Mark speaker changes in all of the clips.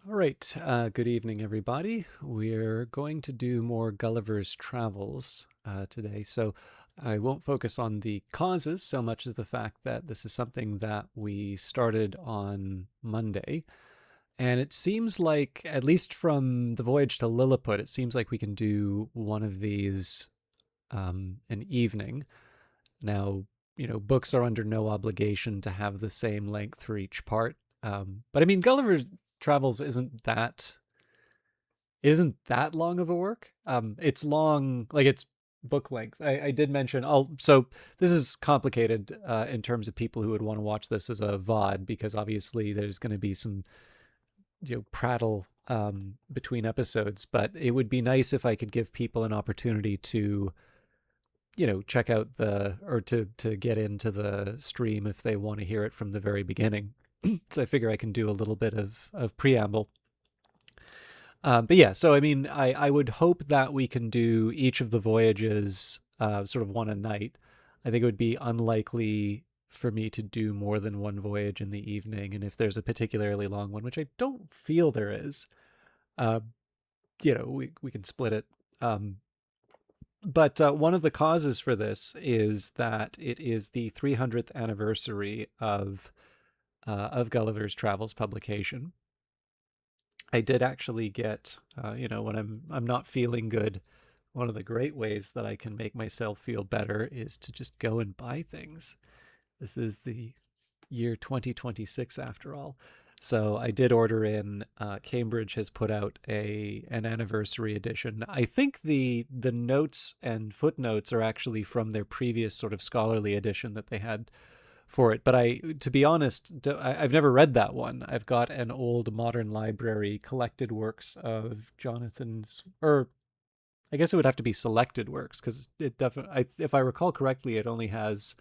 Speaker 1: All right, good evening, everybody. We're going to do more Gulliver's Travels today. So I won't focus on the causes so much as the fact that this is something that we started on Monday. And it seems like, at least from the voyage to Lilliput, it seems like we can do one of these an evening. Now, books are under no obligation to have the same length for each part. But I mean, Gulliver's Travels isn't that long of a work. It's long, like it's book length. I did mention. So this is complicated in terms of people who would want to watch this as a VOD because obviously there's going to be some prattle between episodes. But it would be nice if I could give people an opportunity to check out to get into the stream if they want to hear it from the very beginning. So I figure I can do a little bit of preamble. But yeah, so I mean, I would hope that we can do each of the voyages sort of one a night. I think it would be unlikely for me to do more than one voyage in the evening. And if there's a particularly long one, which I don't feel there is, uh, we can split it. But one of the causes for this is that it is the 300th anniversary of Gulliver's Travels publication. I did actually get, when I'm not feeling good, one of the great ways that I can make myself feel better is to just go and buy things. This is the year 2026 after all. So I did order in. Cambridge has put out an anniversary edition. I think the notes and footnotes are actually from their previous sort of scholarly edition that they had for it. But to be honest, I've never read that one. I've got an old modern library collected works of Jonathan's, or I guess it would have to be selected works because it definitely, if I recall correctly, it only has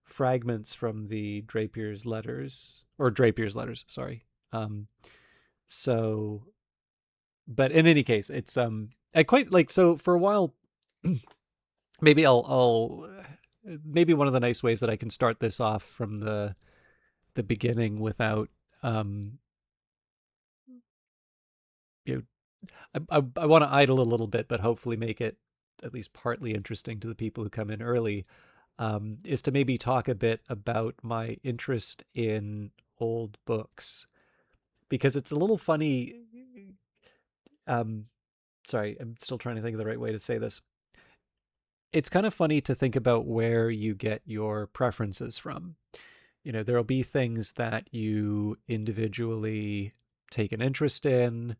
Speaker 1: fragments from the Drapier's letters, sorry. Um, so, but in any case, it's I quite like. So for a while, maybe I'll maybe one of the nice ways that I can start this off from the beginning without um you know I want to idle a little bit, but hopefully make it at least partly interesting to the people who come in early. Is to maybe talk a bit about my interest in old books because it's a little funny. Um, Sorry, I'm still trying to think of the right way to say this. It's kind of funny to think about where you get your preferences from. There'll be things that you individually take an interest in.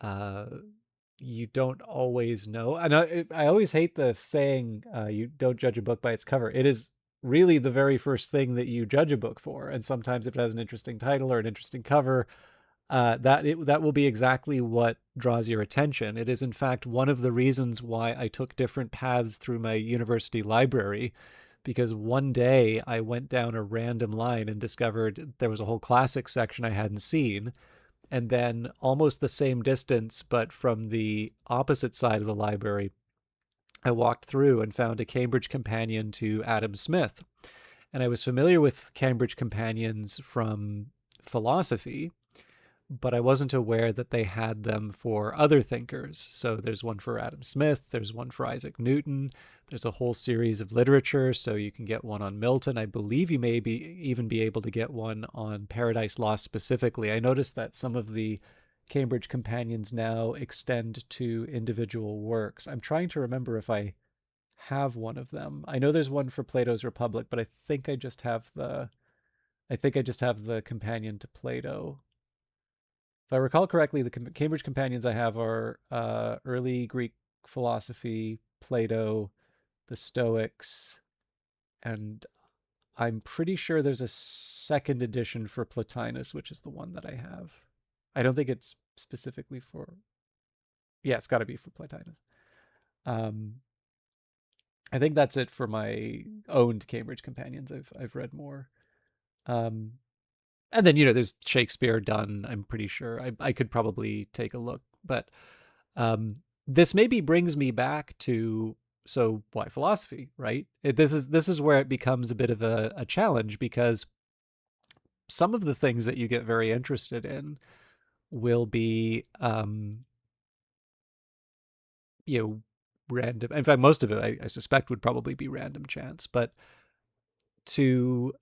Speaker 1: Uh, you don't always know. And I always hate the saying, you don't judge a book by its cover. It is really the very first thing that you judge a book for. And sometimes if it has an interesting title or an interesting cover, that will be exactly what draws your attention. It is in fact one of the reasons why I took different paths through my university library, because one day I went down a random line and discovered there was a whole classic section I hadn't seen, and then almost the same distance but from the opposite side of the library, I walked through and found a Cambridge companion to Adam Smith. And I was familiar with Cambridge companions from philosophy, but I wasn't aware that they had them for other thinkers. So there's one for Adam Smith, there's one for Isaac Newton, there's a whole series of literature. So you can get one on Milton. I believe you may even be able to get one on Paradise Lost specifically. I noticed that some of the Cambridge companions now extend to individual works. I'm trying to remember if I have one of them. I know there's one for Plato's Republic, but I think I just have the companion to Plato. If I recall correctly, the Cambridge companions I have are early Greek philosophy, Plato, the Stoics, and I'm pretty sure there's a second edition for Plotinus, which is the one that I have. I don't think it's specifically for. Yeah, it's got to be for Plotinus. Um, I think that's it for my owned Cambridge companions. I've read more. Um, and then there's Shakespeare done. I'm pretty sure I could probably take a look, but Um, this maybe brings me back to, so why philosophy, right? This is where it becomes a bit of a challenge, because some of the things that you get very interested in will be you know, random. In fact, most of it I suspect would probably be random chance. But to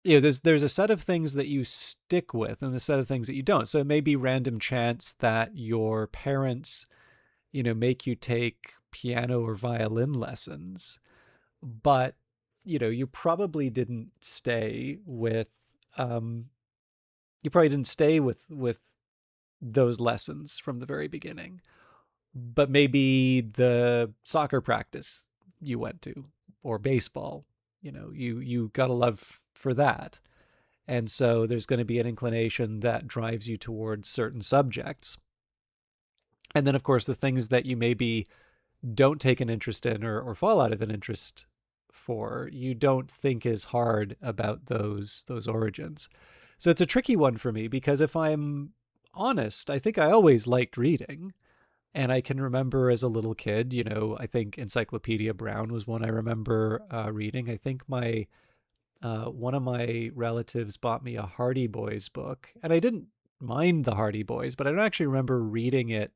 Speaker 1: there's a set of things that you stick with and a set of things that you don't. So it may be random chance that your parents, make you take piano or violin lessons, but you probably didn't stay with um those lessons from the very beginning. But maybe the soccer practice you went to, or baseball, you got a love for that. And so there's going to be an inclination that drives you towards certain subjects. And then, of course, the things that you maybe don't take an interest in, or fall out of an interest for, you don't think as hard about those origins. So it's a tricky one for me, because if I'm honest, I think I always liked reading. And I can remember as a little kid, I think Encyclopedia Brown was one I remember reading. I think my one of my relatives bought me a Hardy Boys book, and I didn't mind the Hardy Boys, but I don't actually remember reading it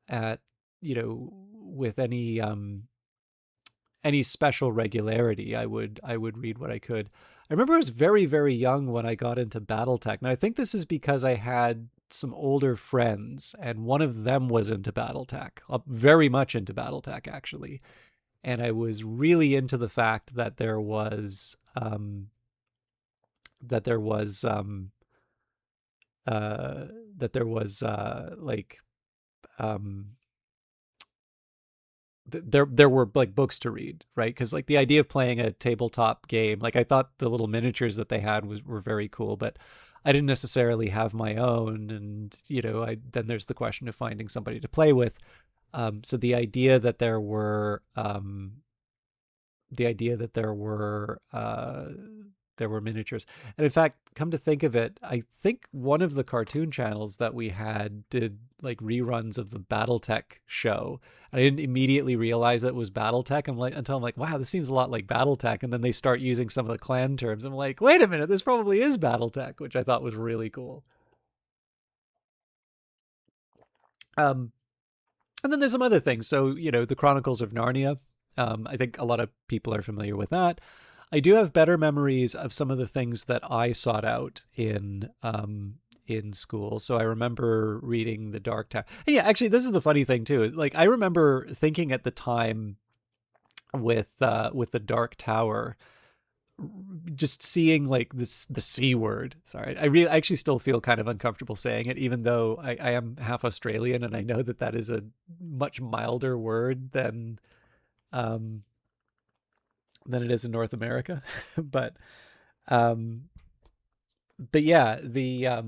Speaker 1: at with any special regularity. I would read what I could. I remember I was very, very young when I got into BattleTech. Now I think this is because I had some older friends, and one of them was into BattleTech, very much into BattleTech actually. And I was really into the fact that that there was uh like um there were like books to read, right? Because like the idea of playing a tabletop game, like I thought the little miniatures that they had were very cool, but I didn't necessarily have my own. And I then there's the question of finding somebody to play with. So the idea that there were miniatures. And in fact, come to think of it, I think one of the cartoon channels that we had did like reruns of the BattleTech show. I didn't immediately realize it was BattleTech. Until I'm like, wow, this seems a lot like BattleTech. And then they start using some of the clan terms. I'm like, wait a minute, this probably is BattleTech, which I thought was really cool. Um, and then there's some other things. So, the Chronicles of Narnia. I think a lot of people are familiar with that. I do have better memories of some of the things that I sought out in school. So I remember reading The Dark Tower. And yeah, actually, this is the funny thing too. Like I remember thinking at the time with The Dark Tower, just seeing like the C word. Sorry, I actually still feel kind of uncomfortable saying it, even though I am half Australian, and I know that that is a much milder word um, than it is in North America. but um, but yeah, I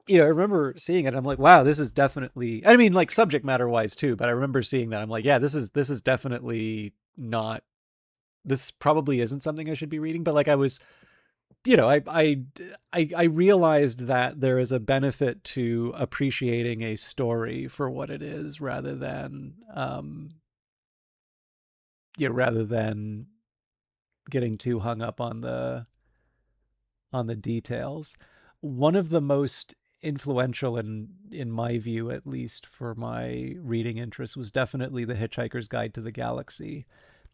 Speaker 1: remember seeing it. And I'm like, wow, this is definitely. I mean, like subject matter wise too. But I remember seeing that. I'm like, yeah, this is definitely not. This probably isn't something I should be reading. But like I was, I realized that there is a benefit to appreciating a story for what it is, rather than getting too hung up on the details. One of the most influential, in my view at least, for my reading interest was definitely The Hitchhiker's Guide to the Galaxy.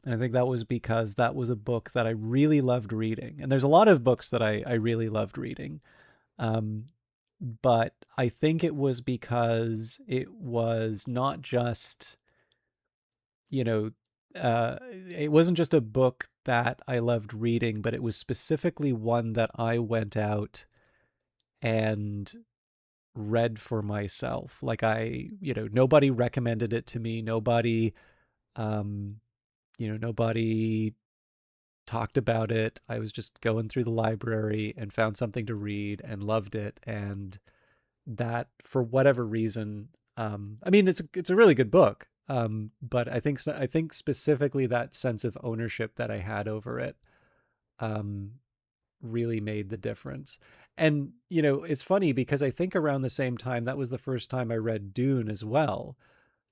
Speaker 1: And I think that was because that was a book that I really loved reading. And there's a lot of books that I really loved reading. Um, but I think it was because it was not just, you know, it wasn't just a book that I loved reading, but it was specifically one that I went out and read for myself. Like nobody recommended it to me. Um, nobody talked about it. I was just going through the library and found something to read and loved it. And that, for whatever reason, I mean, it's a really good book. But I think specifically that sense of ownership that I had over it, um, really made the difference. And, it's funny because I think around the same time, that was the first time I read Dune as well.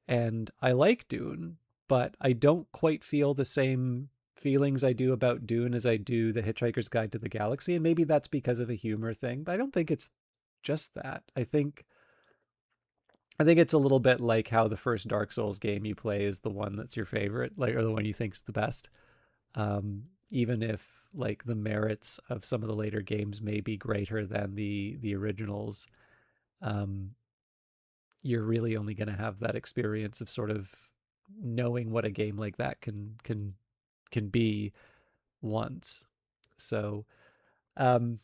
Speaker 1: And I like Dune, but I don't quite feel the same feelings I do about Dune as I do The Hitchhiker's Guide to the Galaxy, and maybe that's because of a humor thing, but I don't think it's just that. I think it's a little bit like how the first Dark Souls game you play is the one that's your favorite, like, or the one you think's the best. Even if like the merits of some of the later games may be greater than the originals, um, you're really only going to have that experience of sort of knowing what a game like that can be once. So, um,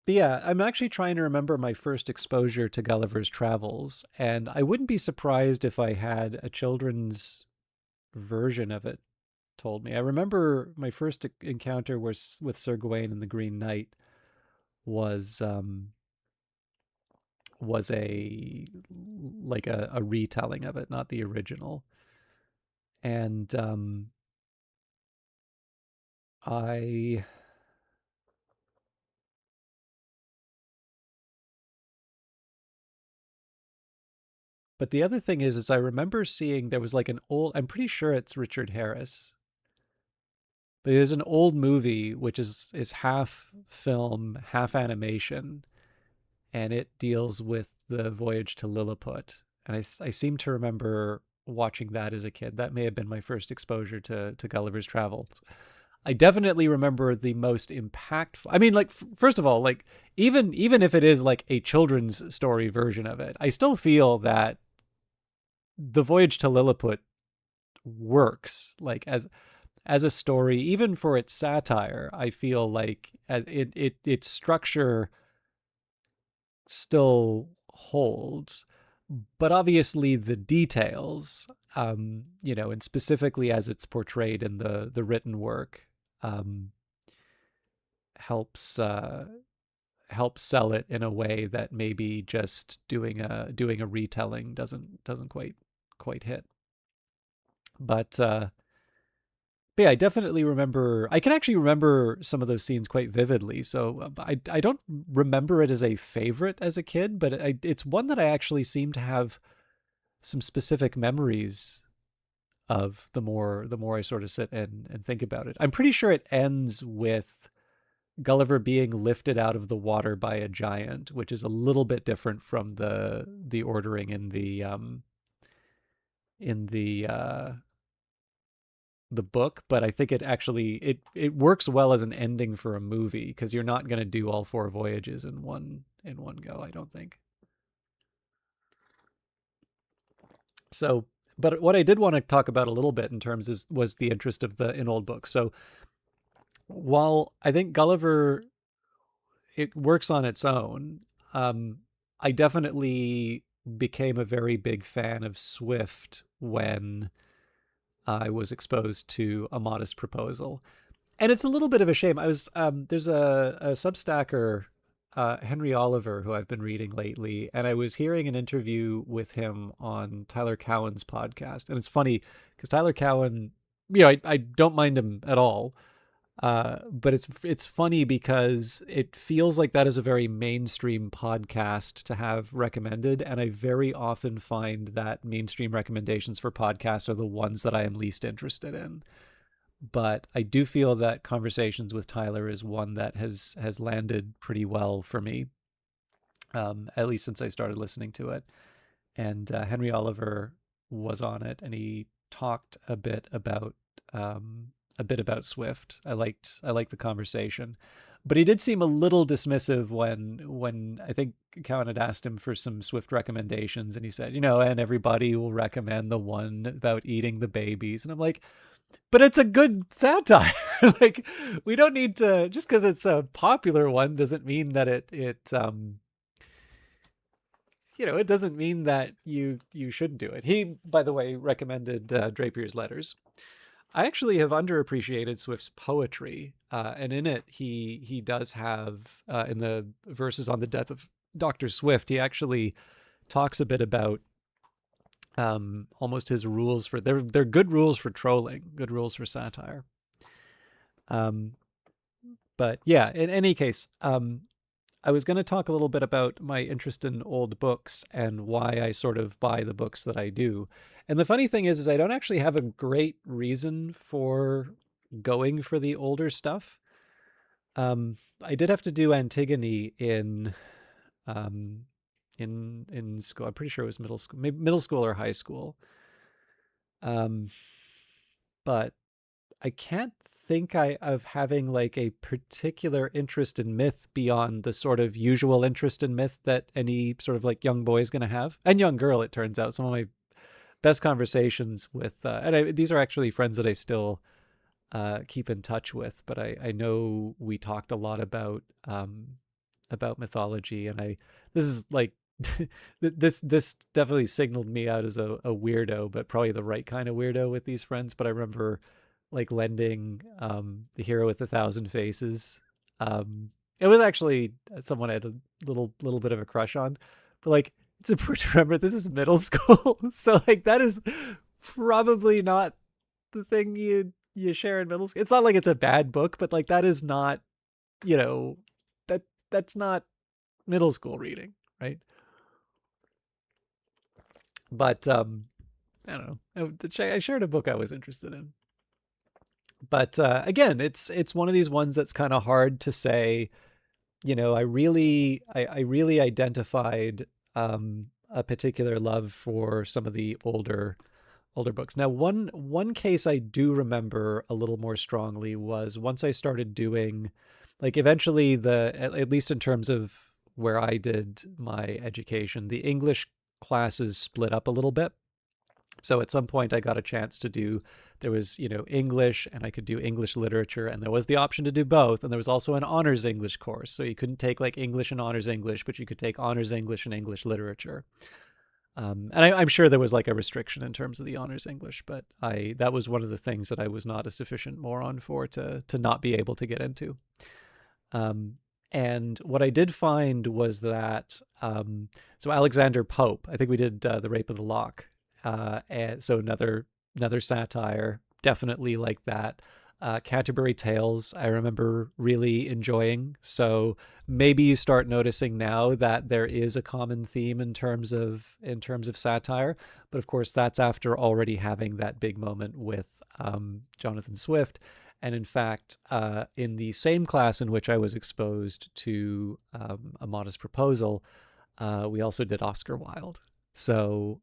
Speaker 1: but yeah, I'm actually trying to remember my first exposure to Gulliver's Travels, and I wouldn't be surprised if I had a children's version of it told me. I remember my first encounter was with Sir Gawain and the Green Knight was was a like a retelling of it, not the original. And I but the other thing is I remember seeing there was like an old, I'm pretty sure it's Richard Harris, but there's an old movie which is half film, half animation, and it deals with the voyage to Lilliput. And I seem to remember watching that as a kid. That may have been my first exposure to Gulliver's Travels. I definitely remember the most impactful. I mean, like first of all, like even if it is like a children's story version of it, I still feel that the voyage to Lilliput works like as a story, even for its satire. I feel like its structure still holds, but obviously the details, and specifically as it's portrayed in the written work, um, helps helps sell it in a way that maybe just doing a retelling doesn't quite hit. But yeah, I definitely remember. I can actually remember some of those scenes quite vividly. So I don't remember it as a favorite as a kid, but it's one that I actually seem to have some specific memories of the more I sort of sit and think about it. I'm pretty sure it ends with Gulliver being lifted out of the water by a giant, which is a little bit different from the ordering in the book, but I think it works well as an ending for a movie because you're not going to do all four voyages in one go, I don't think. So, but what I did want to talk about a little bit in terms is was the interest of the in old books. So, while I think Gulliver it works on its own, um, I definitely became a very big fan of Swift when I was exposed to A Modest Proposal. And it's a little bit of a shame. I was there's a Substacker, Henry Oliver, who I've been reading lately, and I was hearing an interview with him on Tyler Cowen's podcast. And it's funny because Tyler Cowen, I don't mind him at all, but it's funny because it feels like that is a very mainstream podcast to have recommended, and I very often find that mainstream recommendations for podcasts are the ones that I am least interested in. But I do feel that Conversations with Tyler is one that has landed pretty well for me, at least since I started listening to it. And Henry Oliver was on it, and he talked a bit about Swift. I liked the conversation, but he did seem a little dismissive when I think Cowan had asked him for some Swift recommendations, and he said, and everybody will recommend the one about eating the babies, and I'm like, but it's a good satire. Like, we don't need to, just because it's a popular one doesn't mean that it doesn't mean that you shouldn't do it. He, by the way, recommended Drapier's Letters. I actually have underappreciated Swift's poetry, and in it he does have in the verses on the death of Dr. Swift, he actually talks a bit about almost his rules for they're good rules for trolling, good rules for satire. Um, but yeah, in any case, I was going to talk a little bit about my interest in old books and why I sort of buy the books that I do. And the funny thing is I don't actually have a great reason for going for the older stuff. I did have to do Antigone um, in school. I'm pretty sure it was middle school, maybe middle school or high school. Um, but I can't think of having like a particular interest in myth beyond the sort of usual interest in myth that any sort of like young boy is going to have, and young girl. It turns out some of my best conversations with, these are actually friends that I still keep in touch with, but I know we talked a lot about mythology, and this is like this definitely signaled me out as a weirdo, but probably the right kind of weirdo with these friends. But I remember like lending The Hero with a Thousand Faces. It was actually someone I had a little bit of a crush on, but like it's important to remember this is middle school, so like that is probably not the thing you share in middle school. It's not like it's a bad book, but like that is not, you know, that that's not middle school reading, right? But I don't know. I shared a book I was interested in. But again, it's one of these ones that's kind of hard to say. I really identified a particular love for some of the older books. Now, one case I do remember a little more strongly was once I started doing, like, eventually at least in terms of where I did my education, the English classes split up a little bit. So at some point I got a chance to do, there was, English, and I could do English literature, and there was the option to do both. And there was also an honors English course. So you couldn't take like English and honors English, but you could take honors English and English literature. And I'm sure there was like a restriction in terms of the honors English, but that was one of the things that I was not a sufficient moron for to not be able to get into. Um, and what I did find was that so Alexander Pope, I think we did The Rape of the Lock, and so another satire, definitely like that. Canterbury Tales, I remember really enjoying. So maybe you start noticing now that there is a common theme in terms of satire, but of course that's after already having that big moment with Jonathan Swift. And in fact, in the same class in which I was exposed to A Modest Proposal, we also did Oscar Wilde. So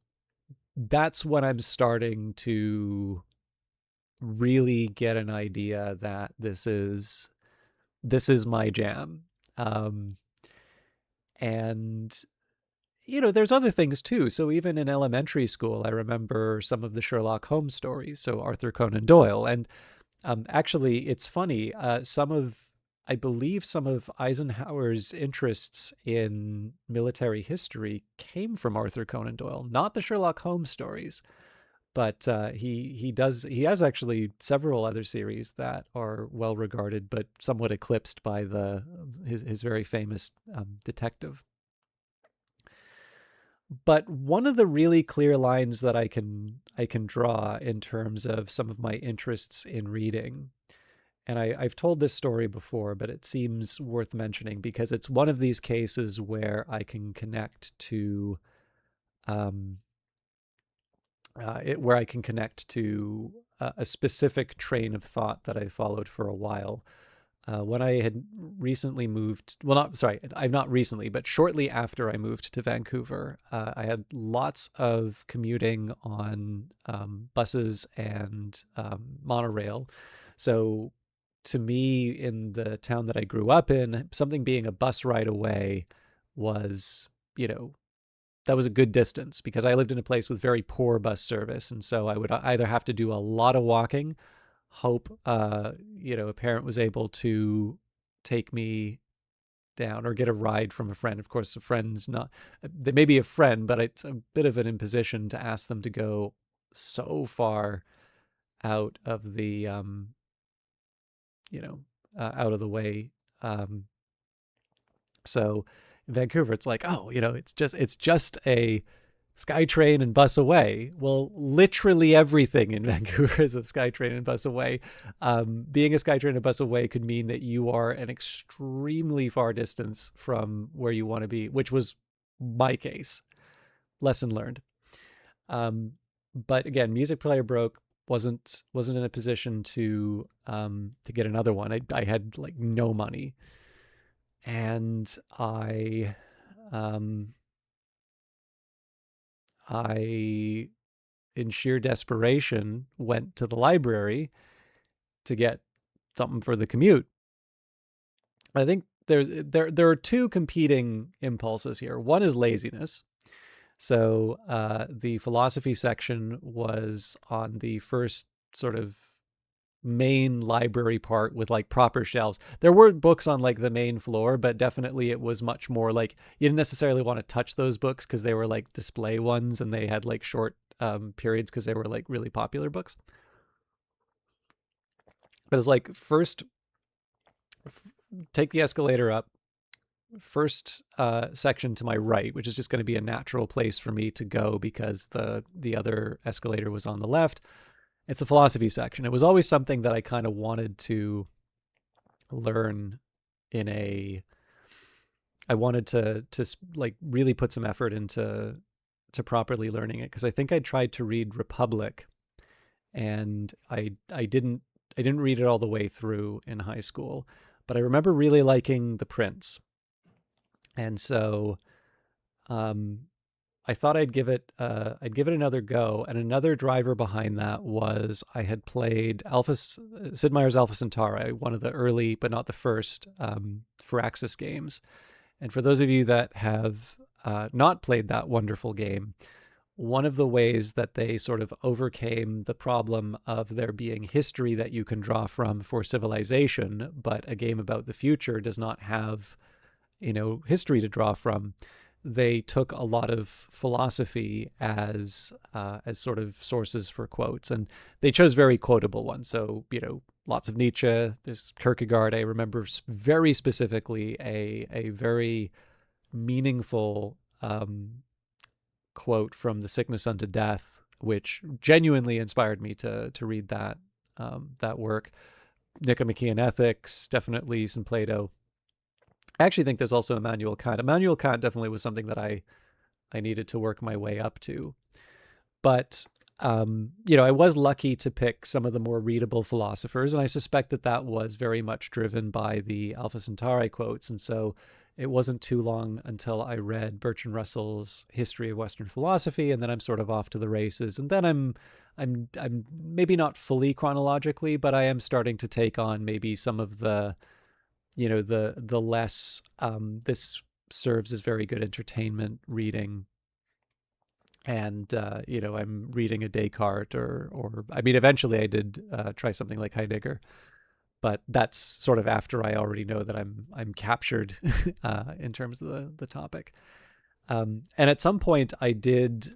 Speaker 1: that's when I'm starting to really get an idea that this is my jam. Um, and there's other things too. So even in elementary school, I remember some of the Sherlock Holmes stories. So Arthur Conan Doyle, and actually, it's funny. I believe some of Eisenhower's interests in military history came from Arthur Conan Doyle, not the Sherlock Holmes stories, but he has actually several other series that are well regarded, but somewhat eclipsed by his very famous detective. But one of the really clear lines that I can draw in terms of some of my interests in reading, and I've told this story before, but it seems worth mentioning because it's one of these cases where I can connect to um, where I can connect to a specific train of thought that I followed for a while. When I had recently moved, well, not sorry, I've not recently, but shortly after I moved to Vancouver, I had lots of commuting on buses and monorail. So to me, in the town that I grew up in, something being a bus ride away was, you know, that was a good distance because I lived in a place with very poor bus service. And so I would either have to do a lot of walking, hope, a parent was able to take me down, or get a ride from a friend. Of course, a friend's not, they may be a friend, but it's a bit of an imposition to ask them to go so far out of the, out of the way. Um, so in Vancouver, it's like, oh, it's just a SkyTrain and bus away. Well, literally everything in Vancouver is a SkyTrain and bus away. Being a SkyTrain and bus away could mean that you are an extremely far distance from where you want to be, which was my case. Lesson learned. Um, but again, music player broke. wasn't in a position to get another one. I had like no money, and um I in sheer desperation went to the library to get something for the commute. I think there are two competing impulses here. One is laziness. So the philosophy section was on the first sort of main library part with like proper shelves. There were books on like the main floor, but definitely it was much more like you didn't necessarily want to touch those books because they were like display ones and they had like short periods because they were like really popular books. But it's like first take the escalator up, first section to my right, which is just going to be a natural place for me to go because the other escalator was on the left. It's a philosophy section. It was always something that I kind of wanted to learn in a. I wanted to like really put some effort into to properly learning it because I think I tried to read Republic and I didn't read it all the way through in high school, but I remember really liking The Prince, and so um, I thought I'd give it another go. And another driver behind that was I had played Sid Meier's Alpha Centauri, one of the early but not the first Firaxis games. And for those of you that have not played that wonderful game, one of the ways that they sort of overcame the problem of there being history that you can draw from for civilization, but a game about the future does not have, history to draw from. They took a lot of philosophy as sort of sources for quotes, and they chose very quotable ones. So lots of Nietzsche. There's Kierkegaard. I remember very specifically a very meaningful quote from The Sickness Unto Death, which genuinely inspired me to read that work. Nicomachean Ethics, definitely some Plato. I actually think there's also Immanuel Kant. Immanuel Kant definitely was something that I needed to work my way up to. But I was lucky to pick some of the more readable philosophers, and I suspect that was very much driven by the Alpha Centauri quotes. And so it wasn't too long until I read Bertrand Russell's History of Western Philosophy, and then I'm sort of off to the races. And then I'm maybe not fully chronologically, but I am starting to take on maybe some of the the less this serves as very good entertainment reading, and I'm reading a Descartes or I mean eventually I did try something like Heidegger, but that's sort of after I already know that I'm captured in terms of the topic. And at some point I did,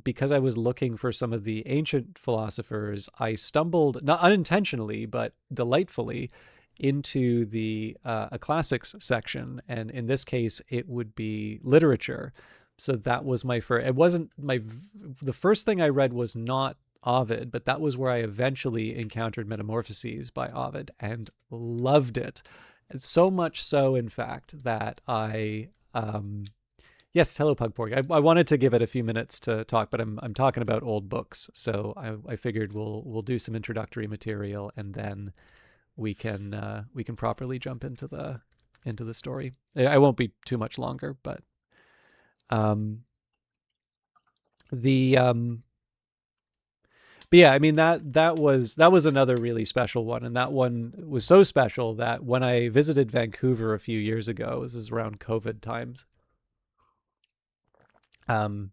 Speaker 1: because I was looking for some of the ancient philosophers, I stumbled, not unintentionally, but delightfully, into the a classics section. And in this case, it would be literature. So that was my first, it wasn't the first thing I read was not Ovid, but that was where I eventually encountered Metamorphoses by Ovid and loved it. So much so, in fact, that yes, hello, Pug Porgy. I wanted to give it a few minutes to talk, but I'm talking about old books, so I figured we'll do some introductory material and then we can properly jump into the story. I won't be too much longer, but um, the but yeah, I mean that was another really special one, and that one was so special that when I visited Vancouver a few years ago, this is around COVID times. Um,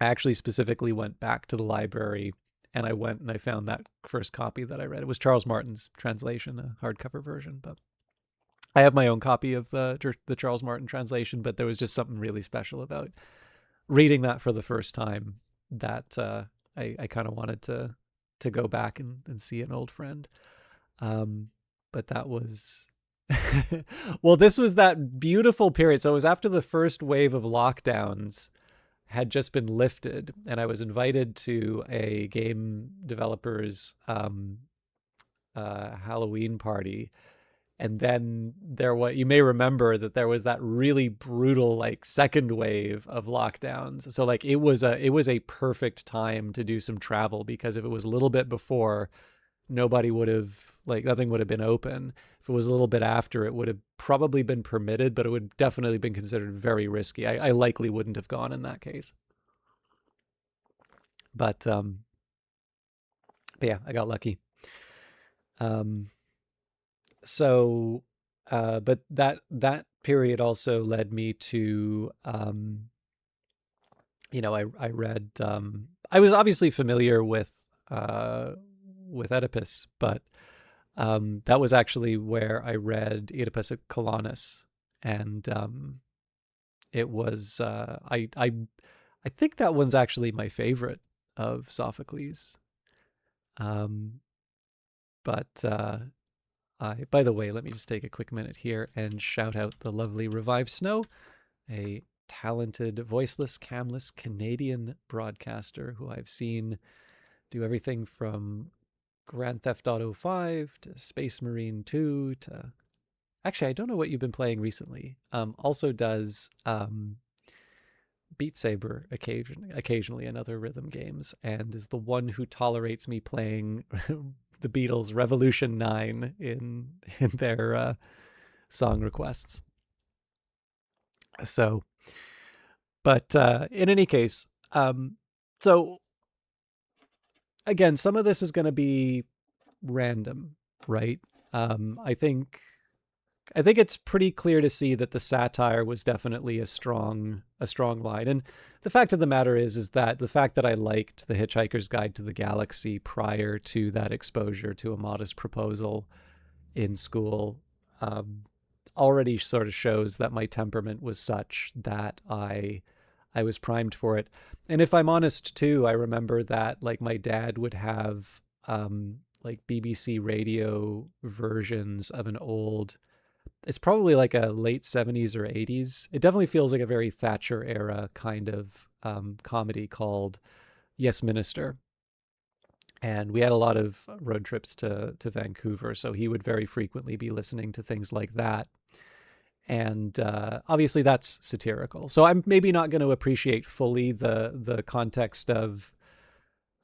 Speaker 1: I actually specifically went back to the library and I went and I found that first copy that I read. It was Charles Martin's translation, a hardcover version, but I have my own copy of the Charles Martin translation, but there was just something really special about reading that for the first time that I kind of wanted to go back and see an old friend. But that was well, this was that beautiful period. So it was after the first wave of lockdowns had just been lifted, and I was invited to a game developer's Halloween party. And then you may remember that there was that really brutal like second wave of lockdowns. So like it was a perfect time to do some travel, because if it was a little bit before, nobody would have, like, nothing would have been open. If it was a little bit after, it would have probably been permitted, but it would definitely been considered very risky. I likely wouldn't have gone in that case. But yeah, I got lucky. Um, so, but that period also led me to, I read. I was obviously familiar uh, with Oedipus, but that was actually where I read Oedipus at Colonus, and it was I think that one's actually my favorite of Sophocles. Um, but I by the way, let me just take a quick minute here and shout out the lovely Revived Snow, a talented voiceless, camless Canadian broadcaster who I've seen do everything from Grand Theft Auto 5 to Space Marine 2 to, actually, I don't know what you've been playing recently. Also does Beat Saber occasionally in other rhythm games, and is the one who tolerates me playing the Beatles' Revolution 9 in their song requests. So, but in any case, so again, some of this is going to be random, right? I think it's pretty clear to see that the satire was definitely a strong line. And the fact of the matter is that the fact that I liked The Hitchhiker's Guide to the Galaxy prior to that exposure to A Modest Proposal in school, um, already sort of shows that my temperament was such that I was primed for it. And if I'm honest too, I remember that like my dad would have like BBC radio versions of an old, it's probably like a late 70s or 80s. It definitely feels like a very Thatcher era kind of comedy called Yes Minister. And we had a lot of road trips to Vancouver, so he would very frequently be listening to things like that. And obviously that's satirical. So I'm maybe not going to appreciate fully the context of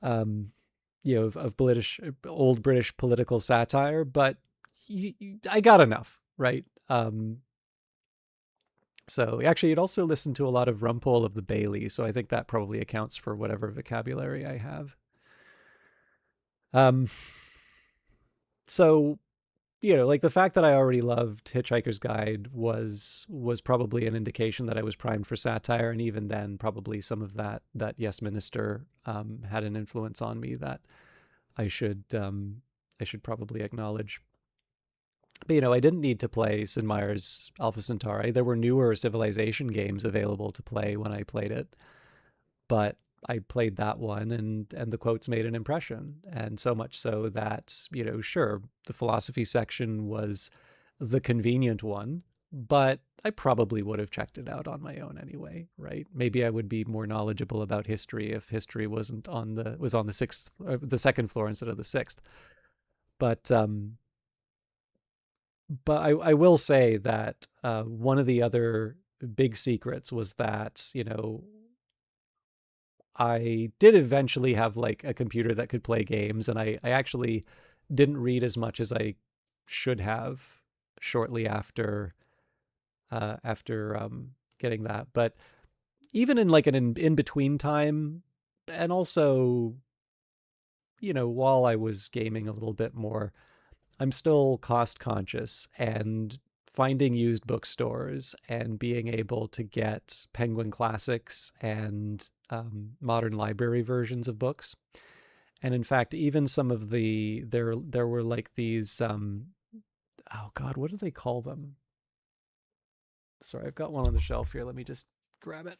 Speaker 1: of British, old British political satire, but I got enough, right? So actually, you'd also listen to a lot of Rumpole of the Bailey, so I think that probably accounts for whatever vocabulary I have. Um, so like the fact that I already loved Hitchhiker's Guide was probably an indication that I was primed for satire, and even then, probably some of that Yes Minister had an influence on me that I should I should probably acknowledge. But I didn't need to play Sid Meier's Alpha Centauri. There were newer Civilization games available to play when I played it, but I played that one, and the quotes made an impression, and so much so that sure, the philosophy section was the convenient one, but I probably would have checked it out on my own anyway, right? Maybe I would be more knowledgeable about history if history was on the sixth, or the second floor instead of the sixth. But I will say that one of the other big secrets was that I did eventually have like a computer that could play games, and I actually didn't read as much as I should have shortly after getting that. But even in like an in between time, and also while I was gaming a little bit more, I'm still cost conscious, and finding used bookstores and being able to get Penguin Classics and modern library versions of books. And in fact, even some of there were like these oh God, what do they call them? Sorry, I've got one on the shelf here. Let me just grab it.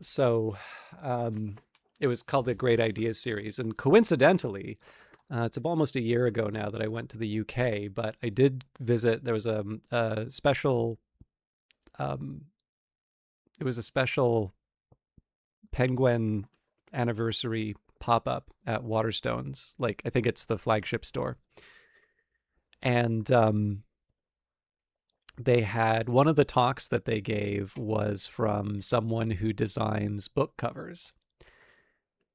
Speaker 1: So um, it was called the Great Ideas series, and coincidentally, it's almost a year ago now that I went to the UK, but I did visit. There was a special. Um, it was a special Penguin anniversary pop up at Waterstones. Like I think it's the flagship store, and they had one of the talks that they gave was from someone who designs book covers.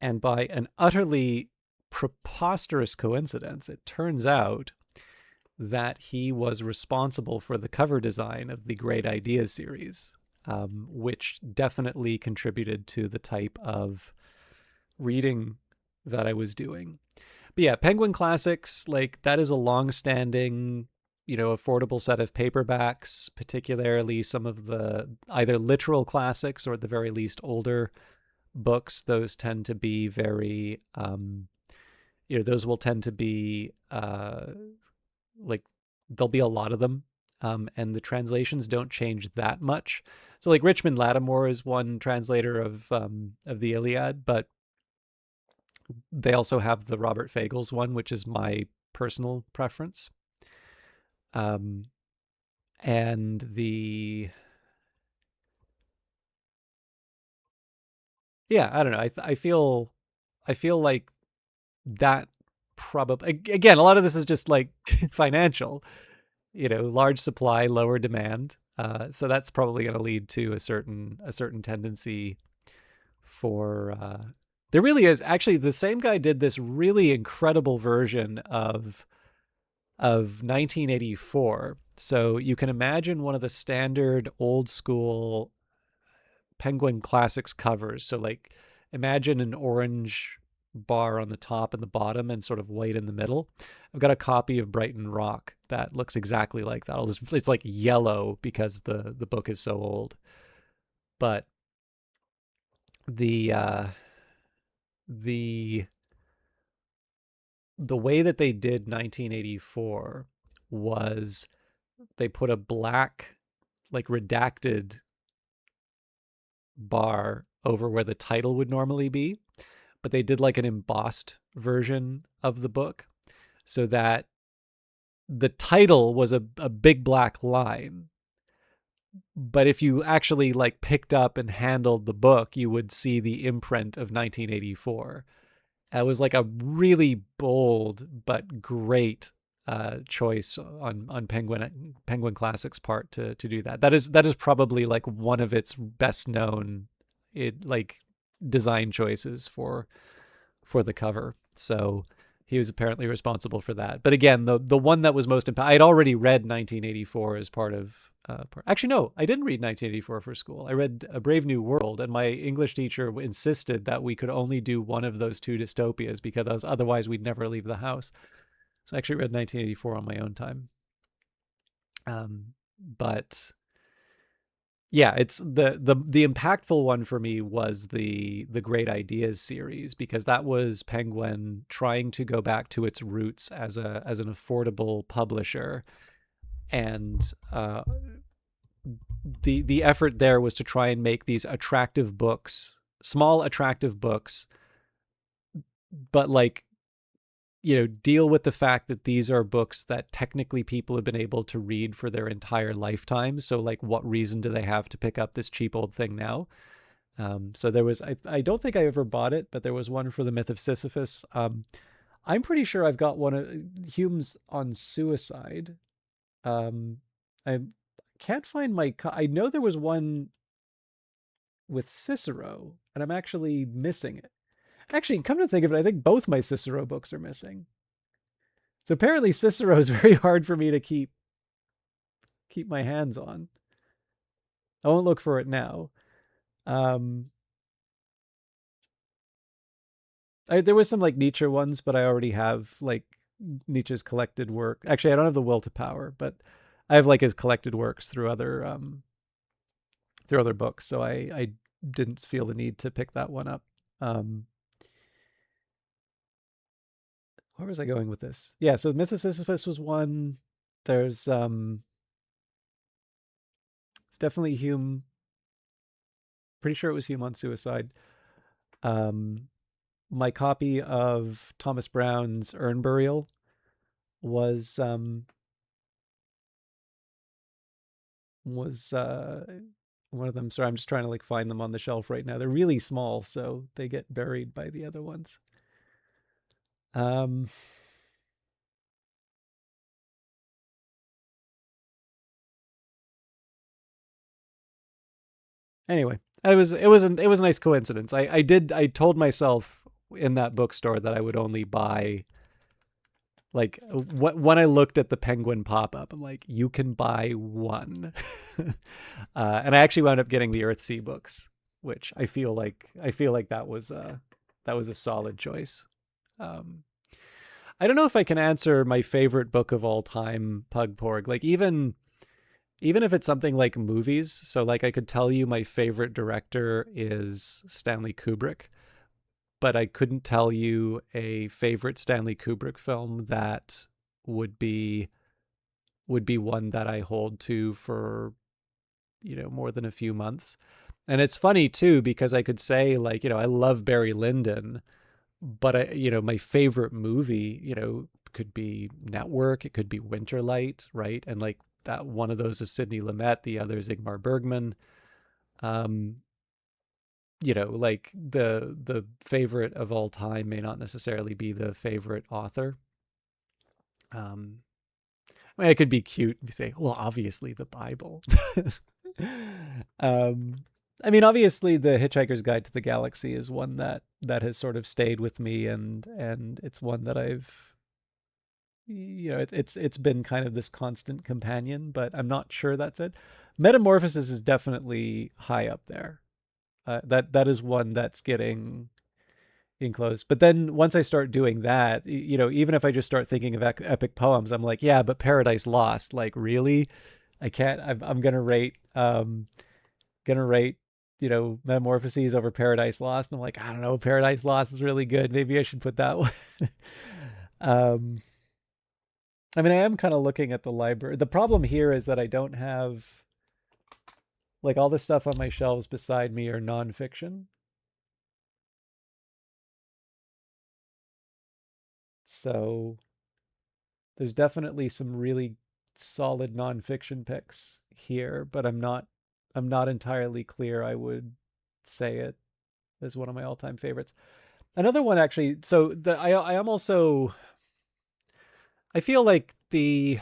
Speaker 1: And by an utterly preposterous coincidence, it turns out that he was responsible for the cover design of the Great Ideas series, which definitely contributed to the type of reading that I was doing. But yeah, Penguin Classics, like that is a long-standing, affordable set of paperbacks, particularly some of the either literal classics or at the very least older books. Those tend to be very, those will tend to be like there'll be a lot of them, and the translations don't change that much. So like Richmond Lattimore is one translator of the Iliad, but they also have the Robert Fagles one, which is my personal preference. Um, and the yeah, I don't know. I feel like that probably again a lot of this is just like financial, large supply, lower demand. So that's probably going to lead to a certain tendency for there really is actually the same guy did this really incredible version of 1984. So you can imagine one of the standard old school Penguin Classics covers. So like imagine an orange bar on the top and the bottom and sort of white in the middle. I've got a copy of Brighton Rock that looks exactly like that. It's like yellow because the book is so old. But the the the way that they did 1984 was they put a black, like redacted bar over where the title would normally be, but they did like an embossed version of the book so that the title was a big black line. But if you actually like picked up and handled the book, you would see the imprint of 1984. It was like a really bold but great choice on Penguin Classics part to do that. That is probably like one of its best known like design choices for the cover. So he was apparently responsible for that. But again, the one that was most I had already read 1984 as part of. Actually, no, I didn't read 1984 for school. I read A Brave New World, and my English teacher insisted that we could only do one of those two dystopias because otherwise we'd never leave the house. So I actually read 1984 on my own time. But yeah, it's the impactful one for me was the Great Ideas series because that was Penguin trying to go back to its roots as an affordable publisher, and the effort there was to try and make these attractive books, small attractive books, but like deal with the fact that these are books that technically people have been able to read for their entire lifetime. So like what reason do they have to pick up this cheap old thing now? So there was I don't think I ever bought it, but there was one for the Myth of Sisyphus. I'm pretty sure I've got one of Hume's on suicide. I can't find I know there was one with Cicero, and I'm actually missing it. Actually, come to think of it, I think both my Cicero books are missing. So apparently Cicero is very hard for me to keep my hands on. I won't look for it now. Um, there was some like Nietzsche ones, but I already have like Nietzsche's collected work. Actually, I don't have the Will to Power, but I have like his collected works through other books. So I didn't feel the need to pick that one up. Um, where was I going with this? Yeah, so Myth of Sisyphus was one. There's it's definitely Hume Pretty sure it was Hume on Suicide. Um, my copy of Thomas Brown's Urn Burial was was one of them. Sorry, I'm just trying to like find them on the shelf right now. They're really small, so they get buried by the other ones. Um, anyway, it was a nice coincidence. I told myself in that bookstore that I would only buy like when I looked at the Penguin pop up, I'm like, you can buy one, and I actually wound up getting the Earthsea books, which I feel like that was a solid choice. Um, I don't know if I can answer my favorite book of all time, Pug Porg. Like even if it's something like movies, so like I could tell you my favorite director is Stanley Kubrick, but I couldn't tell you a favorite Stanley Kubrick film that would be would be one that I hold to for, more than a few months. And it's funny too because I could say like, I love Barry Lyndon, but my favorite movie, could be Network, it could be Winterlight, right? And like that one of those is Sidney Lumet, the other is Ingmar Bergman. Um, like the favorite of all time may not necessarily be the favorite author. Um, I mean, it could be cute and say, well, obviously the Bible. um, I mean, obviously, the Hitchhiker's Guide to the Galaxy is one that has sort of stayed with me, and it's one that I've, it's been kind of this constant companion. But I'm not sure that's it. Metamorphosis is definitely high up there. That is one that's getting close. But then once I start doing that, even if I just start thinking of epic poems, I'm like, yeah, but Paradise Lost, like really, I can't. I'm gonna rate, Metamorphoses over Paradise Lost. And I'm like, I don't know, Paradise Lost is really good. Maybe I should put that one. um, I mean, I am kind of looking at the library. The problem here is that I don't have like all the stuff on my shelves beside me are nonfiction. So there's definitely some really solid nonfiction picks here, but I'm not entirely clear I would say it as one of my all-time favorites. Another one actually, so I am also I feel like the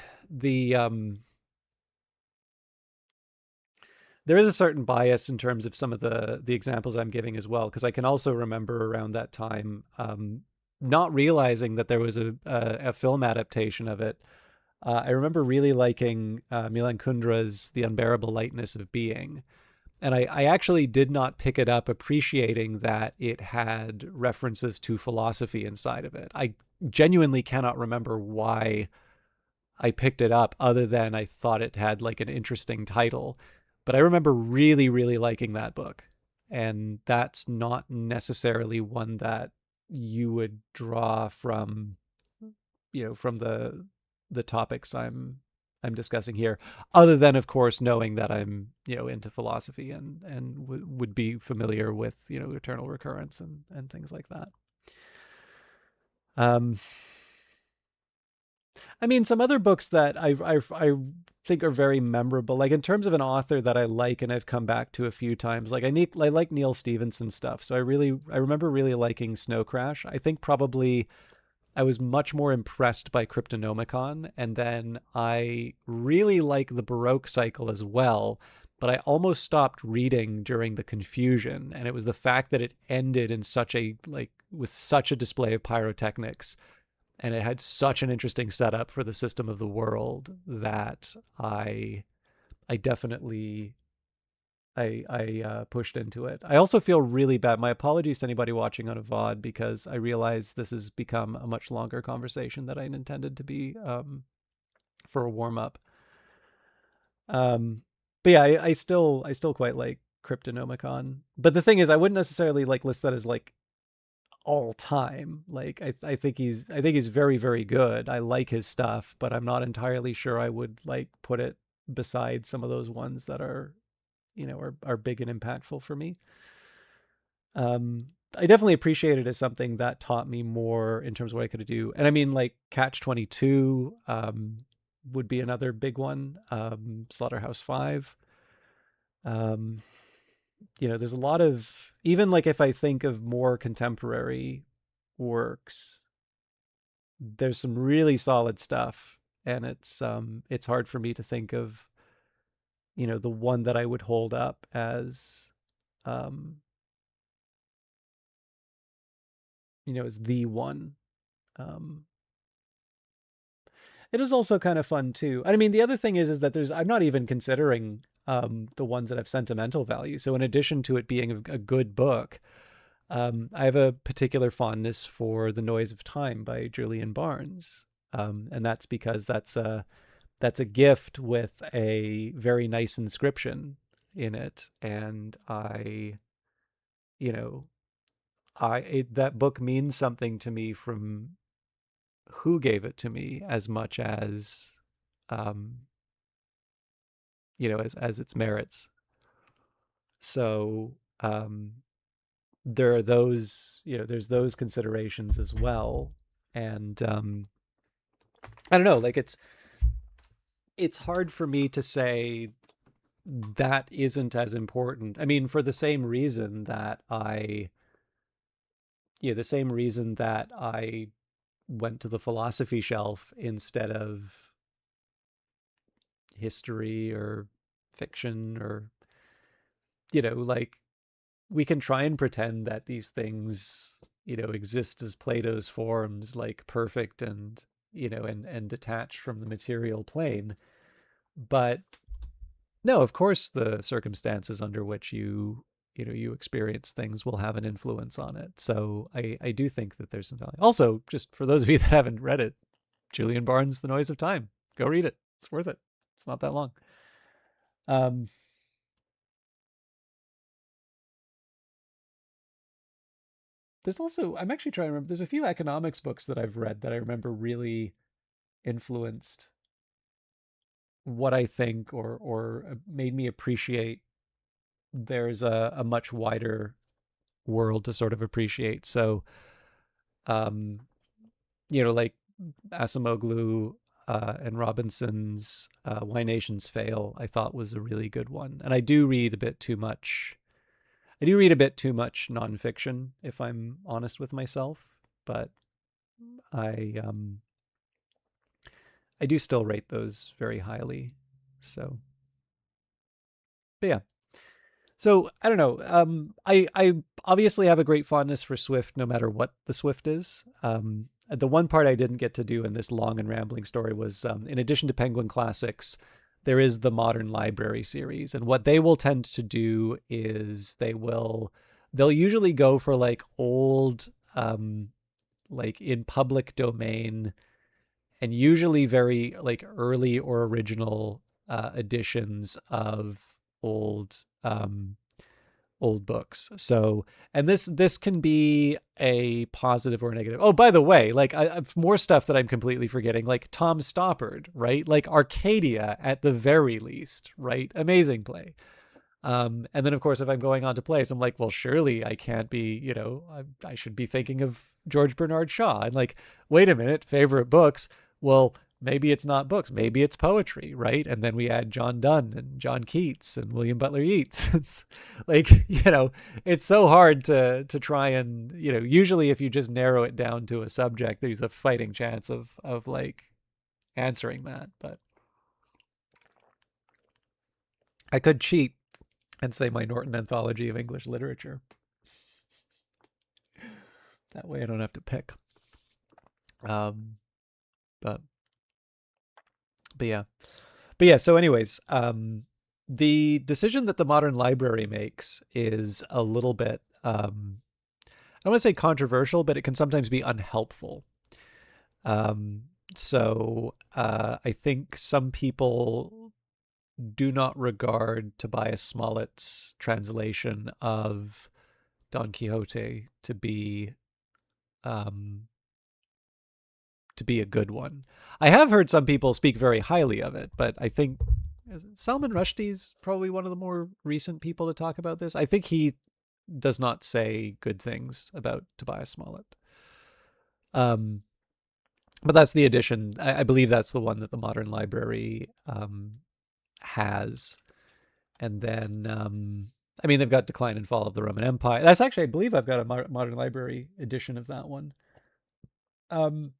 Speaker 1: there is a certain bias in terms of some of the examples I'm giving as well, because I can also remember around that time not realizing that there was a film adaptation of it. I remember really liking Milan Kundra's The Unbearable Lightness of Being. And I actually did not pick it up appreciating that it had references to philosophy inside of it. I genuinely cannot remember why I picked it up other than I thought it had like an interesting title. But I remember really, really liking that book. And that's not necessarily one that you would draw from, from the topics I'm discussing here, other than of course knowing that I'm, into philosophy and would be familiar with, eternal recurrence and things like that. Um, I mean, some other books that I think are very memorable, like in terms of an author that I like and I've come back to a few times. Like I like Neil Stephenson stuff, so I remember really liking Snow Crash. I think probably I was much more impressed by Cryptonomicon, and then I really like the Baroque cycle as well. But I almost stopped reading during the confusion, and it was the fact that it ended in such a like with such a display of pyrotechnics and it had such an interesting setup for the system of the world that I definitely I pushed into it. I also feel really bad. My apologies to anybody watching on a VOD because I realize this has become a much longer conversation than I intended to be for a warm up. But yeah, I still quite like Cryptonomicon. But the thing is, I wouldn't necessarily like list that as like all time. Like I think he's very, very good. I like his stuff, but I'm not entirely sure I would like put it beside some of those ones that are are big and impactful for me. I definitely appreciate it as something that taught me more in terms of what I could do. And I mean, like Catch 22 would be another big one. Slaughterhouse 5. Um, there's a lot of, even like if I think of more contemporary works, there's some really solid stuff, and it's hard for me to think of, the one that I would hold up um, as the one. Um, it is also kind of fun too. I mean, the other thing is that I'm not even considering the ones that have sentimental value. So in addition to it being a good book, I have a particular fondness for The Noise of Time by Julian Barnes. And that's because that's a gift with a very nice inscription in it. And you know, that book means something to me from who gave it to me as much as, um, as its merits. So, there are those, there's those considerations as well. And, I don't know, like it's hard for me to say that isn't as important. I mean, for the same reason that I went to the philosophy shelf instead of history or fiction, or, like, we can try and pretend that these things, exist as Plato's forms, like perfect and, and detached from the material plane. But no, of course, the circumstances under which you experience things will have an influence on it. So I do think that there's some value. Also, just for those of you that haven't read it, Julian Barnes' The Noise of Time, go read it. It's worth it. It's not that long. Um, there's also, I'm actually trying to remember, there's a few economics books that I've read that I remember really influenced what I think, or made me appreciate there's a much wider world to sort of appreciate. So, um, like Asimoglu and Robinson's Why Nations Fail, I thought was a really good one. And I do read a bit too much. I do read a bit too much nonfiction, if I'm honest with myself. But I I do still rate those very highly. So, but yeah. So I don't know. I obviously have a great fondness for Swift, no matter what the Swift is. The one part I didn't get to do in this long and rambling story was, in addition to Penguin Classics, there is the Modern Library series, and what they will tend to do is they'll usually go for like old, like in public domain, and usually very like early or original editions of old old books. So, and this can be a positive or a negative. Oh, by the way, like more stuff that I'm completely forgetting, like Tom Stoppard, right? Like Arcadia at the very least, right? Amazing play. And then, of course, if I'm going on to plays, I'm like, well, surely I can't be, I should be thinking of George Bernard Shaw. And like, wait a minute, favorite books. Well, maybe it's not books, maybe it's poetry, right? And then we add John Donne and John Keats and William Butler Yeats. It's like, it's so hard to try and, usually if you just narrow it down to a subject, there's a fighting chance of like answering that. But I could cheat and say my Norton Anthology of English Literature. That way I don't have to pick. Um, but but yeah. But yeah, so anyways, the decision that the Modern Library makes is a little bit, I don't want to say controversial, but it can sometimes be unhelpful. So I think some people do not regard Tobias Smollett's translation of Don Quixote um, to be a good one. I have heard some people speak very highly of it, but I think Salman Rushdie's probably one of the more recent people to talk about this. I think he does not say good things about Tobias Smollett. Um, but that's the edition. I believe that's the one that the Modern Library has. And then, I mean, they've got Decline and Fall of the Roman Empire. That's actually, I believe I've got a Modern Library edition of that one. Um,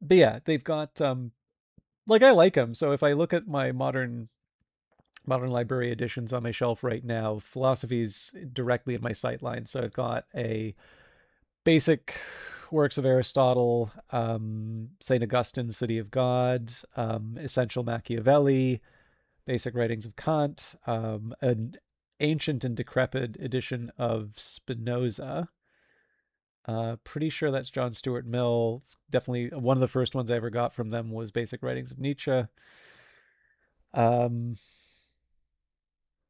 Speaker 1: but yeah, they've got, like, I like them. So if I look at my Modern Library editions on my shelf right now, philosophy's directly in my sight line. So I've got a basic works of Aristotle, St. Augustine, City of God, Essential Machiavelli, basic writings of Kant, an ancient and decrepit edition of Spinoza. Pretty sure that's John Stuart Mill. It's definitely one of the first ones I ever got from them was Basic Writings of Nietzsche. Um,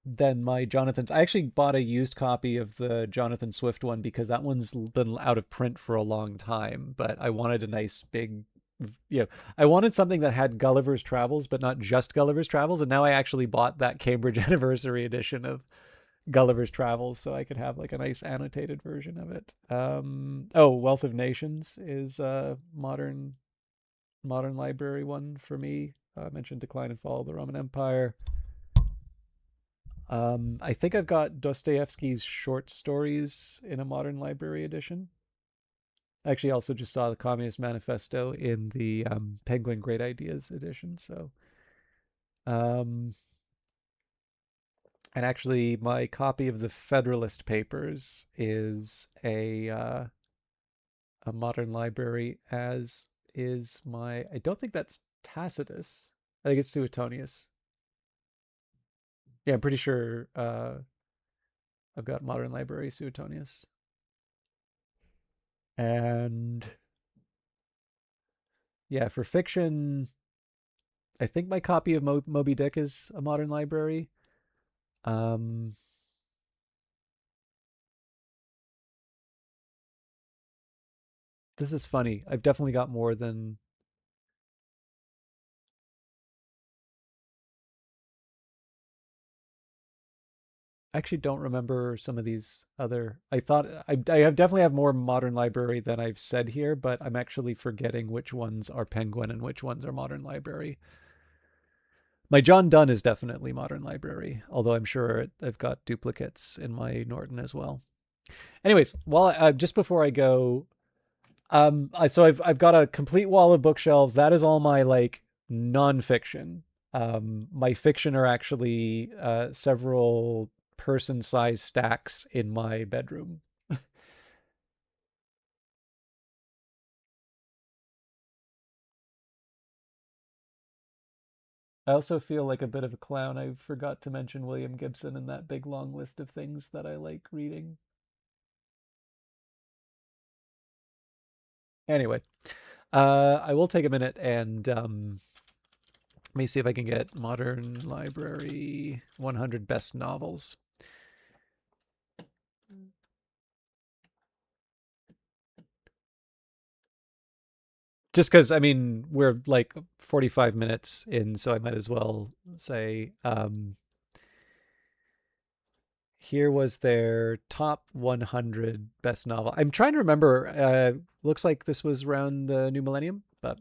Speaker 1: then my Jonathan's. I actually bought a used copy of the Jonathan Swift one because that one's been out of print for a long time. But I wanted a nice big, I wanted something that had Gulliver's Travels, but not just Gulliver's Travels. And now I actually bought that Cambridge Anniversary edition of Gulliver's Travels, so I could have like a nice annotated version of it. Wealth of Nations is a modern library one for me. I mentioned Decline and Fall of the Roman Empire. I think I've got Dostoevsky's short stories in a modern library edition. I actually also just saw the Communist Manifesto in the Penguin Great Ideas edition. So, um, and actually, my copy of the Federalist Papers is a modern library, as is my. I don't think that's Tacitus. I think it's Suetonius. Yeah, I'm pretty sure I've got modern library Suetonius. And yeah, for fiction, I think my copy of Moby Dick is a modern library. Um, this is funny. I've definitely got more than. I actually don't remember some of these other. I thought I have definitely have more modern library than I've said here, but I'm actually forgetting which ones are Penguin and which ones are modern library. My John Donne is definitely modern library, although I'm sure I've got duplicates in my Norton as well. Anyways, just before I go, so I've got a complete wall of bookshelves. That is all my like nonfiction. My fiction are actually several person-sized stacks in my bedroom. I also feel like a bit of a clown. I forgot to mention William Gibson in that big long list of things that I like reading. Anyway, I will take a minute and let me see if I can get Modern Library 100 Best Novels. Just because, I mean, we're like 45 minutes in, so I might as well say here was their top 100 best novel. I'm trying to remember. Looks like this was around the new millennium. But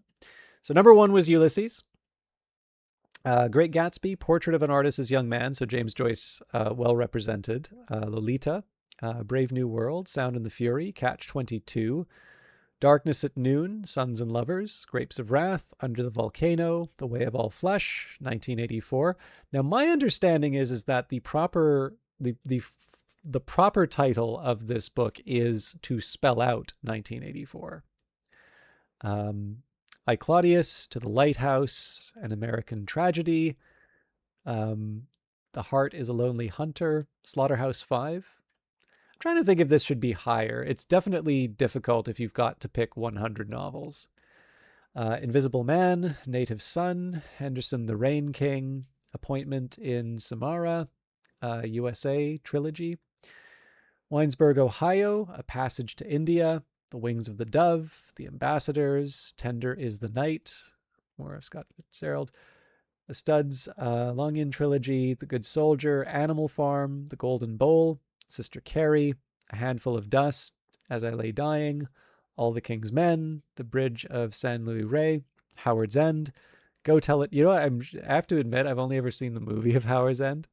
Speaker 1: so number one was Ulysses. Great Gatsby, Portrait of an Artist as Young Man. So James Joyce, well represented. Lolita, Brave New World, Sound and the Fury, Catch 22, Darkness at Noon, Sons and Lovers, Grapes of Wrath, Under the Volcano, The Way of All Flesh, 1984. Now, my understanding is that the proper title of this book is To Spell Out 1984. I Claudius, To the Lighthouse, An American Tragedy, The Heart is a Lonely Hunter, Slaughterhouse Five. I'm trying to think if this should be higher. It's definitely difficult if you've got to pick 100 novels. Invisible Man, Native Son, Henderson the Rain King, Appointment in Samara, USA Trilogy, Winesburg, Ohio, A Passage to India, The Wings of the Dove, The Ambassadors, Tender is the Night, more of Scott Fitzgerald, The Studs, Longin Trilogy, The Good Soldier, Animal Farm, The Golden Bowl, Sister Carrie, A Handful of Dust, As I Lay Dying, All the King's Men, The Bridge of San Luis Rey, Howard's End, Go Tell It. You know what? I have to admit, I've only ever seen the movie of Howard's End.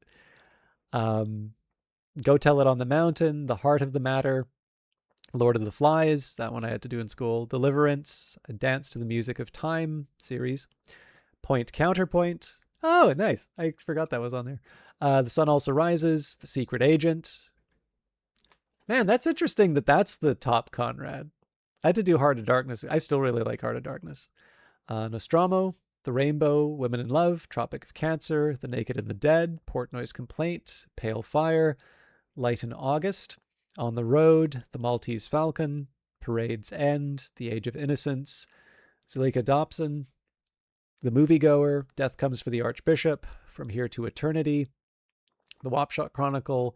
Speaker 1: Go Tell It on the Mountain, The Heart of the Matter, Lord of the Flies, that one I had to do in school, Deliverance, A Dance to the Music of Time series, Point Counterpoint. Oh, nice. I forgot that was on there. The Sun Also Rises, The Secret Agent. Man, that's interesting that that's the top Conrad. I had to do Heart of Darkness. I still really like Heart of Darkness. Nostromo, The Rainbow, Women in Love, Tropic of Cancer, The Naked and the Dead, Portnoy's Complaint, Pale Fire, Light in August, On the Road, The Maltese Falcon, Parade's End, The Age of Innocence, Zuleika Dobson, The Moviegoer, Death Comes for the Archbishop, From Here to Eternity, The Wapshot Chronicle,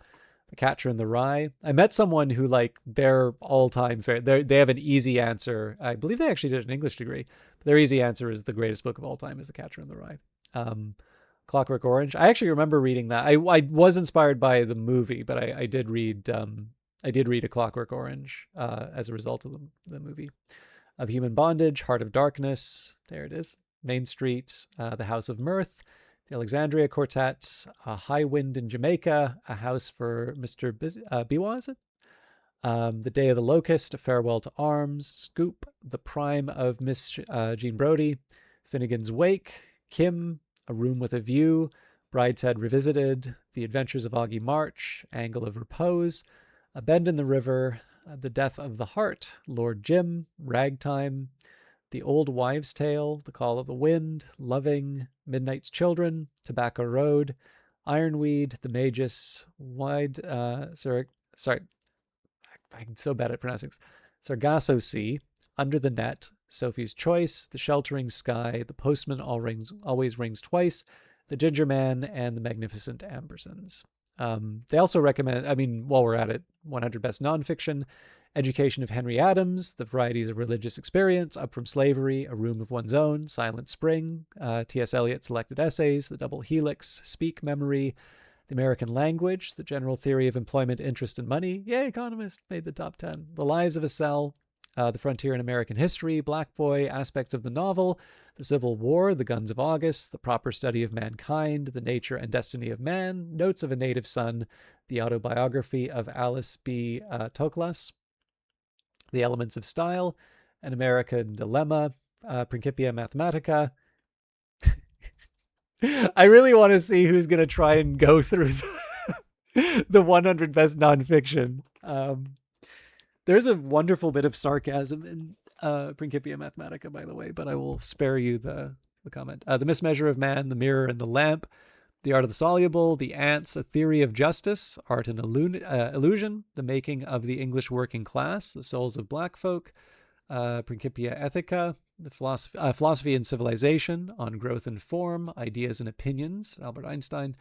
Speaker 1: The Catcher in the Rye. I met someone who, like, their all-time favorite, they have an easy answer. I believe they actually did an English degree. But their easy answer is the greatest book of all time is The Catcher in the Rye. Clockwork Orange. I actually remember reading that. I was inspired by the movie, but I did read A Clockwork Orange as a result of the movie. Of Human Bondage, Heart of Darkness. There it is. Main Street, The House of Mirth, The Alexandria Quartet, A High Wind in Jamaica, A House for Mr. Biwa, is it? The Day of the Locust, A Farewell to Arms, Scoop, The Prime of Miss Jean Brodie, Finnegan's Wake, Kim, A Room with a View, Brideshead Revisited, The Adventures of Augie March, Angle of Repose, A Bend in the River, The Death of the Heart, Lord Jim, Ragtime, The Old Wives' Tale, The Call of the Wind, Loving, Midnight's Children, Tobacco Road, Ironweed, The Magus, I'm so bad at pronouncing this, Sargasso Sea, Under the Net, Sophie's Choice, The Sheltering Sky, The Postman Always Rings Twice, The Ginger Man, and The Magnificent Ambersons. They also recommend, while we're at it, 100 Best Nonfiction, Education of Henry Adams, The Varieties of Religious Experience, Up from Slavery, A Room of One's Own, Silent Spring, T.S. Eliot Selected Essays, The Double Helix, Speak Memory, The American Language, The General Theory of Employment, Interest, and Money. Yay, Economist made the top 10. The Lives of a Cell, The Frontier in American History, Black Boy, Aspects of the Novel, The Civil War, The Guns of August, The Proper Study of Mankind, The Nature and Destiny of Man, Notes of a Native Son, The Autobiography of Alice B. Toklas, The Elements of Style, An American Dilemma, Principia Mathematica. I really want to see who's going to try and go through the 100 Best Nonfiction. There's a wonderful bit of sarcasm in Principia Mathematica, by the way, but I will spare you the comment. The Mismeasure of Man, The Mirror and the Lamp, The Art of the Soluble, The Ants, A Theory of Justice, Art and Illusion, The Making of the English Working Class, The Souls of Black Folk, Principia Ethica, The Philosophy and Civilization, On Growth and Form, Ideas and Opinions, Albert Einstein,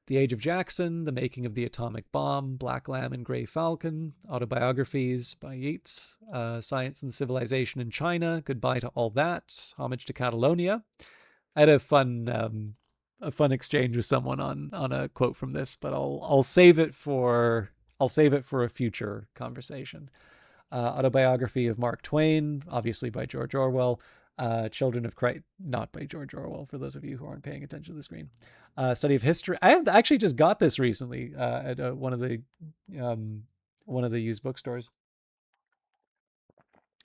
Speaker 1: The Age of Jackson, The Making of the Atomic Bomb, Black Lamb and Grey Falcon, Autobiographies by Yeats, Science and Civilization in China, Goodbye to All That, Homage to Catalonia. I had a fun exchange with someone on a quote from this, but I'll save it for a future conversation. Autobiography of Mark Twain, obviously by George Orwell. Children of Christ, not by George Orwell, for those of you who aren't paying attention to the screen. Study of History. I have actually just got this recently at one of the used bookstores.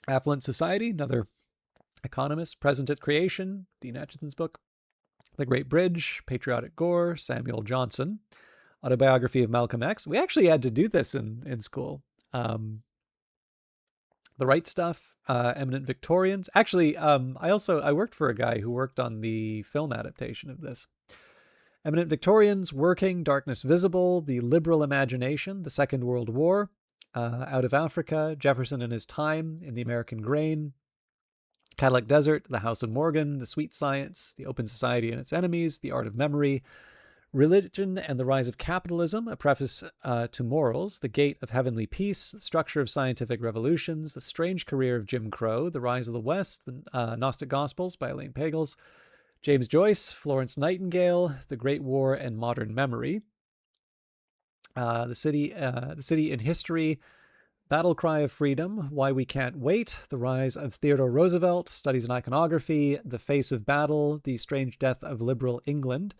Speaker 1: Affluent Society, another economist. Present at Creation, Dean Acheson's book. The Great Bridge, Patriotic Gore, Samuel Johnson. Autobiography of Malcolm X. We actually had to do this in school. The Right Stuff, Eminent Victorians. Actually, I worked for a guy who worked on the film adaptation of this. Eminent Victorians, Working, Darkness Visible, The Liberal Imagination, The Second World War, Out of Africa, Jefferson and His Time, In the American Grain, Cadillac Desert, The House of Morgan, The Sweet Science, The Open Society and Its Enemies, The Art of Memory, Religion and the Rise of Capitalism, A Preface to Morals, The Gate of Heavenly Peace, The Structure of Scientific Revolutions, The Strange Career of Jim Crow, The Rise of the West, The Gnostic Gospels by Elaine Pagels, James Joyce, Florence Nightingale, The Great War and Modern Memory. The City in History, Battle Cry of Freedom, Why We Can't Wait, The Rise of Theodore Roosevelt, Studies in Iconography, The Face of Battle, The Strange Death of Liberal England,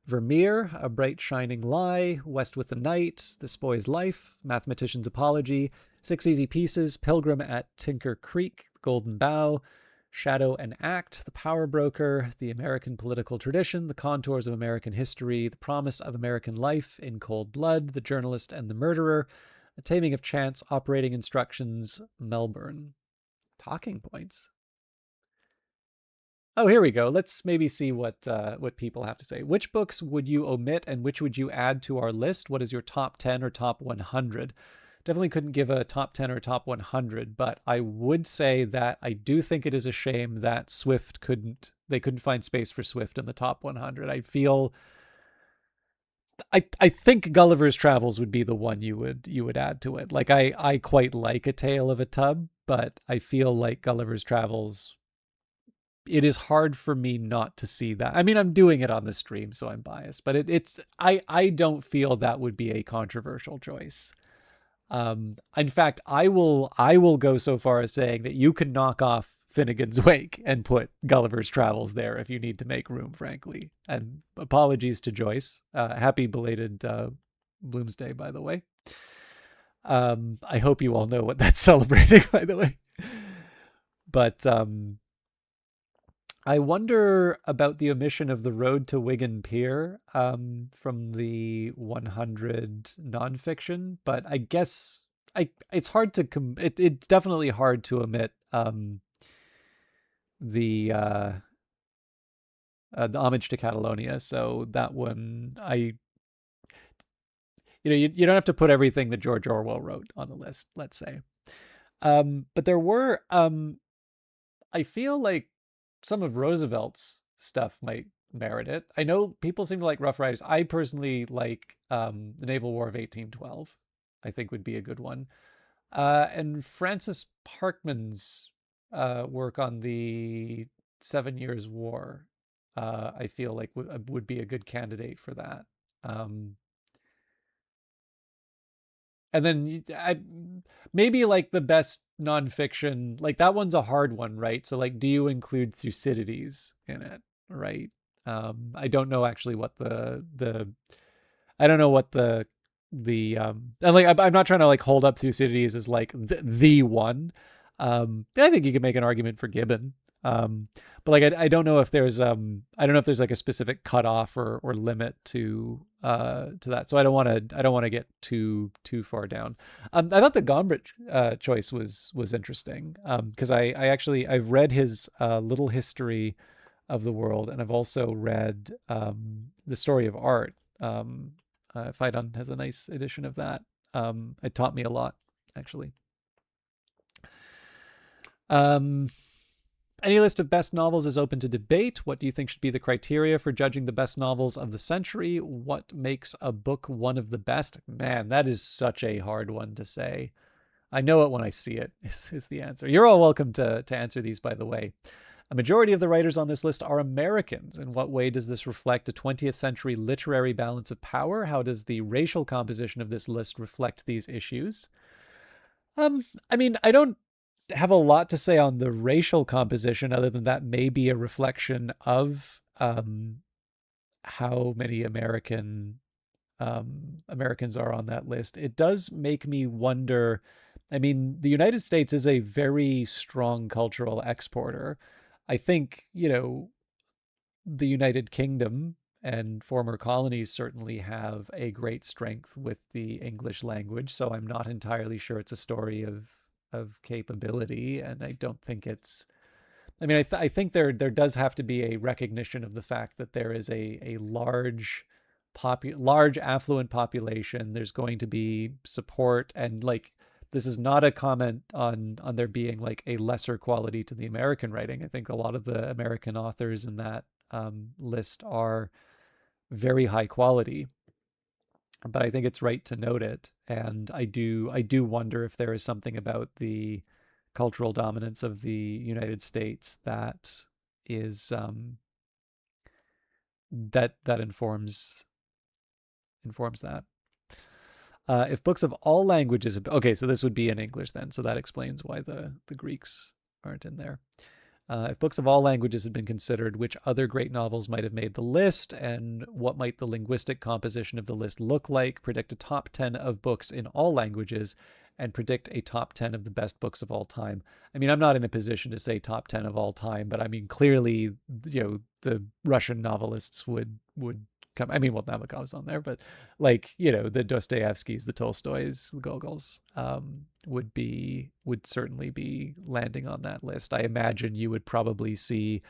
Speaker 1: Vermeer, A Bright Shining Lie, West with the Night, This Boy's Life, Mathematician's Apology, Six Easy Pieces, Pilgrim at Tinker Creek, Golden Bough, Shadow and Act, The Power Broker, The American Political Tradition, The Contours of American History, The Promise of American Life, In Cold Blood, The Journalist and the Murderer, A Taming of Chance, Operating Instructions, Melbourne. Talking points. Oh, here we go. Let's maybe see what people have to say. Which books would you omit and which would you add to our list? What is your top 10 or top 100? Definitely couldn't give a top 10 or top 100, but I would say that I do think it is a shame that they couldn't find space for Swift in the top 100. I think Gulliver's Travels would be the one you would add to it. Like I quite like A Tale of a Tub, but I feel like Gulliver's Travels, it is hard for me not to see that. I mean, I'm doing it on the stream, so I'm biased, but I don't feel that would be a controversial choice. In fact, I will go so far as saying that you can knock off Finnegan's Wake and put Gulliver's Travels there if you need to make room, frankly. And apologies to Joyce. Happy belated Bloomsday, by the way. I hope you all know what that's celebrating, by the way. But I wonder about the omission of The Road to Wigan Pier from the 100 nonfiction, but I guess it's hard to it's definitely hard to omit the Homage to Catalonia. So that one, you don't have to put everything that George Orwell wrote on the list, let's say. But there were I feel like some of Roosevelt's stuff might merit it. I know people seem to like Rough Riders. I personally like the Naval War of 1812. I think would be a good one. And Francis Parkman's work on the 7 Years' War, I feel like would be a good candidate for that. And then maybe like the best nonfiction, like that one's a hard one, right? So like, do you include Thucydides in it, right? I don't know actually what the I don't know what and like I'm not trying to like hold up Thucydides as like the one. I think you can make an argument for Gibbon. But like I don't know if there's like a specific cutoff or limit to that. So I don't want to get too far down. I thought the Gombrich choice was interesting because I've read his Little History of the World, and I've also read The Story of Art. Phaidon has a nice edition of that. It taught me a lot, actually. Any list of best novels is open to debate. What do you think should be the criteria for judging the best novels of the century? What makes a book one of the best? Man, that is such a hard one to say. I know it when I see it, is the answer. You're all welcome to answer these, by the way. A majority of the writers on this list are Americans. In what way does this reflect a 20th century literary balance of power? How does the racial composition of this list reflect these issues? I mean, I don't have a lot to say on the racial composition other than that may be a reflection of how many Americans are on that list. It does make me wonder. I mean, the United States is a very strong cultural exporter. I think, the United Kingdom and former colonies certainly have a great strength with the English language. So I'm not entirely sure it's a story of capability, and I don't think it's. I mean, I think there does have to be a recognition of the fact that there is a large affluent population. There's going to be support, and like this is not a comment on there being like a lesser quality to the American writing. I think a lot of the American authors in that list are very high quality, but I think it's right to note it. And I do wonder if there is something about the cultural dominance of the United States that is that informs that. If books of all languages, okay, so this would be in English then, so that explains why the Greeks aren't in there. If books of all languages had been considered, which other great novels might have made the list, and what might the linguistic composition of the list look like? Predict a top 10 of books in all languages, and predict a top 10 of the best books of all time. I mean, I'm not in a position to say top 10 of all time, but I mean, clearly, the Russian novelists would come. I mean, well, Nabokov's on there, but like, the Dostoevskys, the Tolstoys, the Gogols, would certainly be landing on that list. I imagine you would probably see,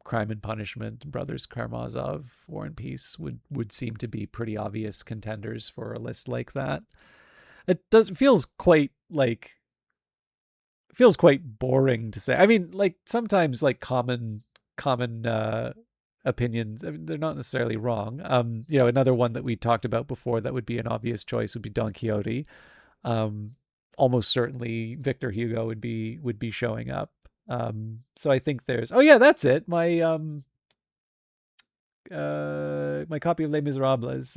Speaker 1: Crime and Punishment, Brothers Karamazov, War and Peace would seem to be pretty obvious contenders for a list like that. It does feels quite boring to say. I mean, like sometimes like common opinions, I mean, they're not necessarily wrong. Another one that we talked about before that would be an obvious choice would be Don Quixote. Um, Almost certainly Victor Hugo would be showing up. So I think there's, oh yeah, that's it. My copy of Les Miserables,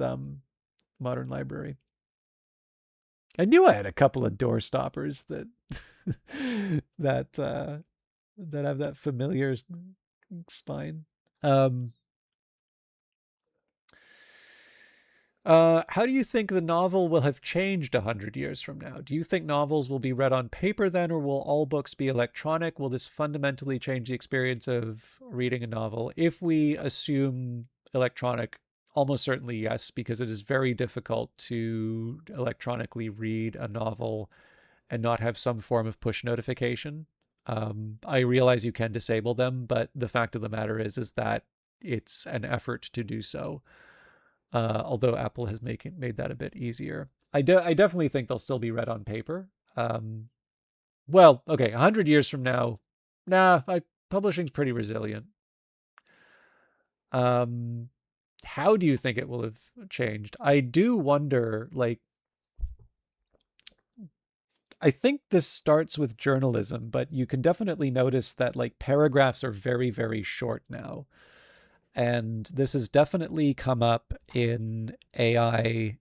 Speaker 1: Modern Library. I knew I had a couple of door stoppers that that that have that familiar spine. Um, how do you think the novel will have changed 100 years from now? Do you think novels will be read on paper then, or will all books be electronic? Will this fundamentally change the experience of reading a novel? If we assume electronic, almost certainly yes, because it is very difficult to electronically read a novel and not have some form of push notification. I realize you can disable them, but the fact of the matter is that it's an effort to do so. Although Apple has made that a bit easier. I definitely think they'll still be read on paper. Well, okay, 100 years from now, nah, publishing's pretty resilient. Um, how do you think it will have changed? I do wonder, like, I think this starts with journalism, but you can definitely notice that like paragraphs are very, very short now. And this has definitely come up in AI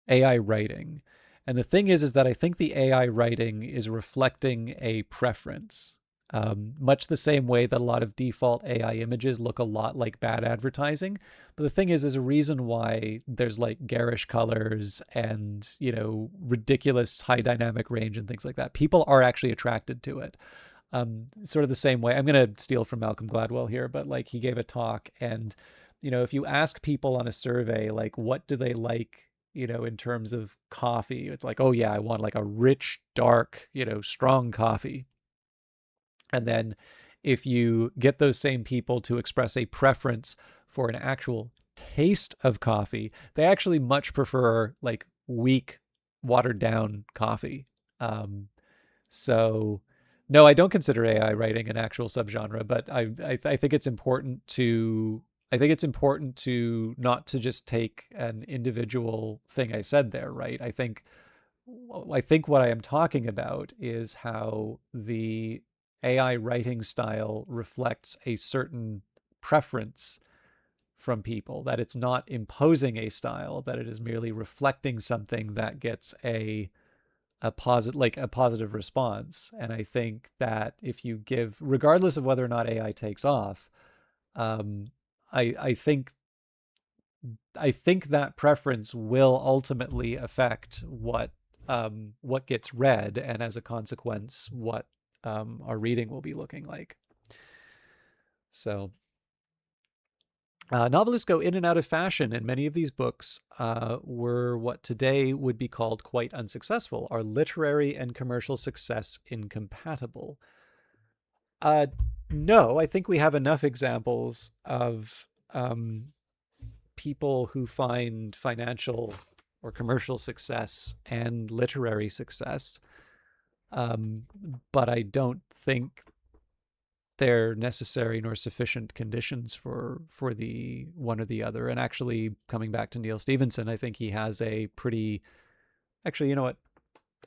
Speaker 1: writing. And the thing is that I think the AI writing is reflecting a preference, much the same way that a lot of default AI images look a lot like bad advertising. But the thing is, there's a reason why there's like garish colors and, ridiculous high dynamic range and things like that. People are actually attracted to it. Sort of the same way. I'm going to steal from Malcolm Gladwell here, but like he gave a talk and, if you ask people on a survey, like, what do they like, in terms of coffee, it's like, oh yeah, I want like a rich, dark, strong coffee. And then if you get those same people to express a preference for an actual taste of coffee, they actually much prefer like weak, watered down coffee. Um, so no, I don't consider AI writing an actual subgenre, but I think it's important to not to just take an individual thing I said there, right? I think what I am talking about is how the AI writing style reflects a certain preference from people, that it's not imposing a style, that it is merely reflecting something that gets a positive response. And I think that if you give, regardless of whether or not AI takes off, um, I I think I think that preference will ultimately affect what gets read, and as a consequence, what our reading will be looking like. So novelists go in and out of fashion, and many of these books were what today would be called quite unsuccessful. Are literary and commercial success incompatible? Uh, no, I think we have enough examples of people who find financial or commercial success and literary success. Um, but I don't think they're necessary nor sufficient conditions for the one or the other. And actually, coming back to Neil Stevenson, I think he has a pretty. Actually, you know what?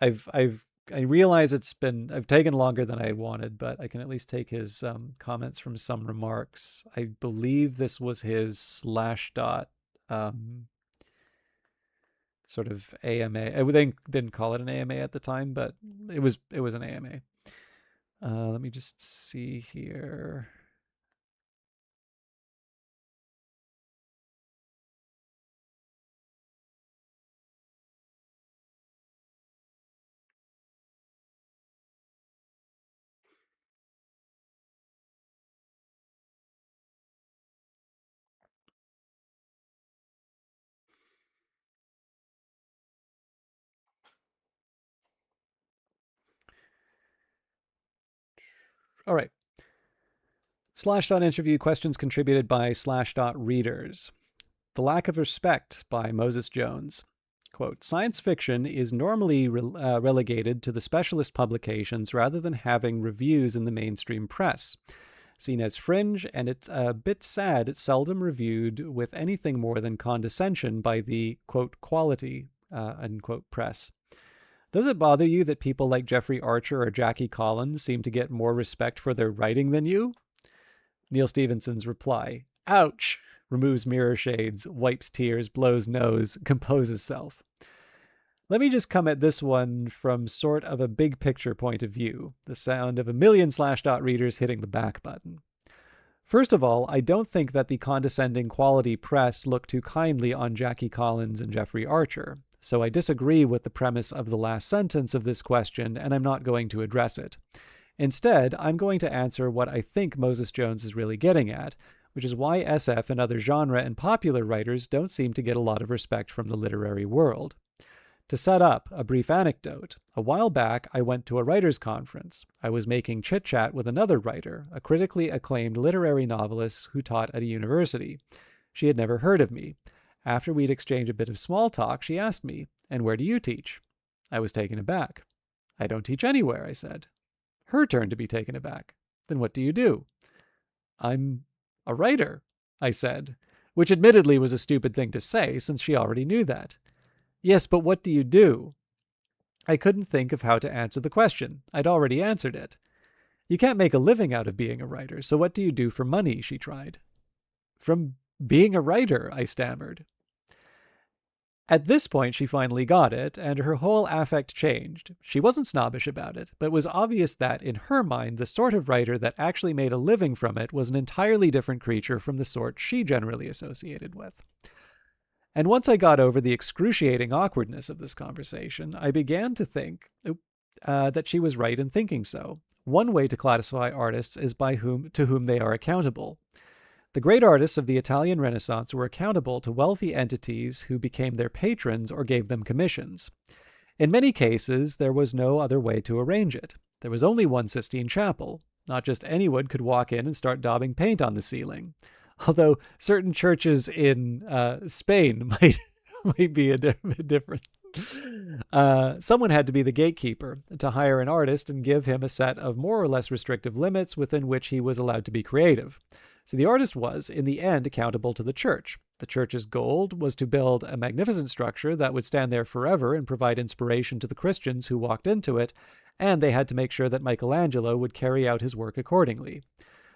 Speaker 1: I've I realize I've taken longer than I wanted, but I can at least take his comments from some remarks. I believe this was his Slashdot um, sort of AMA. I didn't call it an AMA at the time, but it was an AMA. Let me just see here. All right. Slashdot interview questions contributed by Slashdot readers. The Lack of Respect by Moses Jones. Quote, science fiction is normally relegated to the specialist publications rather than having reviews in the mainstream press. Seen as fringe, and it's a bit sad it's seldom reviewed with anything more than condescension by the, quote, quality, unquote, press. Does it bother you that people like Jeffrey Archer or Jackie Collins seem to get more respect for their writing than you? Neil Stephenson's reply, ouch, removes mirror shades, wipes tears, blows nose, composes self. Let me just come at this one from sort of a big picture point of view, the sound of a million Slashdot readers hitting the back button. First of all, I don't think that the condescending quality press look too kindly on Jackie Collins and Jeffrey Archer, so I disagree with the premise of the last sentence of this question, and I'm not going to address it. Instead, I'm going to answer what I think Moses Jones is really getting at, which is why SF and other genre and popular writers don't seem to get a lot of respect from the literary world. To set up a brief anecdote, a while back I went to a writers' conference. I was making chit-chat with another writer, a critically acclaimed literary novelist who taught at a university. She had never heard of me. After we'd exchanged a bit of small talk, she asked me, "And where do you teach?" I was taken aback. "I don't teach anywhere," I said. Her turn to be taken aback. "Then what do you do?" "I'm a writer," I said, which admittedly was a stupid thing to say since she already knew that. "Yes, but what do you do?" I couldn't think of how to answer the question. I'd already answered it. "You can't make a living out of being a writer, so what do you do for money?" she tried. "From being a writer," I stammered. At this point, she finally got it, and her whole affect changed. She wasn't snobbish about it, but it was obvious that, in her mind, the sort of writer that actually made a living from it was an entirely different creature from the sort she generally associated with. And once I got over the excruciating awkwardness of this conversation, I began to think that she was right in thinking so. One way to classify artists is to whom they are accountable. The great artists of the Italian Renaissance were accountable to wealthy entities who became their patrons or gave them commissions. In many cases, there was no other way to arrange it. There was only one Sistine Chapel. Not just anyone could walk in and start daubing paint on the ceiling. Although certain churches in Spain might be a bit different. Someone had to be the gatekeeper, to hire an artist and give him a set of more or less restrictive limits within which he was allowed to be creative. So the artist was, in the end, accountable to the church. The church's goal was to build a magnificent structure that would stand there forever and provide inspiration to the Christians who walked into it, and they had to make sure that Michelangelo would carry out his work accordingly.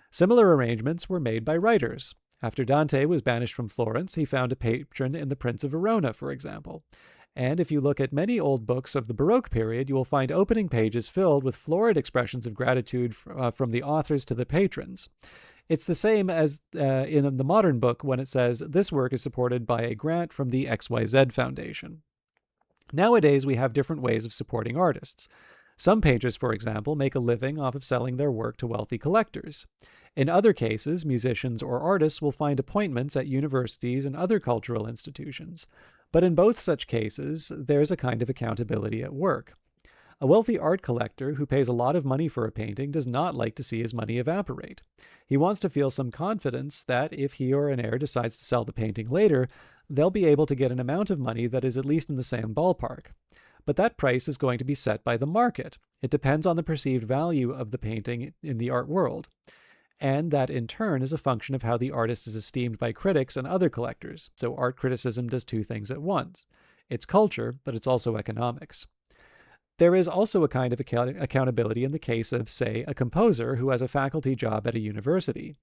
Speaker 1: Similar arrangements were made by writers. After Dante was banished from Florence, he found a patron in the Prince of Verona, for example. And if you look at many old books of the Baroque period, you will find opening pages filled with florid expressions of gratitude from the authors to the patrons. It's the same as in the modern book when it says, "This work is supported by a grant from the XYZ Foundation." Nowadays, we have different ways of supporting artists. Some painters, for example, make a living off of selling their work to wealthy collectors. In other cases, musicians or artists will find appointments at universities and other cultural institutions. But in both such cases, there's a kind of accountability at work. A wealthy art collector who pays a lot of money for a painting does not like to see his money evaporate. He wants to feel some confidence that if he or an heir decides to sell the painting later, they'll be able to get an amount of money that is at least in the same ballpark. But that price is going to be set by the market. It depends on the perceived value of the painting in the art world. And that in turn is a function of how the artist is esteemed by critics and other collectors. So art criticism does two things at once. It's culture, but it's also economics. There is also a kind of accountability in the case of, say, a composer who has a faculty job at a university.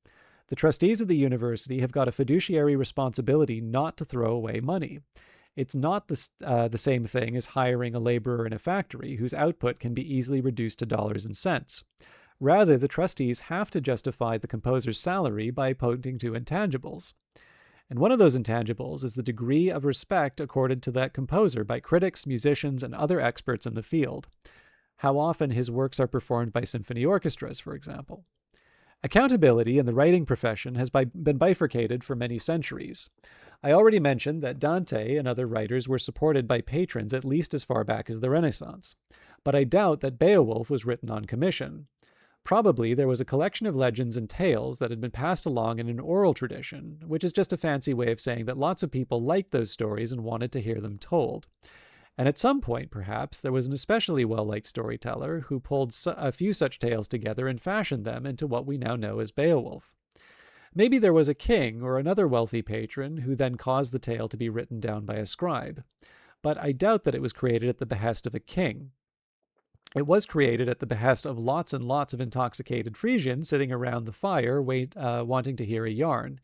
Speaker 1: The trustees of the university have got a fiduciary responsibility not to throw away money. It's not the same thing as hiring a laborer in a factory whose output can be easily reduced to dollars and cents. Rather, the trustees have to justify the composer's salary by pointing to intangibles. And one of those intangibles is the degree of respect accorded to that composer by critics, musicians, and other experts in the field. How often his works are performed by symphony orchestras, for example. Accountability in the writing profession has been bifurcated for many centuries. I already mentioned that Dante and other writers were supported by patrons at least as far back as the Renaissance, but I doubt that Beowulf was written on commission. Probably there was a collection of legends and tales that had been passed along in an oral tradition, which is just a fancy way of saying that lots of people liked those stories and wanted to hear them told. And at some point, perhaps, there was an especially well-liked storyteller who pulled a few such tales together and fashioned them into what we now know as Beowulf. Maybe there was a king or another wealthy patron who then caused the tale to be written down by a scribe. But I doubt that it was created at the behest of a king. It was created at the behest of lots and lots of intoxicated Frisians sitting around the fire wanting to hear a yarn.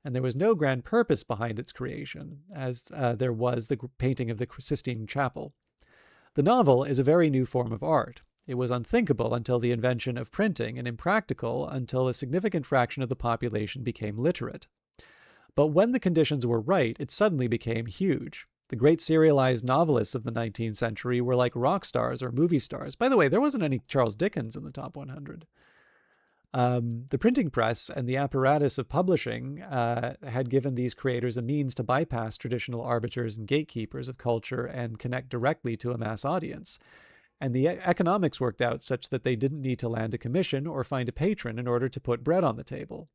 Speaker 1: And there was no grand purpose behind its creation, as there was the painting of the Sistine Chapel. The novel is a very new form of art. It was unthinkable until the invention of printing, and impractical until a significant fraction of the population became literate. But when the conditions were right, it suddenly became huge. The great serialized novelists of the 19th century were like rock stars or movie stars. By the way, there wasn't any Charles Dickens in the top 100. The printing press and the apparatus of publishing had given these creators a means to bypass traditional arbiters and gatekeepers of culture and connect directly to a mass audience. And the economics worked out such that they didn't need to land a commission or find a patron in order to put bread on the table.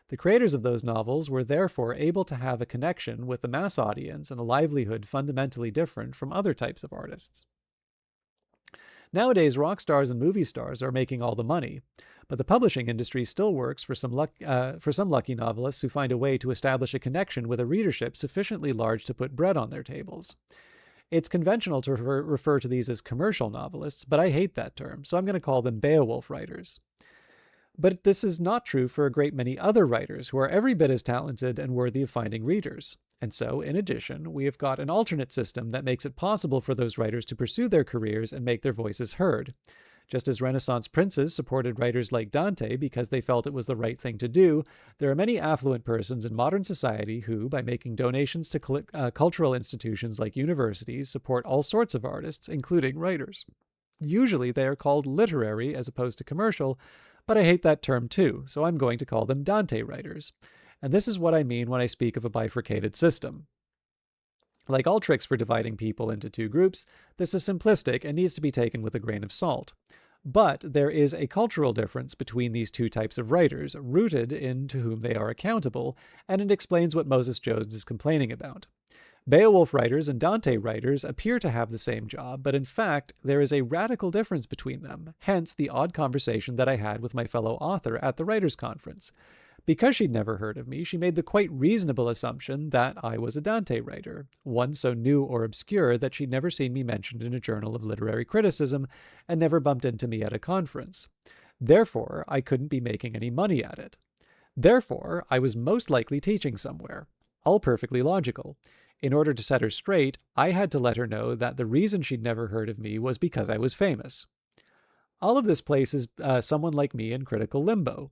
Speaker 1: The creators of those novels were therefore able to have a connection with the mass audience and a livelihood fundamentally different from other types of artists. Nowadays, rock stars and movie stars are making all the money, but the publishing industry still works for some lucky novelists who find a way to establish a connection with a readership sufficiently large to put bread on their tables. It's conventional to refer to these as commercial novelists, but I hate that term, so I'm going to call them Beowulf writers. But this is not true for a great many other writers who are every bit as talented and worthy of finding readers. And so, in addition, we have got an alternate system that makes it possible for those writers to pursue their careers and make their voices heard. Just as Renaissance princes supported writers like Dante because they felt it was the right thing to do, there are many affluent persons in modern society who, by making donations to cultural institutions like universities, support all sorts of artists, including writers. Usually they are called literary as opposed to commercial, but I hate that term too, so I'm going to call them Dante writers. And this is what I mean when I speak of a bifurcated system. Like all tricks for dividing people into two groups, this is simplistic and needs to be taken with a grain of salt. But there is a cultural difference between these two types of writers, rooted in to whom they are accountable, and it explains what Moses Jones is complaining about. Beowulf writers and Dante writers appear to have the same job, but in fact, there is a radical difference between them, hence the odd conversation that I had with my fellow author at the writers' conference. Because she'd never heard of me, she made the quite reasonable assumption that I was a Dante writer, one so new or obscure that she'd never seen me mentioned in a journal of literary criticism and never bumped into me at a conference. Therefore, I couldn't be making any money at it. Therefore, I was most likely teaching somewhere. All perfectly logical. In order to set her straight, I had to let her know that the reason she'd never heard of me was because I was famous. All of this places someone like me in critical limbo.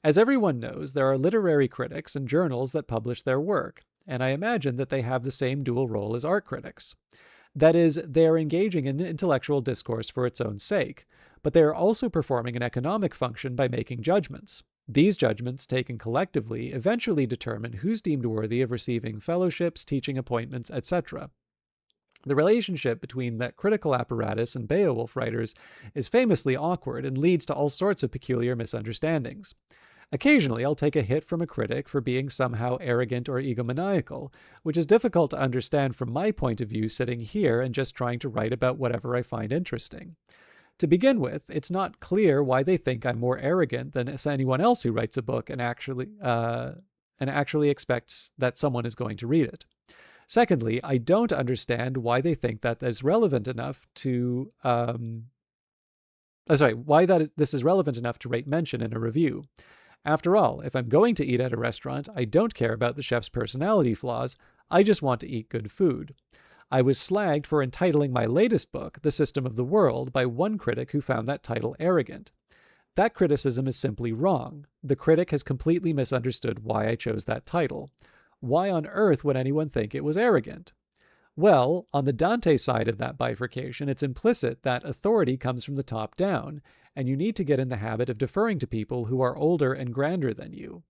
Speaker 1: As everyone knows, there are literary critics and journals that publish their work, and I imagine that they have the same dual role as art critics. That is, they are engaging in intellectual discourse for its own sake, but they are also performing an economic function by making judgments. These judgments, taken collectively, eventually determine who's deemed worthy of receiving fellowships, teaching appointments, etc. The relationship between that critical apparatus and Beowulf writers is famously awkward and leads to all sorts of peculiar misunderstandings. Occasionally, I'll take a hit from a critic for being somehow arrogant or egomaniacal, which is difficult to understand from my point of view sitting here and just trying to write about whatever I find interesting. To begin with, it's not clear why they think I'm more arrogant than anyone else who writes a book and actually expects that someone is going to read it. Secondly, I don't understand why they think that is relevant enough to this is relevant enough to rate mention in a review. After all, if I'm going to eat at a restaurant, I don't care about the chef's personality flaws. I just want to eat good food. I was slagged for entitling my latest book, The System of the World, by one critic who found that title arrogant. That criticism is simply wrong. The critic has completely misunderstood why I chose that title. Why on earth would anyone think it was arrogant? Well, on the Dante side of that bifurcation, it's implicit that authority comes from the top down, and you need to get in the habit of deferring to people who are older and grander than you.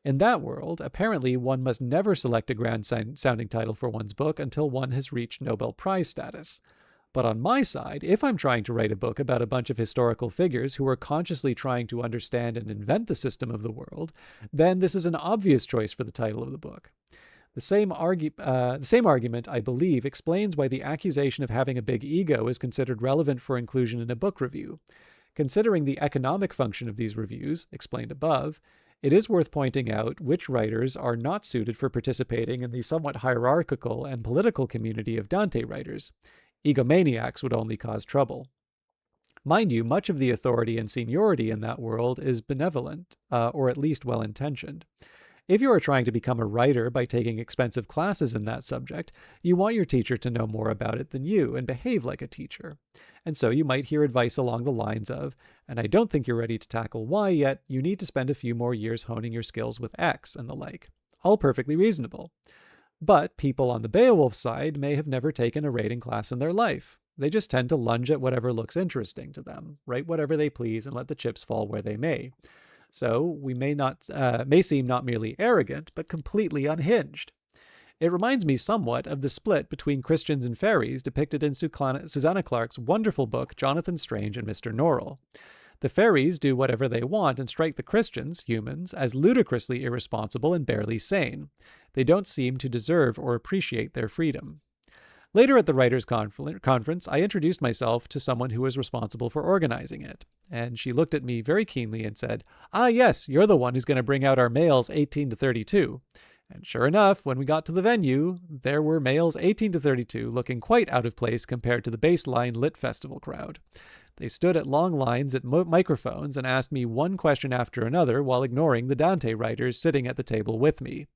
Speaker 1: In that world, apparently one must never select a grand-sounding title for one's book until one has reached Nobel Prize status. But on my side, if I'm trying to write a book about a bunch of historical figures who are consciously trying to understand and invent the system of the world, then this is an obvious choice for the title of the book. The same argument, I believe, explains why the accusation of having a big ego is considered relevant for inclusion in a book review. Considering the economic function of these reviews, explained above, it is worth pointing out which writers are not suited for participating in the somewhat hierarchical and political community of Dante writers. Egomaniacs would only cause trouble. Mind you, much of the authority and seniority in that world is benevolent, or at least well-intentioned. If you are trying to become a writer by taking expensive classes in that subject, you want your teacher to know more about it than you and behave like a teacher. And so you might hear advice along the lines of, and I don't think you're ready to tackle Y yet, you need to spend a few more years honing your skills with X and the like. All perfectly reasonable. But people on the Beowulf side may have never taken a rating class in their life. They just tend to lunge at whatever looks interesting to them, write whatever they please, and let the chips fall where they may. So we may seem not merely arrogant, but completely unhinged. It reminds me somewhat of the split between Christians and fairies depicted in Susanna Clarke's wonderful book Jonathan Strange and Mr. Norrell. The fairies do whatever they want and strike the Christians, humans, as ludicrously irresponsible and barely sane. They don't seem to deserve or appreciate their freedom. Later at the writers' conference, I introduced myself to someone who was responsible for organizing it, and she looked at me very keenly and said, "Ah, yes, you're the one who's going to bring out our males 18 to 32. And sure enough, when we got to the venue, there were males 18 to 32 looking quite out of place compared to the baseline lit festival crowd. They stood at long lines at microphones and asked me one question after another while ignoring the Dante writers sitting at the table with me.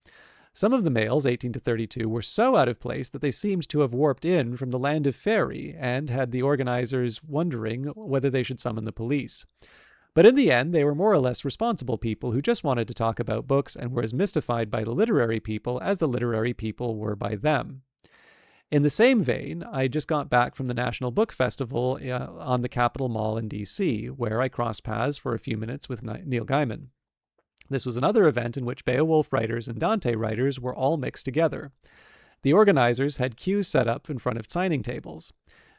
Speaker 1: Some of the males, 18 to 32, were so out of place that they seemed to have warped in from the land of fairy and had the organizers wondering whether they should summon the police. But in the end, they were more or less responsible people who just wanted to talk about books and were as mystified by the literary people as the literary people were by them. In the same vein, I just got back from the National Book Festival on the Capitol Mall in D.C., where I crossed paths for a few minutes with Neil Gaiman. This was another event in which Beowulf writers and Dante writers were all mixed together. The organizers had queues set up in front of signing tables.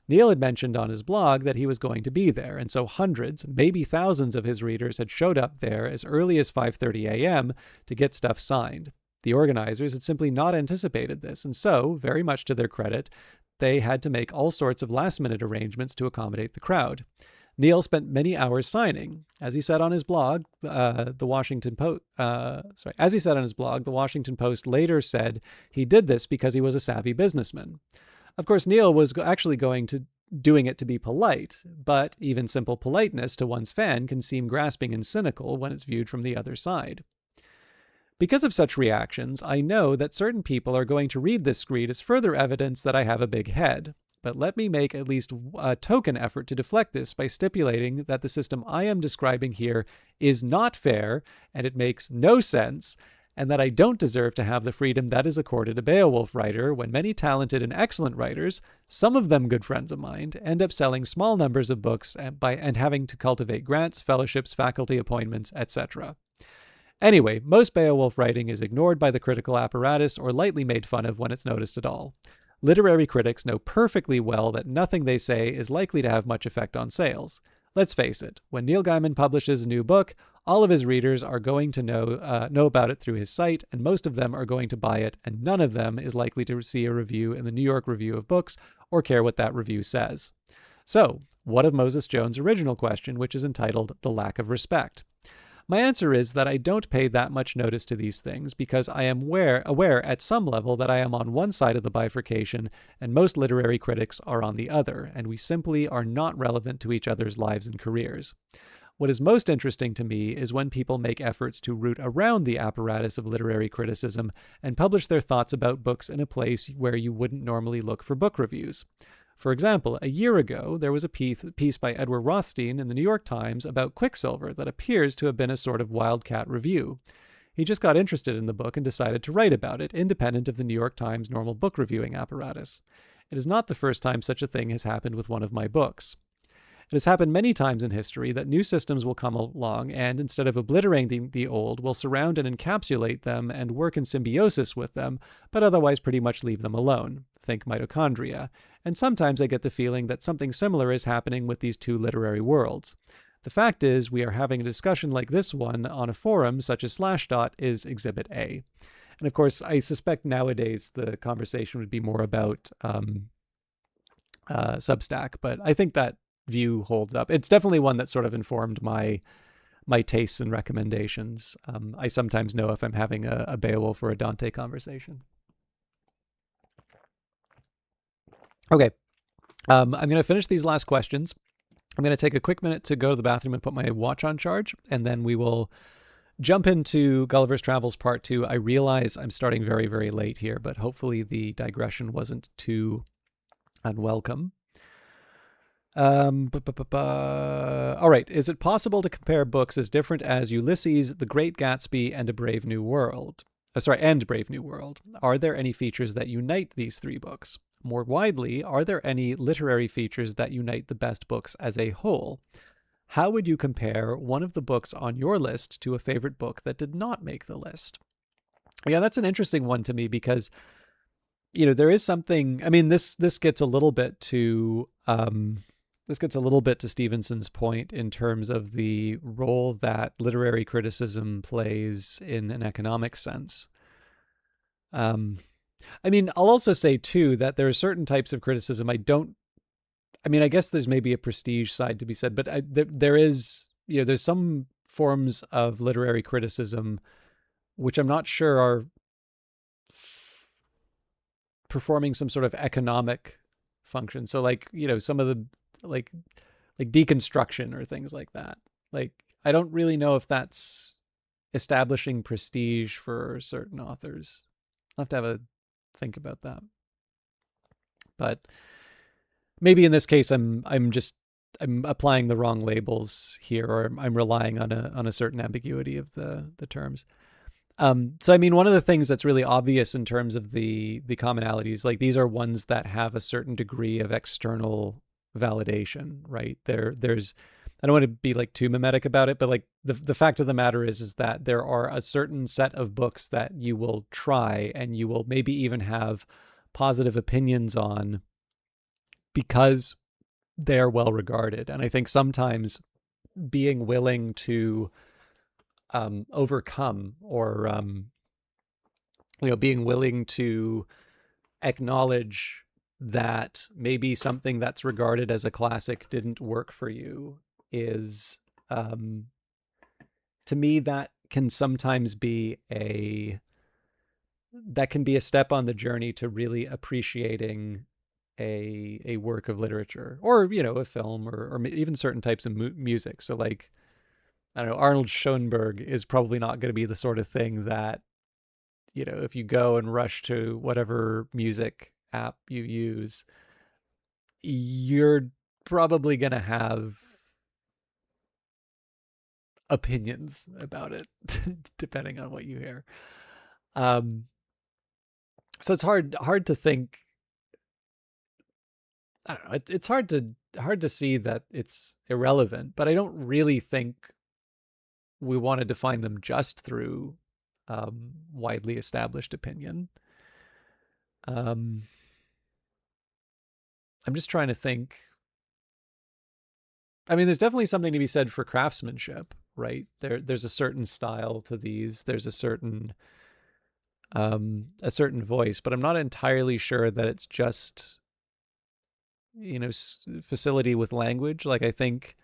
Speaker 1: Neil had mentioned on his blog that he was going to be there, and so hundreds, maybe thousands of his readers had showed up there as early as 5:30 a.m. to get stuff signed. The organizers had simply not anticipated this, and so, very much to their credit, they had to make all sorts of last-minute arrangements to accommodate the crowd. Neil spent many hours signing. As he said on his blog, the Washington Post later said he did this because he was a savvy businessman. Of course, Neil was actually doing it to be polite, but even simple politeness to one's fan can seem grasping and cynical when it's viewed from the other side. Because of such reactions, I know that certain people are going to read this screed as further evidence that I have a big head. But let me make at least a token effort to deflect this by stipulating that the system I am describing here is not fair, and it makes no sense, and that I don't deserve to have the freedom that is accorded a Beowulf writer when many talented and excellent writers, some of them good friends of mine, end up selling small numbers of books and having to cultivate grants, fellowships, faculty appointments, etc. Anyway, most Beowulf writing is ignored by the critical apparatus or lightly made fun of when it's noticed at all. Literary critics know perfectly well that nothing they say is likely to have much effect on sales. Let's face it, when Neil Gaiman publishes a new book, all of his readers are going to know about it through his site, and most of them are going to buy it, and none of them is likely to see a review in the New York Review of Books or care what that review says. So, what of Moses Jones' original question, which is entitled The Lack of Respect? My answer is that I don't pay that much notice to these things because I am aware at some level that I am on one side of the bifurcation and most literary critics are on the other, and we simply are not relevant to each other's lives and careers. What is most interesting to me is when people make efforts to root around the apparatus of literary criticism and publish their thoughts about books in a place where you wouldn't normally look for book reviews. For example, a year ago, there was a piece by Edward Rothstein in the New York Times about Quicksilver that appears to have been a sort of wildcat review. He just got interested in the book and decided to write about it, independent of the New York Times normal book reviewing apparatus. It is not the first time such a thing has happened with one of my books. It has happened many times in history that new systems will come along and, instead of obliterating the old, will surround and encapsulate them and work in symbiosis with them, but otherwise pretty much leave them alone. Think mitochondria. And sometimes I get the feeling that something similar is happening with these two literary worlds. The fact is, we are having a discussion like this one on a forum such as Slashdot is Exhibit A. And of course, I suspect nowadays the conversation would be more about Substack, but I think that view holds up. It's definitely one that sort of informed my tastes and recommendations. I sometimes know if I'm having a Beowulf or a Dante conversation. Okay, I'm going to finish these last questions. I'm going to take a quick minute to go to the bathroom and put my watch on charge, and then we will jump into Gulliver's Travels Part 2. I realize I'm starting very, very late here, but hopefully the digression wasn't too unwelcome. All right. Is it possible to compare books as different as Ulysses, The Great Gatsby, and A Brave New World? And Brave New World. Are there any features that unite these three books? More widely, are there any literary features that unite the best books as a whole? How would you compare one of the books on your list to a favorite book that did not make the list? Yeah, that's an interesting one to me because, there is something. I mean, this gets a little bit to Stevenson's point in terms of the role that literary criticism plays in an economic sense. I mean, I'll also say, too, that there are certain types of criticism I guess there's maybe a prestige side to be said, but there is, there's some forms of literary criticism which I'm not sure are performing some sort of economic function. So, like, some of the, like deconstruction or things like that. Like, I don't really know if that's establishing prestige for certain authors. I'll have to have a think about that. But maybe in this case, I'm applying the wrong labels here, or I'm relying on a certain ambiguity of the terms. So I mean, one of the things that's really obvious in terms of the commonalities, like, these are ones that have a certain degree of external validation, right? There's I don't want to be like too mimetic about it, but like the fact of the matter is that there are a certain set of books that you will try and you will maybe even have positive opinions on because they're well regarded. And I think sometimes being willing to overcome or being willing to acknowledge that maybe something that's regarded as a classic didn't work for you is, to me, that can sometimes be a step on the journey to really appreciating a work of literature, or a film, or even certain types of music. So, like, I don't know, Arnold Schoenberg is probably not going to be the sort of thing that, if you go and rush to whatever music app you use, you're probably going to have opinions about it, depending on what you hear. So it's hard to think. I don't know. It's hard to see that it's irrelevant, but I don't really think we want to define them just through widely established opinion. I'm just trying to think. I mean, there's definitely something to be said for craftsmanship, right? There's a certain style to these. There's a certain voice, but I'm not entirely sure that it's just, facility with language. Like, I think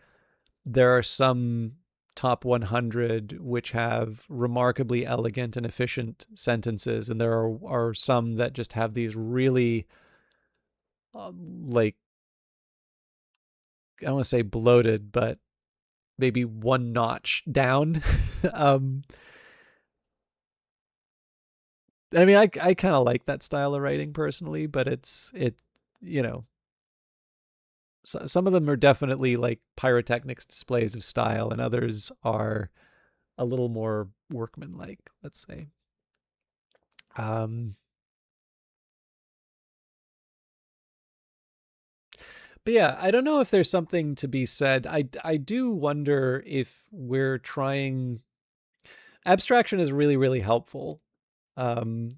Speaker 1: there are some top 100 which have remarkably elegant and efficient sentences, and there are some that just have these really like, I don't want to say bloated, but maybe one notch down. um, I mean, I kind of like that style of writing personally, but you know, some of them are definitely like pyrotechnics displays of style, and others are a little more workmanlike, let's say. Um, but yeah, I don't know if there's something to be said. I do wonder if we're trying. Abstraction is really, really helpful. Um,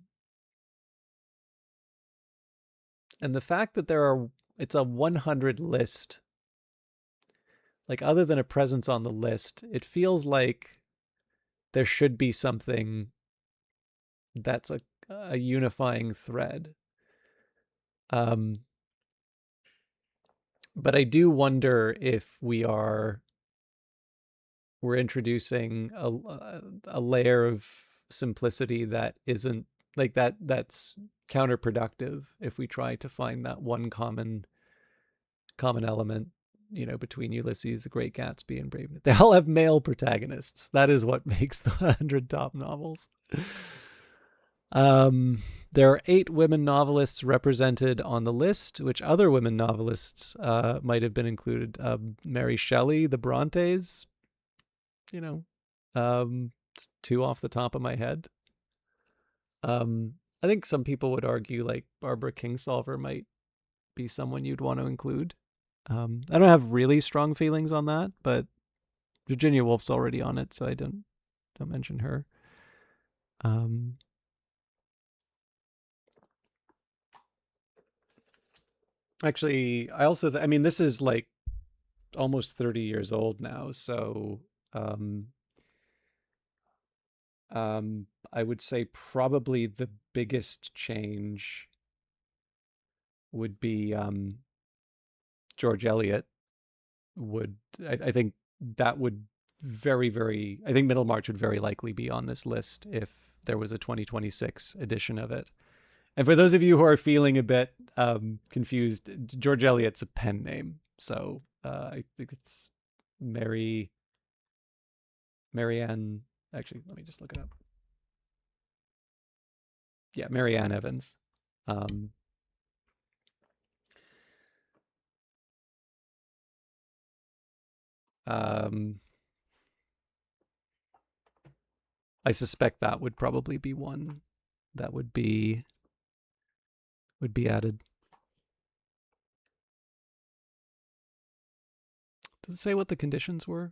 Speaker 1: and the fact that it's a 100 list, like other than a presence on the list, it feels like there should be something that's a unifying thread. Um, but I do wonder if we're introducing a layer of simplicity that isn't like that's counterproductive if we try to find that one common element, between Ulysses, The Great Gatsby, and Brave. They all have male protagonists. That is what makes the 100 top novels. There are 8 women novelists represented on the list, which other women novelists might have been included. Mary Shelley, the Brontes, it's 2 off the top of my head. I think some people would argue like Barbara Kingsolver might be someone you'd want to include. I don't have really strong feelings on that, but Virginia Woolf's already on it, so I don't mention her. Actually, I mean, this is like almost 30 years old now, so I would say probably the biggest change would be George Eliot. I think that would I think Middlemarch would very likely be on this list if there was a 2026 edition of it. And for those of you who are feeling a bit confused, George Eliot's a pen name, so I think it's Marianne. Actually, let me just look it up. Yeah, Marianne Evans. I suspect that would probably be one that would be added. Does it say what the conditions were?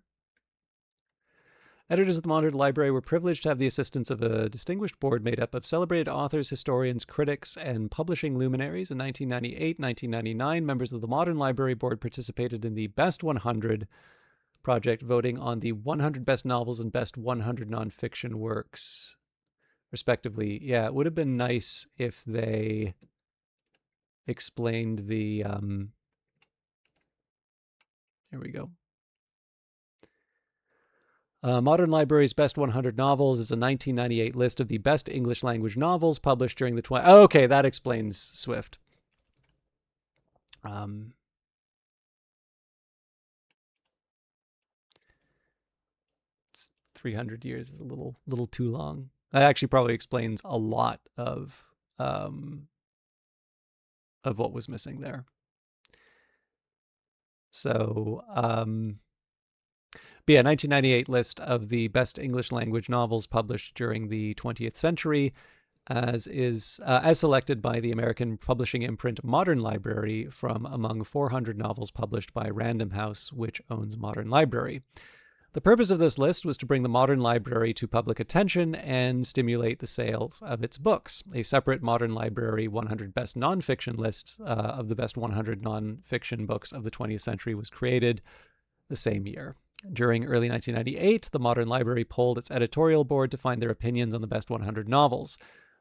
Speaker 1: Editors of the Modern Library were privileged to have the assistance of a distinguished board made up of celebrated authors, historians, critics, and publishing luminaries. In 1998, 1999, members of the Modern Library Board participated in the Best 100 project, voting on the 100 best novels and best 100 nonfiction works, respectively. Yeah, it would have been nice if they explained the... here we go. Modern Library's Best 100 Novels is a 1998 list of the best English language novels published during the Oh, okay, that explains Swift. 300 years is a little too long. That actually probably explains a lot of what was missing there. So, but yeah, 1998 list of the best English language novels published during the 20th century, as selected by the American publishing imprint Modern Library from among 400 novels published by Random House, which owns Modern Library. The purpose of this list was to bring the Modern Library to public attention and stimulate the sales of its books. A separate Modern Library 100 Best Nonfiction list of the best 100 nonfiction books of the 20th century was created the same year. During early 1998, the Modern Library polled its editorial board to find their opinions on the best 100 novels.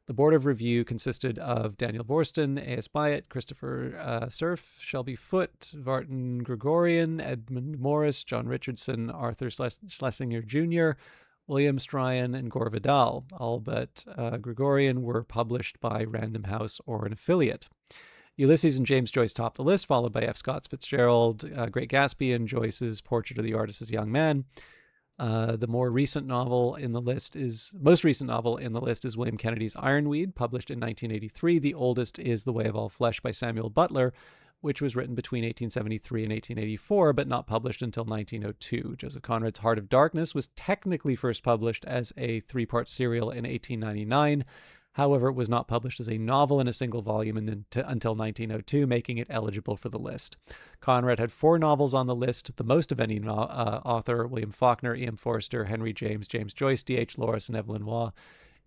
Speaker 1: The board of review consisted of Daniel Borston, A.S. Byatt, Christopher Cerf, Shelby Foote, Vartan Gregorian, Edmund Morris, John Richardson, Arthur Schlesinger Jr., William Stryon, and Gore Vidal. All but Gregorian were published by Random House or an affiliate. Ulysses and James Joyce topped the list, followed by F. Scott Fitzgerald, Great Gatsby, and Joyce's Portrait of the Artist as Young Man. The most recent novel in the list is William Kennedy's Ironweed, published in 1983. The oldest is The Way of All Flesh by Samuel Butler, which was written between 1873 and 1884, but not published until 1902. Joseph Conrad's Heart of Darkness was technically first published as a 3-part serial in 1899. However, it was not published as a novel in a single volume until 1902, making it eligible for the list. Conrad had 4 novels on the list, the most of any author: William Faulkner, E.M. Forster, Henry James, James Joyce, D.H. Lawrence, and Evelyn Waugh.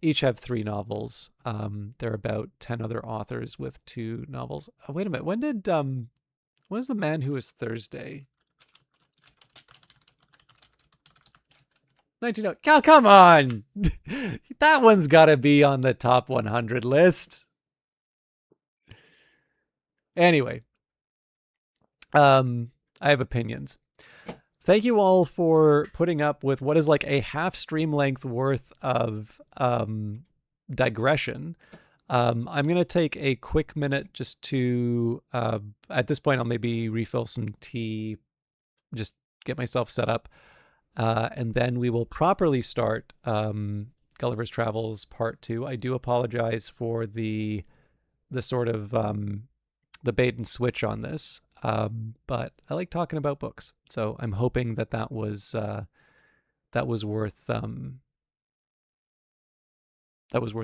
Speaker 1: Each have 3 novels. There are about 10 other authors with 2 novels. Oh, wait a minute. When was The Man Who Was Thursday? 1900. Oh, come on. That one's got to be on the top 100 list. Anyway, I have opinions. Thank you all for putting up with what is like a half stream length worth of digression. I'm going to take a quick minute just to, at this point, I'll maybe refill some tea, just get myself set up. And then we will properly start Gulliver's Travels Part 2. I do apologize for the sort of the bait and switch on this, but I like talking about books, so I'm hoping that was worth the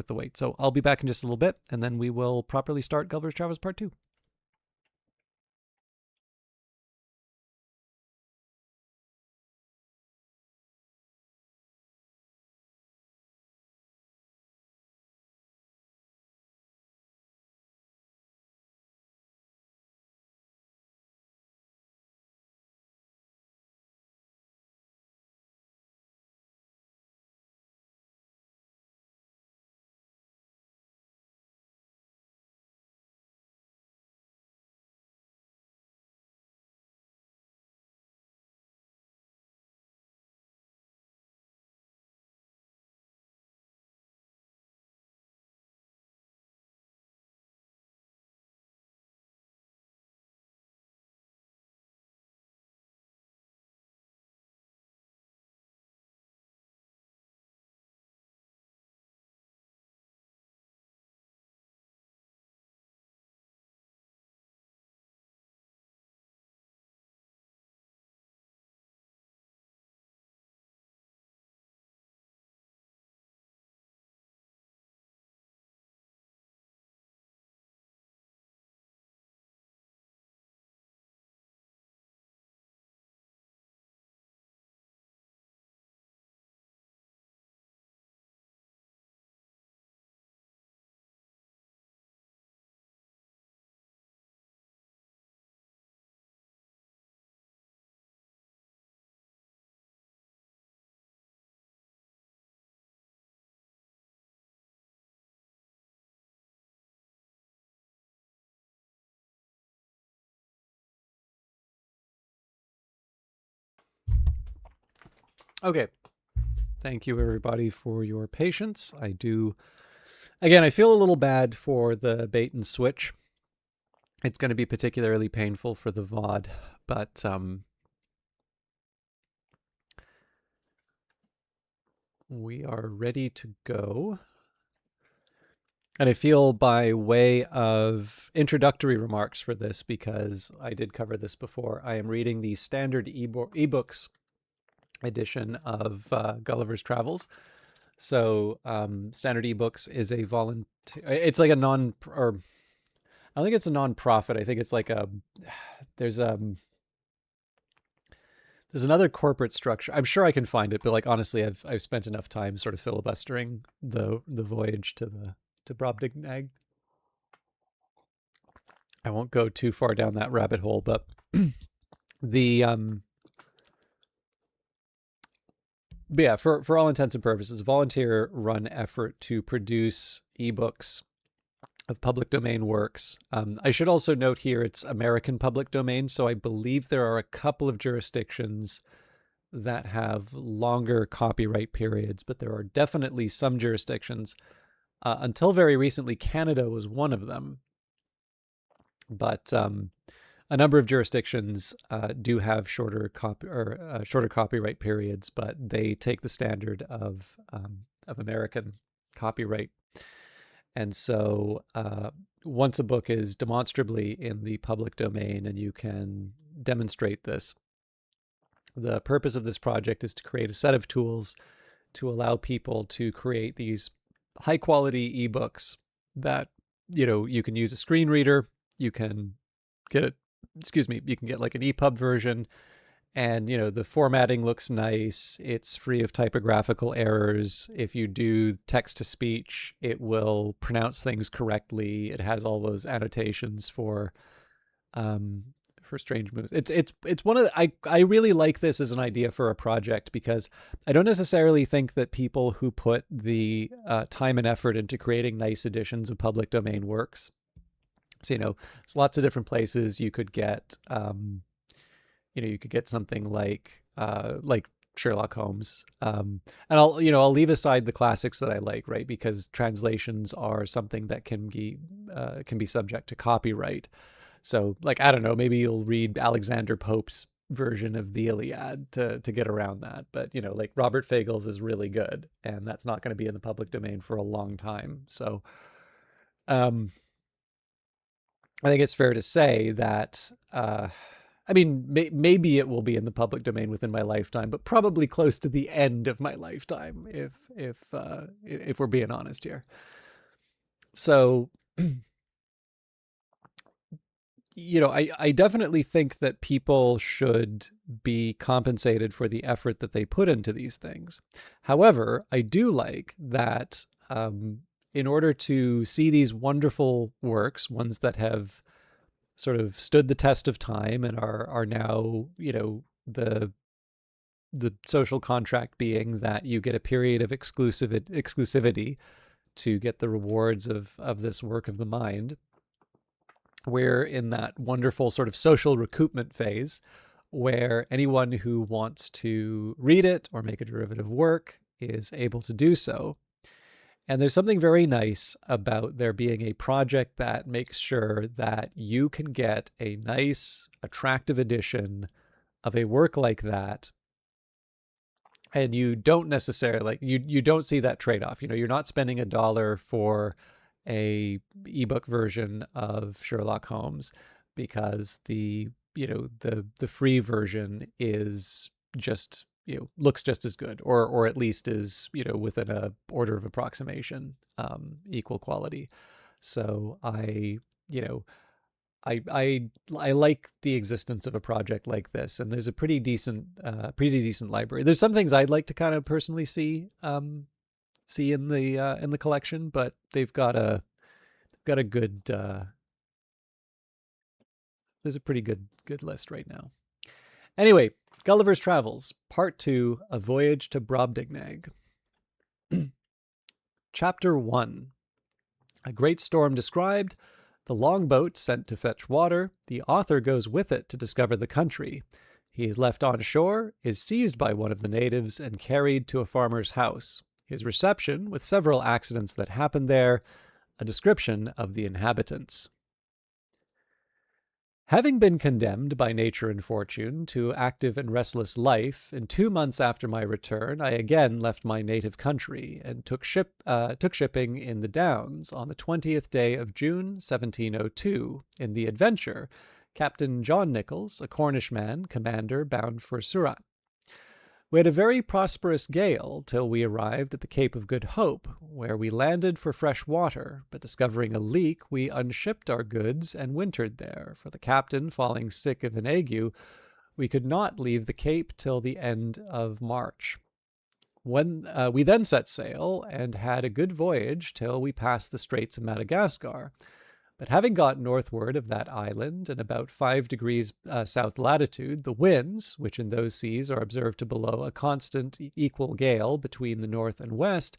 Speaker 1: wait. So I'll be back in just a little bit, and then we will properly start Gulliver's Travels Part 2. Okay. Thank you, everybody, for your patience. I feel a little bad for the bait and switch. It's going to be particularly painful for the VOD, but we are ready to go. And I feel, by way of introductory remarks for this, because I did cover this before, I am reading the standard ebooks edition of Gulliver's Travels. So standard ebooks is a volunteer. It's like a non, or I don't think it's a non-profit. I think it's like there's another corporate structure. I'm sure I can find it, but like honestly, I've spent enough time sort of filibustering the voyage to Brobdingnag. I won't go too far down that rabbit hole, but the But yeah, for all intents and purposes, volunteer run effort to produce ebooks of public domain works. I should also note here it's American public domain, so I believe there are a couple of jurisdictions that have longer copyright periods, but there are definitely some jurisdictions. Until very recently, Canada was one of them, but a number of jurisdictions do have shorter copyright periods, but they take the standard of American copyright. And so once a book is demonstrably in the public domain and you can demonstrate this, the purpose of this project is to create a set of tools to allow people to create these high quality ebooks that, you can use a screen reader, you can get it, you can get like an EPUB version, and the formatting looks nice, it's free of typographical errors. If you do text to speech, it will pronounce things correctly. It has all those annotations for strange moves. It's one of I really like this as an idea for a project, because I don't necessarily think that people who put the time and effort into creating nice editions of public domain works. So there's lots of different places you could get. You could get something like Sherlock Holmes, and I'll leave aside the classics that I like, right? Because translations are something that can be subject to copyright. So, like, I don't know, maybe you'll read Alexander Pope's version of the Iliad to get around that. But, like Robert Fagel's is really good, and that's not going to be in the public domain for a long time. So, I think it's fair to say that, maybe it will be in the public domain within my lifetime, but probably close to the end of my lifetime, if we're being honest here. So, I definitely think that people should be compensated for the effort that they put into these things. However, I do like that in order to see these wonderful works, ones that have sort of stood the test of time and are now, the social contract being that you get a period of exclusivity to get the rewards of this work of the mind. We're in that wonderful sort of social recoupment phase where anyone who wants to read it or make a derivative work is able to do so. And there's something very nice about there being a project that makes sure that you can get a nice, attractive edition of a work like that. And you don't necessarily, you don't see that trade-off. You're not spending $1 for a ebook version of Sherlock Holmes, because the free version is just, looks just as good, or at least is, within a order of approximation, equal quality. So I like the existence of a project like this, and there's a pretty decent library. There's some things I'd like to kind of personally see in the collection, but they've got a good there's a pretty good list right now. Anyway, Gulliver's Travels, Part 2, A Voyage to Brobdingnag. Chapter 1. A great storm described, the longboat sent to fetch water, the author goes with it to discover the country. He is left on shore, is seized by one of the natives, and carried to a farmer's house. His reception, with several accidents that happened there, a description of the inhabitants. Having been condemned by nature and fortune to active and restless life, in 2 months after my return, I again left my native country and took shipping in the Downs on the 20th day of June, 1702, in the Adventure, Captain John Nichols, a Cornish man, commander, bound for Surat. We had a very prosperous gale till we arrived at the Cape of Good Hope, where we landed for fresh water, but discovering a leak, we unshipped our goods and wintered there, for the captain falling sick of an ague, we could not leave the Cape till the end of March. When we then set sail, and had a good voyage till we passed the Straits of Madagascar, But having got northward of that island and about 5 degrees south latitude, the winds, which in those seas are observed to blow a constant equal gale between the north and west,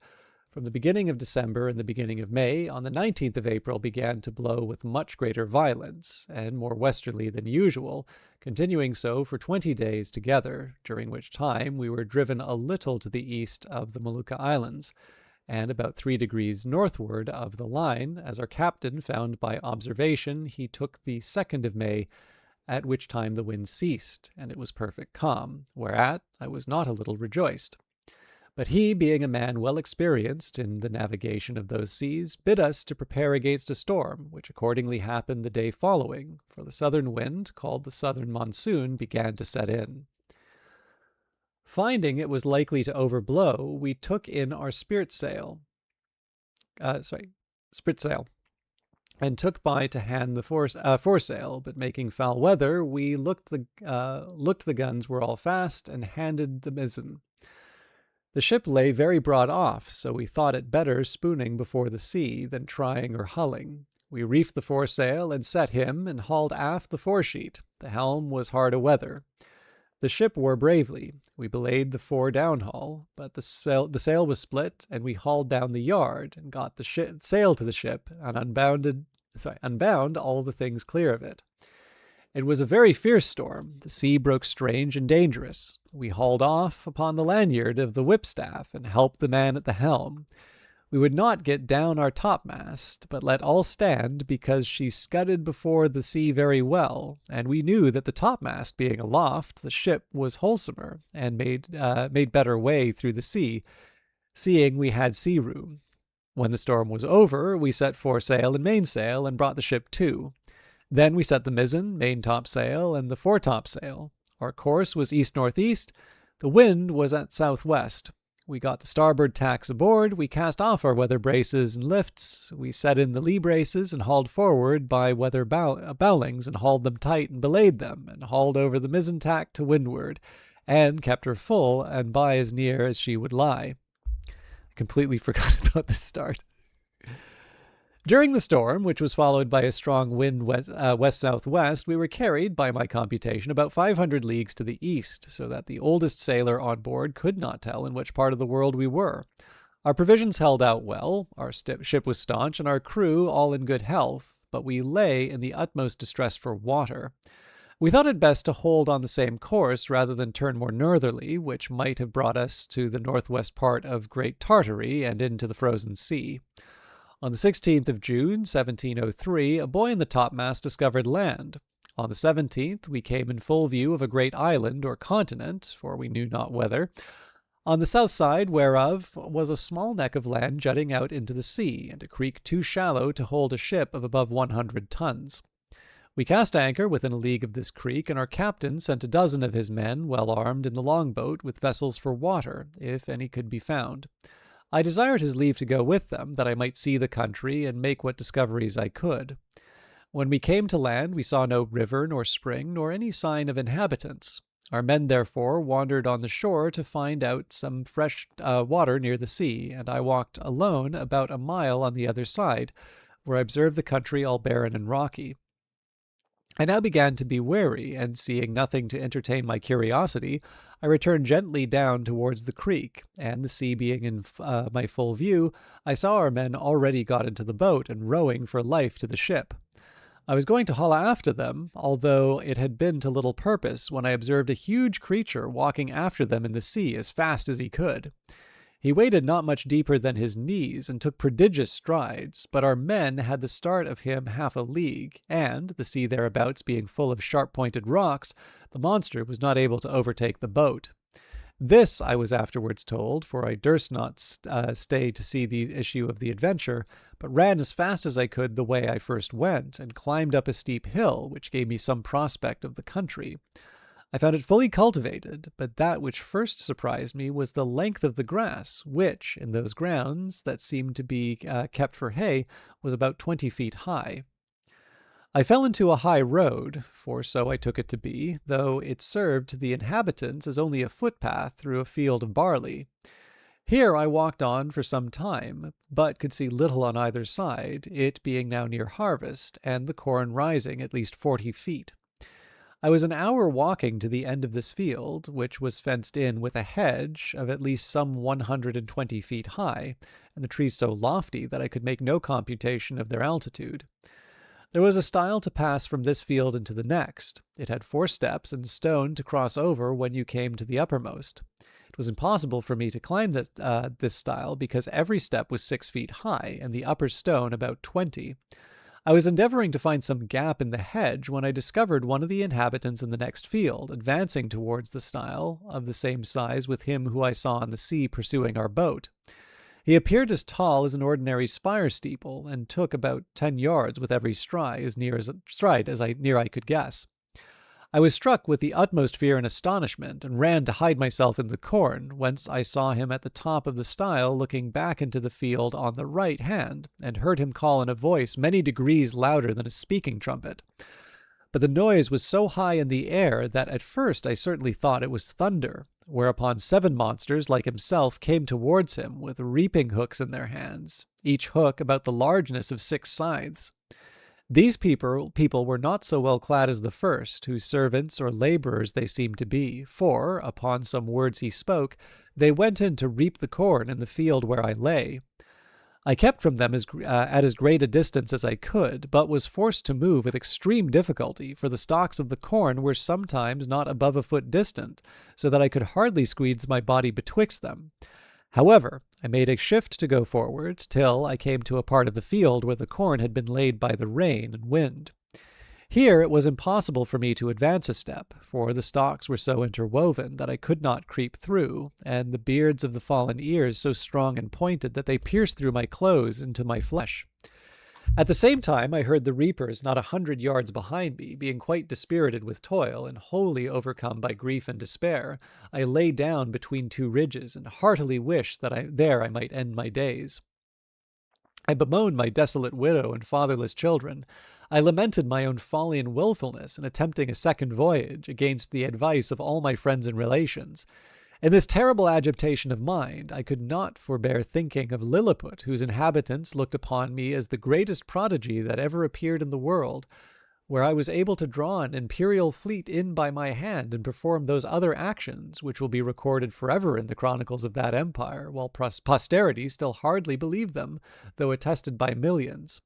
Speaker 1: from the beginning of December and the beginning of May, on the 19th of April began to blow with much greater violence and more westerly than usual, continuing so for 20 days together, during which time we were driven a little to the east of the Molucca Islands, and about 3 degrees northward of the line, as our captain found by observation he took the 2nd of May, at which time the wind ceased, and it was perfect calm, whereat I was not a little rejoiced. But he, being a man well experienced in the navigation of those seas, bid us to prepare against a storm, which accordingly happened the day following, for the southern wind, called the southern monsoon, began to set in. Finding it was likely to overblow, we took in our spritsail, and took by to hand the foresail. But making foul weather, we looked the guns were all fast, and handed the mizzen. The ship lay very broad off, so we thought it better spooning before the sea than trying or hulling. We reefed the foresail and set him, and hauled aft the foresheet. The helm was hard a weather. The ship wore bravely. We belayed the fore downhaul, but the sail was split, and we hauled down the yard, and got the sail to the ship, and unbound all the things clear of it. It was a very fierce storm. The sea broke strange and dangerous. We hauled off upon the lanyard of the whipstaff, and helped the man at the helm. We would not get down our topmast, but let all stand, because she scudded before the sea very well, and we knew that the topmast being aloft, the ship was wholesomer, and made better way through the sea, seeing we had sea room. When the storm was over, we set foresail and mainsail, and brought the ship to. Then we set the mizzen, main topsail, and the foretopsail. Our course was east-northeast. The wind was at southwest. We got the starboard tacks aboard. We cast off our weather braces and lifts. We set in the lee braces and hauled forward by weather bowlings, and hauled them tight and belayed them, and hauled over the mizzen tack to windward, and kept her full and by as near as she would lie. I completely forgot about the start. During the storm, which was followed by a strong wind west-southwest, we were carried, by my computation, about 500 leagues to the east, so that the oldest sailor on board could not tell in which part of the world we were. Our provisions held out well, our ship was staunch, and our crew all in good health, but we lay in the utmost distress for water. We thought it best to hold on the same course rather than turn more northerly, which might have brought us to the northwest part of Great Tartary and into the frozen sea. On the 16th of June, 1703, a buoy in the topmast discovered land. On the 17th, we came in full view of a great island or continent, for we knew not whether, on the south side whereof was a small neck of land jutting out into the sea, and a creek too shallow to hold a ship of above 100 tons. We cast anchor within a league of this creek, and our captain sent a dozen of his men, well armed, in the longboat, with vessels for water, if any could be found. I desired his leave to go with them, that I might see the country and make what discoveries I could. When we came to land, we saw no river nor spring, nor any sign of inhabitants. Our men, therefore, wandered on the shore to find out some fresh water near the sea, and I walked alone about a mile on the other side, where I observed the country all barren and rocky. I now began to be wary, and seeing nothing to entertain my curiosity, I returned gently down towards the creek, and the sea being in my full view, I saw our men already got into the boat and rowing for life to the ship. I was going to haul after them, although it had been to little purpose, when I observed a huge creature walking after them in the sea as fast as he could. He waded not much deeper than his knees, and took prodigious strides, but our men had the start of him half a league, and, the sea thereabouts being full of sharp-pointed rocks, the monster was not able to overtake the boat. This I was afterwards told, for I durst not stay to see the issue of the adventure, but ran as fast as I could the way I first went, and climbed up a steep hill, which gave me some prospect of the country. I found it fully cultivated, but that which first surprised me was the length of the grass, which, in those grounds that seemed to be kept for hay, was about 20 feet high. I fell into a high road, for so I took it to be, though it served to the inhabitants as only a footpath through a field of barley. Here I walked on for some time, but could see little on either side, it being now near harvest, and the corn rising at least 40 feet. I was an hour walking to the end of this field, which was fenced in with a hedge of at least some 120 feet high, and the trees so lofty that I could make no computation of their altitude. There was a stile to pass from this field into the next. It had 4 steps and stone to cross over when you came to the uppermost. It was impossible for me to climb this stile because every step was 6 feet high, and the upper stone about 20. I was endeavoring to find some gap in the hedge when I discovered one of the inhabitants in the next field, advancing towards the stile, of the same size with him who I saw on the sea pursuing our boat. He appeared as tall as an ordinary spire steeple, and took about 10 yards with every stride, as near I could guess. I was struck with the utmost fear and astonishment, and ran to hide myself in the corn, whence I saw him at the top of the stile looking back into the field on the right hand, and heard him call in a voice many degrees louder than a speaking trumpet. But the noise was so high in the air that at first I certainly thought it was thunder, whereupon 7 monsters like himself came towards him with reaping hooks in their hands, each hook about the largeness of 6 scythes. These people were not so well clad as the first, whose servants or laborers they seemed to be, for, upon some words he spoke, they went in to reap the corn in the field where I lay. I kept from them at as great a distance as I could, but was forced to move with extreme difficulty, for the stalks of the corn were sometimes not above a foot distant, so that I could hardly squeeze my body betwixt them. However, I made a shift to go forward, till I came to a part of the field where the corn had been laid by the rain and wind. Here it was impossible for me to advance a step, for the stalks were so interwoven that I could not creep through, and the beards of the fallen ears so strong and pointed that they pierced through my clothes into my flesh. At the same time I heard the reapers not 100 yards behind me, being quite dispirited with toil, and wholly overcome by grief and despair. I lay down between 2 ridges, and heartily wished that I might end my days. I bemoaned my desolate widow and fatherless children. I lamented my own folly and wilfulness in attempting a second voyage, against the advice of all my friends and relations. In this terrible agitation of mind, I could not forbear thinking of Lilliput, whose inhabitants looked upon me as the greatest prodigy that ever appeared in the world, where I was able to draw an imperial fleet in by my hand and perform those other actions which will be recorded forever in the chronicles of that empire, while posterity still hardly believe them, though attested by millions.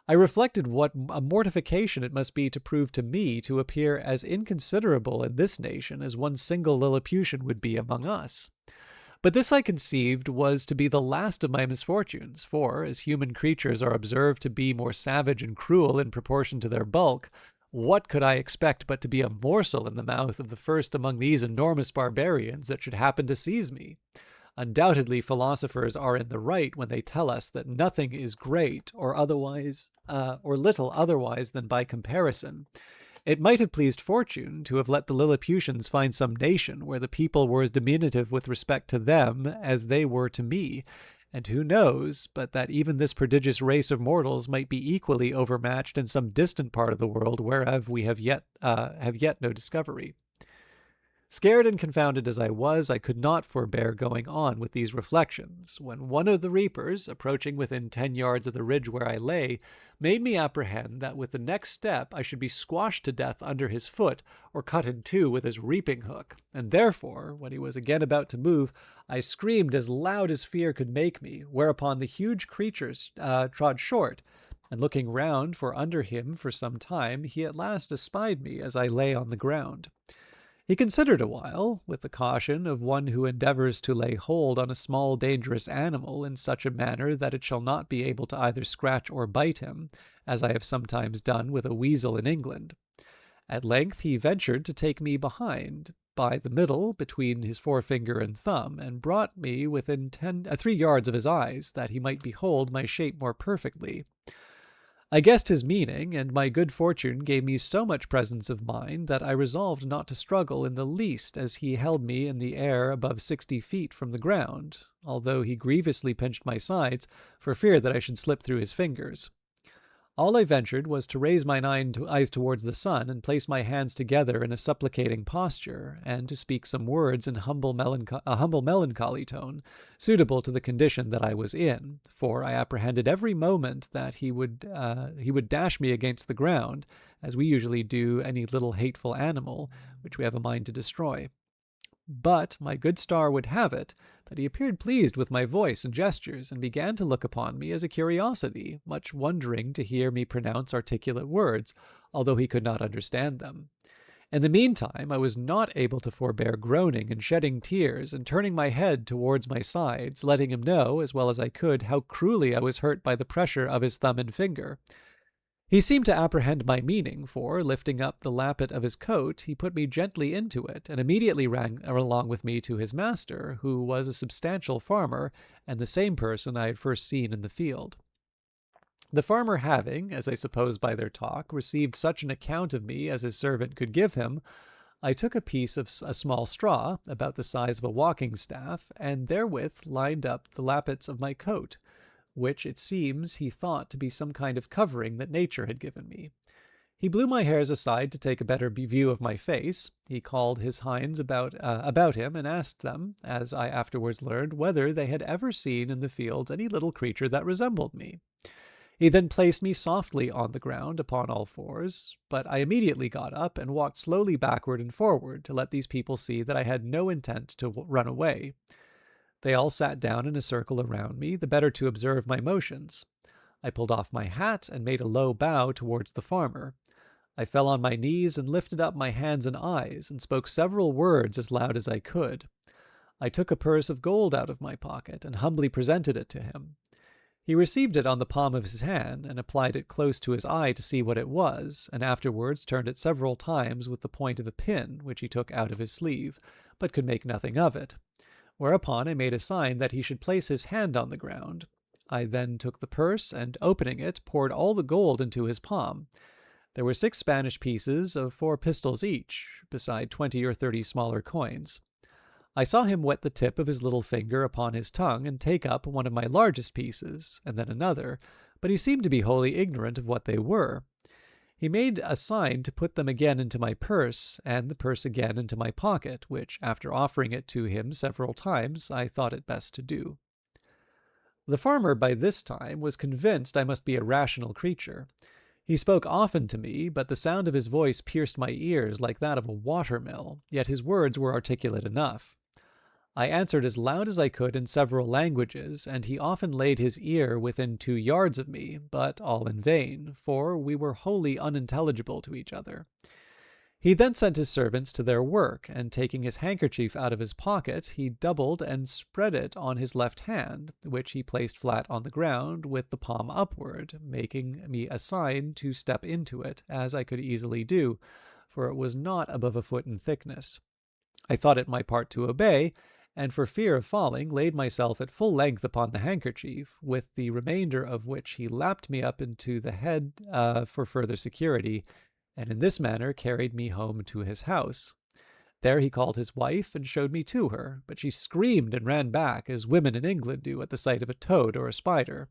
Speaker 1: I reflected what a mortification it must be to prove to me to appear as inconsiderable in this nation as one single Lilliputian would be among us. But this I conceived was to be the last of my misfortunes, for, as human creatures are observed to be more savage and cruel in proportion to their bulk, what could I expect but to be a morsel in the mouth of the first among these enormous barbarians that should happen to seize me? Undoubtedly, philosophers are in the right when they tell us that nothing is great or little otherwise than by comparison. It might have pleased fortune to have let the Lilliputians find some nation where the people were as diminutive with respect to them as they were to me, and who knows but that even this prodigious race of mortals might be equally overmatched in some distant part of the world whereof we have yet no discovery. Scared and confounded as I was, I could not forbear going on with these reflections, when one of the reapers, approaching within 10 yards of the ridge where I lay, made me apprehend that with the next step I should be squashed to death under his foot, or cut in 2 with his reaping hook, and therefore, when he was again about to move, I screamed as loud as fear could make me, whereupon the huge creatures trod short, and looking round for under him for some time, he at last espied me as I lay on the ground. He considered a while, with the caution of one who endeavors to lay hold on a small dangerous animal in such a manner that it shall not be able to either scratch or bite him, as I have sometimes done with a weasel in England. At length he ventured to take me behind, by the middle, between his forefinger and thumb, and brought me within 3 yards of his eyes, that he might behold my shape more perfectly. I guessed his meaning, and my good fortune gave me so much presence of mind that I resolved not to struggle in the least as he held me in the air above 60 feet from the ground, although he grievously pinched my sides for fear that I should slip through his fingers. All I ventured was to raise mine eyes towards the sun and place my hands together in a supplicating posture, and to speak some words in a humble melancholy tone, suitable to the condition that I was in, for I apprehended every moment that he would dash me against the ground, as we usually do any little hateful animal which we have a mind to destroy. But my good star would have it that he appeared pleased with my voice and gestures, and began to look upon me as a curiosity, much wondering to hear me pronounce articulate words, although he could not understand them. In the meantime, I was not able to forbear groaning and shedding tears, and turning my head towards my sides, letting him know, as well as I could, how cruelly I was hurt by the pressure of his thumb and finger. He seemed to apprehend my meaning, for, lifting up the lappet of his coat, he put me gently into it, and immediately ran along with me to his master, who was a substantial farmer, and the same person I had first seen in the field. The farmer having, as I suppose by their talk, received such an account of me as his servant could give him, I took a piece of a small straw, about the size of a walking staff, and therewith lined up the lappets of my coat, which it seems he thought to be some kind of covering that nature had given me. He blew my hairs aside to take a better view of my face. He called his hinds about him, and asked them, as I afterwards learned, whether they had ever seen in the fields any little creature that resembled me. He then placed me softly on the ground upon all fours, but I immediately got up and walked slowly backward and forward to let these people see that I had no intent to run away. They all sat down in a circle around me, the better to observe my motions. I pulled off my hat and made a low bow towards the farmer. I fell on my knees and lifted up my hands and eyes, and spoke several words as loud as I could. I took a purse of gold out of my pocket, and humbly presented it to him. He received it on the palm of his hand, and applied it close to his eye to see what it was, and afterwards turned it several times with the point of a pin, which he took out of his sleeve, but could make nothing of it. Whereupon I made a sign that he should place his hand on the ground. I then took the purse, and opening it, poured all the gold into his palm. There were 6 Spanish pieces of 4 pistoles each, beside 20 or 30 smaller coins. I saw him wet the tip of his little finger upon his tongue, and take up one of my largest pieces, and then another, but he seemed to be wholly ignorant of what they were. He made a sign to put them again into my purse, and the purse again into my pocket, which, after offering it to him several times, I thought it best to do. The farmer by this time was convinced I must be a rational creature. He spoke often to me, but the sound of his voice pierced my ears like that of a water-mill, yet his words were articulate enough. I answered as loud as I could in several languages, and he often laid his ear within 2 yards of me, but all in vain, for we were wholly unintelligible to each other. He then sent his servants to their work, and taking his handkerchief out of his pocket, he doubled and spread it on his left hand, which he placed flat on the ground with the palm upward, making me a sign to step into it, as I could easily do, for it was not above a foot in thickness. I thought it my part to obey, and for fear of falling laid myself at full length upon the handkerchief, with the remainder of which he lapped me up into the head for further security, and in this manner carried me home to his house. There he called his wife and showed me to her, but she screamed and ran back, as women in England do at the sight of a toad or a spider.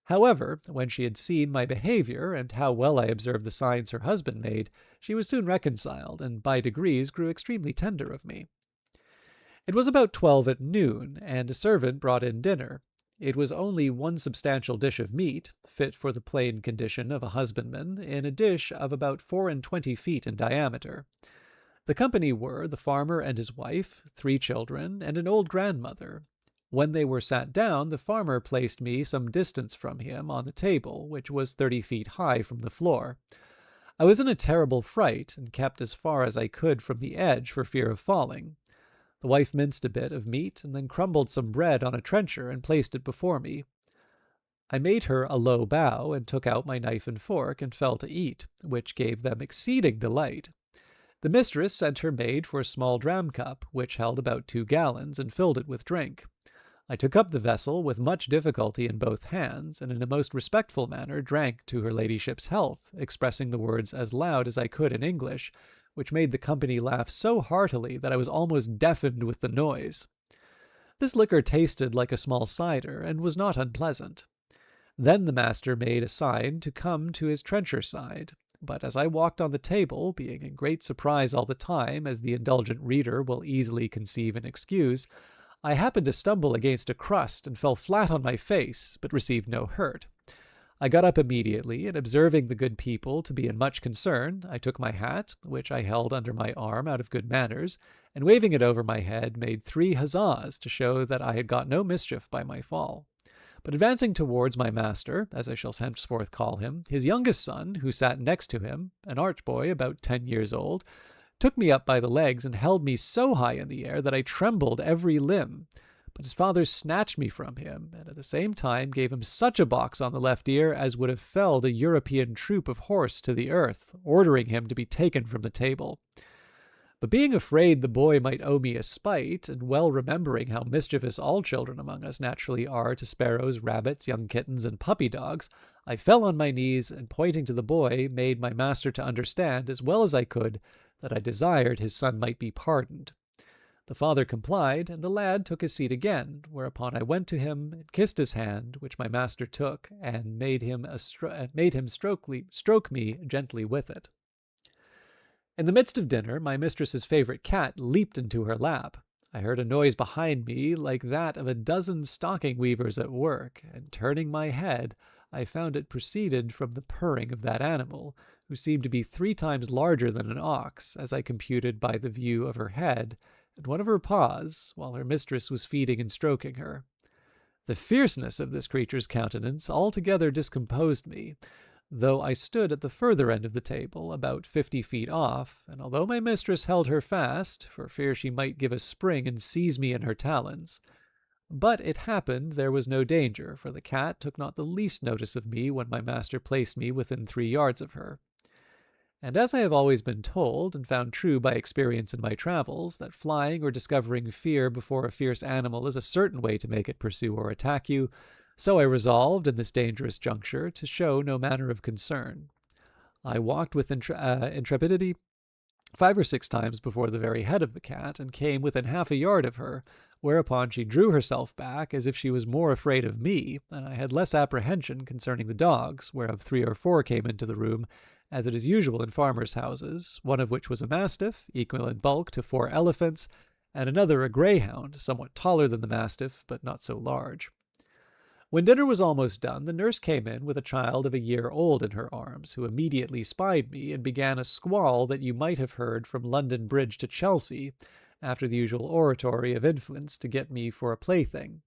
Speaker 1: However, when she had seen my behavior, and how well I observed the signs her husband made, she was soon reconciled, and by degrees grew extremely tender of me. It was about 12 at noon, and a servant brought in dinner. It was only one substantial dish of meat, fit for the plain condition of a husbandman, in a dish of about 24 feet in diameter. The company were the farmer and his wife, 3 children, and an old grandmother. When they were sat down, the farmer placed me some distance from him on the table, which was 30 feet high from the floor. I was in a terrible fright, and kept as far as I could from the edge for fear of falling. The wife minced a bit of meat, and then crumbled some bread on a trencher and placed it before me. I made her a low bow, and took out my knife and fork, and fell to eat, which gave them exceeding delight. The mistress sent her maid for a small dram-cup, which held about 2 gallons, and filled it with drink. I took up the vessel with much difficulty in both hands, and in a most respectful manner drank to her ladyship's health, expressing the words as loud as I could in English, which made the company laugh so heartily that I was almost deafened with the noise. This liquor tasted like a small cider, and was not unpleasant. Then the master made a sign to come to his trencher side. But as I walked on the table, being in great surprise all the time, as the indulgent reader will easily conceive and excuse, I happened to stumble against a crust and fell flat on my face, but received no hurt. I got up immediately, and observing the good people to be in much concern, I took my hat, which I held under my arm out of good manners, and waving it over my head, made 3 huzzas to show that I had got no mischief by my fall. But advancing towards my master, as I shall henceforth call him, his youngest son, who sat next to him, an arch boy about 10 years old, took me up by the legs and held me so high in the air that I trembled every limb. But his father snatched me from him, and at the same time gave him such a box on the left ear as would have felled a European troop of horse to the earth, ordering him to be taken from the table. But being afraid the boy might owe me a spite, and well remembering how mischievous all children among us naturally are to sparrows, rabbits, young kittens, and puppy dogs, I fell on my knees, and pointing to the boy, made my master to understand, as well as I could, that I desired his son might be pardoned. The father complied, and the lad took his seat again, whereupon I went to him and kissed his hand, which my master took, and made him stroke me gently with it. In the midst of dinner, my mistress's favorite cat leaped into her lap. I heard a noise behind me like that of a dozen stocking weavers at work, and turning my head, I found it proceeded from the purring of that animal, who seemed to be 3 times larger than an ox, as I computed by the view of her head, and one of her paws, while her mistress was feeding and stroking her. The fierceness of this creature's countenance altogether discomposed me, though I stood at the further end of the table, about 50 feet off, and although my mistress held her fast, for fear she might give a spring and seize me in her talons. But it happened there was no danger, for the cat took not the least notice of me when my master placed me within 3 yards of her. And as I have always been told, and found true by experience in my travels, that flying or discovering fear before a fierce animal is a certain way to make it pursue or attack you, so I resolved, in this dangerous juncture, to show no manner of concern. I walked with intrepidity 5 or 6 times before the very head of the cat, and came within half a yard of her, whereupon she drew herself back, as if she was more afraid of me, and I had less apprehension concerning the dogs, whereof 3 or 4 came into the room, as it is usual in farmers' houses, one of which was a mastiff, equal in bulk to 4 elephants, and another a greyhound, somewhat taller than the mastiff, but not so large. When dinner was almost done, the nurse came in with a child of a year old in her arms, who immediately spied me and began a squall that you might have heard from London Bridge to Chelsea, after the usual oratory of infants to get me for a plaything.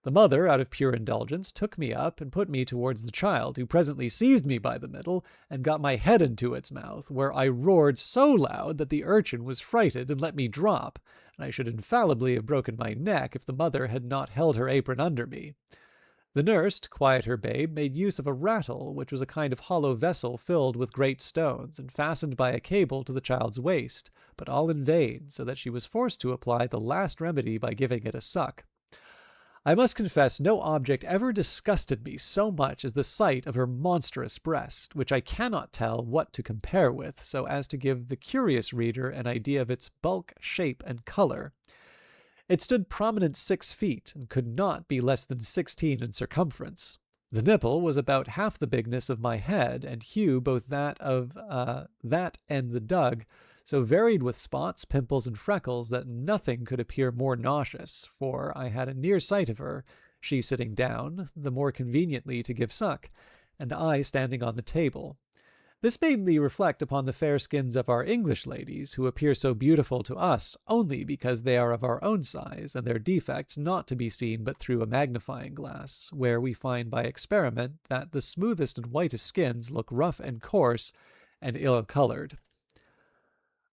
Speaker 1: The mother, out of pure indulgence, took me up and put me towards the child, who presently seized me by the middle and got my head into its mouth, where I roared so loud that the urchin was frighted and let me drop, and I should infallibly have broken my neck if the mother had not held her apron under me. The nurse, to quiet her babe, made use of a rattle, which was a kind of hollow vessel filled with great stones, and fastened by a cable to the child's waist, but all in vain, so that she was forced to apply the last remedy by giving it a suck. I must confess no object ever disgusted me so much as the sight of her monstrous breast, which I cannot tell what to compare with, so as to give the curious reader an idea of its bulk, shape, and color. It stood prominent 6 feet, and could not be less than 16 in circumference. The nipple was about half the bigness of my head, and hue both that and the dug, so varied with spots, pimples, and freckles that nothing could appear more nauseous, for I had a near sight of her, she sitting down, the more conveniently to give suck, and I standing on the table. This made me reflect upon the fair skins of our English ladies, who appear so beautiful to us only because they are of our own size, and their defects not to be seen but through a magnifying glass, where we find by experiment that the smoothest and whitest skins look rough and coarse and ill-colored.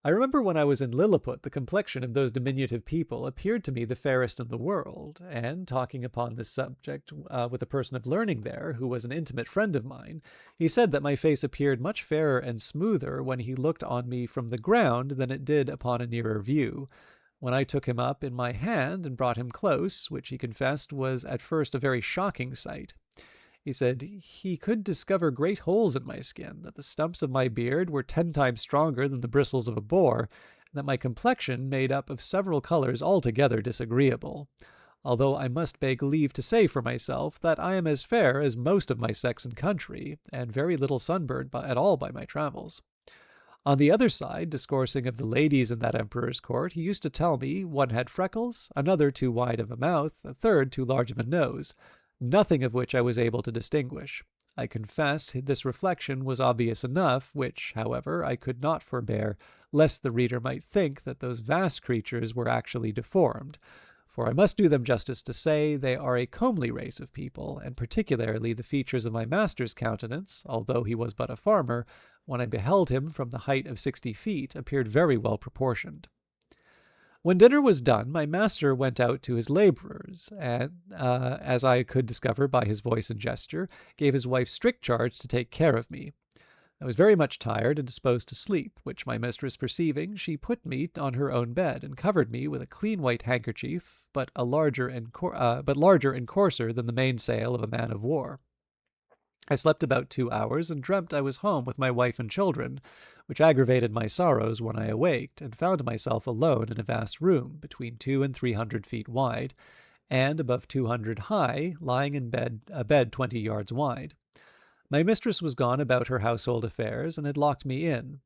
Speaker 1: I remember when I was in Lilliput, the complexion of those diminutive people appeared to me the fairest in the world, and talking upon this subject with a person of learning there, who was an intimate friend of mine, he said that my face appeared much fairer and smoother when he looked on me from the ground than it did upon a nearer view. When I took him up in my hand and brought him close, which he confessed was at first a very shocking sight, he said he could discover great holes in my skin, that the stumps of my beard were 10 times stronger than the bristles of a boar, and that my complexion made up of several colors altogether disagreeable. although I must beg leave to say for myself that I am as fair as most of my sex and country, and very little sunburned at all by my travels. On the other side, discoursing of the ladies in that emperor's court, he used to tell me one had freckles, another too wide of a mouth, a third too large of a nose, nothing of which I was able to distinguish. I confess this reflection was obvious enough, which, however, I could not forbear, lest the reader might think that those vast creatures were actually deformed. For I must do them justice to say they are a comely race of people, and particularly the features of my master's countenance, although he was but a farmer, when I beheld him from the height of 60 feet, appeared very well proportioned. When dinner was done, my master went out to his laborers, and, as I could discover by his voice and gesture, gave his wife strict charge to take care of me. I was very much tired and disposed to sleep, which my mistress perceiving, she put me on her own bed, and covered me with a clean white handkerchief, but larger and coarser than the mainsail of a man of war. I slept about 2 hours, and dreamt I was home with my wife and children, which aggravated my sorrows when I awaked, and found myself alone in a vast room, between 200 and 300 feet wide, and above 200 high, lying in a bed 20 yards wide. My mistress was gone about her household affairs, and had locked me in.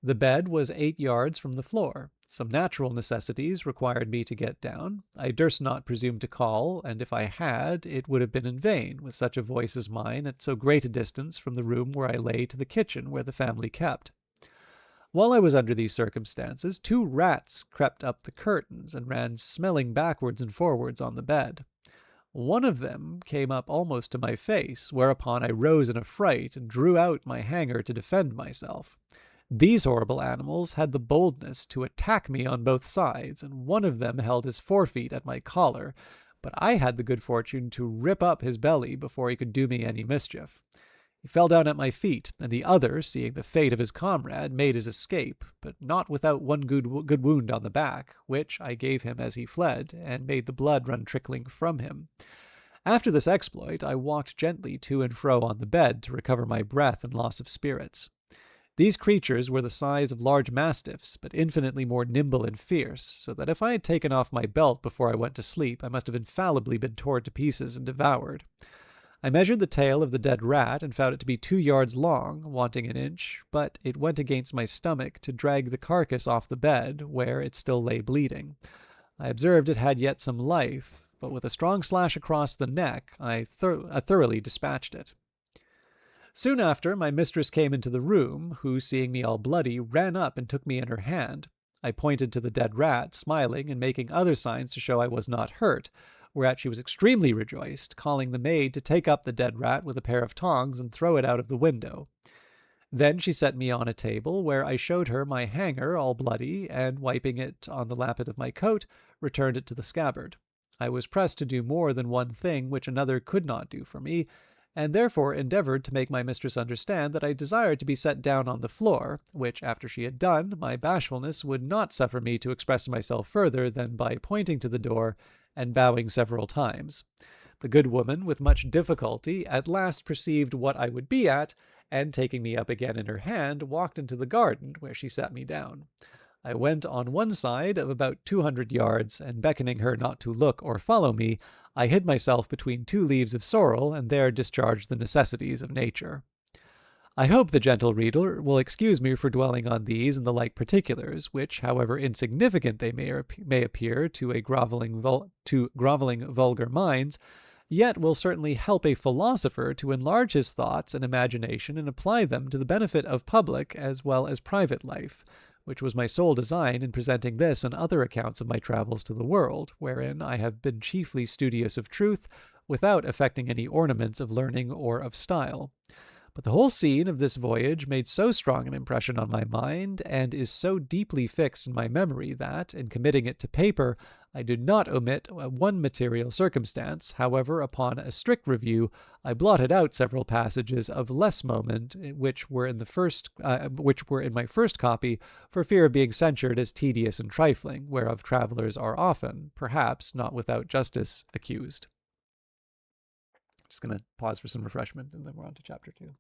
Speaker 1: The bed was 8 yards from the floor. Some natural necessities required me to get down. I durst not presume to call, and if I had, it would have been in vain, with such a voice as mine at so great a distance from the room where I lay to the kitchen where the family kept. While I was under these circumstances, 2 rats crept up the curtains, and ran smelling backwards and forwards on the bed. One of them came up almost to my face, whereupon I rose in a fright, and drew out my hanger to defend myself. These horrible animals had the boldness to attack me on both sides, and one of them held his forefeet at my collar, but I had the good fortune to rip up his belly before he could do me any mischief. He fell down at my feet, and the other, seeing the fate of his comrade, made his escape, but not without one good wound on the back, which I gave him as he fled, and made the blood run trickling from him. After this exploit, I walked gently to and fro on the bed to recover my breath and loss of spirits. These creatures were the size of large mastiffs, but infinitely more nimble and fierce, so that if I had taken off my belt before I went to sleep, I must have infallibly been torn to pieces and devoured. I measured the tail of the dead rat, and found it to be 2 yards long, wanting an inch, but it went against my stomach to drag the carcass off the bed, where it still lay bleeding. I observed it had yet some life, but with a strong slash across the neck, I thoroughly dispatched it. Soon after, my mistress came into the room, who, seeing me all bloody, ran up and took me in her hand. I pointed to the dead rat, smiling and making other signs to show I was not hurt, whereat she was extremely rejoiced, calling the maid to take up the dead rat with a pair of tongs and throw it out of the window. Then she set me on a table, where I showed her my hanger all bloody, and wiping it on the lappet of my coat, returned it to the scabbard. I was pressed to do more than one thing which another could not do for me, and therefore endeavored to make my mistress understand that I desired to be set down on the floor, which, after she had done, my bashfulness would not suffer me to express myself further than by pointing to the door and bowing several times. The good woman, with much difficulty, at last perceived what I would be at, and taking me up again in her hand, walked into the garden, where she sat me down. I went on one side of about 200 yards, and beckoning her not to look or follow me, I hid myself between 2 leaves of sorrel, and there discharged the necessities of nature. I hope the gentle reader will excuse me for dwelling on these and the like particulars, which, however insignificant they may appear to groveling vulgar minds, yet will certainly help a philosopher to enlarge his thoughts and imagination and apply them to the benefit of public as well as private life, which was my sole design in presenting this and other accounts of my travels to the world, wherein I have been chiefly studious of truth, without affecting any ornaments of learning or of style. But the whole scene of this voyage made so strong an impression on my mind, and is so deeply fixed in my memory, that, in committing it to paper, I did not omit one material circumstance. However, upon a strict review, I blotted out several passages of less moment, which were in my first copy, for fear of being censured as tedious and trifling, whereof travellers are often, perhaps not without justice, accused. Just going to pause for some refreshment, and then we're on to chapter 2.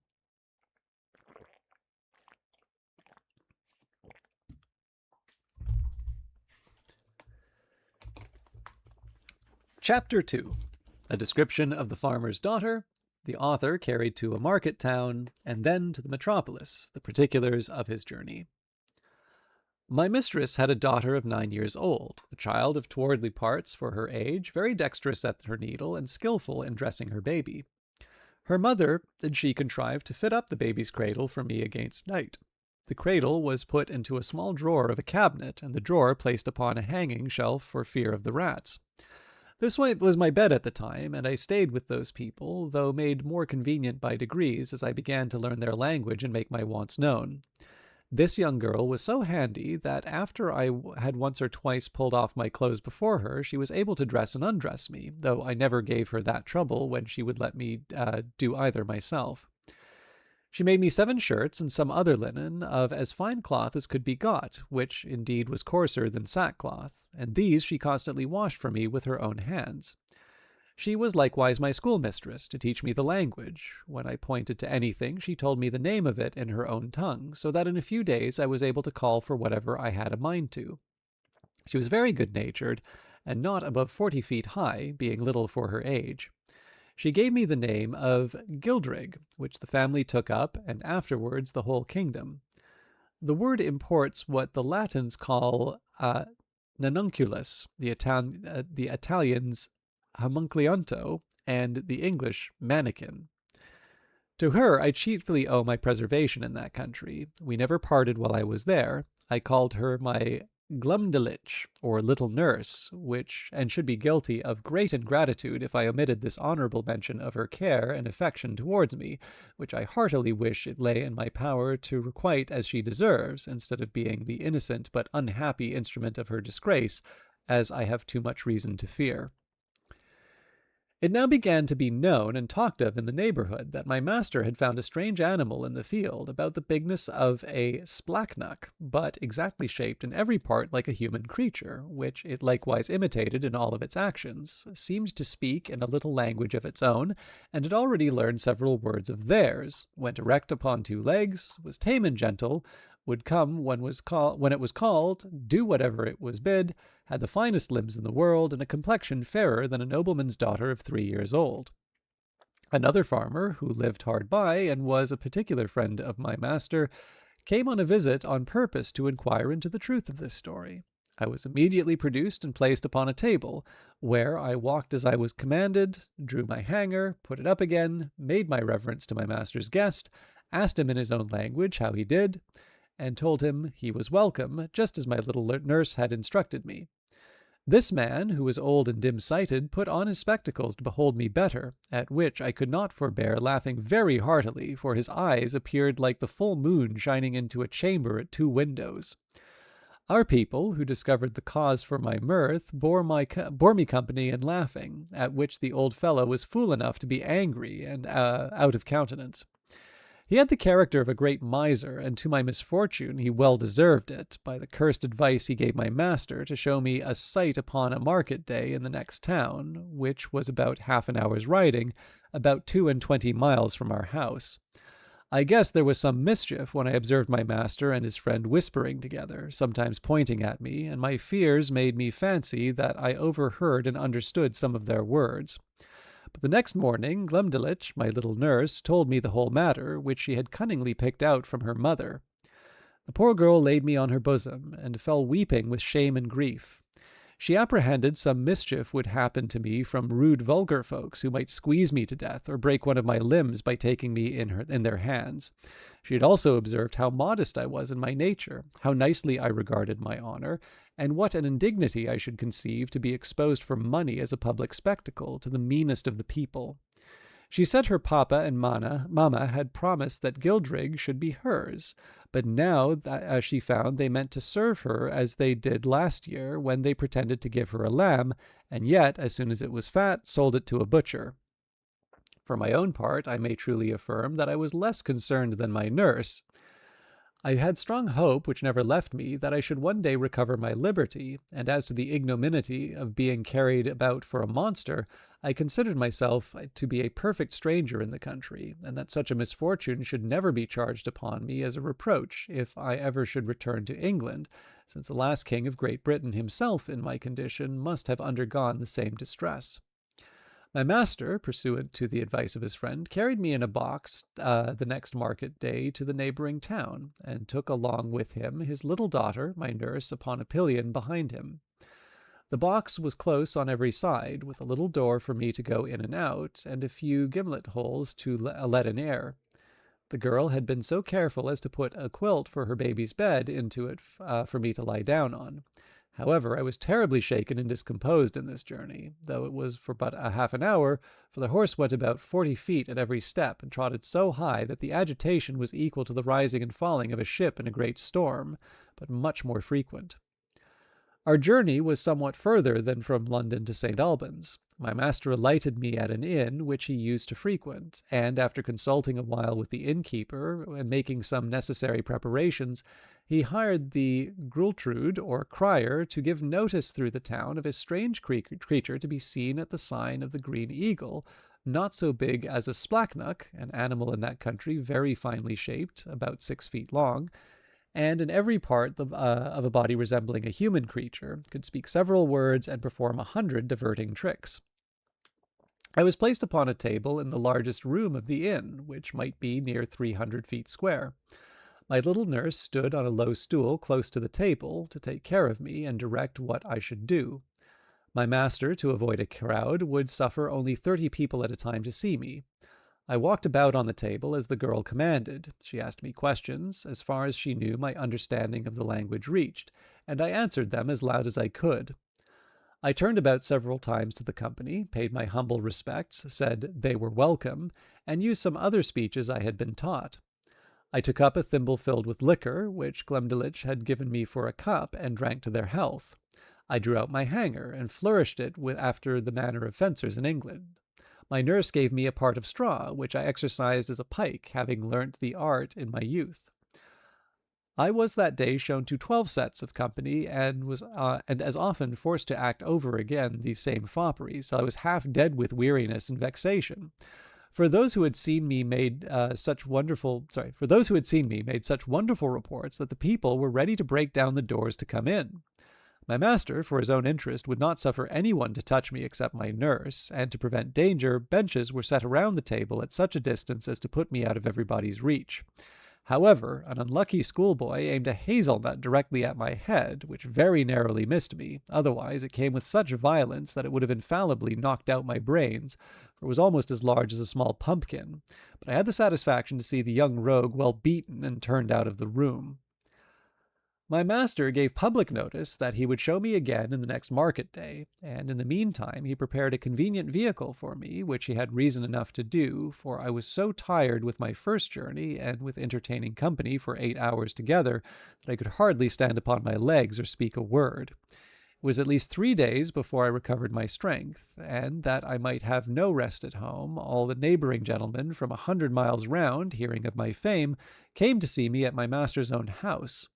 Speaker 1: Chapter 2. A description of the farmer's daughter, the author carried to a market town, and then to the metropolis, the particulars of his journey. My mistress had a daughter of 9 years old, a child of towardly parts for her age, very dexterous at her needle, and skilful in dressing her baby. Her mother and she contrived to fit up the baby's cradle for me against night. The cradle was put into a small drawer of a cabinet, and the drawer placed upon a hanging shelf for fear of the rats. This was my bed at the time, and I stayed with those people, though made more convenient by degrees as I began to learn their language and make my wants known. This young girl was so handy that after I had once or twice pulled off my clothes before her, she was able to dress and undress me, though I never gave her that trouble when she would let me do either myself. She made me 7 shirts and some other linen of as fine cloth as could be got, which indeed was coarser than sackcloth, and these she constantly washed for me with her own hands. She was likewise my schoolmistress, to teach me the language. When I pointed to anything, she told me the name of it in her own tongue, so that in a few days I was able to call for whatever I had a mind to. She was very good-natured, and not above 40 feet high, being little for her age. She gave me the name of Gildrig, which the family took up, and afterwards the whole kingdom. The word imports what the Latins call nanunculus, the Italians homunculonto, and the English mannequin. To her I chiefly owe my preservation in that country. We never parted while I was there. I called her my Glumdelich, or little nurse, and should be guilty of great ingratitude if I omitted this honorable mention of her care and affection towards me, which I heartily wish it lay in my power to requite as she deserves, instead of being the innocent but unhappy instrument of her disgrace, as I have too much reason to fear. It now began to be known and talked of in the neighborhood that my master had found a strange animal in the field, about the bigness of a splachnuck, but exactly shaped in every part like a human creature, which it likewise imitated in all of its actions, seemed to speak in a little language of its own, and had already learned several words of theirs, went erect upon 2 legs, was tame and gentle, would come when it was called, do whatever it was bid, had the finest limbs in the world, and a complexion fairer than a nobleman's daughter of 3 years old. Another farmer, who lived hard by, and was a particular friend of my master, came on a visit on purpose to inquire into the truth of this story. I was immediately produced and placed upon a table, where I walked as I was commanded, drew my hanger, put it up again, made my reverence to my master's guest, asked him in his own language how he did, and told him he was welcome, just as my little nurse had instructed me. This man, who was old and dim-sighted, put on his spectacles to behold me better, at which I could not forbear laughing very heartily, for his eyes appeared like the full moon shining into a chamber at 2 windows. Our people, who discovered the cause for my mirth, bore me company in laughing, at which the old fellow was fool enough to be angry and out of countenance. He had the character of a great miser, and to my misfortune he well deserved it, by the cursed advice he gave my master to show me a sight upon a market day in the next town, which was about half an hour's riding, about 22 miles from our house. I guessed there was some mischief when I observed my master and his friend whispering together, sometimes pointing at me, and my fears made me fancy that I overheard and understood some of their words. But the next morning Glumdelich, my little nurse, told me the whole matter, which she had cunningly picked out from her mother. The poor girl laid me on her bosom, and fell weeping with shame and grief. She apprehended some mischief would happen to me from rude vulgar folks, who might squeeze me to death, or break one of my limbs by taking me in their hands. She had also observed how modest I was in my nature, how nicely I regarded my honor, and what an indignity I should conceive to be exposed for money as a public spectacle to the meanest of the people. She said her papa and mamma had promised that Gildrig should be hers, but now that she found they meant to serve her as they did last year, when they pretended to give her a lamb, and yet, as soon as it was fat, sold it to a butcher. For my own part, I may truly affirm that I was less concerned than my nurse. I had strong hope, which never left me, that I should one day recover my liberty, and as to the ignominy of being carried about for a monster, I considered myself to be a perfect stranger in the country, and that such a misfortune should never be charged upon me as a reproach if I ever should return to England, since the last king of Great Britain himself in my condition must have undergone the same distress. My master, pursuant to the advice of his friend, carried me in a box the next market day to the neighboring town, and took along with him his little daughter, my nurse, upon a pillion behind him. The box was close on every side, with a little door for me to go in and out, and a few gimlet holes to let in air. The girl had been so careful as to put a quilt for her baby's bed into it for me to lie down on. However, I was terribly shaken and discomposed in this journey, though it was for but a half an hour, for the horse went about 40 feet at every step, and trotted so high that the agitation was equal to the rising and falling of a ship in a great storm, but much more frequent. Our journey was somewhat further than from London to St. Albans. My master alighted me at an inn which he used to frequent, and after consulting a while with the innkeeper and making some necessary preparations, he hired the Grultrude, or crier, to give notice through the town of a strange creature to be seen at the sign of the Green Eagle, not so big as a splachnock, an animal in that country very finely shaped, about 6 feet long, and in every part of a body resembling a human creature, could speak several words and perform 100 diverting tricks. I was placed upon a table in the largest room of the inn, which might be near 300 feet square. My little nurse stood on a low stool close to the table to take care of me and direct what I should do. My master, to avoid a crowd, would suffer only 30 people at a time to see me. I walked about on the table as the girl commanded. She asked me questions, as far as she knew my understanding of the language reached, and I answered them as loud as I could. I turned about several times to the company, paid my humble respects, said they were welcome, and used some other speeches I had been taught. I took up a thimble filled with liquor, which Glumdalclitch had given me for a cup, and drank to their health. I drew out my hanger, and flourished it after the manner of fencers in England. My nurse gave me a part of straw, which I exercised as a pike, having learnt the art in my youth. I was that day shown to 12 sets of company, and was as often forced to act over again these same fopperies, till I was half dead with weariness and vexation. For those who had seen me made such wonderful reports that the people were ready to break down the doors to come in. My master, for his own interest, would not suffer anyone to touch me except my nurse, and to prevent danger, benches were set around the table at such a distance as to put me out of everybody's reach. However, an unlucky schoolboy aimed a hazelnut directly at my head, which very narrowly missed me. Otherwise, it came with such violence that it would have infallibly knocked out my brains, for it was almost as large as a small pumpkin. But I had the satisfaction to see the young rogue well beaten and turned out of the room. My master gave public notice that he would show me again in the next market day, and in the meantime he prepared a convenient vehicle for me, which he had reason enough to do, for I was so tired with my first journey, and with entertaining company for 8 hours together, that I could hardly stand upon my legs or speak a word. It was at least 3 days before I recovered my strength, and that I might have no rest at home, all the neighboring gentlemen from 100 miles round, hearing of my fame, came to see me at my master's own house.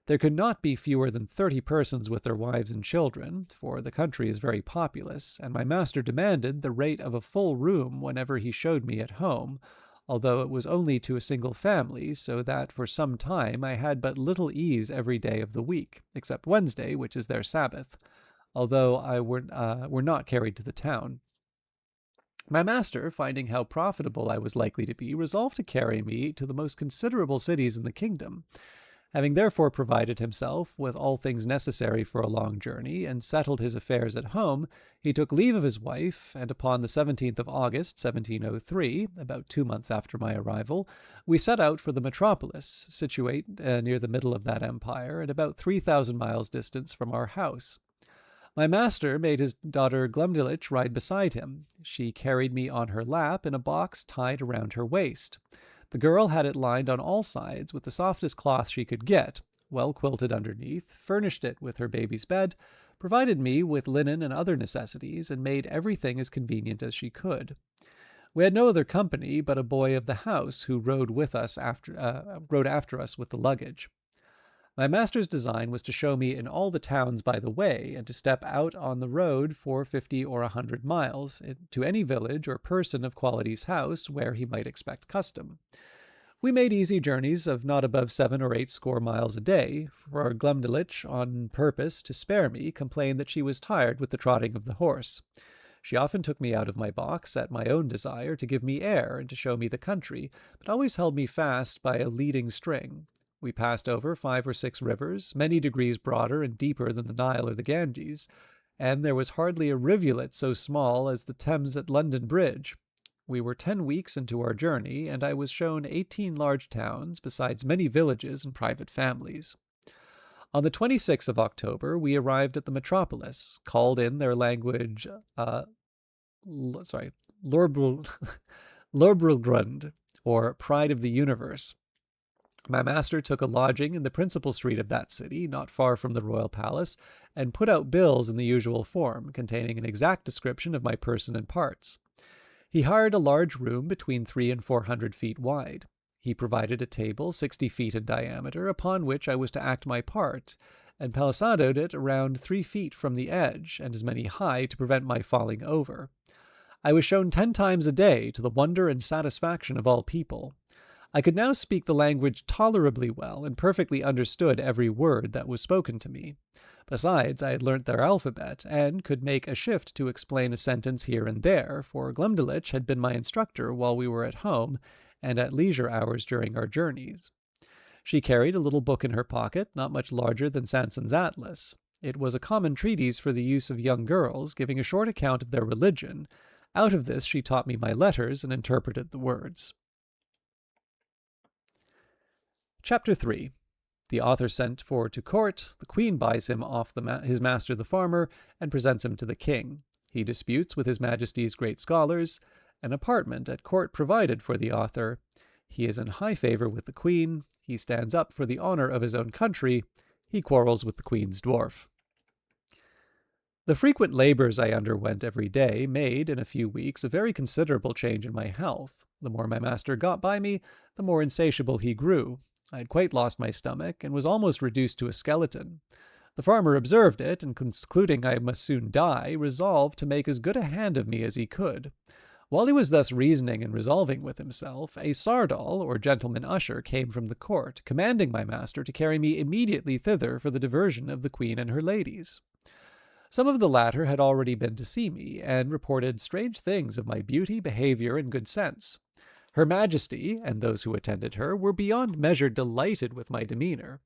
Speaker 1: There could not be fewer than 30 persons with their wives and children, for the country is very populous, and my master demanded the rate of a full room whenever he showed me at home, although it was only to a single family, so that for some time I had but little ease every day of the week, except Wednesday, which is their Sabbath, although I were not carried to the town. My master, finding how profitable I was likely to be, resolved to carry me to the most considerable cities in the kingdom. Having therefore provided himself with all things necessary for a long journey, and settled his affairs at home, he took leave of his wife, and upon the 17th of August, 1703, about 2 months after my arrival, we set out for the metropolis, situate near the middle of that empire, and about 3,000 miles distance from our house. My master made his daughter Glumdalclitch ride beside him. She carried me on her lap in a box tied around her waist. The girl had it lined on all sides with the softest cloth she could get, well quilted underneath, furnished it with her baby's bed, provided me with linen and other necessities, and made everything as convenient as she could. We had no other company but a boy of the house who rode after us with the luggage. My master's design was to show me in all the towns by the way, and to step out on the road for 50 or 100 miles, to any village or person of quality's house where he might expect custom. We made easy journeys of not above 7 or 8 score miles a day, for Glumdalclitch, on purpose to spare me, complained that she was tired with the trotting of the horse. She often took me out of my box at my own desire to give me air and to show me the country, but always held me fast by a leading string. We passed over 5 or 6 rivers, many degrees broader and deeper than the Nile or the Ganges, and there was hardly a rivulet so small as the Thames at London Bridge. We were 10 weeks into our journey, and I was shown 18 large towns, besides many villages and private families. On the 26th of October, we arrived at the metropolis, called in their language, Lorbrul, Lorbrulgrund, or Pride of the Universe. My master took a lodging in the principal street of that city, not far from the royal palace, and put out bills in the usual form, containing an exact description of my person and parts. He hired a large room between 300 and 400 feet wide. He provided a table 60 feet in diameter, upon which I was to act my part, and palisadoed it around 3 feet from the edge, and as many high to prevent my falling over. I was shown 10 times a day, to the wonder and satisfaction of all people. I could now speak the language tolerably well, and perfectly understood every word that was spoken to me. Besides, I had learnt their alphabet, and could make a shift to explain a sentence here and there, for Glumdalclitch had been my instructor while we were at home, and at leisure hours during our journeys. She carried a little book in her pocket, not much larger than Sanson's Atlas. It was a common treatise for the use of young girls, giving a short account of their religion. Out of this she taught me my letters and interpreted the words. Chapter 3. The author sent for to court, the queen buys him off his master the farmer, and presents him to the king. He disputes with his majesty's great scholars, an apartment at court provided for the author. He is in high favour with the queen. He stands up for the honour of his own country. He quarrels with the queen's dwarf. The frequent labours I underwent every day made, in a few weeks, a very considerable change in my health. The more my master got by me, the more insatiable he grew. I had quite lost my stomach, and was almost reduced to a skeleton. The farmer observed it, and concluding I must soon die, resolved to make as good a hand of me as he could. While he was thus reasoning and resolving with himself, a sardal, or gentleman usher, came from the court, commanding my master to carry me immediately thither for the diversion of the queen and her ladies. Some of the latter had already been to see me, and reported strange things of my beauty, behaviour, and good sense. Her Majesty, and those who attended her, were beyond measure delighted with my demeanour.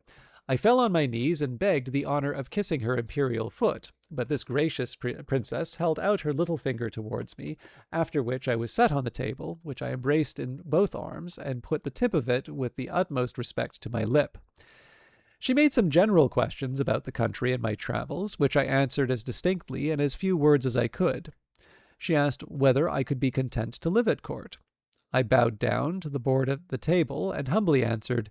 Speaker 1: I fell on my knees and begged the honour of kissing her imperial foot, but this gracious princess held out her little finger towards me, after which I was set on the table, which I embraced in both arms, and put the tip of it with the utmost respect to my lip. She made some general questions about the country and my travels, which I answered as distinctly in as few words as I could. She asked whether I could be content to live at court. I bowed down to the board of the table, and humbly answered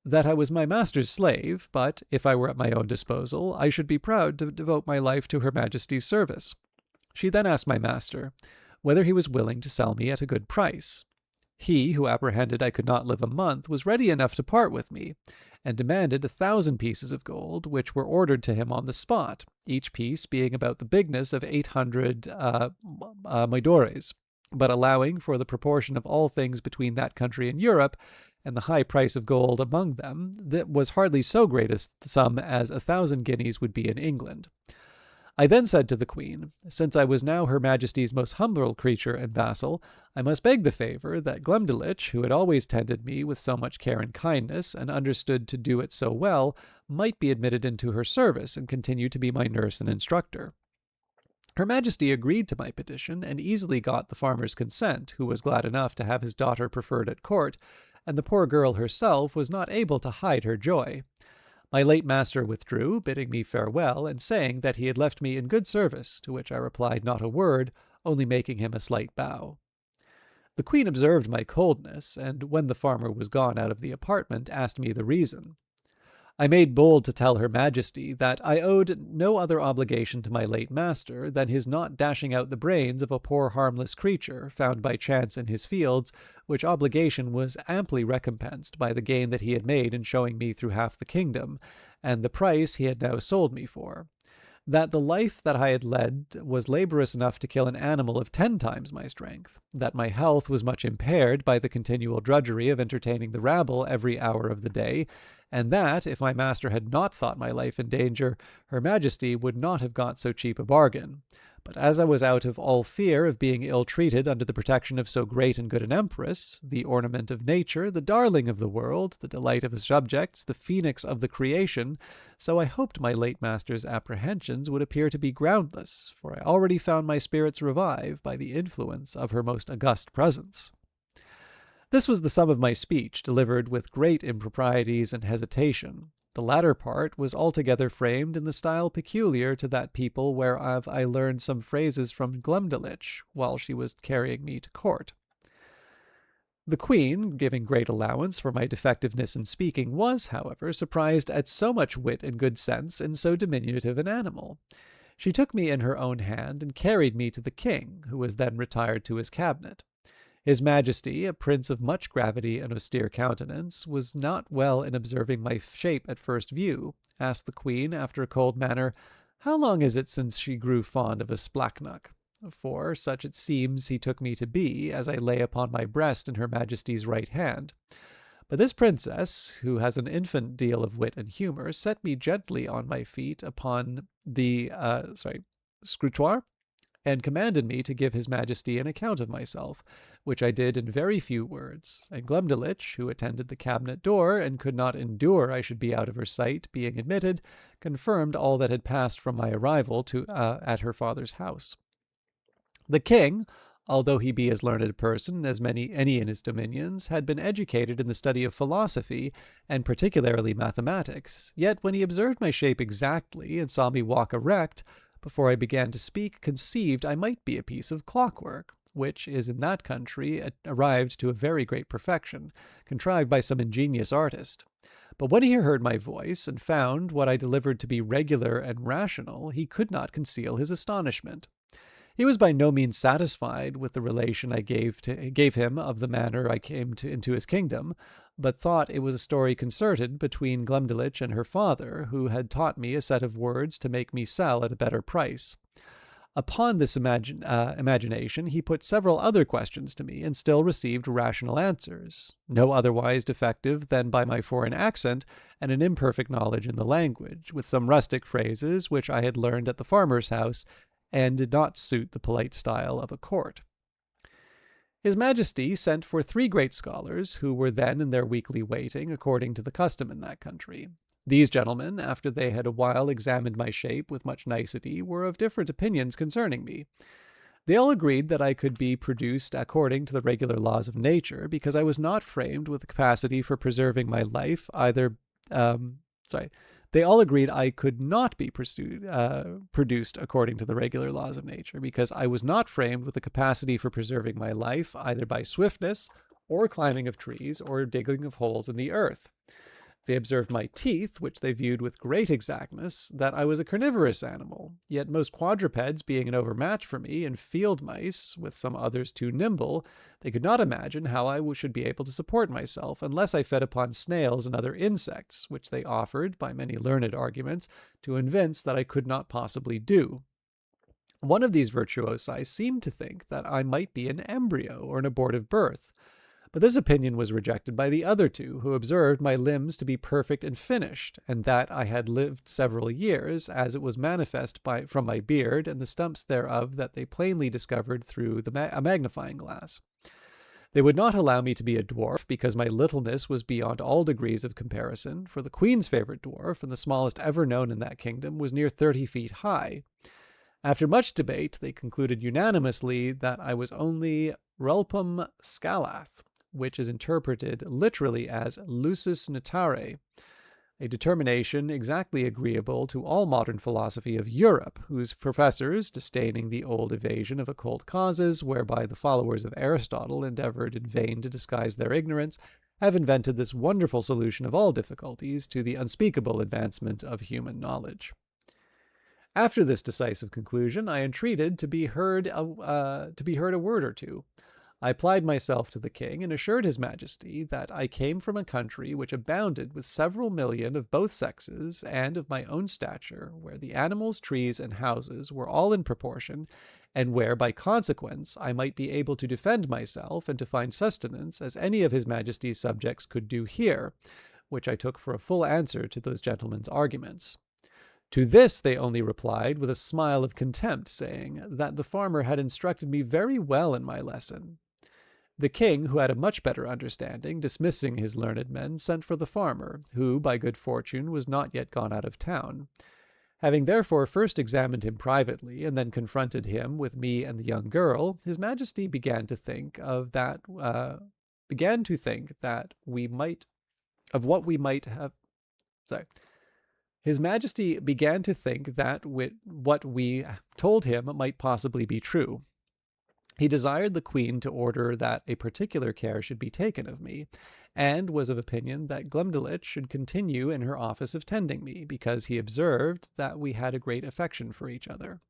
Speaker 1: that I was my master's slave, but, if I were at my own disposal, I should be proud to devote my life to Her Majesty's service. She then asked my master whether he was willing to sell me at a good price. He, who apprehended I could not live a month, was ready enough to part with me, and demanded 1,000 pieces of gold, which were ordered to him on the spot, each piece being about the bigness of 800 moidores, but allowing for the proportion of all things between that country and Europe, and the high price of gold among them, that was hardly so great a sum as 1,000 guineas would be in England. I then said to the queen, since I was now Her Majesty's most humble creature and vassal, I must beg the favour that Glumdalclitch, who had always tended me with so much care and kindness, and understood to do it so well, might be admitted into her service, and continue to be my nurse and instructor. Her Majesty agreed to my petition, and easily got the farmer's consent, who was glad enough to have his daughter preferred at court, and the poor girl herself was not able to hide her joy. My late master withdrew, bidding me farewell, and saying that he had left me in good service, to which I replied not a word, only making him a slight bow. The queen observed my coldness, and when the farmer was gone out of the apartment, asked me the reason. I made bold to tell Her Majesty that I owed no other obligation to my late master than his not dashing out the brains of a poor harmless creature found by chance in his fields, which obligation was amply recompensed by the gain that he had made in showing me through half the kingdom, and the price he had now sold me for. that the life that I had led was laborious enough to kill an animal of 10 times my strength, that my health was much impaired by the continual drudgery of entertaining the rabble every hour of the day, and that, if my master had not thought my life in danger, Her Majesty would not have got so cheap a bargain. But as I was out of all fear of being ill-treated under the protection of so great and good an empress, the ornament of nature, the darling of the world, the delight of his subjects, the phoenix of the creation, so I hoped my late master's apprehensions would appear to be groundless, for I already found my spirits revive by the influence of her most august presence. This was the sum of my speech, delivered with great improprieties and hesitation. The latter part was altogether framed in the style peculiar to that people whereof I learned some phrases from Glumdalclitch, while she was carrying me to court. The Queen, giving great allowance for my defectiveness in speaking, was, however, surprised at so much wit and good sense in so diminutive an animal. She took me in her own hand and carried me to the king, who was then retired to his cabinet. His Majesty, a prince of much gravity and austere countenance, was not well in observing my shape at first view, asked the Queen, after a cold manner, how long is it since she grew fond of a splachnock? For such it seems he took me to be, as I lay upon my breast in Her Majesty's right hand. But this princess, who has an infinite deal of wit and humour, set me gently on my feet upon the scrutoire, and commanded me to give His Majesty an account of myself, which I did in very few words, and Glumdalclitch, who attended the cabinet door, and could not endure I should be out of her sight, being admitted, confirmed all that had passed from my arrival at her father's house. The king, although he be as learned a person as any in his dominions, had been educated in the study of philosophy, and particularly mathematics, yet when he observed my shape exactly, and saw me walk erect, before I began to speak, conceived I might be a piece of clockwork, which is in that country arrived to a very great perfection, contrived by some ingenious artist. But when he heard my voice, and found what I delivered to be regular and rational, he could not conceal his astonishment. He was by no means satisfied with the relation I gave him of the manner I came into his kingdom, but thought it was a story concerted between Glumdalclitch and her father, who had taught me a set of words to make me sell at a better price. Upon this imagination he put several other questions to me, and still received rational answers, no otherwise defective than by my foreign accent and an imperfect knowledge in the language, with some rustic phrases which I had learned at the farmer's house, and did not suit the polite style of a court. His Majesty sent for 3 great scholars, who were then in their weekly waiting, according to the custom in that country. These gentlemen, after they had a while examined my shape with much nicety, were of different opinions concerning me. They all agreed that I could be produced according to the regular laws of nature, because I was not framed with the capacity for preserving my life They all agreed I could not be produced according to the regular laws of nature, because I was not framed with the capacity for preserving my life either by swiftness, or climbing of trees, or digging of holes in the earth. They observed my teeth, which they viewed with great exactness, that I was a carnivorous animal, yet most quadrupeds being an overmatch for me, and field mice, with some others too nimble, they could not imagine how I should be able to support myself, unless I fed upon snails and other insects, which they offered, by many learned arguments, to evince that I could not possibly do. One of these virtuosi seemed to think that I might be an embryo, or an abortive birth. But this opinion was rejected by the other 2, who observed my limbs to be perfect and finished, and that I had lived several years, as it was manifest from my beard, and the stumps thereof that they plainly discovered through a magnifying glass. They would not allow me to be a dwarf, because my littleness was beyond all degrees of comparison, for the Queen's favourite dwarf, and the smallest ever known in that kingdom, was near 30 feet high. After much debate, they concluded unanimously that I was only rulpum scalath, which is interpreted literally as lusus naturae, a determination exactly agreeable to all modern philosophy of Europe, whose professors, disdaining the old evasion of occult causes, whereby the followers of Aristotle endeavored in vain to disguise their ignorance, have invented this wonderful solution of all difficulties to the unspeakable advancement of human knowledge. After this decisive conclusion, I entreated to be heard a word or two. I applied myself to the king and assured his majesty that I came from a country which abounded with several million of both sexes and of my own stature, where the animals, trees, and houses were all in proportion, and where, by consequence, I might be able to defend myself and to find sustenance as any of his majesty's subjects could do here, which I took for a full answer to those gentlemen's arguments. To this they only replied with a smile of contempt, saying that the farmer had instructed me very well in my lesson. The king, who had a much better understanding, dismissing his learned men, sent for the farmer, who, by good fortune, was not yet gone out of town. Having therefore first examined him privately, and then confronted him with me and the young girl, his majesty began to think that we might of what we might have. Sorry. His Majesty began to think that what we told him might possibly be true. He desired the queen to order that a particular care should be taken of me, and was of opinion that Glumdalclitch should continue in her office of tending me, because he observed that we had a great affection for each other.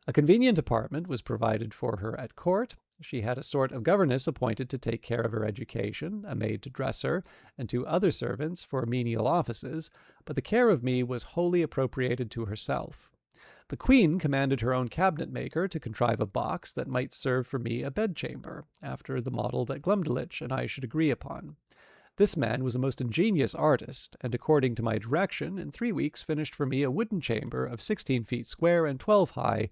Speaker 1: A convenient apartment was provided for her at court. She had a sort of governess appointed to take care of her education, a maid to dress her, and 2 other servants for menial offices, but the care of me was wholly appropriated to herself. The queen commanded her own cabinet-maker to contrive a box that might serve for me a bedchamber, after the model that Glumdalclitch and I should agree upon. This man was a most ingenious artist, and according to my direction, in 3 weeks finished for me a wooden chamber of 16 feet square and 12 high,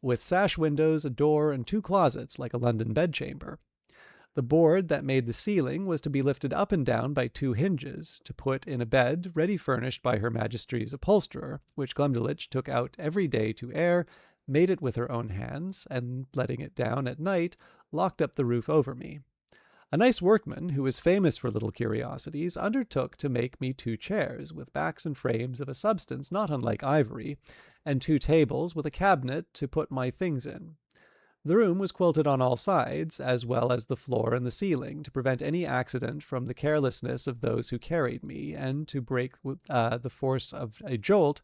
Speaker 1: with sash windows, a door, and 2 closets like a London bedchamber. The board that made the ceiling was to be lifted up and down by 2 hinges, to put in a bed ready furnished by Her Majesty's upholsterer, which Glumdalclitch took out every day to air, made it with her own hands, and letting it down at night, locked up the roof over me. A nice workman, who was famous for little curiosities, undertook to make me 2 chairs, with backs and frames of a substance not unlike ivory, and 2 tables with a cabinet to put my things in. The room was quilted on all sides, as well as the floor and the ceiling, to prevent any accident from the carelessness of those who carried me, and to break the force of a jolt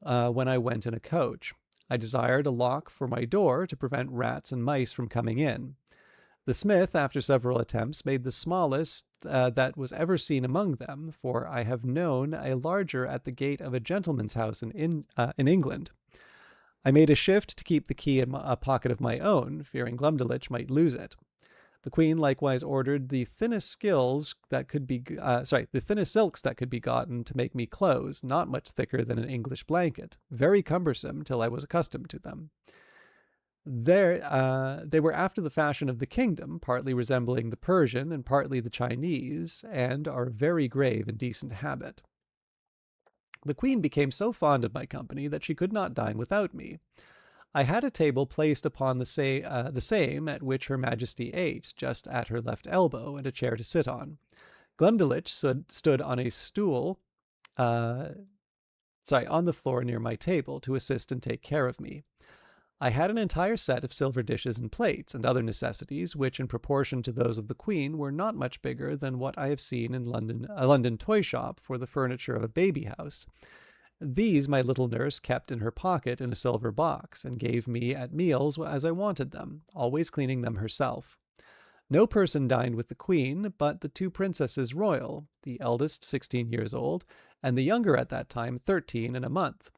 Speaker 1: when I went in a coach. I desired a lock for my door to prevent rats and mice from coming in. The smith, after several attempts, made the smallest that was ever seen among them, for I have known a larger at the gate of a gentleman's house in England. I made a shift to keep the key in a pocket of my own, fearing Glumdalclitch might lose it. The queen likewise ordered the thinnest silks that could be gotten to make me clothes, not much thicker than an English blanket, very cumbersome till I was accustomed to them. They were after the fashion of the kingdom, partly resembling the Persian and partly the Chinese, and are very grave and decent habit. The queen became so fond of my company that she could not dine without me. I had a table placed upon the same at which Her Majesty ate, just at her left elbow, and a chair to sit on. Glumdalclitch stood on a stool, on the floor near my table, to assist and take care of me. I had an entire set of silver dishes and plates, and other necessities, which, in proportion to those of the queen, were not much bigger than what I have seen in a London toy shop for the furniture of a baby house. These my little nurse kept in her pocket in a silver box, and gave me at meals as I wanted them, always cleaning them herself. No person dined with the queen but the 2 princesses royal, the eldest 16 years old, and the younger at that time 13 and a month.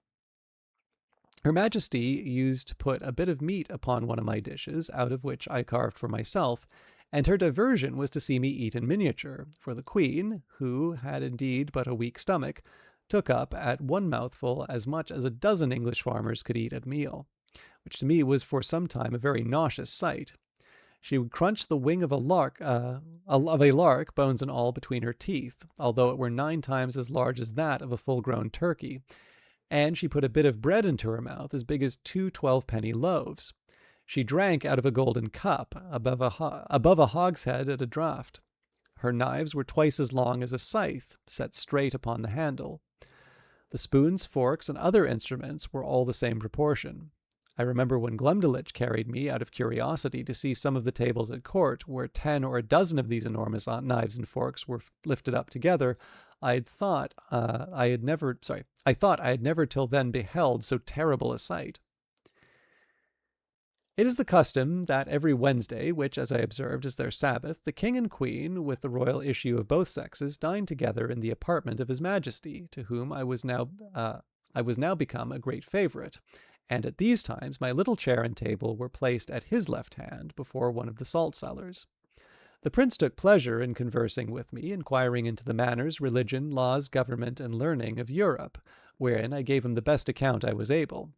Speaker 1: Her Majesty used to put a bit of meat upon one of my dishes, out of which I carved for myself, and her diversion was to see me eat in miniature, for the queen, who had indeed but a weak stomach, took up at one mouthful as much as a dozen English farmers could eat at a meal, which to me was for some time a very nauseous sight. She would crunch the wing of a lark, bones and all, between her teeth, although it were 9 times as large as that of a full-grown turkey, and she put a bit of bread into her mouth as big as 2 12-penny loaves. She drank out of a golden cup, above a hogshead at a draught. Her knives were twice as long as a scythe, set straight upon the handle. The spoons, forks, and other instruments were all the same proportion. I remember when Glumdalclitch carried me out of curiosity to see some of the tables at court, where 10 or a dozen of these enormous knives and forks were lifted up together, I thought I had never till then beheld so terrible a sight. It is the custom that every Wednesday, which, as I observed, is their Sabbath, the king and queen, with the royal issue of both sexes, dine together in the apartment of his Majesty, to whom I was now become a great favourite. And at these times my little chair and table were placed at his left hand before one of the salt cellars. The prince took pleasure in conversing with me, inquiring into the manners, religion, laws, government, and learning of Europe, wherein I gave him the best account I was able.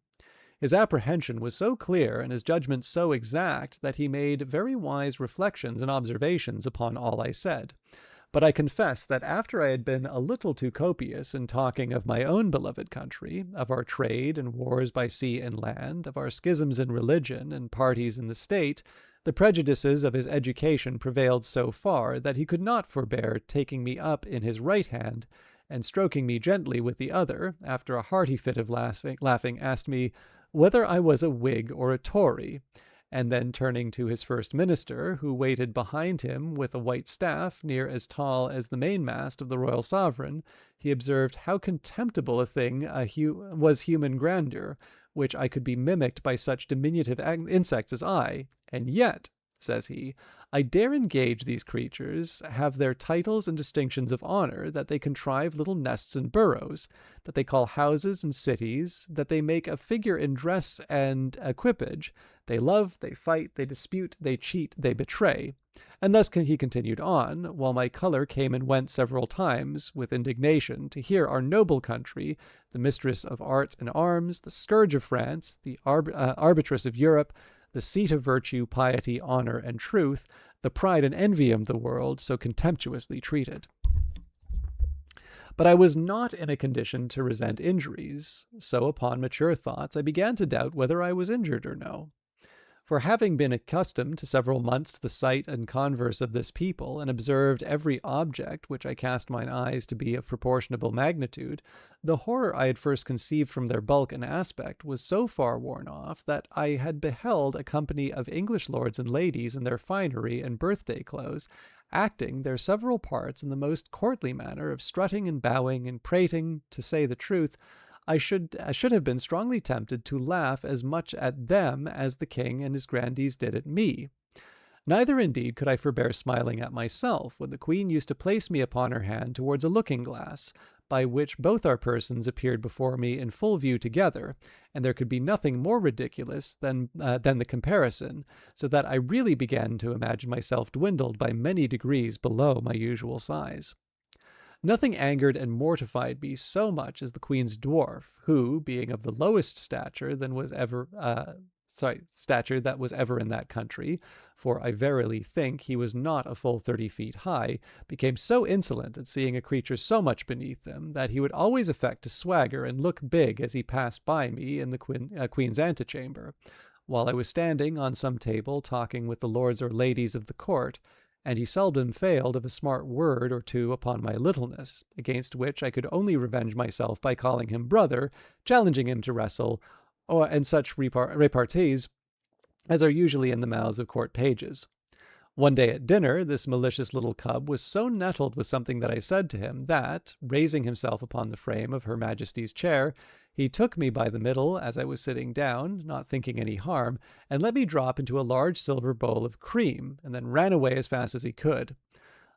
Speaker 1: His apprehension was so clear and his judgment so exact that he made very wise reflections and observations upon all I said. But I confess that after I had been a little too copious in talking of my own beloved country, of our trade and wars by sea and land, of our schisms in religion and parties in the state, the prejudices of his education prevailed so far that he could not forbear taking me up in his right hand and stroking me gently with the other, after a hearty fit of laughing, asked me whether I was a Whig or a Tory, and then turning to his first minister, who waited behind him with a white staff near as tall as the mainmast of the royal sovereign, he observed how contemptible a thing was human grandeur, which I could be mimicked by such diminutive insects as I, and yet, says he, I dare engage these creatures have their titles and distinctions of honor, that they contrive little nests and burrows, that they call houses and cities, that they make a figure in dress and equipage, they love, they fight, they dispute, they cheat, they betray. And thus he continued on, while my color came and went several times with indignation to hear our noble country, the mistress of art and arms, the scourge of France, the arbitress of Europe, the seat of virtue, piety, honor, and truth, the pride and envy of the world, so contemptuously treated. But I was not in a condition to resent injuries, so upon mature thoughts I began to doubt whether I was injured or no. For having been accustomed to several months to the sight and converse of this people, and observed every object which I cast mine eyes to be of proportionable magnitude, the horror I had first conceived from their bulk and aspect was so far worn off that I had beheld a company of English lords and ladies in their finery and birthday clothes, acting their several parts in the most courtly manner of strutting and bowing and prating, to say the truth. I should have been strongly tempted to laugh as much at them as the king and his grandees did at me. Neither indeed could I forbear smiling at myself when the queen used to place me upon her hand towards a looking-glass, by which both our persons appeared before me in full view together, and there could be nothing more ridiculous than the comparison, so that I really began to imagine myself dwindled by many degrees below my usual size. Nothing angered and mortified me so much as the queen's dwarf, who, being of the lowest stature that was ever in that country, for I verily think he was not a full 30 feet high, became so insolent at seeing a creature so much beneath him that he would always affect to swagger and look big as he passed by me in the queen's antechamber, while I was standing on some table talking with the lords or ladies of the court, and he seldom failed of a smart word or two upon my littleness, against which I could only revenge myself by calling him brother, challenging him to wrestle, and such repartees as are usually in the mouths of court pages. One day at dinner, this malicious little cub was so nettled with something that I said to him that, raising himself upon the frame of Her Majesty's chair, he took me by the middle as I was sitting down, not thinking any harm, and let me drop into a large silver bowl of cream, and then ran away as fast as he could.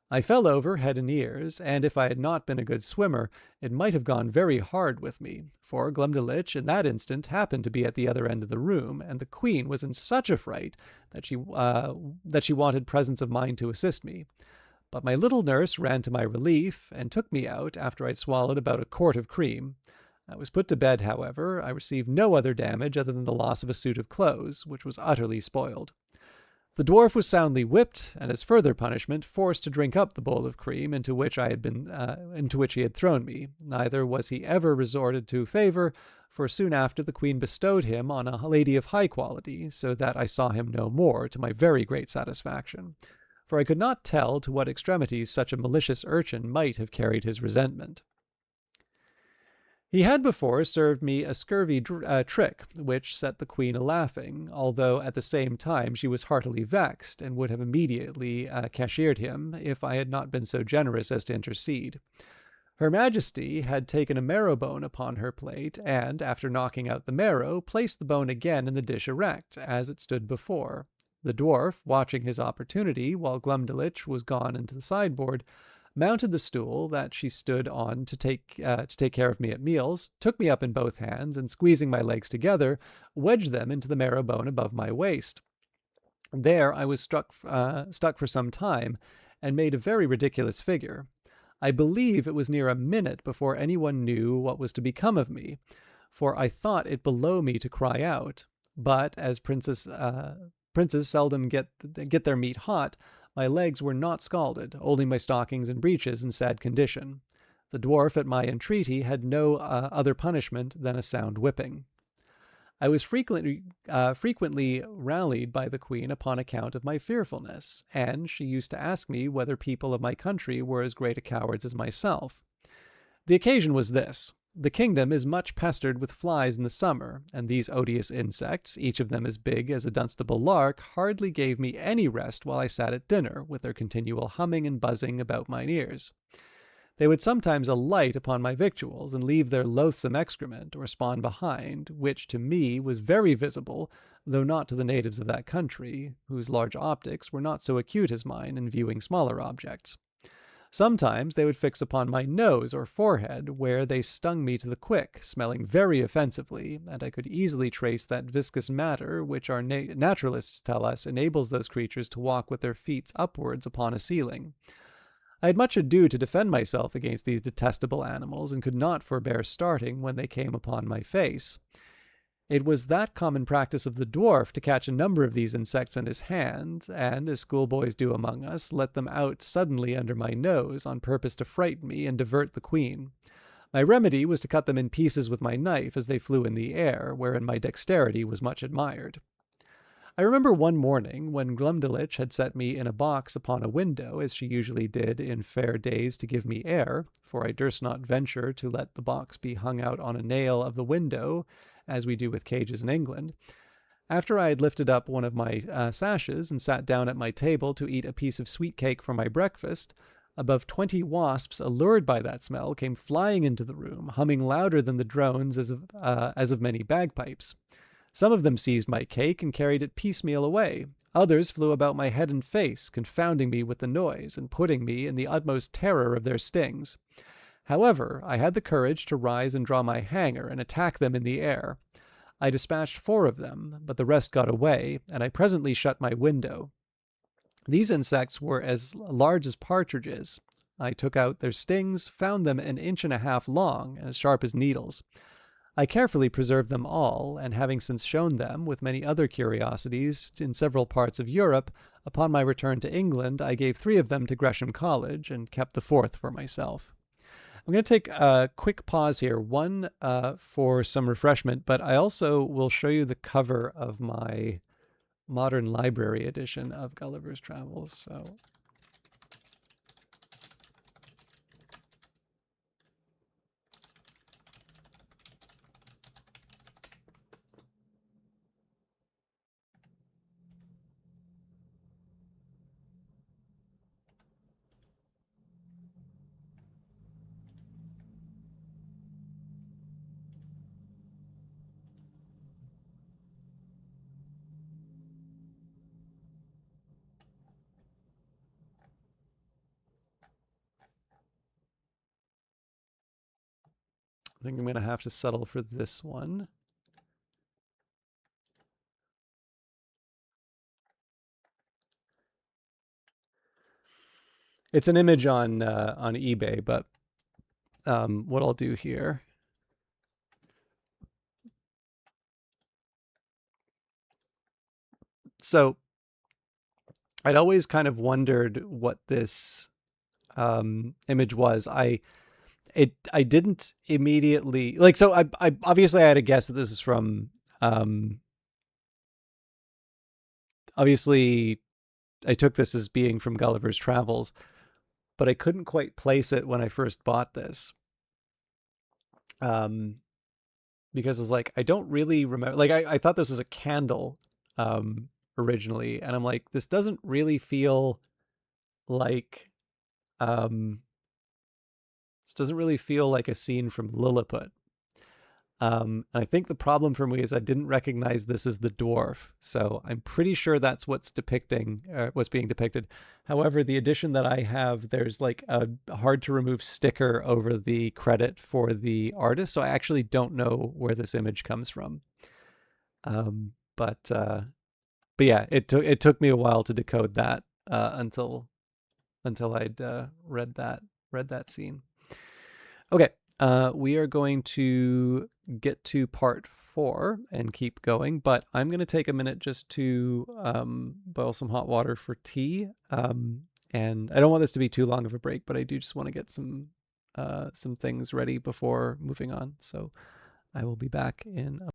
Speaker 1: I fell over head and ears, and if I had not been a good swimmer, it might have gone very hard with me, for Glumdalclitch in that instant happened to be at the other end of the room, and the queen was in such a fright that she wanted presence of mind to assist me. But my little nurse ran to my relief, and took me out after I'd swallowed about a quart of cream. I was put to bed, however. I received no other damage other than the loss of a suit of clothes, which was utterly spoiled. The dwarf was soundly whipped, and as further punishment, forced to drink up the bowl of cream into which he had thrown me. Neither was he ever resorted to favor, for soon after the queen bestowed him on a lady of high quality, so that I saw him no more, to my very great satisfaction. For I could not tell to what extremities such a malicious urchin might have carried his resentment. He had before served me a scurvy trick, which set the queen a-laughing, although at the same time she was heartily vexed, and would have immediately cashiered him, if I had not been so generous as to intercede. Her Majesty had taken a marrow bone upon her plate, and, after knocking out the marrow, placed the bone again in the dish erect, as it stood before. The dwarf, watching his opportunity while Glumdalclitch was gone into the sideboard, mounted the stool that she stood on to take care of me at meals, took me up in both hands, and squeezing my legs together, wedged them into the marrow bone above my waist. There I was stuck for some time, and made a very ridiculous figure. I believe it was near a minute before anyone knew what was to become of me, for I thought it below me to cry out. But as princes seldom get their meat hot, my legs were not scalded, only my stockings and breeches in sad condition. The dwarf, at my entreaty, had no other punishment than a sound whipping. I was frequently rallied by the queen upon account of my fearfulness, and she used to ask me whether people of my country were as great a cowards as myself. The occasion was this. The kingdom is much pestered with flies in the summer, and these odious insects, each of them as big as a Dunstable lark, hardly gave me any rest while I sat at dinner, with their continual humming and buzzing about mine ears. They would sometimes alight upon my victuals and leave their loathsome excrement, or spawn behind, which to me was very visible, though not to the natives of that country, whose large optics were not so acute as mine in viewing smaller objects. Sometimes they would fix upon my nose or forehead, where they stung me to the quick, smelling very offensively, and I could easily trace that viscous matter which our naturalists tell us enables those creatures to walk with their feet upwards upon a ceiling. I had much ado to defend myself against these detestable animals, and could not forbear starting when they came upon my face. It was that common practice of the dwarf to catch a number of these insects in his hand, and, as schoolboys do among us, let them out suddenly under my nose, on purpose to frighten me and divert the queen. My remedy was to cut them in pieces with my knife as they flew in the air, wherein my dexterity was much admired. I remember one morning when Glumdalclitch had set me in a box upon a window, as she usually did in fair days to give me air, for I durst not venture to let the box be hung out on a nail of the window, as we do with cages in England. After I had lifted up one of my sashes and sat down at my table to eat a piece of sweet cake for my breakfast, above 20 wasps, allured by that smell, came flying into the room, humming louder than the drones as of many bagpipes. Some of them seized my cake and carried it piecemeal away. Others flew about my head and face, confounding me with the noise, and putting me in the utmost terror of their stings. However, I had the courage to rise and draw my hanger and attack them in the air. I dispatched 4 of them, but the rest got away, and I presently shut my window. These insects were as large as partridges. I took out their stings, found them an inch and a half long, and as sharp as needles. I carefully preserved them all, and having since shown them, with many other curiosities, in several parts of Europe, upon my return to England I gave 3 of them to Gresham College, and kept the 4th for myself. I'm going to take a quick pause here, one for some refreshment, but I also will show you the cover of my modern library edition of Gulliver's Travels. So I think I'm going to have to settle for this one. It's an image on eBay, but what I'll do here. So I'd always kind of wondered what this image was. I didn't immediately like. So I obviously I had a guess that this is from. Obviously, I took this as being from Gulliver's Travels, but I couldn't quite place it when I first bought this. Because I was like, I don't really remember. Like, I thought this was a candle originally, and I'm like, this doesn't really feel like This doesn't really feel like a scene from Lilliput. And I think the problem for me is I didn't recognize this as the dwarf, so I'm pretty sure that's what's being depicted. However, the edition that I have, there's like a hard to remove sticker over the credit for the artist, so I actually don't know where this image comes from. Um, but yeah, it took me a while to decode that until I'd read that scene. Okay, we are going to get to part 4 and keep going, but I'm going to take a minute just to boil some hot water for tea. And I don't want this to be too long of a break, but I do just want to get some things ready before moving on. So I will be back in a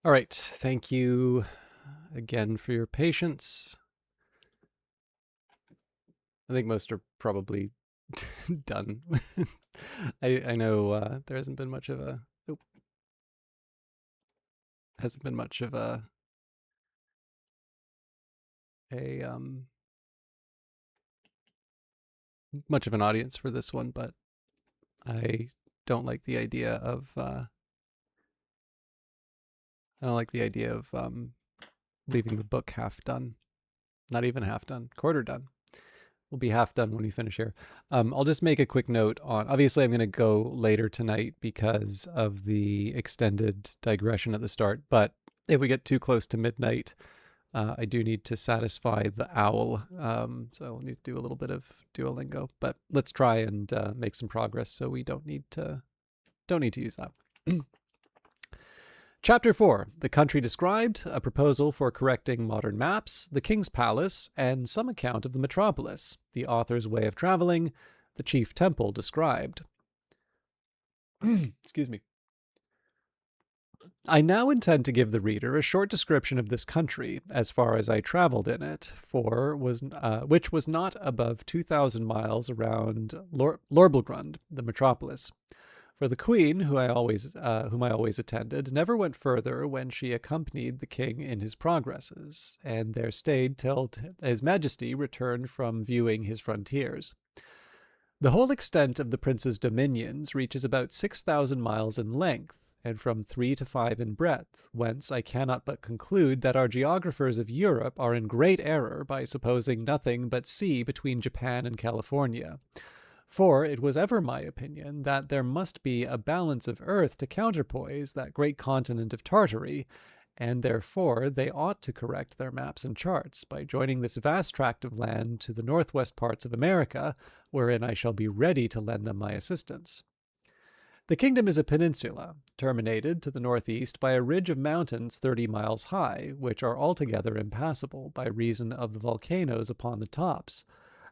Speaker 1: All right. Thank you again for your patience. I think most are probably done. I know there hasn't been much of a hasn't been much of a much of an audience for this one, but I don't like the idea of I don't like the idea of leaving the book half done. Not even half done, quarter done. We'll be half done when we finish here. I'll just make a quick note on. Obviously, I'm going to go later tonight because of the extended digression at the start. But if we get too close to midnight, I do need to satisfy the owl. So I'll need to do a little bit of Duolingo. But let's try and make some progress so we don't need to use that. Chapter 4, The Country Described, a proposal for correcting modern maps, the King's Palace, and some account of the metropolis, the author's way of traveling, the chief temple described. Excuse me. I now intend to give the reader a short description of this country, as far as I travelled in it, which was not above 2,000 miles around Lorbegrund, the metropolis. For the queen, whom I always attended, never went further when she accompanied the king in his progresses, and there stayed till his majesty returned from viewing his frontiers. The whole extent of the prince's dominions reaches about 6,000 miles in length, and from 3 to 5 in breadth, whence I cannot but conclude that our geographers of Europe are in great error by supposing nothing but sea between Japan and California. For it was ever my opinion that there must be a balance of earth to counterpoise that great continent of Tartary, and therefore they ought to correct their maps and charts by joining this vast tract of land to the northwest parts of America, wherein I shall be ready to lend them my assistance. The kingdom is a peninsula, terminated to the northeast by a ridge of mountains 30 miles high, which are altogether impassable by reason of the volcanoes upon the tops.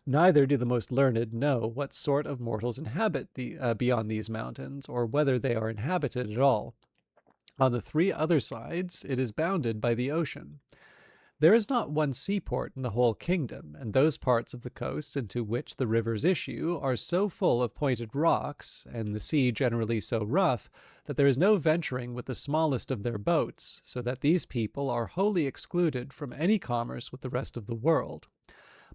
Speaker 1: Neither do the most learned know what sort of mortals inhabit beyond these mountains, or whether they are inhabited at all. On the 3 other sides, it is bounded by the ocean. There is not one seaport in the whole kingdom, and those parts of the coasts into which the rivers issue are so full of pointed rocks, and the sea generally so rough, that there is no venturing with the smallest of their boats, so that these people are wholly excluded from any commerce with the rest of the world.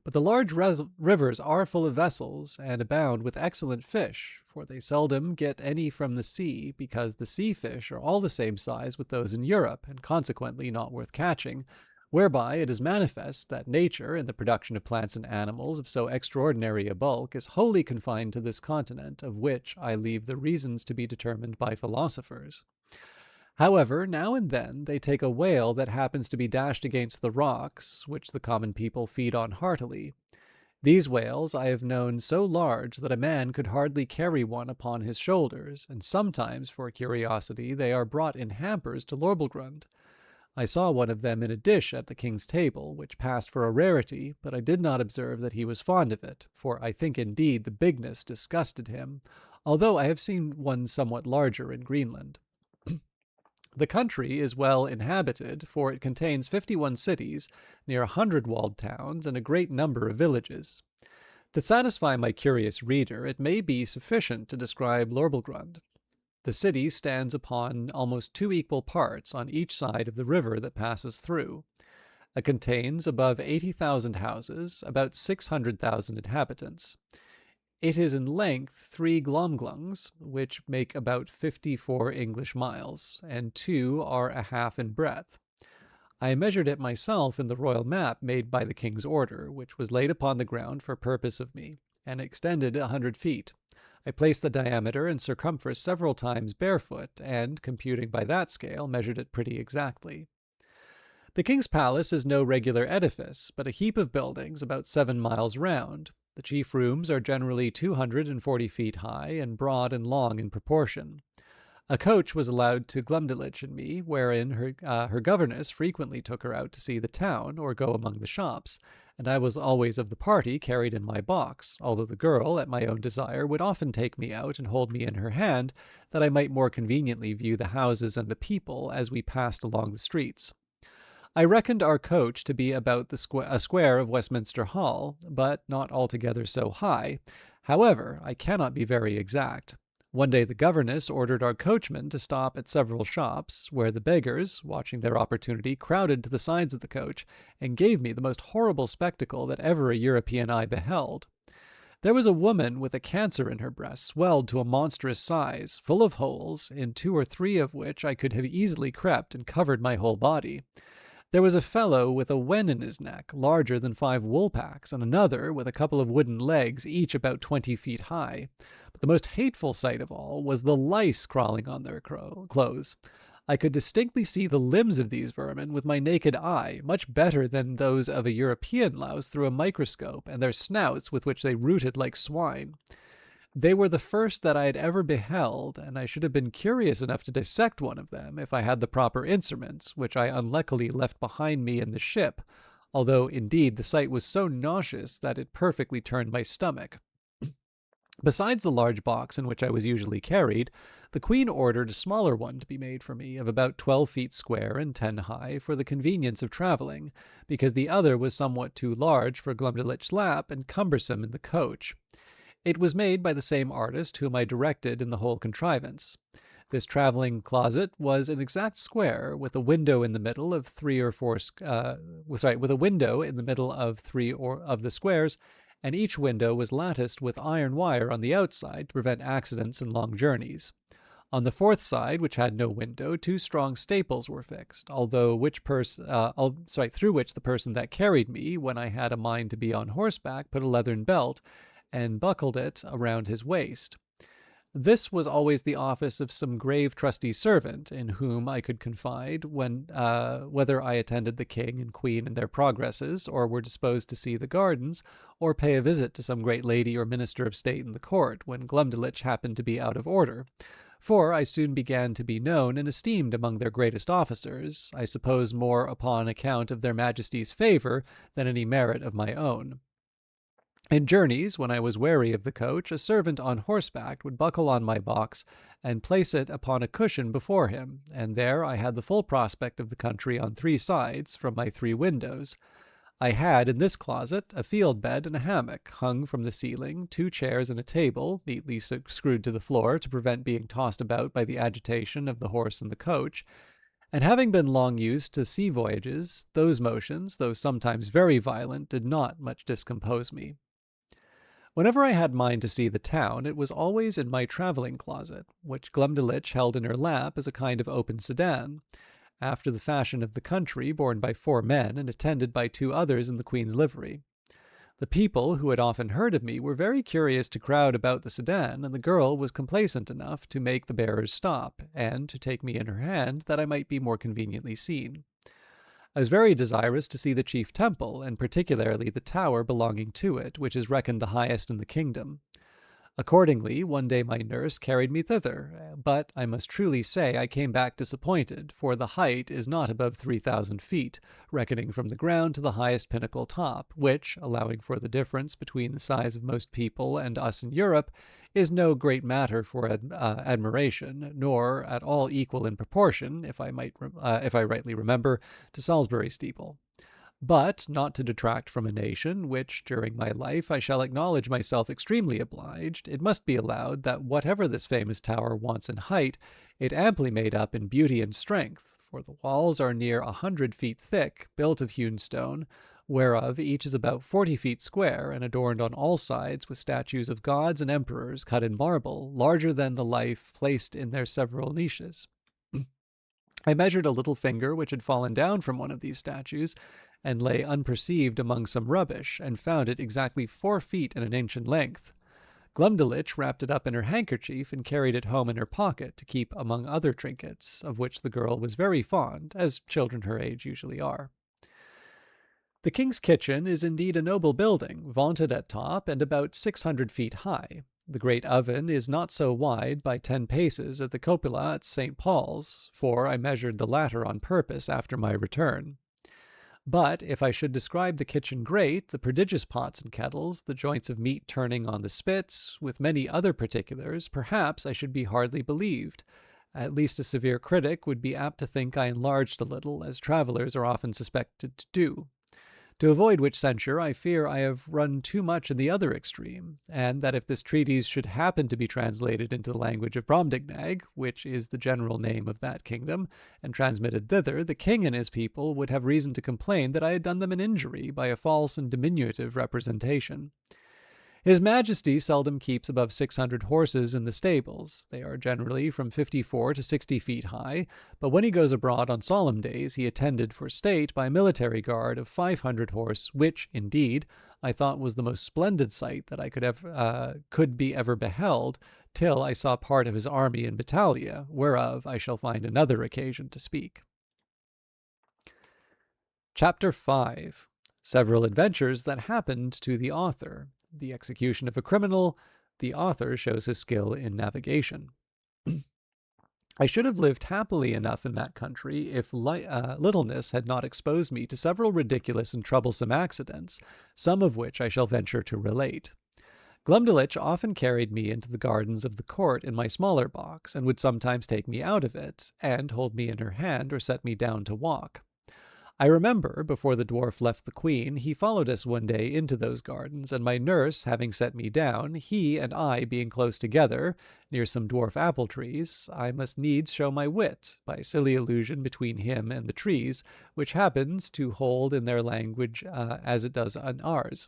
Speaker 1: But the large rivers are full of vessels, and abound with excellent fish, for they seldom get any from the sea, because the sea fish are all the same size with those in Europe, and consequently not worth catching, whereby it is manifest that nature, in the production of plants and animals of so extraordinary a bulk, is wholly confined to this continent, of which I leave the reasons to be determined by philosophers. However, now and then they take a whale that happens to be dashed against the rocks, which the common people feed on heartily. These whales I have known so large that a man could hardly carry one upon his shoulders, and sometimes, for curiosity, they are brought in hampers to Lorbegrund. I saw one of them in a dish at the king's table, which passed for a rarity, but I did not observe that he was fond of it, for I think indeed the bigness disgusted him, although I have seen one somewhat larger in Greenland. The country is well inhabited, for it contains 51 cities, near 100 walled towns, and a great number of villages. To satisfy my curious reader, it may be sufficient to describe Lorbegrund. The city stands upon almost 2 equal parts on each side of the river that passes through. It contains above 80,000 houses, about 600,000 inhabitants. It is in length 3 glomglungs, which make about 54 English miles, and 2 are a half in breadth. I measured it myself in the royal map made by the king's order, which was laid upon the ground for purpose of me, and extended 100 feet. I placed the diameter and circumference several times barefoot, and, computing by that scale, measured it pretty exactly. The king's palace is no regular edifice, but a heap of buildings about 7 miles round. The chief rooms are generally 240 feet high, and broad and long in proportion. A coach was allowed to Glumdalclitch and me, wherein her governess frequently took her out to see the town or go among the shops, and I was always of the party carried in my box, although the girl, at my own desire, would often take me out and hold me in her hand, that I might more conveniently view the houses and the people as we passed along the streets. I reckoned our coach to be about a square of Westminster Hall, but not altogether so high. However, I cannot be very exact. One day the governess ordered our coachman to stop at several shops, where the beggars, watching their opportunity, crowded to the sides of the coach, and gave me the most horrible spectacle that ever a European eye beheld. There was a woman with a cancer in her breast, swelled to a monstrous size, full of holes, in 2 or 3 of which I could have easily crept and covered my whole body. There was a fellow with a wen in his neck, larger than 5 woolpacks, and another with a couple of wooden legs, each about 20 feet high. But the most hateful sight of all was the lice crawling on their clothes. I could distinctly see the limbs of these vermin with my naked eye, much better than those of a European louse through a microscope, and their snouts with which they rooted like swine. They were the first that I had ever beheld, and I should have been curious enough to dissect one of them if I had the proper instruments, which I unluckily left behind me in the ship, although indeed the sight was so nauseous that it perfectly turned my stomach. Besides the large box in which I was usually carried, the Queen ordered a smaller one to be made for me, of about 12 feet square and 10 high, for the convenience of travelling, because the other was somewhat too large for Glumdalclitch's lap and cumbersome in the coach. It was made by the same artist whom I directed in the whole contrivance. This travelling closet was an exact square, with a window in the middle of with a window in the middle of 3 of the squares, and each window was latticed with iron wire on the outside to prevent accidents and long journeys. On the fourth side, which had no window, 2 strong staples were fixed, through which the person that carried me, when I had a mind to be on horseback, put a leathern belt, and buckled it around his waist. This was always the office of some grave trusty servant, in whom I could confide whether I attended the king and queen in their progresses, or were disposed to see the gardens, or pay a visit to some great lady or minister of state in the court, when Glumdalclitch happened to be out of order. For I soon began to be known and esteemed among their greatest officers, I suppose more upon account of their majesties' favour than any merit of my own. In journeys, when I was weary of the coach, a servant on horseback would buckle on my box and place it upon a cushion before him, and there I had the full prospect of the country on 3 sides from my 3 windows. I had in this closet a field bed and a hammock hung from the ceiling, 2 chairs and a table, neatly screwed to the floor to prevent being tossed about by the agitation of the horse and the coach, and having been long used to sea voyages, those motions, though sometimes very violent, did not much discompose me. Whenever I had mind to see the town, it was always in my travelling closet, which Glumdalclitch held in her lap as a kind of open sedan, after the fashion of the country, borne by 4 men and attended by 2 others in the Queen's livery. The people, who had often heard of me, were very curious to crowd about the sedan, and the girl was complaisant enough to make the bearers stop, and to take me in her hand, that I might be more conveniently seen. I was very desirous to see the chief temple, and particularly the tower belonging to it, which is reckoned the highest in the kingdom. Accordingly, one day my nurse carried me thither, but I must truly say I came back disappointed, for the height is not above 3,000 feet, reckoning from the ground to the highest pinnacle top, which, allowing for the difference between the size of most people and us in Europe, is no great matter for admiration, nor at all equal in proportion, if I rightly remember, to Salisbury steeple. But, not to detract from a nation, which, during my life, I shall acknowledge myself extremely obliged, it must be allowed that whatever this famous tower wants in height, it amply made up in beauty and strength, for the walls are near 100 feet thick, built of hewn stone, whereof each is about 40 feet square, and adorned on all sides with statues of gods and emperors cut in marble, larger than the life, placed in their several niches. I measured a little finger which had fallen down from one of these statues, and lay unperceived among some rubbish, and found it exactly 4 feet and an inch in length. Glumdalclitch wrapped it up in her handkerchief and carried it home in her pocket to keep among other trinkets, of which the girl was very fond, as children her age usually are. The king's kitchen is indeed a noble building, vaulted at top and about 600 feet high. The great oven is not so wide by 10 paces at the cupola at St. Paul's, for I measured the latter on purpose after my return. But if I should describe the kitchen grate, the prodigious pots and kettles, the joints of meat turning on the spits, with many other particulars, perhaps I should be hardly believed. At least a severe critic would be apt to think I enlarged a little, as travellers are often suspected to do. To avoid which censure, I fear I have run too much in the other extreme, and that if this treatise should happen to be translated into the language of Brobdingnag, which is the general name of that kingdom, and transmitted thither, the king and his people would have reason to complain that I had done them an injury by a false and diminutive representation. His Majesty seldom keeps above 600 horses in the stables. They are generally from 54 to 60 feet high, but when he goes abroad on solemn days, he attended for state by a military guard of 500 horse, which, indeed, I thought was the most splendid sight that I could be ever beheld, till I saw part of his army in Battalia, whereof I shall find another occasion to speak. Chapter 5. Several adventures that happened to the author. The execution of a criminal. The author shows his skill in navigation. I should have lived happily enough in that country if littleness had not exposed me to several ridiculous and troublesome accidents, some of which I shall venture to relate. Glumdalclitch often carried me into the gardens of the court in my smaller box, and would sometimes take me out of it, and hold me in her hand or set me down to walk. I remember, before the dwarf left the queen, he followed us one day into those gardens, and my nurse having set me down, he and I being close together, near some dwarf apple trees, I must needs show my wit, by silly allusion between him and the trees, which happens to hold in their language as it does in ours.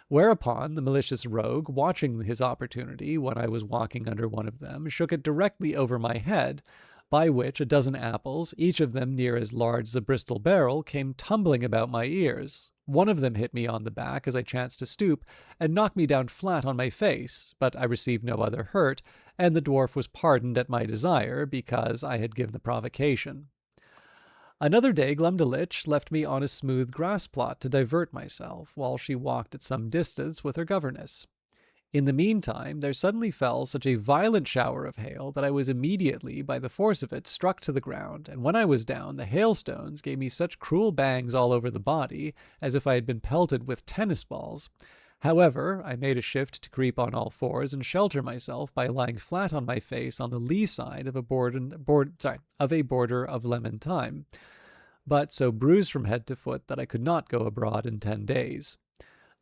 Speaker 1: Whereupon the malicious rogue, watching his opportunity when I was walking under one of them, shook it directly over my head, by which a dozen apples, each of them near as large as a Bristol barrel, came tumbling about my ears. One of them hit me on the back as I chanced to stoop, and knocked me down flat on my face, but I received no other hurt, and the dwarf was pardoned at my desire, because I had given the provocation. Another day Glumdalclitch left me on a smooth grass plot to divert myself, while she walked at some distance with her governess. In the meantime, there suddenly fell such a violent shower of hail that I was immediately, by the force of it, struck to the ground, and when I was down, the hailstones gave me such cruel bangs all over the body, as if I had been pelted with tennis balls. However, I made a shift to creep on all fours and shelter myself by lying flat on my face on the lee side of a border of lemon thyme, but so bruised from head to foot that I could not go abroad in 10 days.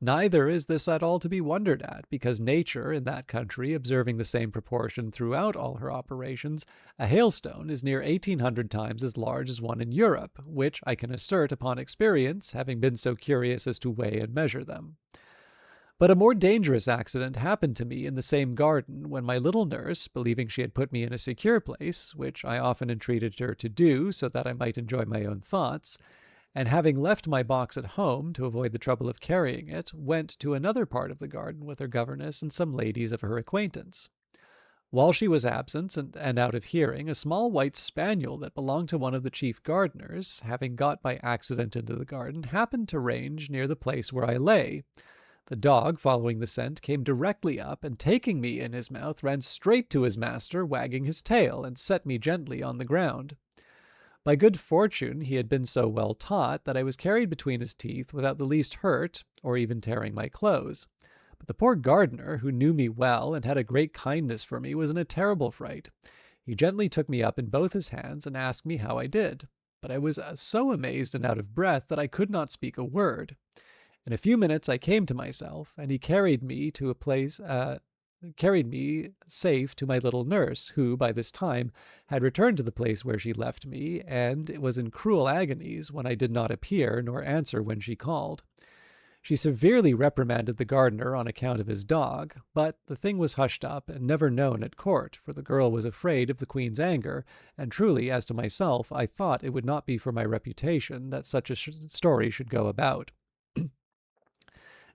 Speaker 1: Neither is this at all to be wondered at, because nature, in that country, observing the same proportion throughout all her operations, a hailstone is near 1800 times as large as one in Europe, which I can assert upon experience, having been so curious as to weigh and measure them. But a more dangerous accident happened to me in the same garden, when my little nurse, believing she had put me in a secure place, which I often entreated her to do so that I might enjoy my own thoughts, and having left my box at home to avoid the trouble of carrying it, went to another part of the garden with her governess and some ladies of her acquaintance. While she was absent and out of hearing, a small white spaniel that belonged to one of the chief gardeners, having got by accident into the garden, happened to range near the place where I lay. The dog, following the scent, came directly up, and taking me in his mouth, ran straight to his master, wagging his tail, and set me gently on the ground. By good fortune he had been so well taught that I was carried between his teeth without the least hurt, or even tearing my clothes. But the poor gardener, who knew me well and had a great kindness for me, was in a terrible fright. He gently took me up in both his hands and asked me how I did. But I was so amazed and out of breath that I could not speak a word. In a few minutes I came to myself, and he carried me safe to my little nurse, who, by this time, had returned to the place where she left me, and was in cruel agonies when I did not appear, nor answer when she called. She severely reprimanded the gardener on account of his dog, but the thing was hushed up and never known at court, for the girl was afraid of the queen's anger, and truly, as to myself, I thought it would not be for my reputation that such a story should go about.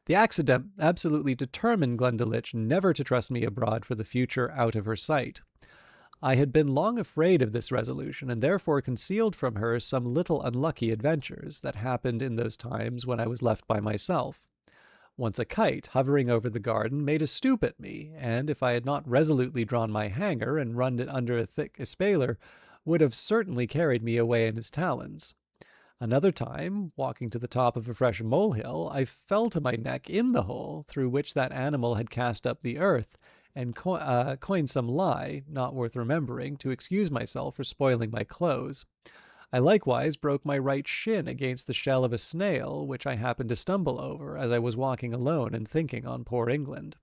Speaker 1: The accident absolutely determined Glumdalclitch never to trust me abroad for the future out of her sight. I had been long afraid of this resolution, and therefore concealed from her some little unlucky adventures that happened in those times when I was left by myself. Once a kite, hovering over the garden, made a stoop at me, and if I had not resolutely drawn my hanger and run it under a thick espalier, would have certainly carried me away in his talons. Another time, walking to the top of a fresh molehill, I fell to my neck in the hole through which that animal had cast up the earth, and coined some lie, not worth remembering, to excuse myself for spoiling my clothes. I likewise broke my right shin against the shell of a snail, which I happened to stumble over as I was walking alone and thinking on poor England.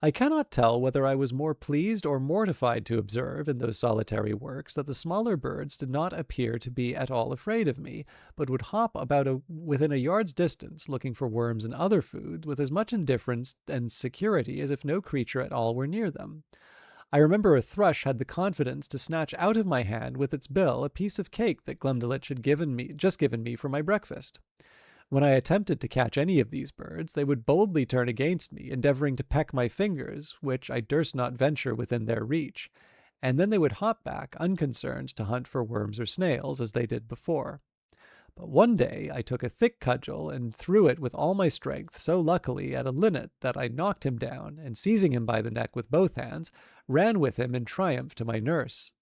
Speaker 1: I cannot tell whether I was more pleased or mortified to observe in those solitary works that the smaller birds did not appear to be at all afraid of me, but would hop about within a yard's distance, looking for worms and other food, with as much indifference and security as if no creature at all were near them. I remember a thrush had the confidence to snatch out of my hand with its bill a piece of cake that Glumdalclitch had just given me for my breakfast. When I attempted to catch any of these birds, they would boldly turn against me, endeavoring to peck my fingers, which I durst not venture within their reach, and then they would hop back, unconcerned, to hunt for worms or snails, as they did before. But one day I took a thick cudgel and threw it with all my strength so luckily at a linnet that I knocked him down, and seizing him by the neck with both hands, ran with him in triumph to my nurse.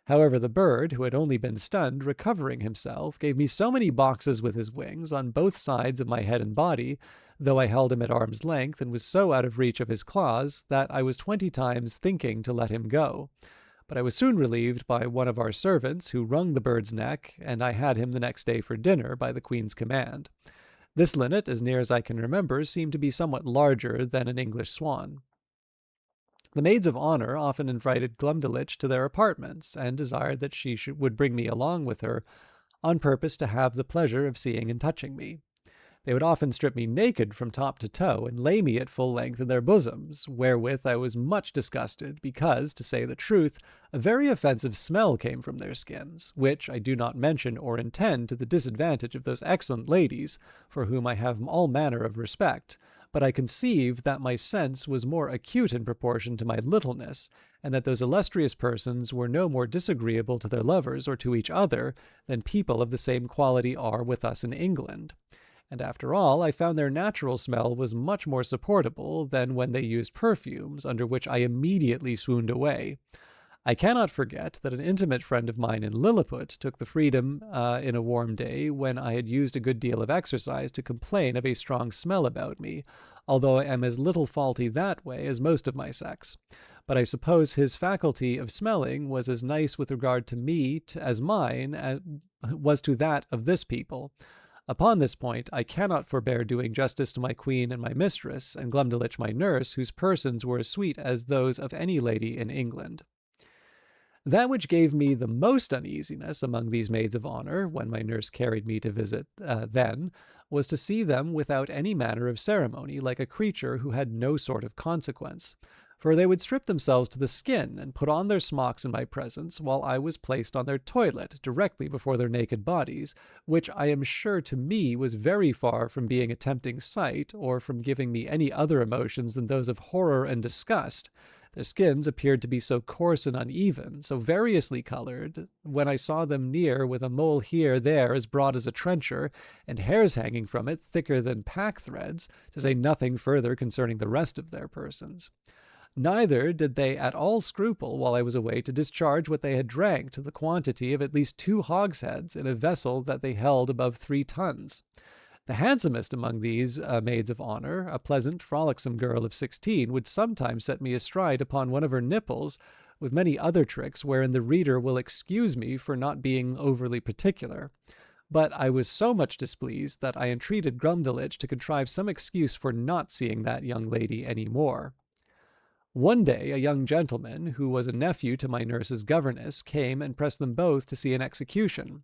Speaker 1: However, the bird, who had only been stunned, recovering himself, gave me so many boxes with his wings on both sides of my head and body, though I held him at arm's length and was so out of reach of his claws that I was 20 times thinking to let him go. But I was soon relieved by one of our servants, who wrung the bird's neck, and I had him the next day for dinner by the Queen's command. This linnet, as near as I can remember, seemed to be somewhat larger than an English swan. The maids of honor often invited Glumdalclitch to their apartments, and desired that she would bring me along with her, on purpose to have the pleasure of seeing and touching me. They would often strip me naked from top to toe, and lay me at full length in their bosoms, wherewith I was much disgusted, because, to say the truth, a very offensive smell came from their skins, which I do not mention or intend to the disadvantage of those excellent ladies, for whom I have all manner of respect, but I conceive that my sense was more acute in proportion to my littleness, and that those illustrious persons were no more disagreeable to their lovers or to each other than people of the same quality are with us in England. And after all, I found their natural smell was much more supportable than when they used perfumes, under which I immediately swooned away. I cannot forget that an intimate friend of mine in Lilliput took the freedom in a warm day, when I had used a good deal of exercise, to complain of a strong smell about me, although I am as little faulty that way as most of my sex. But I suppose his faculty of smelling was as nice with regard to me as mine was to that of this people. Upon this point I cannot forbear doing justice to my queen and my mistress, and Glumdalclitch my nurse, whose persons were as sweet as those of any lady in England. That which gave me the most uneasiness among these maids of honor, when my nurse carried me to visit then, was to see them without any manner of ceremony, like a creature who had no sort of consequence. For they would strip themselves to the skin, and put on their smocks in my presence, while I was placed on their toilet, directly before their naked bodies, which I am sure to me was very far from being a tempting sight, or from giving me any other emotions than those of horror and disgust. Their skins appeared to be so coarse and uneven, so variously colored, when I saw them near, with a mole here, there, as broad as a trencher, and hairs hanging from it thicker than pack-threads, to say nothing further concerning the rest of their persons. Neither did they at all scruple, while I was away, to discharge what they had drank to the quantity of at least 2 hogsheads in a vessel that they held above 3 tons. The handsomest among these maids of honor, a pleasant, frolicsome girl of 16, would sometimes set me astride upon one of her nipples, with many other tricks wherein the reader will excuse me for not being overly particular. But I was so much displeased that I entreated Glumdalclitch to contrive some excuse for not seeing that young lady any more. One day a young gentleman, who was a nephew to my nurse's governess, came and pressed them both to see an execution.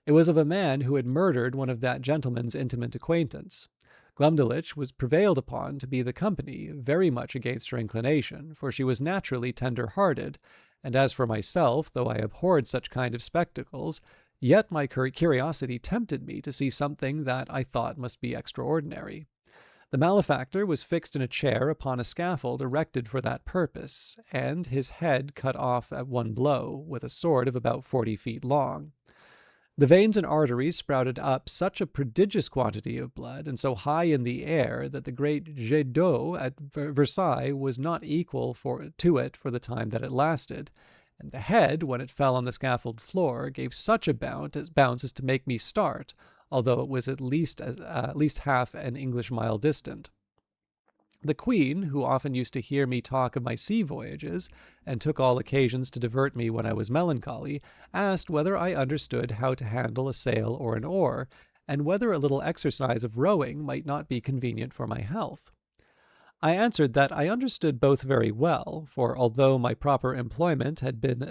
Speaker 1: It was of a man who had murdered one of that gentleman's intimate acquaintance. Glumdalclitch was prevailed upon to be the company, very much against her inclination, for she was naturally tender-hearted, and as for myself, though I abhorred such kind of spectacles, yet my curiosity tempted me to see something that I thought must be extraordinary. The malefactor was fixed in a chair upon a scaffold erected for that purpose, and his head cut off at one blow, with a sword of about 40 feet long. The veins and arteries sprouted up such a prodigious quantity of blood, and so high in the air, that the great jet d'eau at Versailles was not equal to it for the time that it lasted. And the head, when it fell on the scaffold floor, gave such a bounce as to make me start, although it was at least half an English mile distant. The Queen, who often used to hear me talk of my sea voyages, and took all occasions to divert me when I was melancholy, asked whether I understood how to handle a sail or an oar, and whether a little exercise of rowing might not be convenient for my health. I answered that I understood both very well, for although my proper employment had been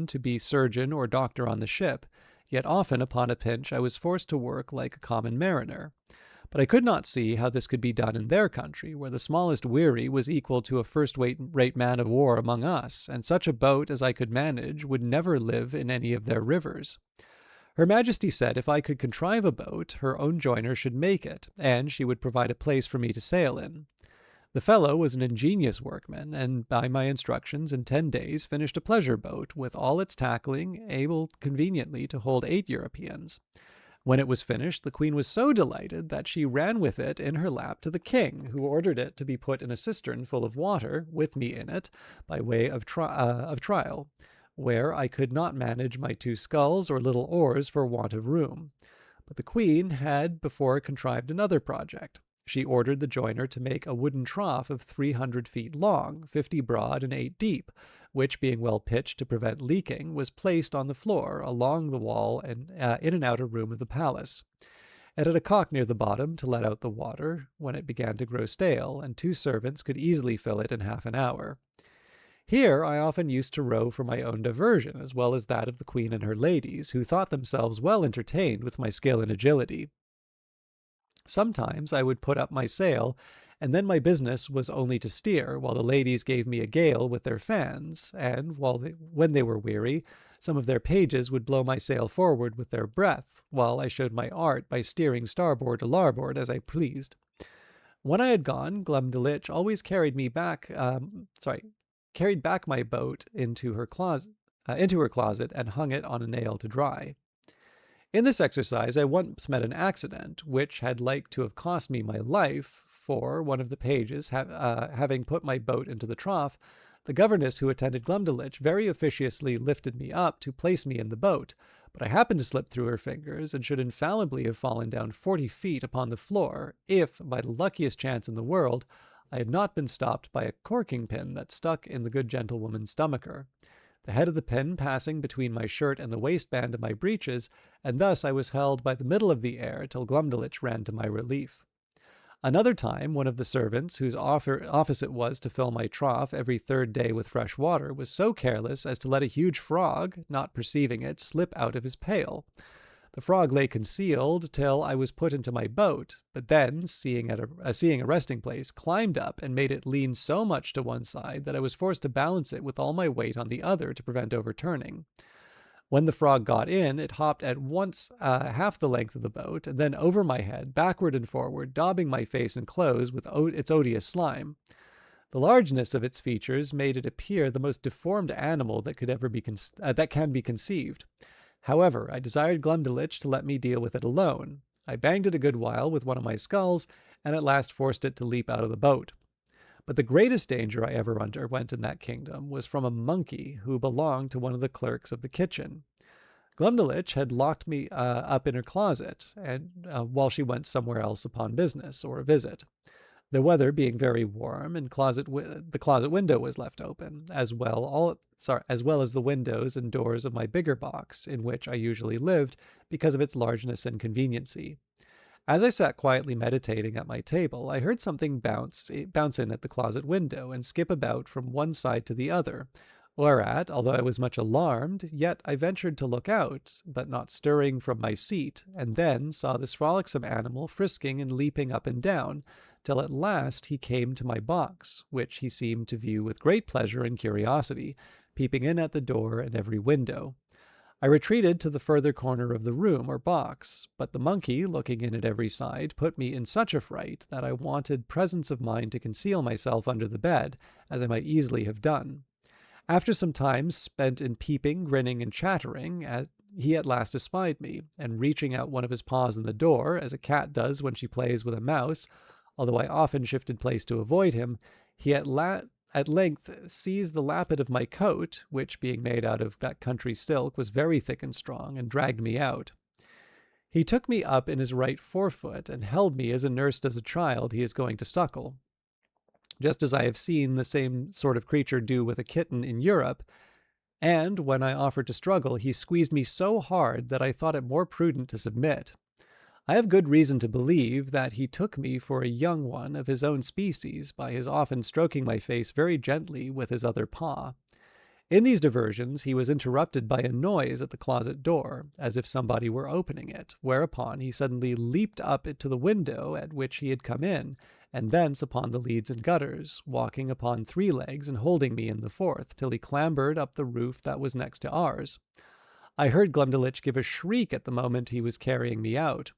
Speaker 1: to be surgeon or doctor on the ship, yet often upon a pinch I was forced to work like a common mariner. But I could not see how this could be done in their country, where the smallest wherry was equal to a first-rate man of war among us, and such a boat as I could manage would never live in any of their rivers. Her Majesty said if I could contrive a boat, her own joiner should make it, and she would provide a place for me to sail in. The fellow was an ingenious workman, and by my instructions in 10 days finished a pleasure boat with all its tackling, able conveniently to hold 8 Europeans. When it was finished, the Queen was so delighted that she ran with it in her lap to the king, who ordered it to be put in a cistern full of water, with me in it, by way of trial, where I could not manage my 2 sculls or little oars for want of room. But the Queen had before contrived another project. She ordered the joiner to make a wooden trough of 300 feet long, 50 broad, and 8 deep, which, being well pitched to prevent leaking, was placed on the floor along the wall and in an outer room of the palace. It had a cock near the bottom to let out the water when it began to grow stale, and 2 servants could easily fill it in half an hour. Here I often used to row for my own diversion, as well as that of the Queen and her ladies, who thought themselves well entertained with my skill and agility. Sometimes I would put up my sail, and then my business was only to steer, while the ladies gave me a gale with their fans, and when they were weary, some of their pages would blow my sail forward with their breath, while I showed my art by steering starboard or larboard as I pleased. When I had gone, Glumdalclitch always carried back my boat into her closet and hung it on a nail to dry. In this exercise I once met an accident, which had like to have cost me my life, for one of the pages, having put my boat into the trough, the governess who attended Glumdalclitch very officiously lifted me up to place me in the boat, but I happened to slip through her fingers, and should infallibly have fallen down 40 feet upon the floor, if, by the luckiest chance in the world, I had not been stopped by a corking pin that stuck in the good gentlewoman's stomacher, the head of the pin passing between my shirt and the waistband of my breeches, and thus I was held by the middle of the air till Glumdalclitch ran to my relief. Another time, one of the servants, whose office it was to fill my trough every 3rd day with fresh water, was so careless as to let a huge frog, not perceiving it, slip out of his pail. The frog lay concealed till I was put into my boat, but then, seeing a resting place, climbed up and made it lean so much to one side that I was forced to balance it with all my weight on the other to prevent overturning. When the frog got in, it hopped at once half the length of the boat, and then over my head, backward and forward, daubing my face and clothes with its odious slime. The largeness of its features made it appear the most deformed animal that can be conceived. However, I desired Glumdalclitch to let me deal with it alone. I banged it a good while with one of my sculls, and at last forced it to leap out of the boat. But the greatest danger I ever underwent in that kingdom was from a monkey who belonged to one of the clerks of the kitchen. Glumdalclitch had locked me up in her closet, and while she went somewhere else upon business or a visit. The weather being very warm, and the closet window was left open, as well as the windows and doors of my bigger box, in which I usually lived, because of its largeness and conveniency. As I sat quietly meditating at my table, I heard something bounce in at the closet window and skip about from one side to the other, whereat, although I was much alarmed, yet I ventured to look out, but not stirring from my seat, and then saw this frolicsome animal frisking and leaping up and down, till at last he came to my box, which he seemed to view with great pleasure and curiosity, peeping in at the door and every window. I retreated to the further corner of the room or box, but the monkey, looking in at every side, put me in such a fright that I wanted presence of mind to conceal myself under the bed, as I might easily have done. After some time spent in peeping, grinning, and chattering, he at last espied me, and reaching out one of his paws in the door, as a cat does when she plays with a mouse, although I often shifted place to avoid him, he at length seized the lappet of my coat, which, being made out of that country silk, was very thick and strong, and dragged me out. He took me up in his right forefoot, and held me as a nurse does a child he is going to suckle. Just as I have seen the same sort of creature do with a kitten in Europe, and when I offered to struggle, he squeezed me so hard that I thought it more prudent to submit. I have good reason to believe that he took me for a young one of his own species by his often stroking my face very gently with his other paw. In these diversions he was interrupted by a noise at the closet door, as if somebody were opening it, whereupon he suddenly leaped up to the window at which he had come in, and thence upon the leads and gutters, walking upon 3 legs and holding me in the 4th, till he clambered up the roof that was next to ours. I heard Glumdalclitch give a shriek at the moment he was carrying me out.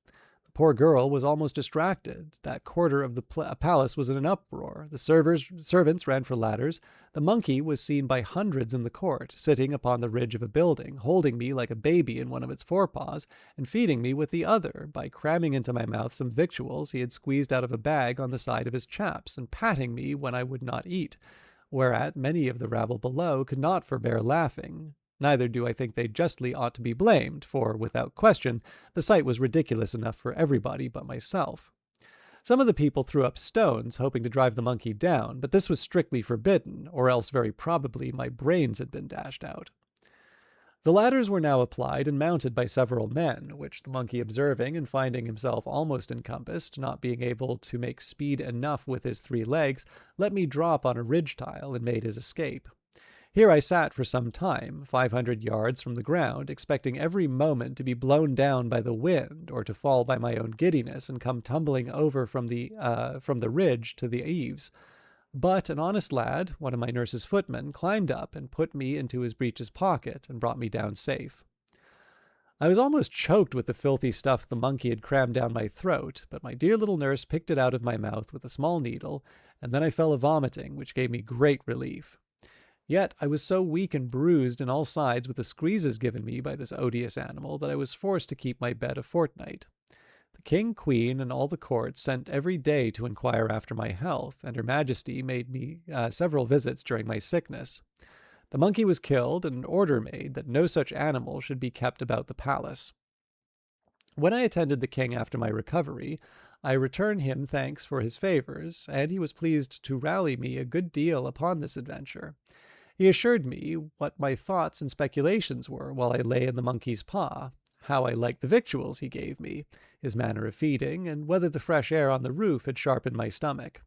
Speaker 1: The poor girl was almost distracted. That quarter of the palace was in an uproar. The servants ran for ladders. The monkey was seen by hundreds in the court, sitting upon the ridge of a building, holding me like a baby in one of its forepaws, and feeding me with the other, by cramming into my mouth some victuals he had squeezed out of a bag on the side of his chaps, and patting me when I would not eat, whereat many of the rabble below could not forbear laughing. Neither do I think they justly ought to be blamed, for, without question, the sight was ridiculous enough for everybody but myself. Some of the people threw up stones, hoping to drive the monkey down, but this was strictly forbidden, or else very probably my brains had been dashed out. The ladders were now applied and mounted by several men, which the monkey observing, and finding himself almost encompassed, not being able to make speed enough with his 3 legs, let me drop on a ridge tile and made his escape. Here I sat for some time, 500 yards from the ground, expecting every moment to be blown down by the wind, or to fall by my own giddiness and come tumbling over from the ridge to the eaves. But an honest lad, one of my nurse's footmen, climbed up and put me into his breeches pocket and brought me down safe. I was almost choked with the filthy stuff the monkey had crammed down my throat, but my dear little nurse picked it out of my mouth with a small needle, and then I fell a-vomiting, which gave me great relief. Yet I was so weak and bruised on all sides with the squeezes given me by this odious animal that I was forced to keep my bed a fortnight. The king, queen, and all the court sent every day to inquire after my health, and her majesty made me several visits during my sickness. The monkey was killed, and an order made that no such animal should be kept about the palace. When I attended the king after my recovery, I returned him thanks for his favors, and he was pleased to rally me a good deal upon this adventure. He assured me what my thoughts and speculations were while I lay in the monkey's paw, how I liked the victuals he gave me, his manner of feeding, and whether the fresh air on the roof had sharpened my stomach.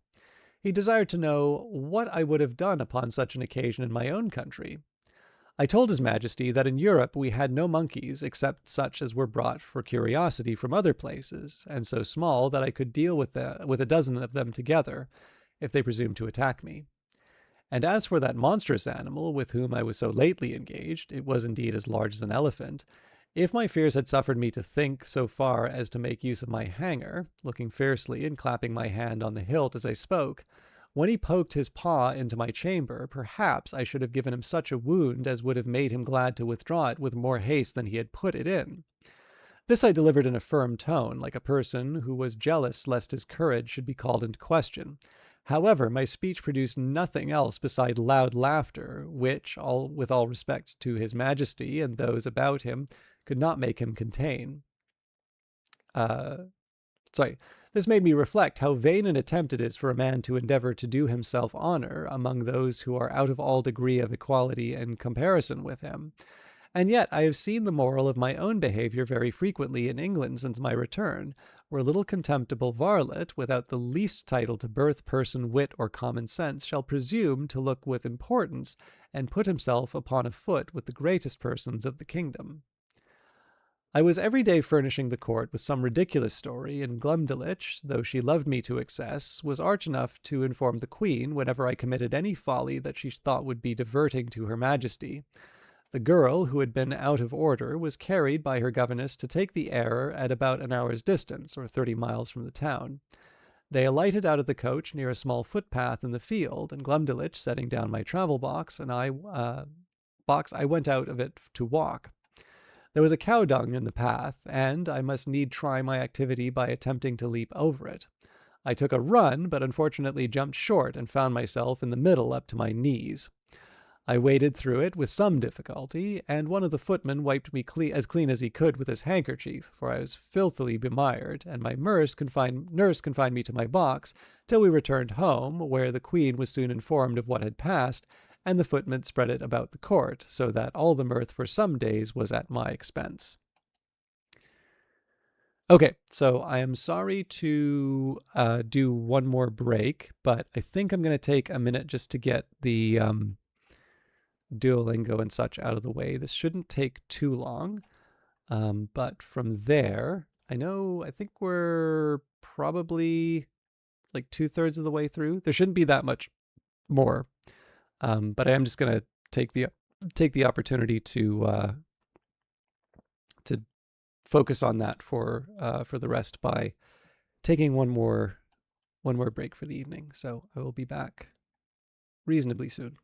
Speaker 1: He desired to know what I would have done upon such an occasion in my own country. I told his majesty that in Europe we had no monkeys except such as were brought for curiosity from other places, and so small that I could deal with a dozen of them together, if they presumed to attack me. And as for that monstrous animal with whom I was so lately engaged, it was indeed as large as an elephant. If my fears had suffered me to think so far as to make use of my hanger, looking fiercely and clapping my hand on the hilt as I spoke, when he poked his paw into my chamber, perhaps I should have given him such a wound as would have made him glad to withdraw it with more haste than he had put it in. This I delivered in a firm tone, like a person who was jealous lest his courage should be called into question. However, my speech produced nothing else beside loud laughter, which, with all respect to his majesty and those about him, could not make him contain. This made me reflect how vain an attempt it is for a man to endeavor to do himself honor among those who are out of all degree of equality and comparison with him. And yet I have seen the moral of my own behavior very frequently in England since my return, where a little contemptible varlet, without the least title to birth, person, wit, or common sense, shall presume to look with importance, and put himself upon a foot with the greatest persons of the kingdom. I was every day furnishing the court with some ridiculous story, and Glumdalclitch, though she loved me to excess, was arch enough to inform the queen whenever I committed any folly that she thought would be diverting to her majesty. The girl, who had been out of order, was carried by her governess to take the air at about an hour's distance, or 30 miles from the town. They alighted out of the coach near a small footpath in the field, and Glumdalclitch, setting down my travel box, I went out of it to walk. There was a cow dung in the path, and I must need try my activity by attempting to leap over it. I took a run, but unfortunately jumped short and found myself in the middle up to my knees. I waded through it with some difficulty, and one of the footmen wiped me as clean as he could with his handkerchief, for I was filthily bemired, and my nurse confined me to my box till we returned home, where the queen was soon informed of what had passed, and the footman spread it about the court, so that all the mirth for some days was at my expense. Okay, so I am sorry to do one more break, but I think I'm going to take a minute just to get the Duolingo and such out of the way. This shouldn't take too long, but from there, I think we're probably like 2/3 of the way through. There shouldn't be that much more, but I am just going to take the opportunity to focus on that for the rest by taking one more break for the evening. So I will be back reasonably soon.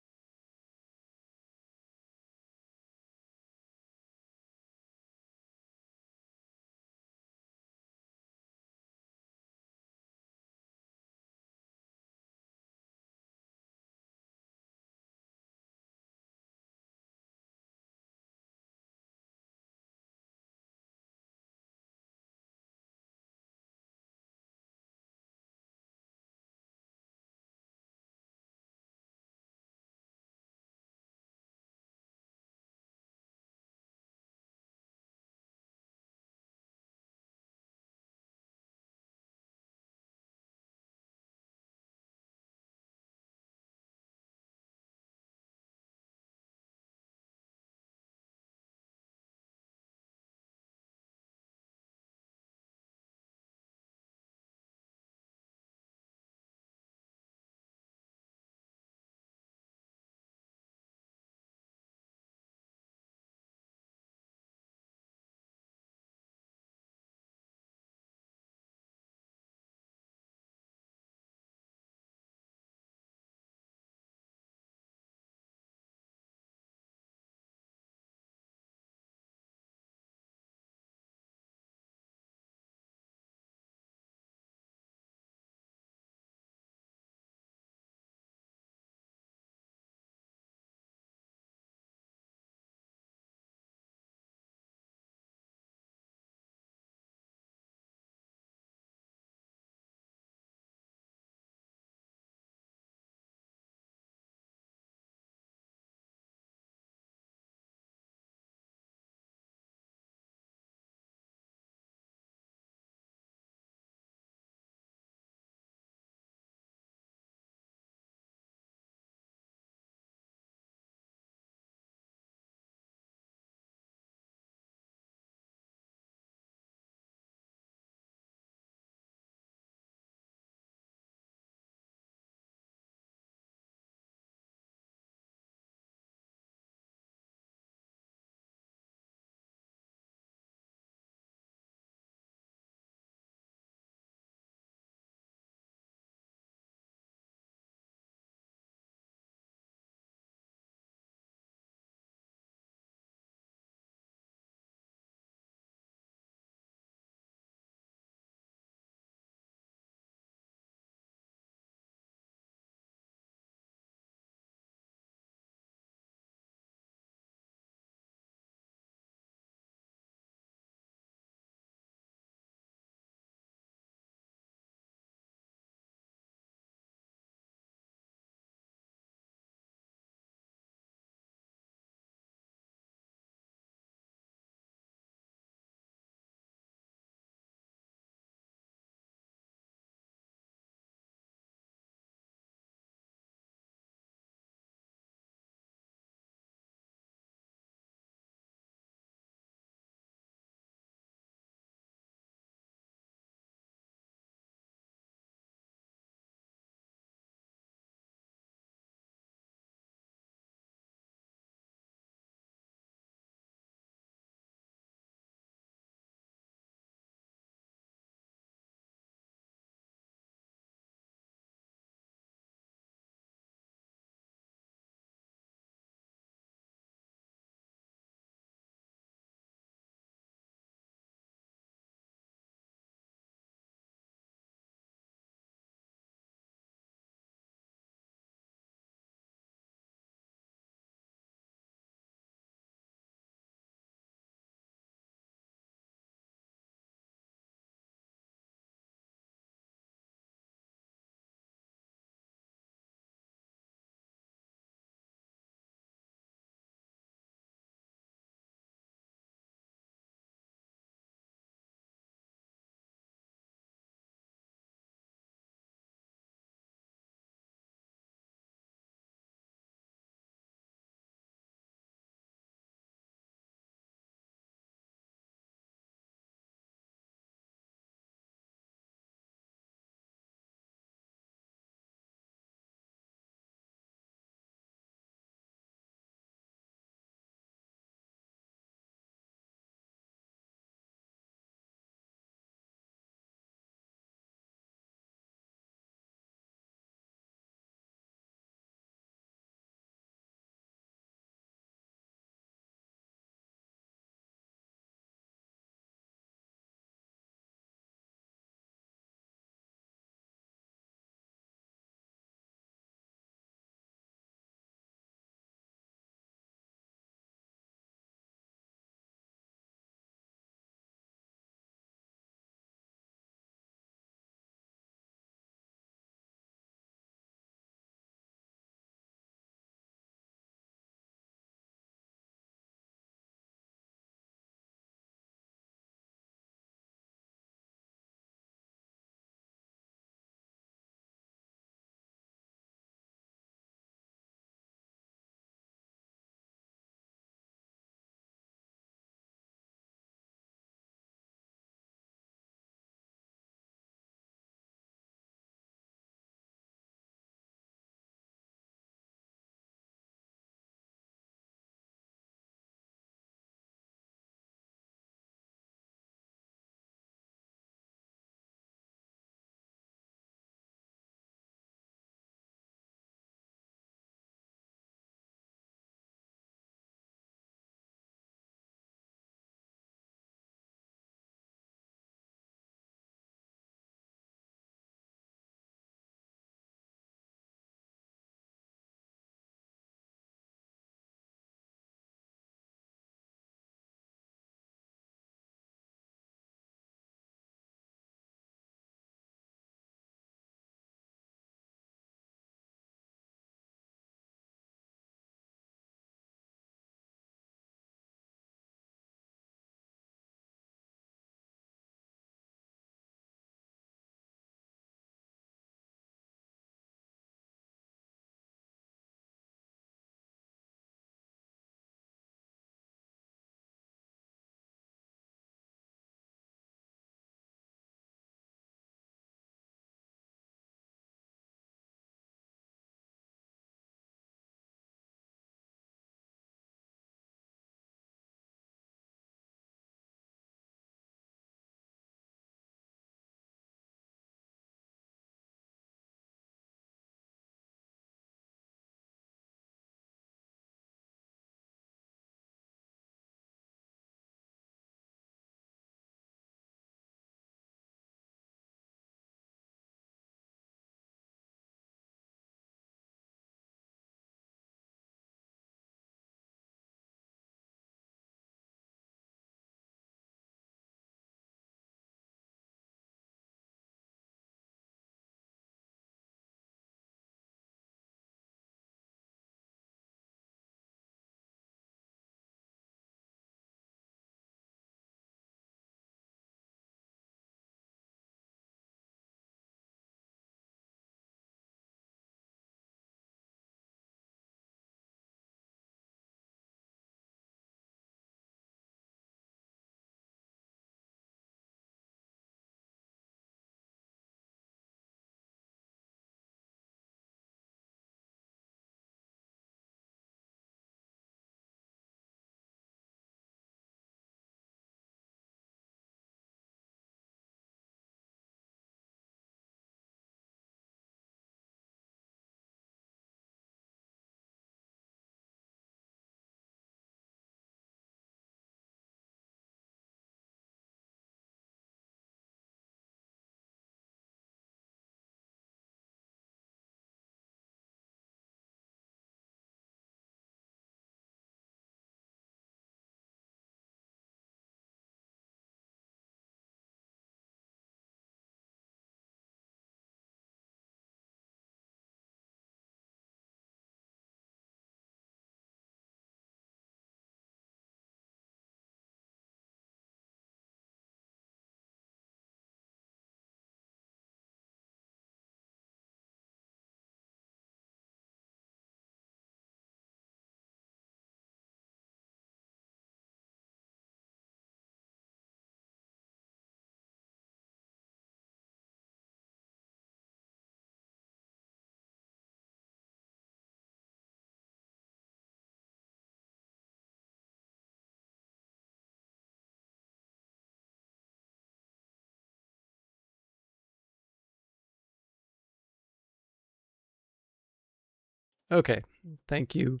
Speaker 1: Okay, thank you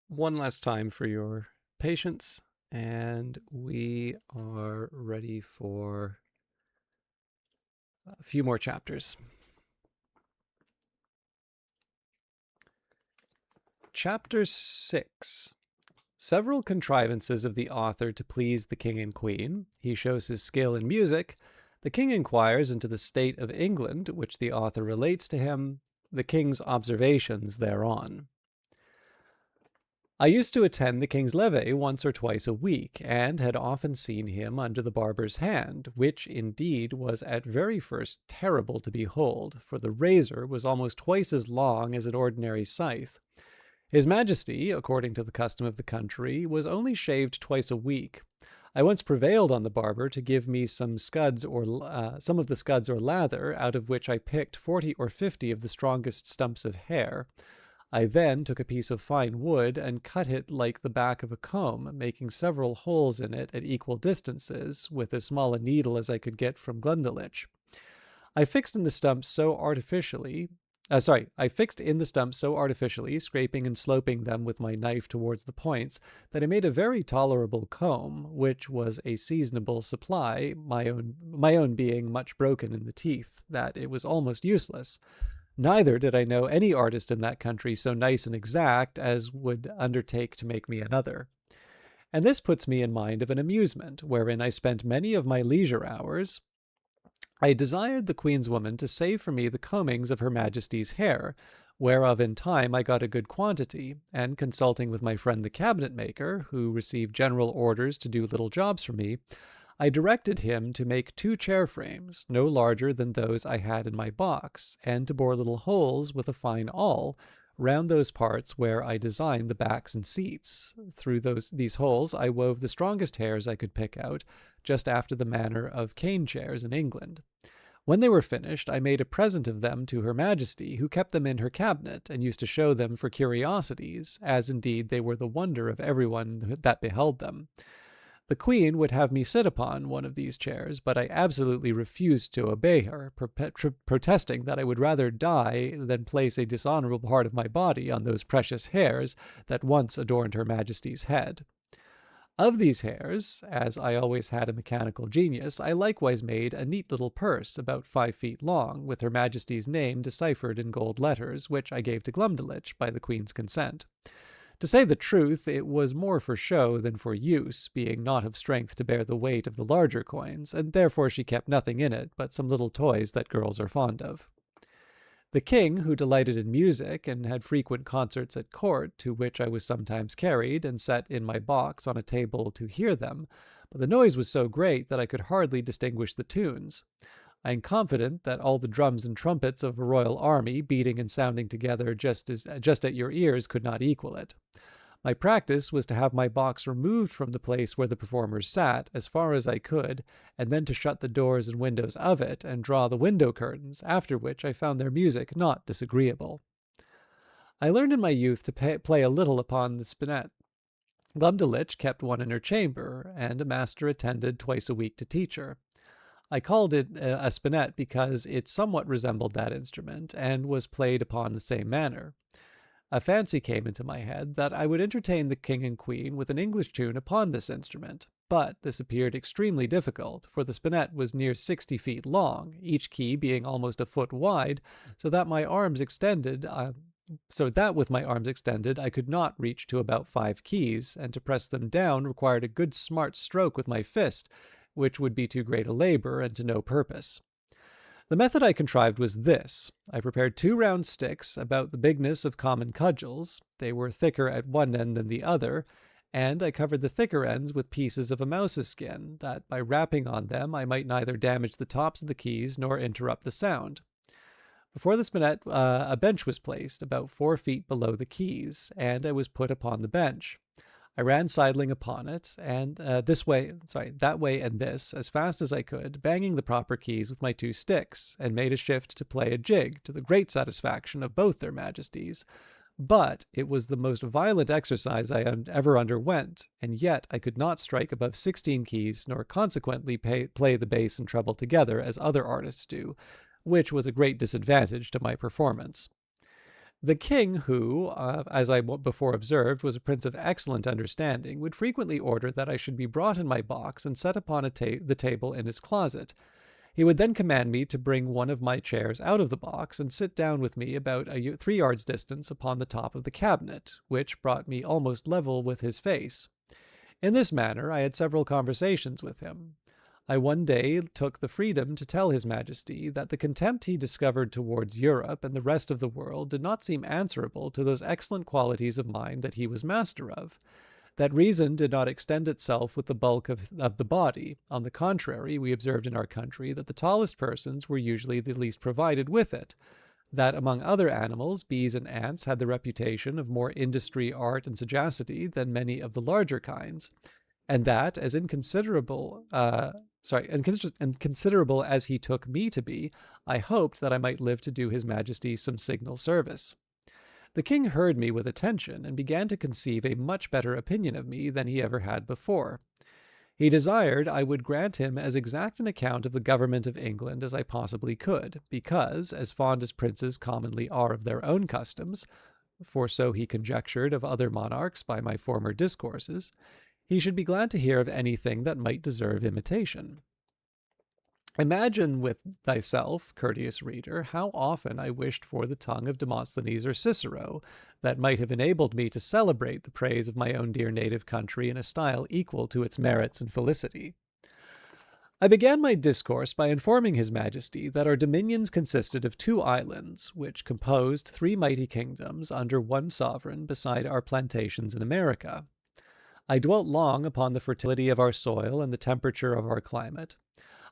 Speaker 1: one last time for your patience, and we are ready for a few more chapters. Chapter 6. Several contrivances of the author to please the king and queen. He shows his skill in music. The king inquires into the state of England, which the author relates to him. The king's observations thereon. I used to attend the king's levee once or twice a week, and had often seen him under the barber's hand, which indeed was at very first terrible to behold, for the razor was almost twice as long as an ordinary scythe. His Majesty, according to the custom of the country, was only shaved twice a week. I once prevailed on the barber to give me some some of the scuds or lather, out of which I picked 40 or 50 of the strongest stumps of hair. I then took a piece of fine wood and cut it like the back of a comb, making several holes in it at equal distances, with as small a needle as I could get from Glundlich. I fixed in the stumps so artificially, scraping and sloping them with my knife towards the points, that I made a very tolerable comb, which was a seasonable supply, my own being much broken in the teeth, that it was almost useless. Neither did I know any artist in that country so nice and exact as would undertake to make me another. And this puts me in mind of an amusement, wherein I spent many of my leisure hours. I desired the queen's woman to save for me the combings of her majesty's hair, whereof in time I got a good quantity, and consulting with my friend the cabinet maker, who received general orders to do little jobs for me, I directed him to make 2 chair frames, no larger than those I had in my box, and to bore little holes with a fine awl round those parts where I designed the backs and seats. Through these holes I wove the strongest hairs I could pick out, just after the manner of cane chairs in England. When they were finished, I made a present of them to Her Majesty, who kept them in her cabinet, and used to show them for curiosities, as indeed they were the wonder of everyone that beheld them. The queen would have me sit upon one of these chairs, but I absolutely refused to obey her, protesting that I would rather die than place a dishonorable part of my body on those precious hairs that once adorned Her Majesty's head. Of these hairs, as I always had a mechanical genius, I likewise made a neat little purse about 5 feet long, with Her Majesty's name deciphered in gold letters, which I gave to Glumdalclitch by the queen's consent. To say the truth, it was more for show than for use, being not of strength to bear the weight of the larger coins, and therefore she kept nothing in it but some little toys that girls are fond of. The king, who delighted in music, and had frequent concerts at court, to which I was sometimes carried, and set in my box on a table to hear them, but the noise was so great that I could hardly distinguish the tunes. I am confident that all the drums and trumpets of a royal army, beating and sounding together just at your ears, could not equal it. My practice was to have my box removed from the place where the performers sat, as far as I could, and then to shut the doors and windows of it, and draw the window curtains, after which I found their music not disagreeable. I learned in my youth to play a little upon the spinet. Glumdalclitch kept one in her chamber, and a master attended twice a week to teach her. I called it a spinet because it somewhat resembled that instrument, and was played upon the same manner. A fancy came into my head that I would entertain the king and queen with an English tune upon this instrument, but this appeared extremely difficult, for the spinet was near 60 feet long, each key being almost a foot wide, so that with my arms extended I could not reach to about 5 keys, and to press them down required a good smart stroke with my fist, which would be too great a labor and to no purpose. The method I contrived was this. I prepared 2 round sticks, about the bigness of common cudgels. They were thicker at one end than the other, and I covered the thicker ends with pieces of a mouse's skin, that by rapping on them I might neither damage the tops of the keys nor interrupt the sound. Before the spinet, a bench was placed, about 4 feet below the keys, and I was put upon the bench. I ran sidling upon it, and that way and this, as fast as I could, banging the proper keys with my 2 sticks, and made a shift to play a jig, to the great satisfaction of both their majesties. But it was the most violent exercise I ever underwent, and yet I could not strike above 16 keys, nor consequently play the bass and treble together as other artists do, which was a great disadvantage to my performance. The king, who, as I before observed, was a prince of excellent understanding, would frequently order that I should be brought in my box and set upon the table in his closet. He would then command me to bring one of my chairs out of the box and sit down with me about 3 yards distance upon the top of the cabinet, which brought me almost level with his face. In this manner I had several conversations with him. I one day took the freedom to tell His Majesty that the contempt he discovered towards Europe and the rest of the world did not seem answerable to those excellent qualities of mind that he was master of. That reason did not extend itself with the bulk of the body. On the contrary, we observed in our country that the tallest persons were usually the least provided with it. That among other animals, bees and ants had the reputation of more industry, art, and sagacity than many of the larger kinds, and that, as inconsiderable as he took me to be, I hoped that I might live to do His Majesty some signal service. The king heard me with attention, and began to conceive a much better opinion of me than he ever had before. He desired I would grant him as exact an account of the government of England as I possibly could, because, as fond as princes commonly are of their own customs, for so he conjectured of other monarchs by my former discourses, he should be glad to hear of anything that might deserve imitation. Imagine with thyself, courteous reader, how often I wished for the tongue of Demosthenes or Cicero, that might have enabled me to celebrate the praise of my own dear native country in a style equal to its merits and felicity. I began my discourse by informing His Majesty that our dominions consisted of 2 islands, which composed 3 mighty kingdoms under one sovereign beside our plantations in America. I dwelt long upon the fertility of our soil and the temperature of our climate.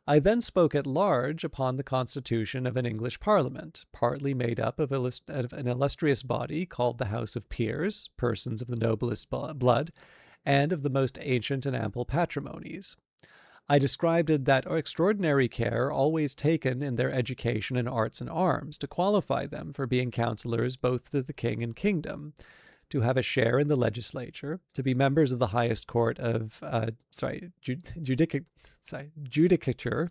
Speaker 1: I then spoke at large upon the constitution of an English Parliament, partly made up of an illustrious body called the House of Peers, persons of the noblest blood, and of the most ancient and ample patrimonies. I described that extraordinary care always taken in their education in arts and arms to qualify them for being councillors both to the king and kingdom, to have a share in the legislature, to be members of the highest court of judicature,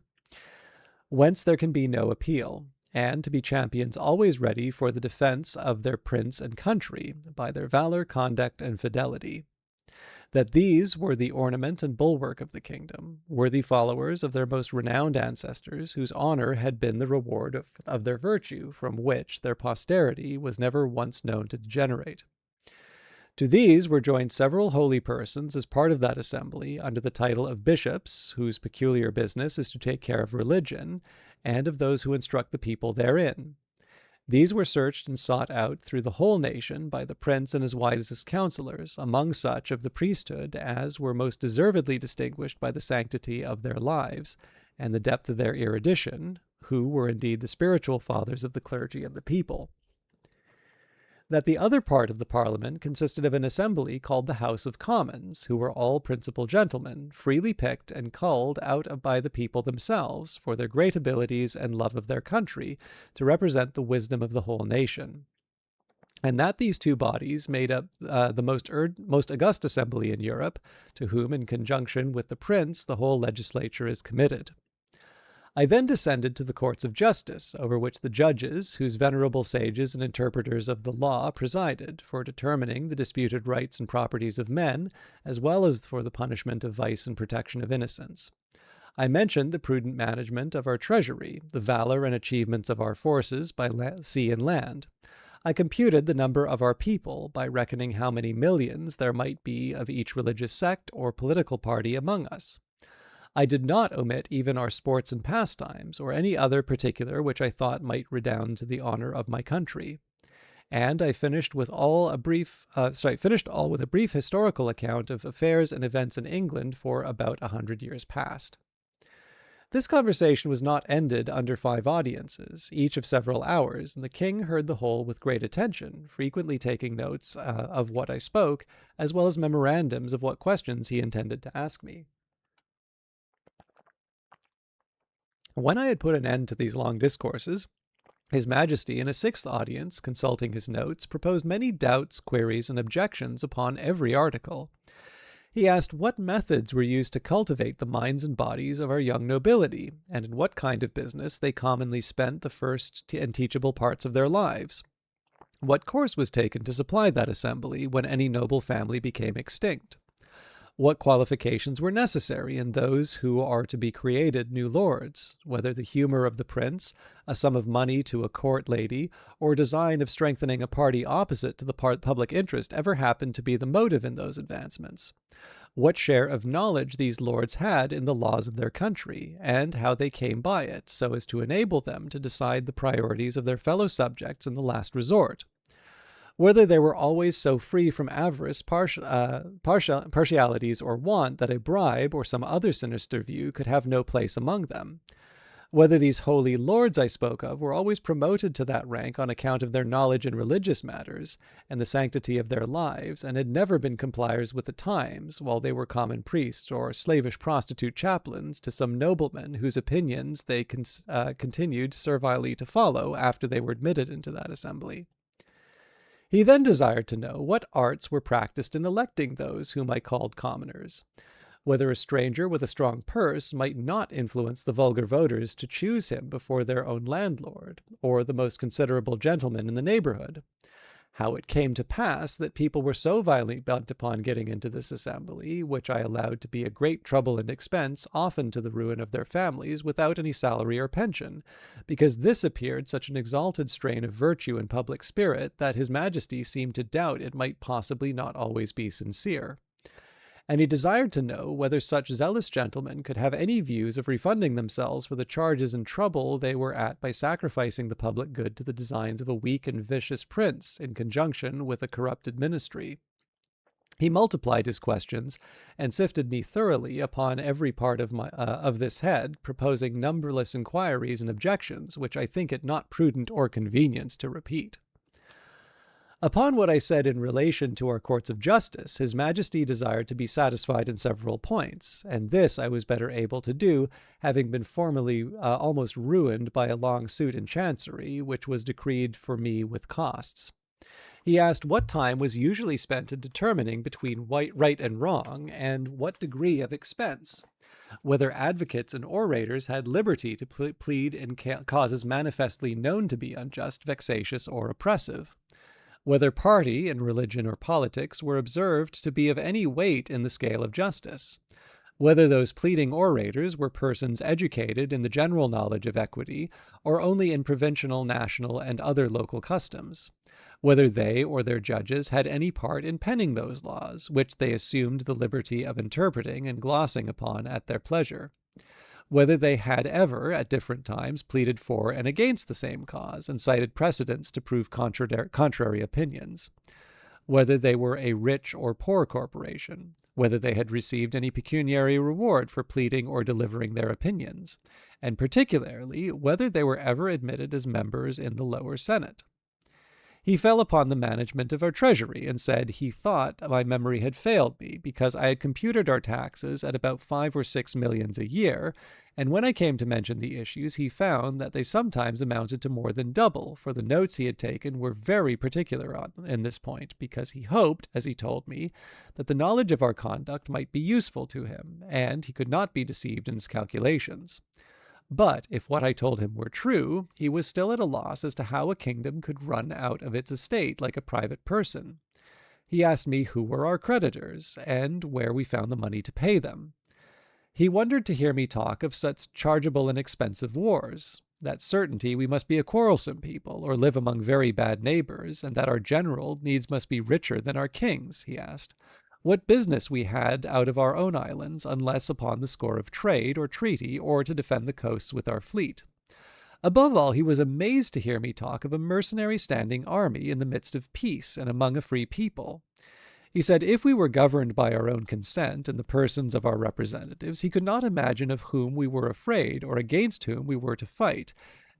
Speaker 1: whence there can be no appeal, and to be champions always ready for the defense of their prince and country by their valor, conduct, and fidelity. That these were the ornament and bulwark of the kingdom, worthy followers of their most renowned ancestors, whose honor had been the reward of their virtue, from which their posterity was never once known to degenerate. To these were joined several holy persons as part of that assembly under the title of bishops, whose peculiar business is to take care of religion, and of those who instruct the people therein. These were searched and sought out through the whole nation by the prince and his wisest counselors, among such of the priesthood as were most deservedly distinguished by the sanctity of their lives, and the depth of their erudition, who were indeed the spiritual fathers of the clergy and the people. That the other part of the Parliament consisted of an assembly called the House of Commons, who were all principal gentlemen, freely picked and culled out by the people themselves, for their great abilities and love of their country, to represent the wisdom of the whole nation. And that these 2 bodies made up the most august assembly in Europe, to whom, in conjunction with the prince, the whole legislature is committed. I then descended to the courts of justice, over which the judges, whose venerable sages and interpreters of the law presided, for determining the disputed rights and properties of men, as well as for the punishment of vice and protection of innocence. I mentioned the prudent management of our treasury, the valor and achievements of our forces by sea and land. I computed the number of our people by reckoning how many millions there might be of each religious sect or political party among us. I did not omit even our sports and pastimes, or any other particular which I thought might redound to the honor of my country. And I finished all with a brief historical account of affairs and events in England for about 100 years past. This conversation was not ended under 5 audiences, each of several hours, and the king heard the whole with great attention, frequently taking notes of what I spoke, as well as memorandums of what questions he intended to ask me. When I had put an end to these long discourses, His Majesty, in a 6th audience, consulting his notes, proposed many doubts, queries, and objections upon every article. He asked what methods were used to cultivate the minds and bodies of our young nobility, and in what kind of business they commonly spent the first and teachable parts of their lives. What course was taken to supply that assembly when any noble family became extinct? What qualifications were necessary in those who are to be created new lords, whether the humour of the prince, a sum of money to a court lady, or design of strengthening a party opposite to the public interest ever happened to be the motive in those advancements? What share of knowledge these lords had in the laws of their country, and how they came by it, so as to enable them to decide the priorities of their fellow subjects in the last resort? Whether they were always so free from avarice, partialities, or want that a bribe or some other sinister view could have no place among them. Whether these holy lords I spoke of were always promoted to that rank on account of their knowledge in religious matters and the sanctity of their lives, and had never been compliers with the times, while they were common priests or slavish prostitute chaplains to some noblemen whose opinions they continued servilely to follow after they were admitted into that assembly. He then desired to know what arts were practiced in electing those whom I called commoners, whether a stranger with a strong purse might not influence the vulgar voters to choose him before their own landlord, or the most considerable gentleman in the neighborhood. How it came to pass that people were so violently bent upon getting into this assembly, which I allowed to be a great trouble and expense, often to the ruin of their families, without any salary or pension, because this appeared such an exalted strain of virtue and public spirit that his Majesty seemed to doubt it might possibly not always be sincere. And he desired to know whether such zealous gentlemen could have any views of refunding themselves for the charges and trouble they were at by sacrificing the public good to the designs of a weak and vicious prince in conjunction with a corrupted ministry. He multiplied his questions and sifted me thoroughly upon every part of this head, proposing numberless inquiries and objections, which I think it not prudent or convenient to repeat. Upon what I said in relation to our courts of justice, His Majesty desired to be satisfied in several points, and this I was better able to do, having been formerly almost ruined by a long suit in Chancery, which was decreed for me with costs. He asked what time was usually spent in determining between right and wrong, and what degree of expense, whether advocates and orators had liberty to plead in causes manifestly known to be unjust, vexatious, or oppressive, whether party in religion or politics were observed to be of any weight in the scale of justice, whether those pleading orators were persons educated in the general knowledge of equity, or only in provincial, national, and other local customs, whether they or their judges had any part in penning those laws, which they assumed the liberty of interpreting and glossing upon at their pleasure, whether they had ever, at different times, pleaded for and against the same cause, and cited precedents to prove contrary opinions, whether they were a rich or poor corporation, whether they had received any pecuniary reward for pleading or delivering their opinions, and particularly whether they were ever admitted as members in the lower Senate. He fell upon the management of our treasury, and said he thought my memory had failed me, because I had computed our taxes at about 5 or 6 millions a year, and when I came to mention the issues, he found that they sometimes amounted to more than double, for the notes he had taken were very particular in this point, because he hoped, as he told me, that the knowledge of our conduct might be useful to him, and he could not be deceived in his calculations. But if what I told him were true, he was still at a loss as to how a kingdom could run out of its estate like a private person. He asked me who were our creditors, and where we found the money to pay them. He wondered to hear me talk of such chargeable and expensive wars, that certainty we must be a quarrelsome people, or live among very bad neighbors, and that our general needs must be richer than our kings, he asked. What business we had out of our own islands, unless upon the score of trade or treaty, or to defend the coasts with our fleet. Above all, he was amazed to hear me talk of a mercenary standing army in the midst of peace and among a free people. He said if we were governed by our own consent in the persons of our representatives, he could not imagine of whom we were afraid or against whom we were to fight,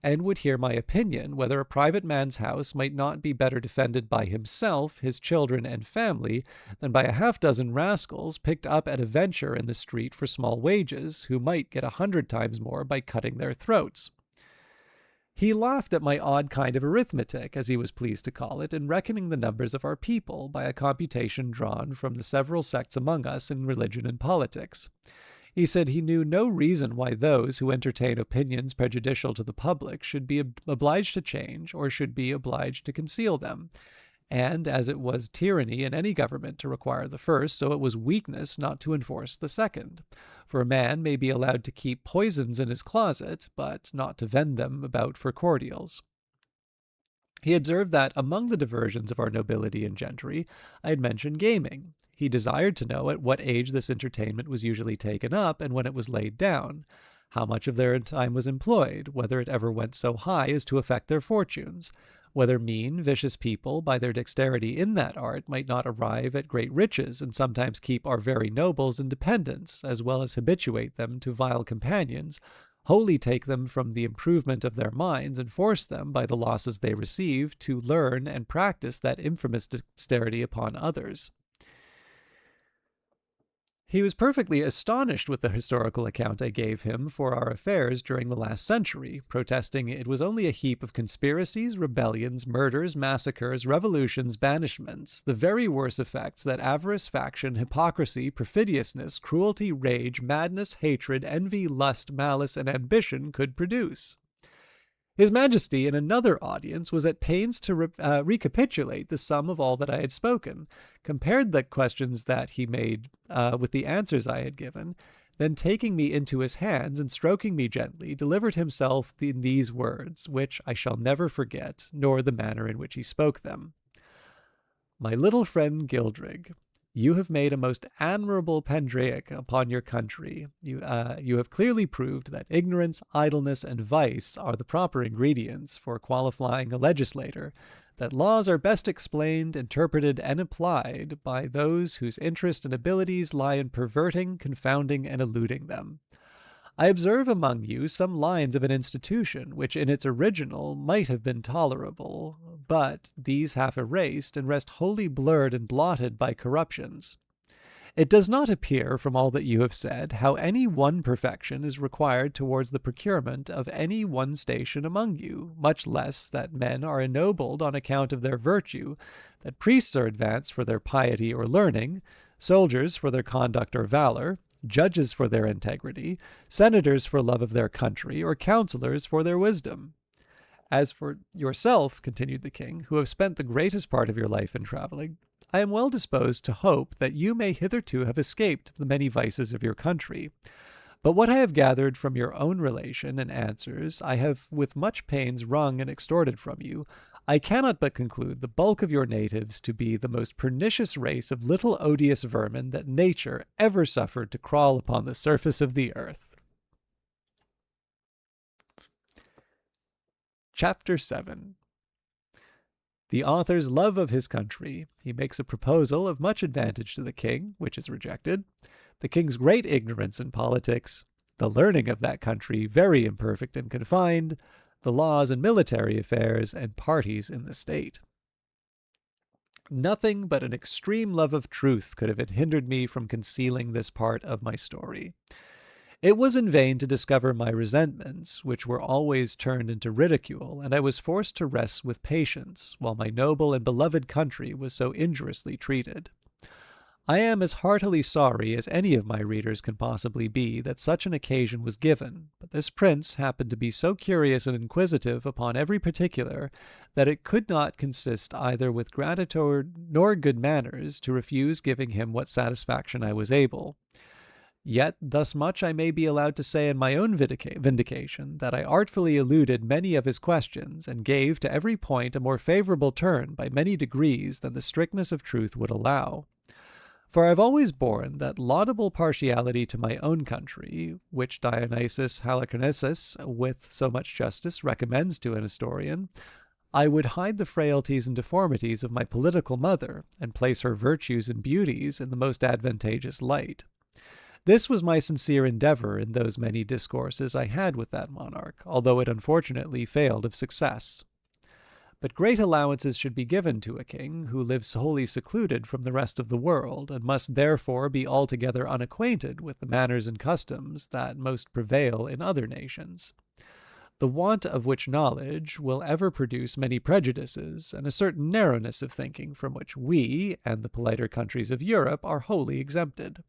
Speaker 1: and would hear my opinion whether a private man's house might not be better defended by himself, his children, and family than by a half-dozen rascals picked up at a venture in the street for small wages, who might get 100 times more by cutting their throats. He laughed at my odd kind of arithmetic, as he was pleased to call it, in reckoning the numbers of our people by a computation drawn from the several sects among us in religion and politics. He said he knew no reason why those who entertain opinions prejudicial to the public should be obliged to change or should be obliged to conceal them. And as it was tyranny in any government to require the first, so it was weakness not to enforce the second. For a man may be allowed to keep poisons in his closet, but not to vend them about for cordials. He observed that among the diversions of our nobility and gentry, I had mentioned gaming. He desired to know at what age this entertainment was usually taken up and when it was laid down, how much of their time was employed, whether it ever went so high as to affect their fortunes, whether mean, vicious people, by their dexterity in that art, might not arrive at great riches, and sometimes keep our very nobles in dependence, as well as habituate them to vile companions, wholly take them from the improvement of their minds, and force them, by the losses they receive, to learn and practice that infamous dexterity upon others. He was perfectly astonished with the historical account I gave him for our affairs during the last century, protesting it was only a heap of conspiracies, rebellions, murders, massacres, revolutions, banishments, the very worst effects that avarice, faction, hypocrisy, perfidiousness, cruelty, rage, madness, hatred, envy, lust, malice, and ambition could produce. His Majesty, in another audience, was at pains to recapitulate the sum of all that I had spoken, compared the questions that he made with the answers I had given, then taking me into his hands and stroking me gently, delivered himself in these words, which I shall never forget, nor the manner in which he spoke them. My little friend Gildrig, you have made a most admirable panegyric upon your country. You have clearly proved that ignorance, idleness, and vice are the proper ingredients for qualifying a legislator, that laws are best explained, interpreted, and applied by those whose interest and abilities lie in perverting, confounding, and eluding them. I observe among you some lines of an institution which in its original might have been tolerable, but these half erased and rest wholly blurred and blotted by corruptions. It does not appear from all that you have said how any one perfection is required towards the procurement of any one station among you, much less that men are ennobled on account of their virtue, that priests are advanced for their piety or learning, soldiers for their conduct or valor, judges for their integrity, senators for love of their country, or counselors for their wisdom. As for yourself, continued the king, who have spent the greatest part of your life in traveling, I am well disposed to hope that you may hitherto have escaped the many vices of your country. But what I have gathered from your own relation and answers, I have with much pains wrung and extorted from you. I cannot but conclude the bulk of your natives to be the most pernicious race of little odious vermin that nature ever suffered to crawl upon the surface of the earth. Chapter 7. The author's love of his country. He makes a proposal of much advantage to the king, which is rejected. The king's great ignorance in politics. The learning of that country very imperfect and confined. The laws and military affairs, and parties in the state. Nothing but an extreme love of truth could have hindered me from concealing this part of my story. It was in vain to discover my resentments, which were always turned into ridicule, and I was forced to rest with patience, while my noble and beloved country was so injuriously treated. I am as heartily sorry as any of my readers can possibly be that such an occasion was given, but this prince happened to be so curious and inquisitive upon every particular that it could not consist either with gratitude nor good manners to refuse giving him what satisfaction I was able. Yet thus much I may be allowed to say in my own vindication, that I artfully eluded many of his questions, and gave to every point a more favorable turn by many degrees than the strictness of truth would allow. For I have always borne that laudable partiality to my own country, which Dionysius Halicarnassus, with so much justice, recommends to an historian. I would hide the frailties and deformities of my political mother, and place her virtues and beauties in the most advantageous light. This was my sincere endeavor in those many discourses I had with that monarch, although it unfortunately failed of success. But great allowances should be given to a king who lives wholly secluded from the rest of the world, and must therefore be altogether unacquainted with the manners and customs that most prevail in other nations. The want of which knowledge will ever produce many prejudices, and a certain narrowness of thinking from which we, and the politer countries of Europe, are wholly exempted.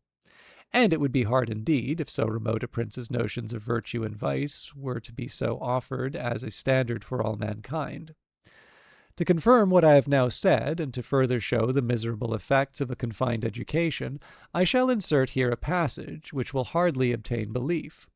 Speaker 1: And it would be hard indeed if so remote a prince's notions of virtue and vice were to be so offered as a standard for all mankind. To confirm what I have now said, and to further show the miserable effects of a confined education, I shall insert here a passage which will hardly obtain belief.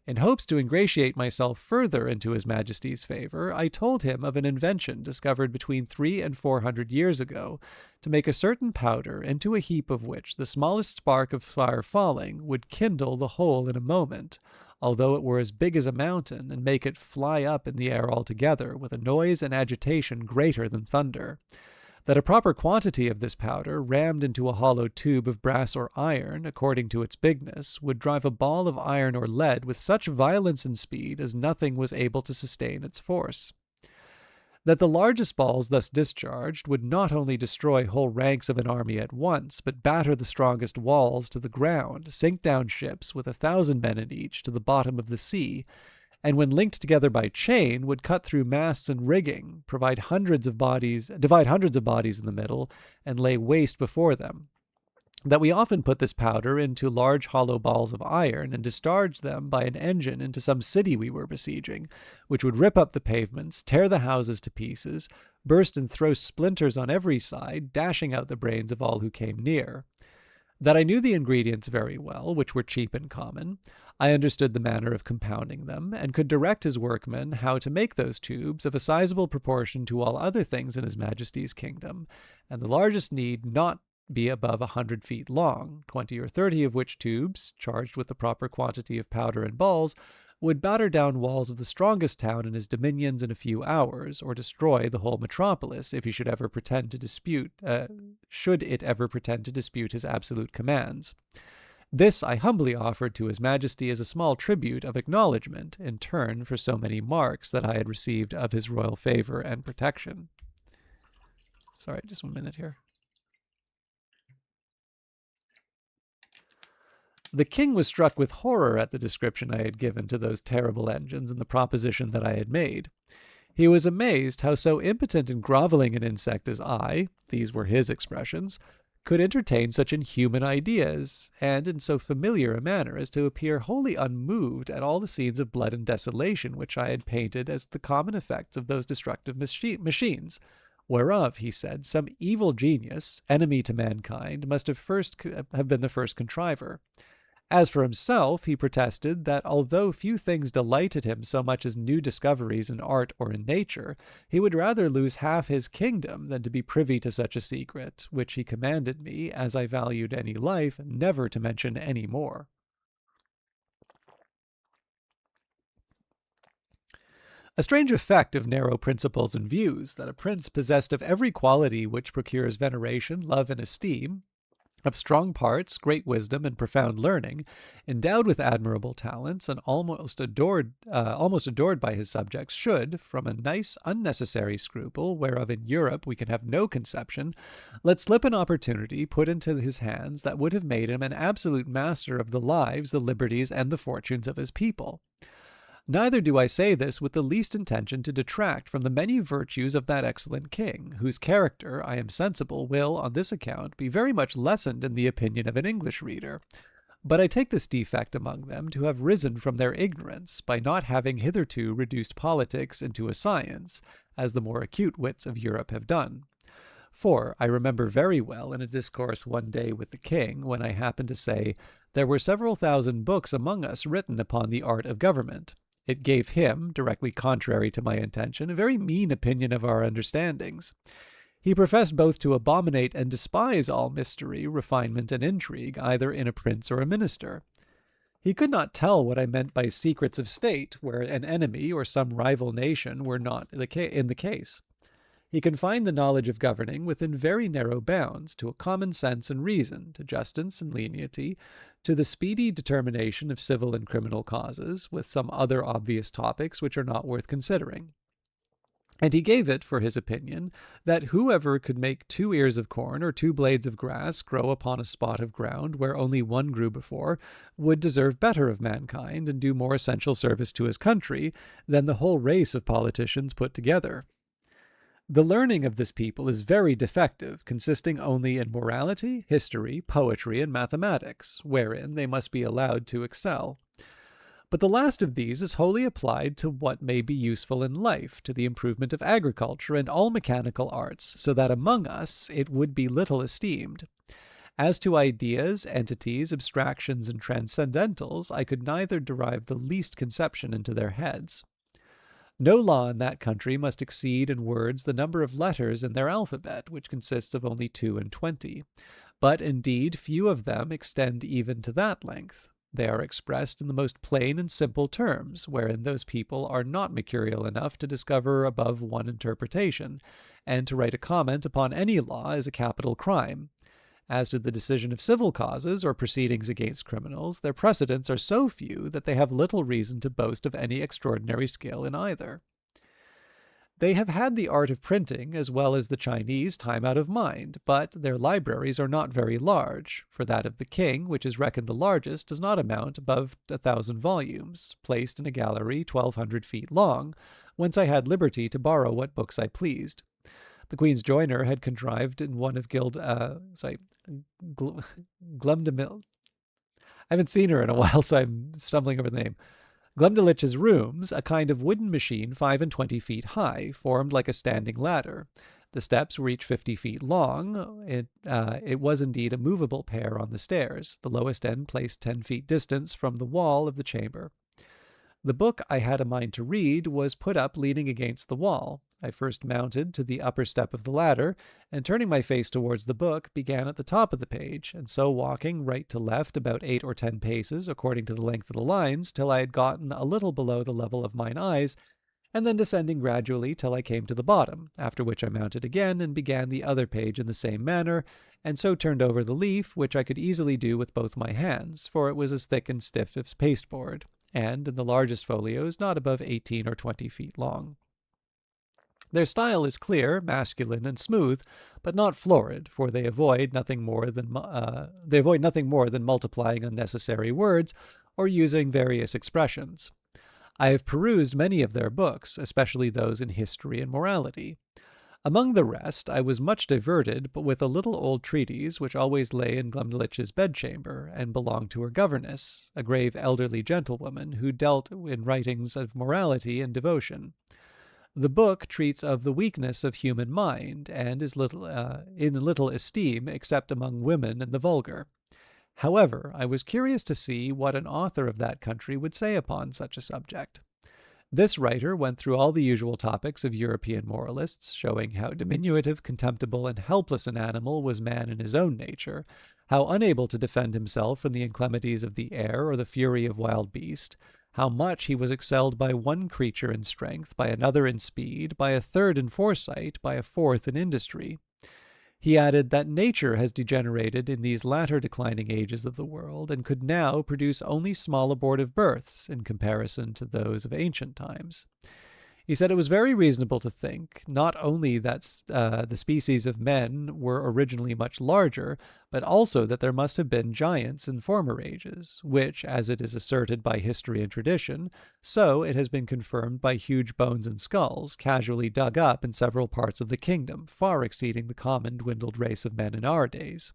Speaker 1: In hopes to ingratiate myself further into His Majesty's favour, I told him of an invention discovered between 300 and 400 years ago, to make a certain powder into a heap of which the smallest spark of fire falling would kindle the whole in a moment, although it were as big as a mountain, and make it fly up in the air altogether, with a noise and agitation greater than thunder. That a proper quantity of this powder, rammed into a hollow tube of brass or iron, according to its bigness, would drive a ball of iron or lead with such violence and speed as nothing was able to sustain its force. That the largest balls thus discharged would not only destroy whole ranks of an army at once, but batter the strongest walls to the ground, sink down ships with 1,000 men in each to the bottom of the sea, and when linked together by chain, would cut through masts and rigging, divide hundreds of bodies in the middle, and lay waste before them. That we often put this powder into large hollow balls of iron, and discharged them by an engine into some city we were besieging, which would rip up the pavements, tear the houses to pieces, burst and throw splinters on every side, dashing out the brains of all who came near. That I knew the ingredients very well, which were cheap and common. I understood the manner of compounding them, and could direct his workmen how to make those tubes of a sizable proportion to all other things in His Majesty's kingdom, and the largest need not be above 100 feet long, 20 or 30 of which tubes, charged with the proper quantity of powder and balls, would batter down walls of the strongest town in his dominions in a few hours, or destroy the whole metropolis if he should ever pretend to dispute his absolute commands. This I humbly offered to His Majesty as a small tribute of acknowledgment in turn for so many marks that I had received of his royal favor and protection. Sorry, just 1 minute here. The king was struck with horror at the description I had given to those terrible engines and the proposition that I had made. He was amazed how so impotent and grovelling an insect as I, these were his expressions, could entertain such inhuman ideas, and in so familiar a manner as to appear wholly unmoved at all the scenes of blood and desolation which I had painted as the common effects of those destructive machines, whereof, he said, some evil genius, enemy to mankind, must have been the first contriver. As for himself, he protested that although few things delighted him so much as new discoveries in art or in nature, he would rather lose half his kingdom than to be privy to such a secret, which he commanded me, as I valued any life, never to mention any more. A strange effect of narrow principles and views, that a prince possessed of every quality which procures veneration, love, and esteem, of strong parts, great wisdom, and profound learning, endowed with admirable talents, and almost adored by his subjects, should, from a nice, unnecessary scruple, whereof in Europe we can have no conception, let slip an opportunity put into his hands that would have made him an absolute master of the lives, the liberties, and the fortunes of his people. Neither do I say this with the least intention to detract from the many virtues of that excellent king, whose character, I am sensible, will, on this account, be very much lessened in the opinion of an English reader. But I take this defect among them to have risen from their ignorance, by not having hitherto reduced politics into a science, as the more acute wits of Europe have done. For I remember very well in a discourse one day with the king, when I happened to say, there were several thousand books among us written upon the art of government. It gave him, directly contrary to my intention, a very mean opinion of our understandings. He professed both to abominate and despise all mystery, refinement, and intrigue, either in a prince or a minister. He could not tell what I meant by secrets of state, where an enemy or some rival nation were not in the case. He confined the knowledge of governing within very narrow bounds, to a common sense and reason, to justice and lenity, to the speedy determination of civil and criminal causes, with some other obvious topics which are not worth considering. And he gave it for his opinion that whoever could make 2 ears of corn or 2 blades of grass grow upon a spot of ground where only one grew before would deserve better of mankind and do more essential service to his country than the whole race of politicians put together. The learning of this people is very defective, consisting only in morality, history, poetry, and mathematics, wherein they must be allowed to excel. But the last of these is wholly applied to what may be useful in life, to the improvement of agriculture and all mechanical arts, so that among us it would be little esteemed. As to ideas, entities, abstractions, and transcendentals, I could neither derive the least conception into their heads. No law in that country must exceed in words the number of letters in their alphabet, which consists of only 22. But indeed few of them extend even to that length. They are expressed in the most plain and simple terms, wherein those people are not mercurial enough to discover above one interpretation, and to write a comment upon any law is a capital crime. As to the decision of civil causes or proceedings against criminals, their precedents are so few that they have little reason to boast of any extraordinary skill in either. They have had the art of printing, as well as the Chinese, time out of mind, but their libraries are not very large, for that of the king, which is reckoned the largest, does not amount above 1,000 volumes, placed in a gallery 1,200 feet long, whence I had liberty to borrow what books I pleased. The Queen's joiner had contrived in one of Glumdamil. I haven't seen her in a while, so I'm stumbling over the name. Glumdalich's rooms, a kind of wooden machine 25 feet high, formed like a standing ladder. The steps were each 50 feet long. It was indeed a movable pair on the stairs, the lowest end placed 10 feet distance from the wall of the chamber. The book I had a mind to read was put up leaning against the wall. I first mounted to the upper step of the ladder, and turning my face towards the book, began at the top of the page, and so walking right to left about 8 or 10 paces, according to the length of the lines, till I had gotten a little below the level of mine eyes, and then descending gradually till I came to the bottom, after which I mounted again and began the other page in the same manner, and so turned over the leaf, which I could easily do with both my hands, for it was as thick and stiff as pasteboard, and in the largest folios not above 18 or 20 feet long. Their style is clear, masculine, and smooth, but not florid, for they avoid nothing more than multiplying unnecessary words or using various expressions. I have perused many of their books, especially those in history and morality. Among the rest, I was much diverted, but with a little old treatise which always lay in Glumdalich's bedchamber, and belonged to her governess, a grave elderly gentlewoman, who dealt in writings of morality and devotion. The book treats of the weakness of human mind, and is in little esteem except among women and the vulgar. However, I was curious to see what an author of that country would say upon such a subject. This writer went through all the usual topics of European moralists, showing how diminutive, contemptible, and helpless an animal was man in his own nature, how unable to defend himself from the inclemencies of the air or the fury of wild beast, how much he was excelled by one creature in strength, by another in speed, by a third in foresight, by a fourth in industry. He added that nature has degenerated in these latter declining ages of the world, and could now produce only small abortive births in comparison to those of ancient times. He said it was very reasonable to think, not only that the species of men were originally much larger, but also that there must have been giants in former ages, which, as it is asserted by history and tradition, so it has been confirmed by huge bones and skulls, casually dug up in several parts of the kingdom, far exceeding the common dwindled race of men in our days.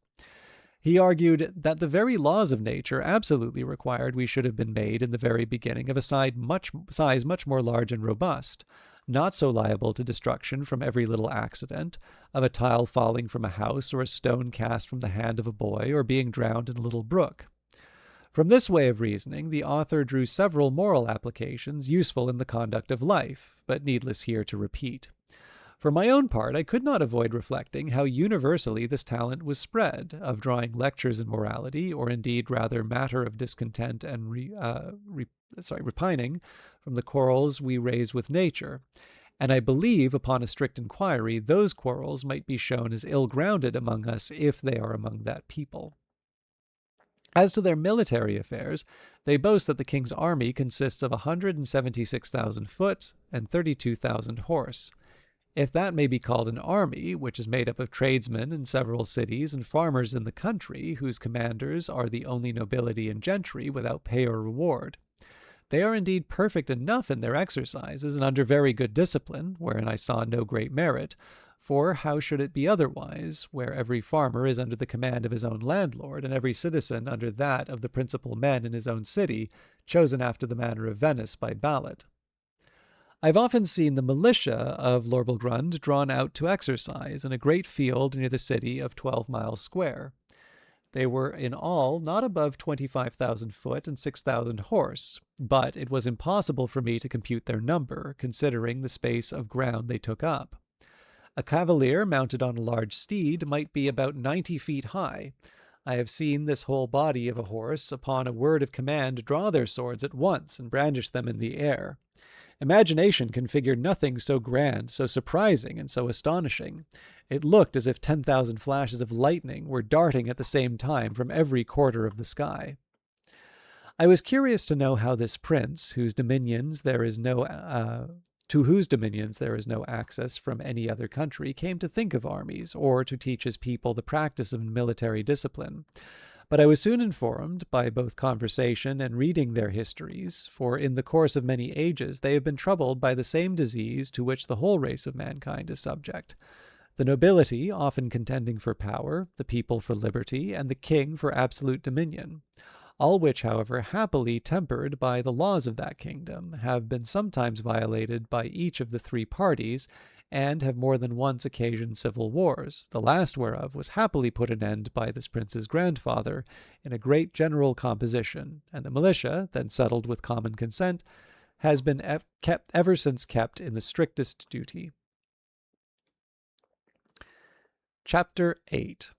Speaker 1: He argued that the very laws of nature absolutely required we should have been made in the very beginning of a size much more large and robust, not so liable to destruction from every little accident, of a tile falling from a house or a stone cast from the hand of a boy or being drowned in a little brook. From this way of reasoning, the author drew several moral applications useful in the conduct of life, but needless here to repeat. For my own part, I could not avoid reflecting how universally this talent was spread, of drawing lectures in morality, or indeed rather matter of discontent and repining from the quarrels we raise with nature. And I believe, upon a strict inquiry, those quarrels might be shown as ill-grounded among us if they are among that people. As to their military affairs, they boast that the king's army consists of 176,000 foot and 32,000 horse. If that may be called an army, which is made up of tradesmen in several cities and farmers in the country, whose commanders are the only nobility and gentry without pay or reward. They are indeed perfect enough in their exercises, and under very good discipline, wherein I saw no great merit. For how should it be otherwise, where every farmer is under the command of his own landlord, and every citizen under that of the principal men in his own city, chosen after the manner of Venice by ballot? I have often seen the militia of Lorbegrund drawn out to exercise in a great field near the city of 12 miles square. They were in all not above 25,000 foot and 6,000 horse, but it was impossible for me to compute their number, considering the space of ground they took up. A cavalier mounted on a large steed might be about 90 feet high. I have seen this whole body of a horse, upon a word of command, draw their swords at once and brandish them in the air. Imagination can figure nothing so grand, so surprising, and so astonishing. It looked as if 10,000 flashes of lightning were darting at the same time from every quarter of the sky. I was curious to know how this prince, to whose dominions there is no access from any other country, came to think of armies, or to teach his people the practice of military discipline. But I was soon informed, by both conversation and reading their histories, for in the course of many ages they have been troubled by the same disease to which the whole race of mankind is subject. The nobility often contending for power, the people for liberty, and the king for absolute dominion. All which, however, happily tempered by the laws of that kingdom, have been sometimes violated by each of the three parties, and have more than once occasioned civil wars, the last whereof was happily put an end by this prince's grandfather in a great general composition, and the militia, then settled with common consent, has been ever since kept in the strictest duty. Chapter 8.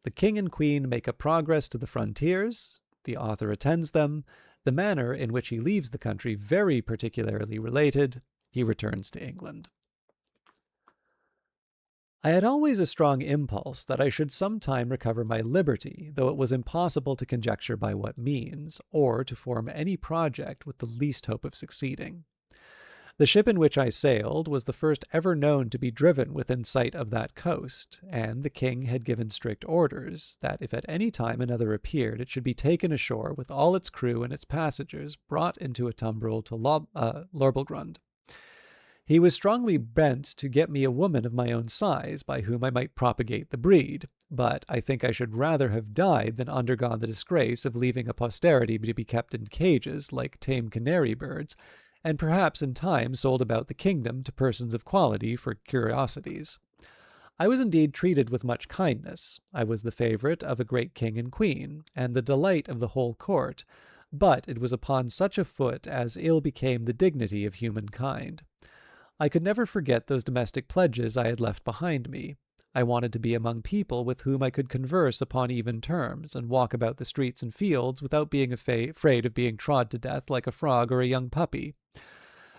Speaker 1: The king and queen make a progress to the frontiers. The author attends them. The manner in which he leaves the country very particularly related. He returns to England. I had always a strong impulse that I should some time recover my liberty, though it was impossible to conjecture by what means, or to form any project with the least hope of succeeding. The ship in which I sailed was the first ever known to be driven within sight of that coast, and the king had given strict orders that if at any time another appeared, it should be taken ashore with all its crew and its passengers brought into a tumbril to Lorbegrund. He was strongly bent to get me a woman of my own size, by whom I might propagate the breed, but I think I should rather have died than undergone the disgrace of leaving a posterity to be kept in cages like tame canary birds, and perhaps in time sold about the kingdom to persons of quality for curiosities. I was indeed treated with much kindness. I was the favourite of a great king and queen, and the delight of the whole court, but it was upon such a foot as ill became the dignity of humankind. I could never forget those domestic pledges I had left behind me. I wanted to be among people with whom I could converse upon even terms, and walk about the streets and fields without being afraid of being trod to death like a frog or a young puppy.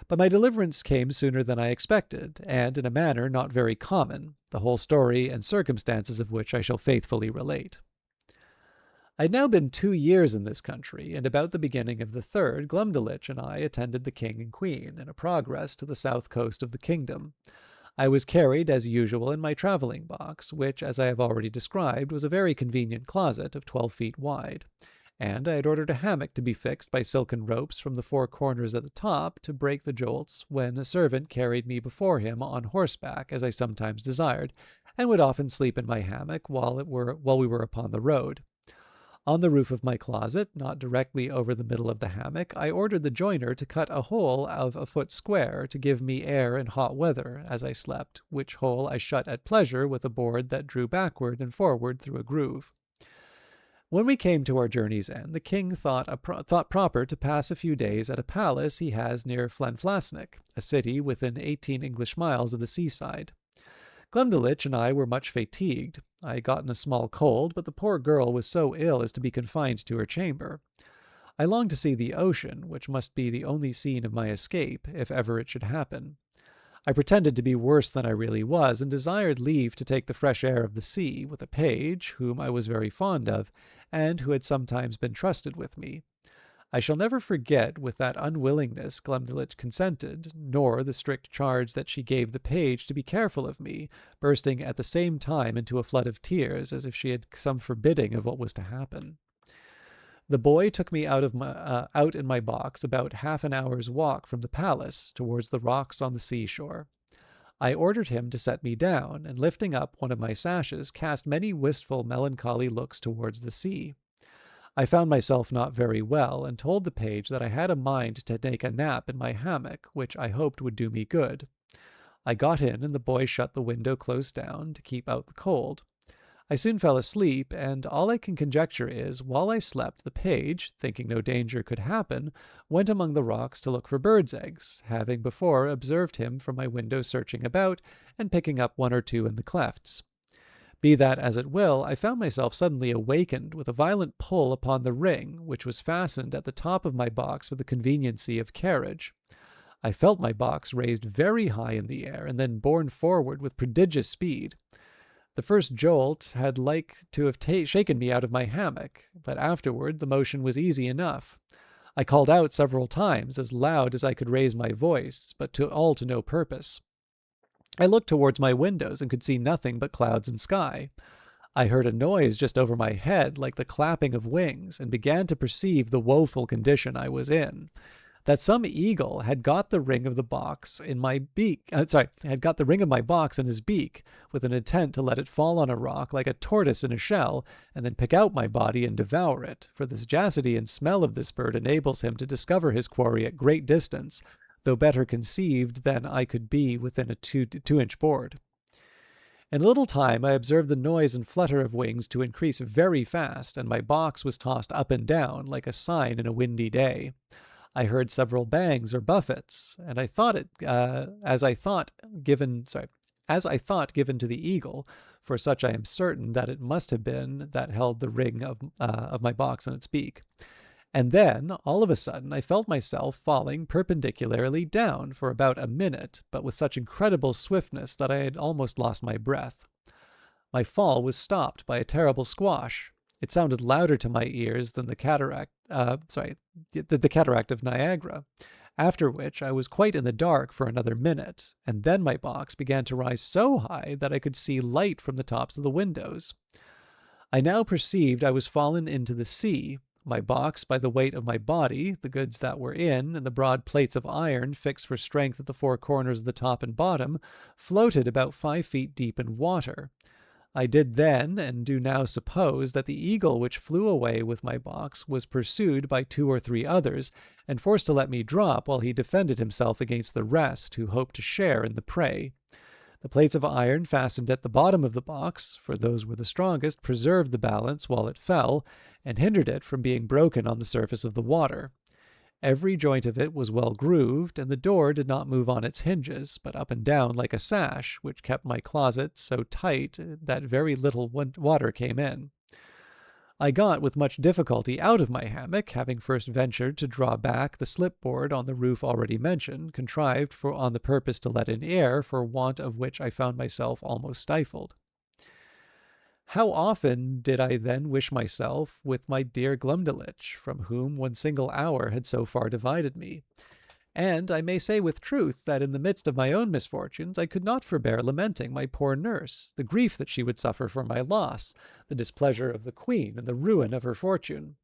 Speaker 1: But my deliverance came sooner than I expected, and in a manner not very common, the whole story and circumstances of which I shall faithfully relate. I had now been 2 years in this country, and about the beginning of the third, Glumdalclitch and I attended the king and queen in a progress to the south coast of the kingdom. I was carried, as usual, in my travelling box, which, as I have already described, was a very convenient closet of 12 feet wide, and I had ordered a hammock to be fixed by silken ropes from the 4 corners at the top to break the jolts when a servant carried me before him on horseback, as I sometimes desired, and would often sleep in my hammock while we were upon the road. On the roof of my closet, not directly over the middle of the hammock, I ordered the joiner to cut a hole of a foot square to give me air in hot weather as I slept, which hole I shut at pleasure with a board that drew backward and forward through a groove. When we came to our journey's end, the king thought proper to pass a few days at a palace he has near Flanflasnick, a city within 18 English miles of the seaside. Glumdalclitch and I were much fatigued. I had gotten a small cold, but the poor girl was so ill as to be confined to her chamber. I longed to see the ocean, which must be the only scene of my escape, if ever it should happen. I pretended to be worse than I really was, and desired leave to take the fresh air of the sea with a page, whom I was very fond of, and who had sometimes been trusted with me. I shall never forget with that unwillingness Glumdalclitch consented, nor the strict charge that she gave the page to be careful of me, bursting at the same time into a flood of tears, as if she had some forbidding of what was to happen. The boy took me out in my box about half an hour's walk from the palace towards the rocks on the seashore. I ordered him to set me down, and lifting up one of my sashes, cast many wistful, melancholy looks towards the sea. I found myself not very well, and told the page that I had a mind to take a nap in my hammock, which I hoped would do me good. I got in, and the boy shut the window close down to keep out the cold. I soon fell asleep, and all I can conjecture is, while I slept, the page, thinking no danger could happen, went among the rocks to look for birds' eggs, having before observed him from my window searching about, and picking up one or two in the clefts. Be that as it will, I found myself suddenly awakened with a violent pull upon the ring, which was fastened at the top of my box for the conveniency of carriage. I felt my box raised very high in the air, and then borne forward with prodigious speed. The first jolt had like to have shaken me out of my hammock, but afterward the motion was easy enough. I called out several times, as loud as I could raise my voice, but all to no purpose. I looked towards my windows and could see nothing but clouds and sky. I heard a noise just over my head like the clapping of wings, and began to perceive the woeful condition I was in. That some eagle had got the ring of the box in my beak, had got the ring of my box in his beak, with an intent to let it fall on a rock like a tortoise in a shell, and then pick out my body and devour it, for the sagacity and smell of this bird enables him to discover his quarry at great distance, though better conceived than I could be within a 2-inch board. In a little time I observed the noise and flutter of wings to increase very fast, and my box was tossed up and down like a sign in a windy day. I heard several bangs or buffets, and as I thought given to the eagle, for such I am certain that it must have been that held the ring of my box in its beak. And then, all of a sudden, I felt myself falling perpendicularly down for about a minute, but with such incredible swiftness that I had almost lost my breath. My fall was stopped by a terrible squash. It sounded louder to my ears than the cataract of Niagara, after which I was quite in the dark for another minute, and then my box began to rise so high that I could see light from the tops of the windows. I now perceived I was fallen into the sea. My box, by the weight of my body, the goods that were in, and the broad plates of iron fixed for strength at the four corners of the top and bottom, floated about 5 feet deep in water. I did then, and do now suppose, that the eagle which flew away with my box was pursued by 2 or 3 others, and forced to let me drop while he defended himself against the rest, who hoped to share in the prey. The plates of iron fastened at the bottom of the box, for those were the strongest, preserved the balance while it fell, and hindered it from being broken on the surface of the water. Every joint of it was well grooved, and the door did not move on its hinges, but up and down like a sash, which kept my closet so tight that very little water came in. I got with much difficulty out of my hammock, having first ventured to draw back the slipboard on the roof already mentioned, contrived on the purpose to let in air, for want of which I found myself almost stifled. How often did I then wish myself with my dear Glumdalclitch, from whom one single hour had so far divided me. And I may say with truth that in the midst of my own misfortunes I could not forbear lamenting my poor nurse, the grief that she would suffer for my loss, the displeasure of the queen, and the ruin of her fortune.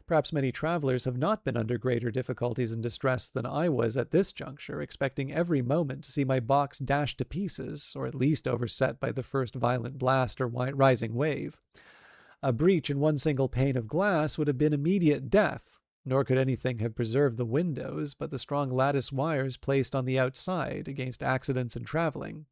Speaker 1: Perhaps many travelers have not been under greater difficulties and distress than I was at this juncture, expecting every moment to see my box dashed to pieces, or at least overset by the first violent blast or rising wave. A breach in one single pane of glass would have been immediate death, nor could anything have preserved the windows but the strong lattice wires placed on the outside against accidents in traveling.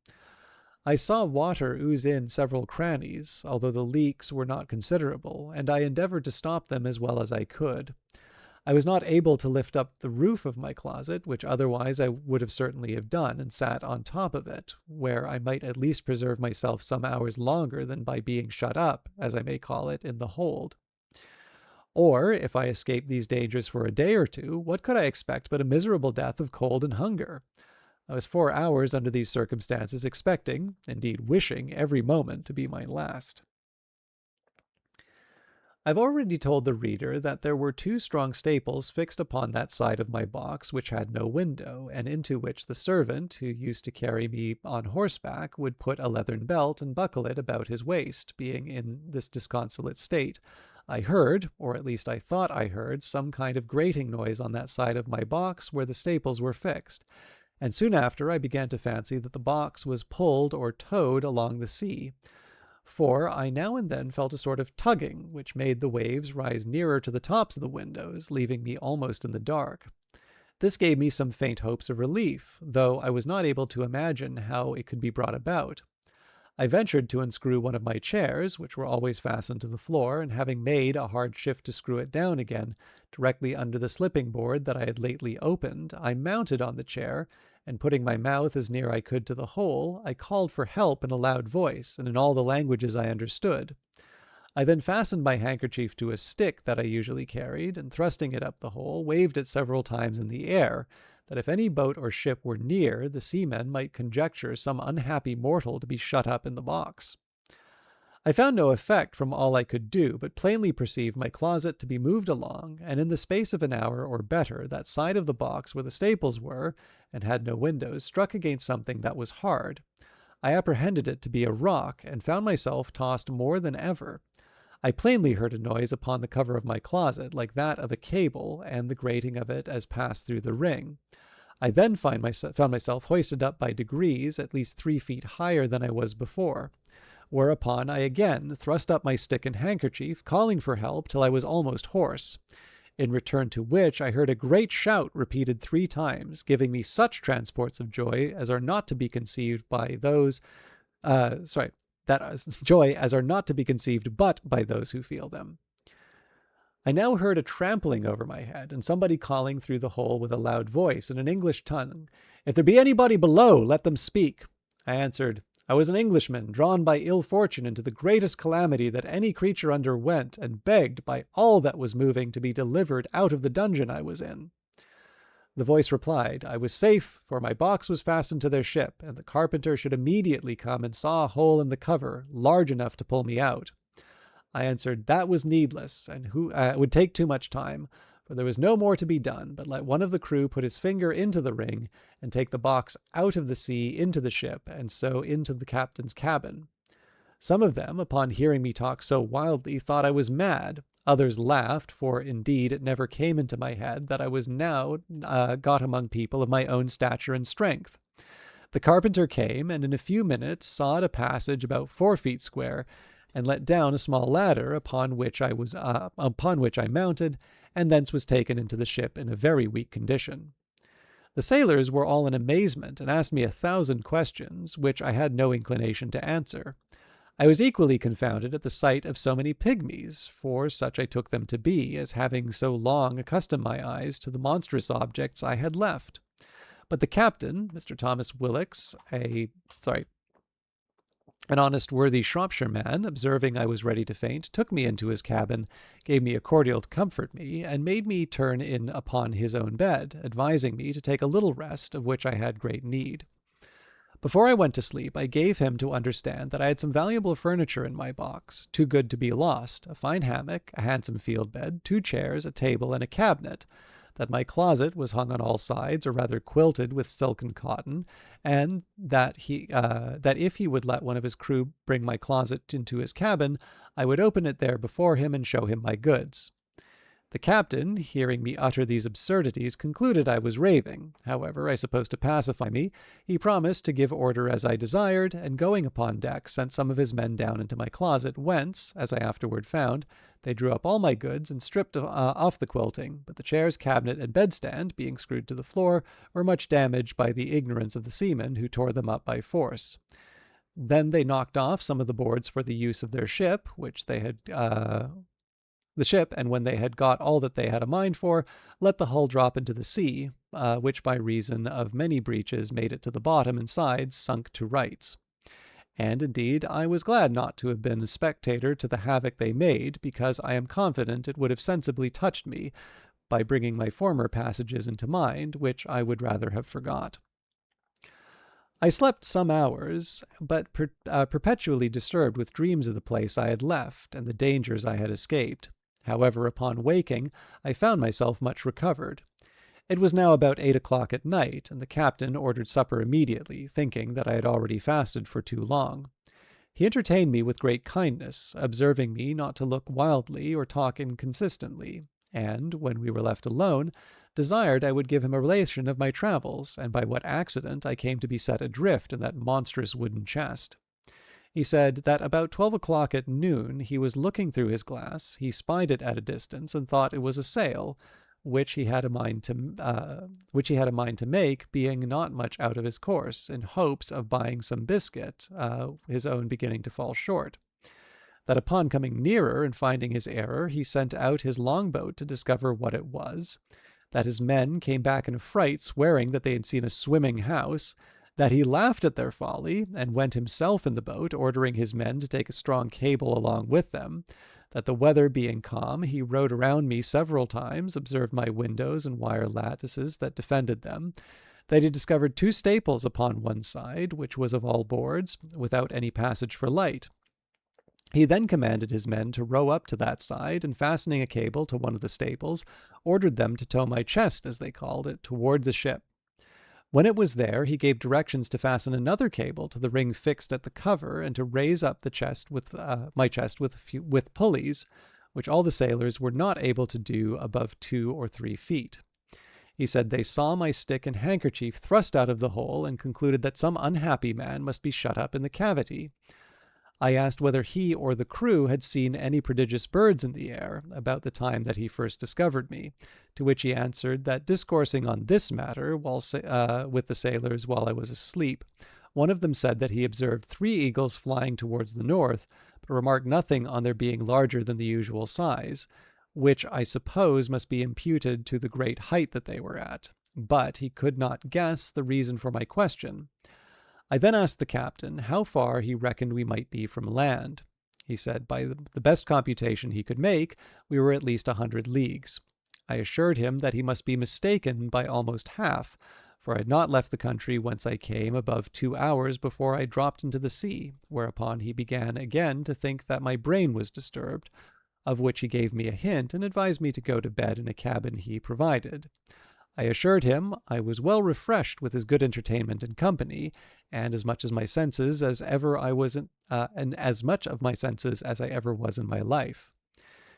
Speaker 1: I saw water ooze in several crannies, although the leaks were not considerable, and I endeavored to stop them as well as I could. I was not able to lift up the roof of my closet, which otherwise I would have certainly have done, and sat on top of it, where I might at least preserve myself some hours longer than by being shut up, as I may call it, in the hold. Or, if I escaped these dangers for a day or two, what could I expect but a miserable death of cold and hunger? I was 4 hours under these circumstances, expecting, indeed wishing, every moment to be my last. I've already told the reader that there were 2 strong staples fixed upon that side of my box which had no window, and into which the servant, who used to carry me on horseback, would put a leathern belt and buckle it about his waist, being in this disconsolate state, I heard, or at least I thought I heard, some kind of grating noise on that side of my box where the staples were fixed, and soon after I began to fancy that the box was pulled or towed along the sea, for I now and then felt a sort of tugging, which made the waves rise nearer to the tops of the windows, leaving me almost in the dark. This gave me some faint hopes of relief, though I was not able to imagine how it could be brought about. I ventured to unscrew one of my chairs, which were always fastened to the floor, and having made a hard shift to screw it down again, directly under the slipping board that I had lately opened, I mounted on the chair, and putting my mouth as near I could to the hole, I called for help in a loud voice, and in all the languages I understood. I then fastened my handkerchief to a stick that I usually carried, and thrusting it up the hole, waved it several times in the air, that if any boat or ship were near, the seamen might conjecture some unhappy mortal to be shut up in the box. I found no effect from all I could do, but plainly perceived my closet to be moved along, and in the space of an hour or better, that side of the box where the staples were, and had no windows, struck against something that was hard. I apprehended it to be a rock, and found myself tossed more than ever. I plainly heard a noise upon the cover of my closet, like that of a cable, and the grating of it as passed through the ring. I then found myself hoisted up by degrees, at least 3 feet higher than I was before, whereupon I again thrust up my stick and handkerchief, calling for help till I was almost hoarse. In return to which I heard a great shout repeated 3 times, giving me such transports of joy as are not to be conceived by those, joy as are not to be conceived but by those who feel them. I now heard a trampling over my head, and somebody calling through the hole with a loud voice in an English tongue, "If there be anybody below, let them speak." I answered, I was an Englishman, drawn by ill fortune into the greatest calamity that any creature underwent, and begged by all that was moving to be delivered out of the dungeon I was in. The voice replied, I was safe, for my box was fastened to their ship, and the carpenter should immediately come and saw a hole in the cover, large enough to pull me out. I answered, that was needless, and would take too much time, for there was no more to be done, but let one of the crew put his finger into the ring, and take the box out of the sea into the ship, and so into the captain's cabin. Some of them, upon hearing me talk so wildly, thought I was mad. Others laughed, for indeed it never came into my head that I was now got among people of my own stature and strength. The carpenter came, and in a few minutes sawed a passage about 4 feet square, and let down a small ladder upon which I mounted, and thence was taken into the ship in a very weak condition. The sailors were all in amazement, and asked me 1,000 questions, which I had no inclination to answer. I was equally confounded at the sight of so many pygmies, for such I took them to be, as having so long accustomed my eyes to the monstrous objects I had left. But the captain, Mr. Thomas Willocks, an honest, worthy Shropshire man, observing I was ready to faint, took me into his cabin, gave me a cordial to comfort me, and made me turn in upon his own bed, advising me to take a little rest, of which I had great need. Before I went to sleep, I gave him to understand that I had some valuable furniture in my box, too good to be lost, a fine hammock, a handsome field bed, 2 chairs, a table, and a cabinet, that my closet was hung on all sides, or rather quilted with silk and cotton, and that if he would let one of his crew bring my closet into his cabin, I would open it there before him and show him my goods. The captain, hearing me utter these absurdities, concluded I was raving. However, I suppose to pacify me, he promised to give order as I desired, and going upon deck, sent some of his men down into my closet, whence, as I afterward found, they drew up all my goods and stripped off the quilting, but the chairs, cabinet, and bedstand, being screwed to the floor, were much damaged by the ignorance of the seamen, who tore them up by force. Then they knocked off some of the boards for the use of their ship, and when they had got all that they had a mind for, let the hull drop into the sea, which by reason of many breaches made it to the bottom and sides sunk to rights. And indeed I was glad not to have been a spectator to the havoc they made, because I am confident it would have sensibly touched me, by bringing my former passages into mind, which I would rather have forgot. I slept some hours, but perpetually disturbed with dreams of the place I had left, and the dangers I had escaped. However, upon waking, I found myself much recovered. It was now about 8 o'clock at night, and the captain ordered supper immediately, thinking that I had already fasted for too long. He entertained me with great kindness, observing me not to look wildly or talk inconsistently, and, when we were left alone, desired I would give him a relation of my travels, and by what accident I came to be set adrift in that monstrous wooden chest. He said that about 12 o'clock at noon he was looking through his glass, he spied it at a distance, and thought it was a sail, which he had a mind to make, being not much out of his course, in hopes of buying some biscuit, his own beginning to fall short. That upon coming nearer and finding his error, he sent out his longboat to discover what it was, that his men came back in a fright, swearing that they had seen a swimming house, that he laughed at their folly, and went himself in the boat, ordering his men to take a strong cable along with them, that the weather being calm, he rowed around me several times, observed my windows and wire lattices that defended them, that he discovered 2 staples upon one side, which was of all boards, without any passage for light. He then commanded his men to row up to that side, and fastening a cable to one of the staples, ordered them to tow my chest, as they called it, toward the ship. When it was there, he gave directions to fasten another cable to the ring fixed at the cover, and to raise up the chest with my chest with pulleys, which all the sailors were not able to do above 2 or 3 feet. He said they saw my stick and handkerchief thrust out of the hole, and concluded that some unhappy man must be shut up in the cavity. I asked whether he or the crew had seen any prodigious birds in the air about the time that he first discovered me, to which he answered that, discoursing on this matter with the sailors while I was asleep, one of them said that he observed 3 eagles flying towards the north, but remarked nothing on their being larger than the usual size, which I suppose must be imputed to the great height that they were at. But he could not guess the reason for my question. I then asked the captain how far he reckoned we might be from land. He said by the best computation he could make, we were at least 100 leagues. I assured him that he must be mistaken by almost half, for I had not left the country whence I came above 2 hours before I dropped into the sea, whereupon he began again to think that my brain was disturbed, of which he gave me a hint and advised me to go to bed in a cabin he provided. I assured him I was well refreshed with his good entertainment and company, and as much of my senses as ever I was in my life.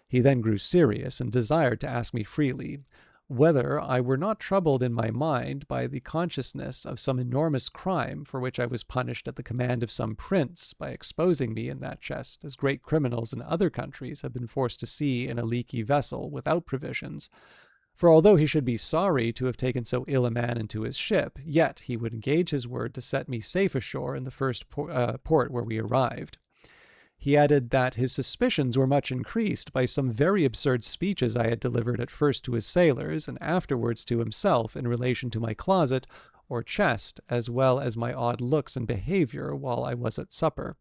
Speaker 1: He then grew serious, and desired to ask me freely whether I were not troubled in my mind by the consciousness of some enormous crime for which I was punished at the command of some prince by exposing me in that chest, as great criminals in other countries have been forced to sea in a leaky vessel without provisions. For although he should be sorry to have taken so ill a man into his ship, yet he would engage his word to set me safe ashore in the first port where we arrived. He added that his suspicions were much increased by some very absurd speeches I had delivered at first to his sailors, and afterwards to himself, in relation to my closet or chest, as well as my odd looks and behavior while I was at supper.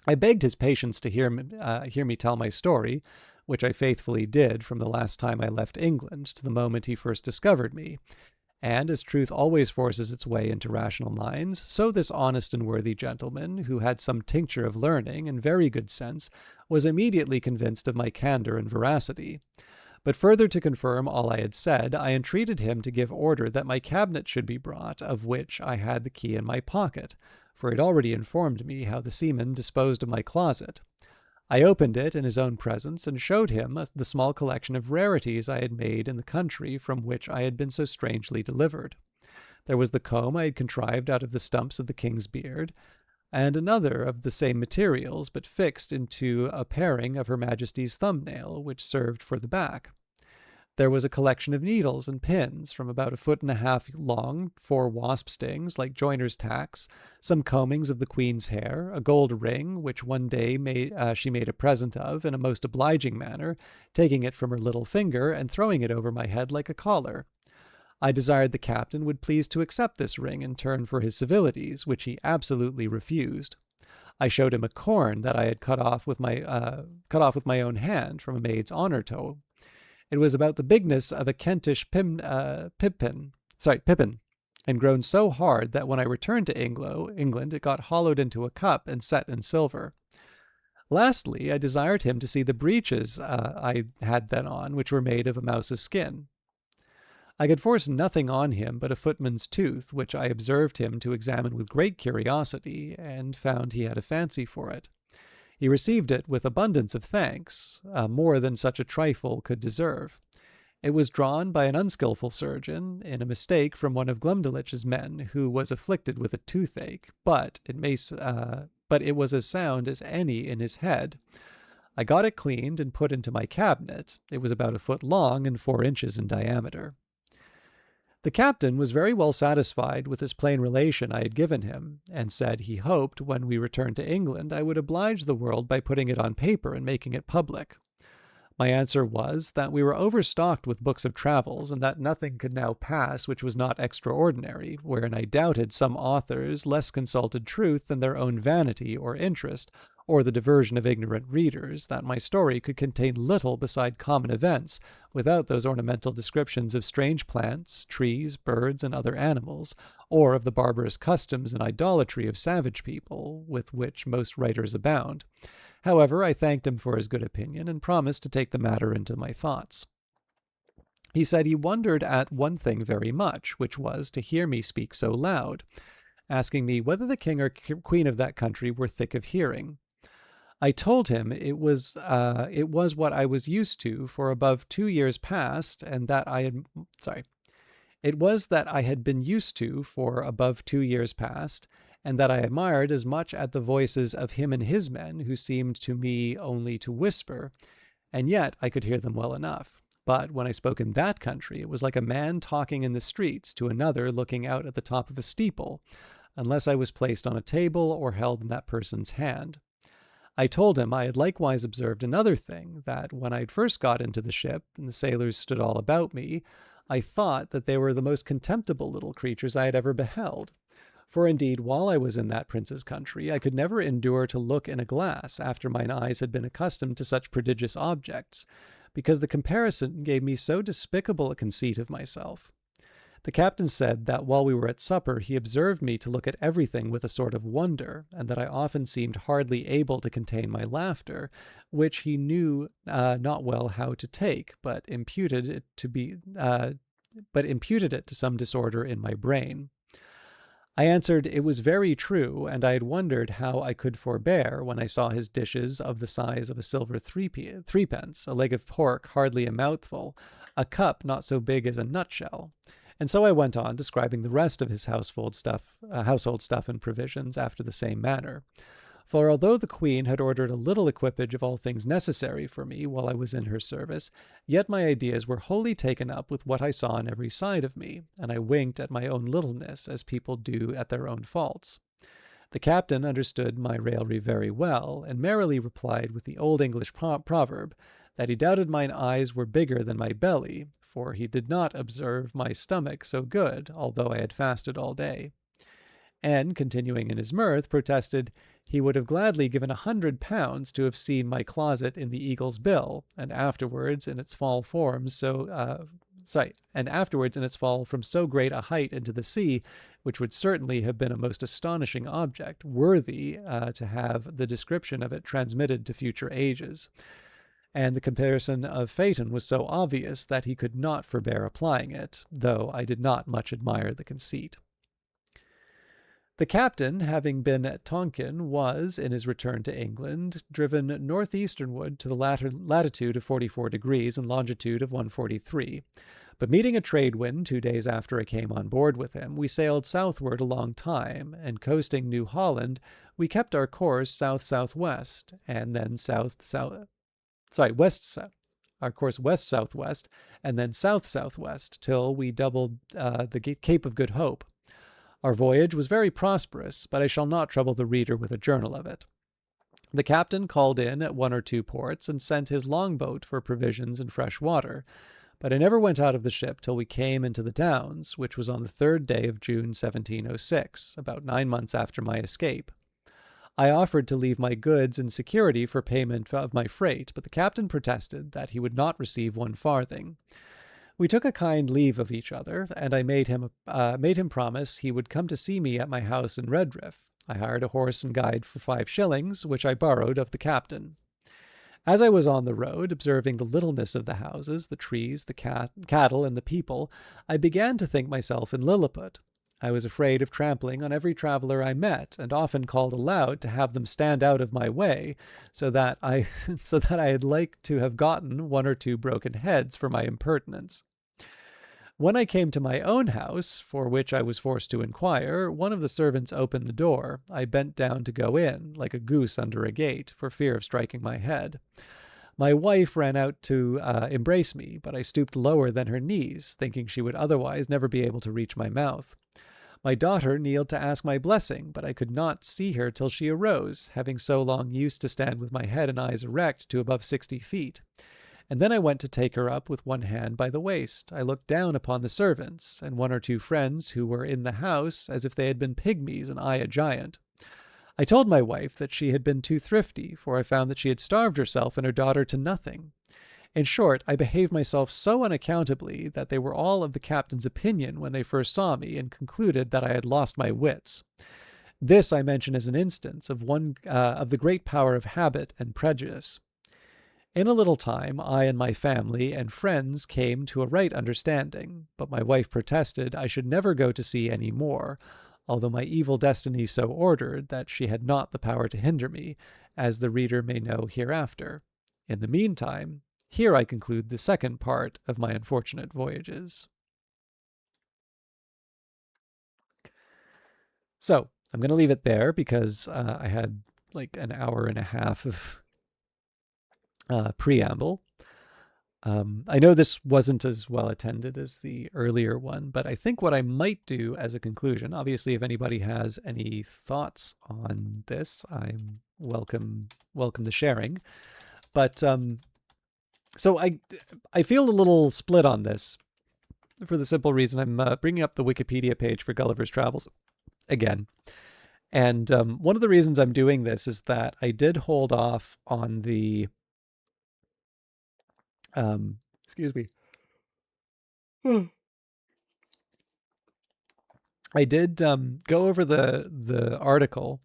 Speaker 1: I begged his patience to hear me tell my story, which I faithfully did from the last time I left England to the moment he first discovered me. And as truth always forces its way into rational minds, so this honest and worthy gentleman, who had some tincture of learning and very good sense, was immediately convinced of my candor and veracity. But further to confirm all I had said, I entreated him to give order that my cabinet should be brought, of which I had the key in my pocket, for he had already informed me how the seamen disposed of my closet. I opened it in his own presence, and showed him the small collection of rarities I had made in the country from which I had been so strangely delivered. There was the comb I had contrived out of the stumps of the king's beard, and another of the same materials, but fixed into a paring of Her Majesty's thumbnail, which served for the back. There was a collection of needles and pins, from about 1.5 feet long, 4 wasp stings, like joiner's tacks, some combings of the queen's hair, a gold ring, which one day she made a present of in a most obliging manner, taking it from her little finger and throwing it over my head like a collar. I desired the captain would please to accept this ring in turn for his civilities, which he absolutely refused. I showed him a corn that I had cut off with my own hand from a maid's honor toe. It was about the bigness of a Kentish pippin, and grown so hard that when I returned to England, it got hollowed into a cup and set in silver. Lastly, I desired him to see the breeches I had then on, which were made of a mouse's skin. I could force nothing on him but a footman's tooth, which I observed him to examine with great curiosity, and found he had a fancy for it. He received it with abundance of thanks, more than such a trifle could deserve. It was drawn by an unskilful surgeon, in a mistake from one of Glumdalitch's men, who was afflicted with a toothache, but it was as sound as any in his head. I got it cleaned and put into my cabinet. It was about a foot long and 4 inches in diameter. The captain was very well satisfied with this plain relation I had given him, and said he hoped when we returned to England I would oblige the world by putting it on paper and making it public. My answer was that we were overstocked with books of travels, and that nothing could now pass which was not extraordinary, wherein I doubted some authors less consulted truth than their own vanity or interest, or the diversion of ignorant readers, that my story could contain little beside common events, without those ornamental descriptions of strange plants, trees, birds, and other animals, or of the barbarous customs and idolatry of savage people, with which most writers abound. However, I thanked him for his good opinion, and promised to take the matter into my thoughts. He said he wondered at one thing very much, which was to hear me speak so loud, asking me whether the king or queen of that country were thick of hearing. I told him it was what I was used to for above 2 years past, and that it was that I had been used to for above 2 years past, and that I admired as much at the voices of him and his men, who seemed to me only to whisper, and yet I could hear them well enough. But when I spoke in that country, it was like a man talking in the streets to another looking out at the top of a steeple, unless I was placed on a table or held in that person's hand. I told him I had likewise observed another thing, that when I had first got into the ship, and the sailors stood all about me, I thought that they were the most contemptible little creatures I had ever beheld. For indeed, while I was in that prince's country, I could never endure to look in a glass after mine eyes had been accustomed to such prodigious objects, because the comparison gave me so despicable a conceit of myself. The captain said that while we were at supper he observed me to look at everything with a sort of wonder, and that I often seemed hardly able to contain my laughter, which he knew not well how to take, but imputed it to some disorder in my brain. I answered it was very true, and I had wondered how I could forbear when I saw his dishes of the size of a silver threepence, a leg of pork hardly a mouthful, a cup not so big as a nutshell. And so I went on describing the rest of his household stuff and provisions after the same manner. For although the queen had ordered a little equipage of all things necessary for me while I was in her service, yet my ideas were wholly taken up with what I saw on every side of me, and I winked at my own littleness as people do at their own faults. The captain understood my raillery very well, and merrily replied with the old English proverb, that he doubted mine eyes were bigger than my belly, for he did not observe my stomach so good, although I had fasted all day. And, continuing in his mirth, protested he would have gladly given £100 to have seen my closet in the Eagle's Bill, and afterwards in its fall from so great a height into the sea, which would certainly have been a most astonishing object, worthy to have the description of it transmitted to future ages. And the comparison of Phaeton was so obvious that he could not forbear applying it, though I did not much admire the conceit. The captain, having been at Tonkin, was, in his return to England, driven northeasternward to the latitude of 44 degrees and longitude of 143. But meeting a trade wind 2 days after I came on board with him, we sailed southward a long time, and coasting New Holland, we kept our course south-southwest, and then our course west-southwest, and then south-southwest, till we doubled the Cape of Good Hope. Our voyage was very prosperous, but I shall not trouble the reader with a journal of it. The captain called in at 1 or 2 ports, and sent his longboat for provisions and fresh water, but I never went out of the ship till we came into the Downs, which was on the 3rd day of June 1706, about 9 months after my escape. I offered to leave my goods in security for payment of my freight, but the captain protested that he would not receive 1 farthing. We took a kind leave of each other, and I made him promise he would come to see me at my house in Redriff. I hired a horse and guide for 5 shillings, which I borrowed of the captain. As I was on the road, observing the littleness of the houses, the trees, the cattle, and the people, I began to think myself in Lilliput. I was afraid of trampling on every traveler I met, and often called aloud to have them stand out of my way, so that I so that I'd like to have gotten one or two broken heads for my impertinence. When I came to my own house, for which I was forced to inquire, one of the servants opened the door. I bent down to go in, like a goose under a gate, for fear of striking my head. My wife ran out to embrace me, but I stooped lower than her knees, thinking she would otherwise never be able to reach my mouth. My daughter kneeled to ask my blessing, but I could not see her till she arose, having so long used to stand with my head and eyes erect to above 60 feet. And then I went to take her up with one hand by the waist. I looked down upon the servants, and one or two friends who were in the house, as if they had been pygmies and I a giant. I told my wife that she had been too thrifty, for I found that she had starved herself and her daughter to nothing. In short, I behaved myself so unaccountably that they were all of the captain's opinion when they first saw me, and concluded that I had lost my wits. This I mention as an instance of of the great power of habit and prejudice. In a little time, I and my family and friends came to a right understanding, but my wife protested I should never go to sea any more, although my evil destiny so ordered that she had not the power to hinder me, as the reader may know hereafter. In the meantime, here I conclude the second part of my unfortunate voyages. So, I'm going to leave it there because I had like an hour and a half of preamble. I know this wasn't as well attended as the earlier one, but I think what I might do as a conclusion, obviously, if anybody has any thoughts on this, I'm welcome the sharing. But so I feel a little split on this for the simple reason I'm bringing up the Wikipedia page for Gulliver's Travels again. And one of the reasons I'm doing this is that I did hold off on the excuse me. I did go over the article,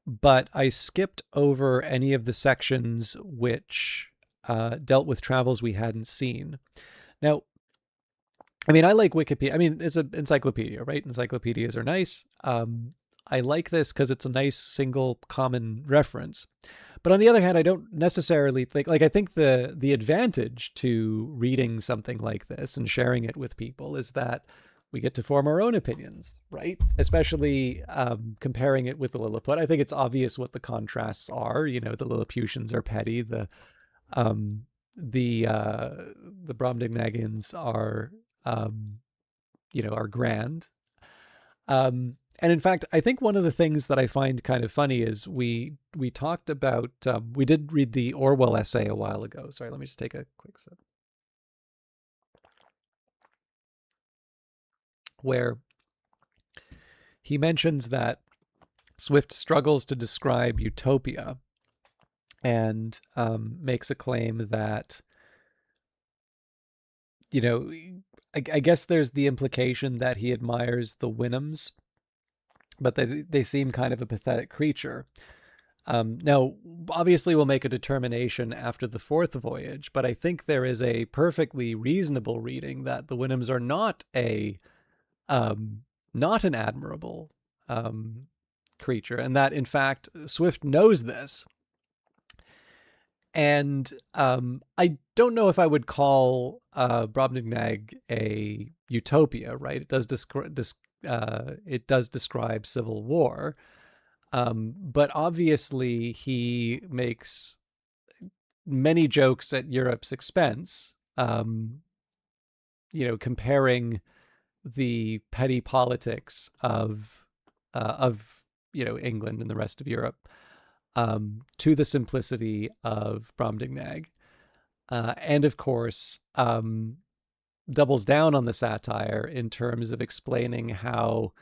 Speaker 1: but I skipped over any of the sections which dealt with travels we hadn't seen. Now, I mean, I like Wikipedia. I mean, it's an encyclopedia, right? Encyclopedias are nice. I like this because it's a nice single common reference. But on the other hand, I don't necessarily think, like, I think the advantage to reading something like this and sharing it with people is that we get to form our own opinions, right? Especially comparing it with the Lilliput. I think it's obvious what the contrasts are. You know, the Lilliputians are petty. Um, the Brobdingnagians are, are grand. And in fact, I think one of the things that I find kind of funny is we talked about, we did read the Orwell essay a while ago. Sorry, let me just take a quick sip. Where he mentions that Swift struggles to describe utopia and makes a claim that, I guess there's the implication that he admires the Winhams, but they seem kind of a pathetic creature. Now, obviously, we'll make a determination after the fourth voyage, but I think there is a perfectly reasonable reading that the Winhams are not not an admirable creature, and that in fact Swift knows this. And I don't know if I would call Brobdingnag a utopia, right? It does describe civil war, but obviously he makes many jokes at Europe's expense. Comparing the petty politics of England and the rest of Europe to the simplicity of Brobdingnag, and of course doubles down on the satire in terms of explaining how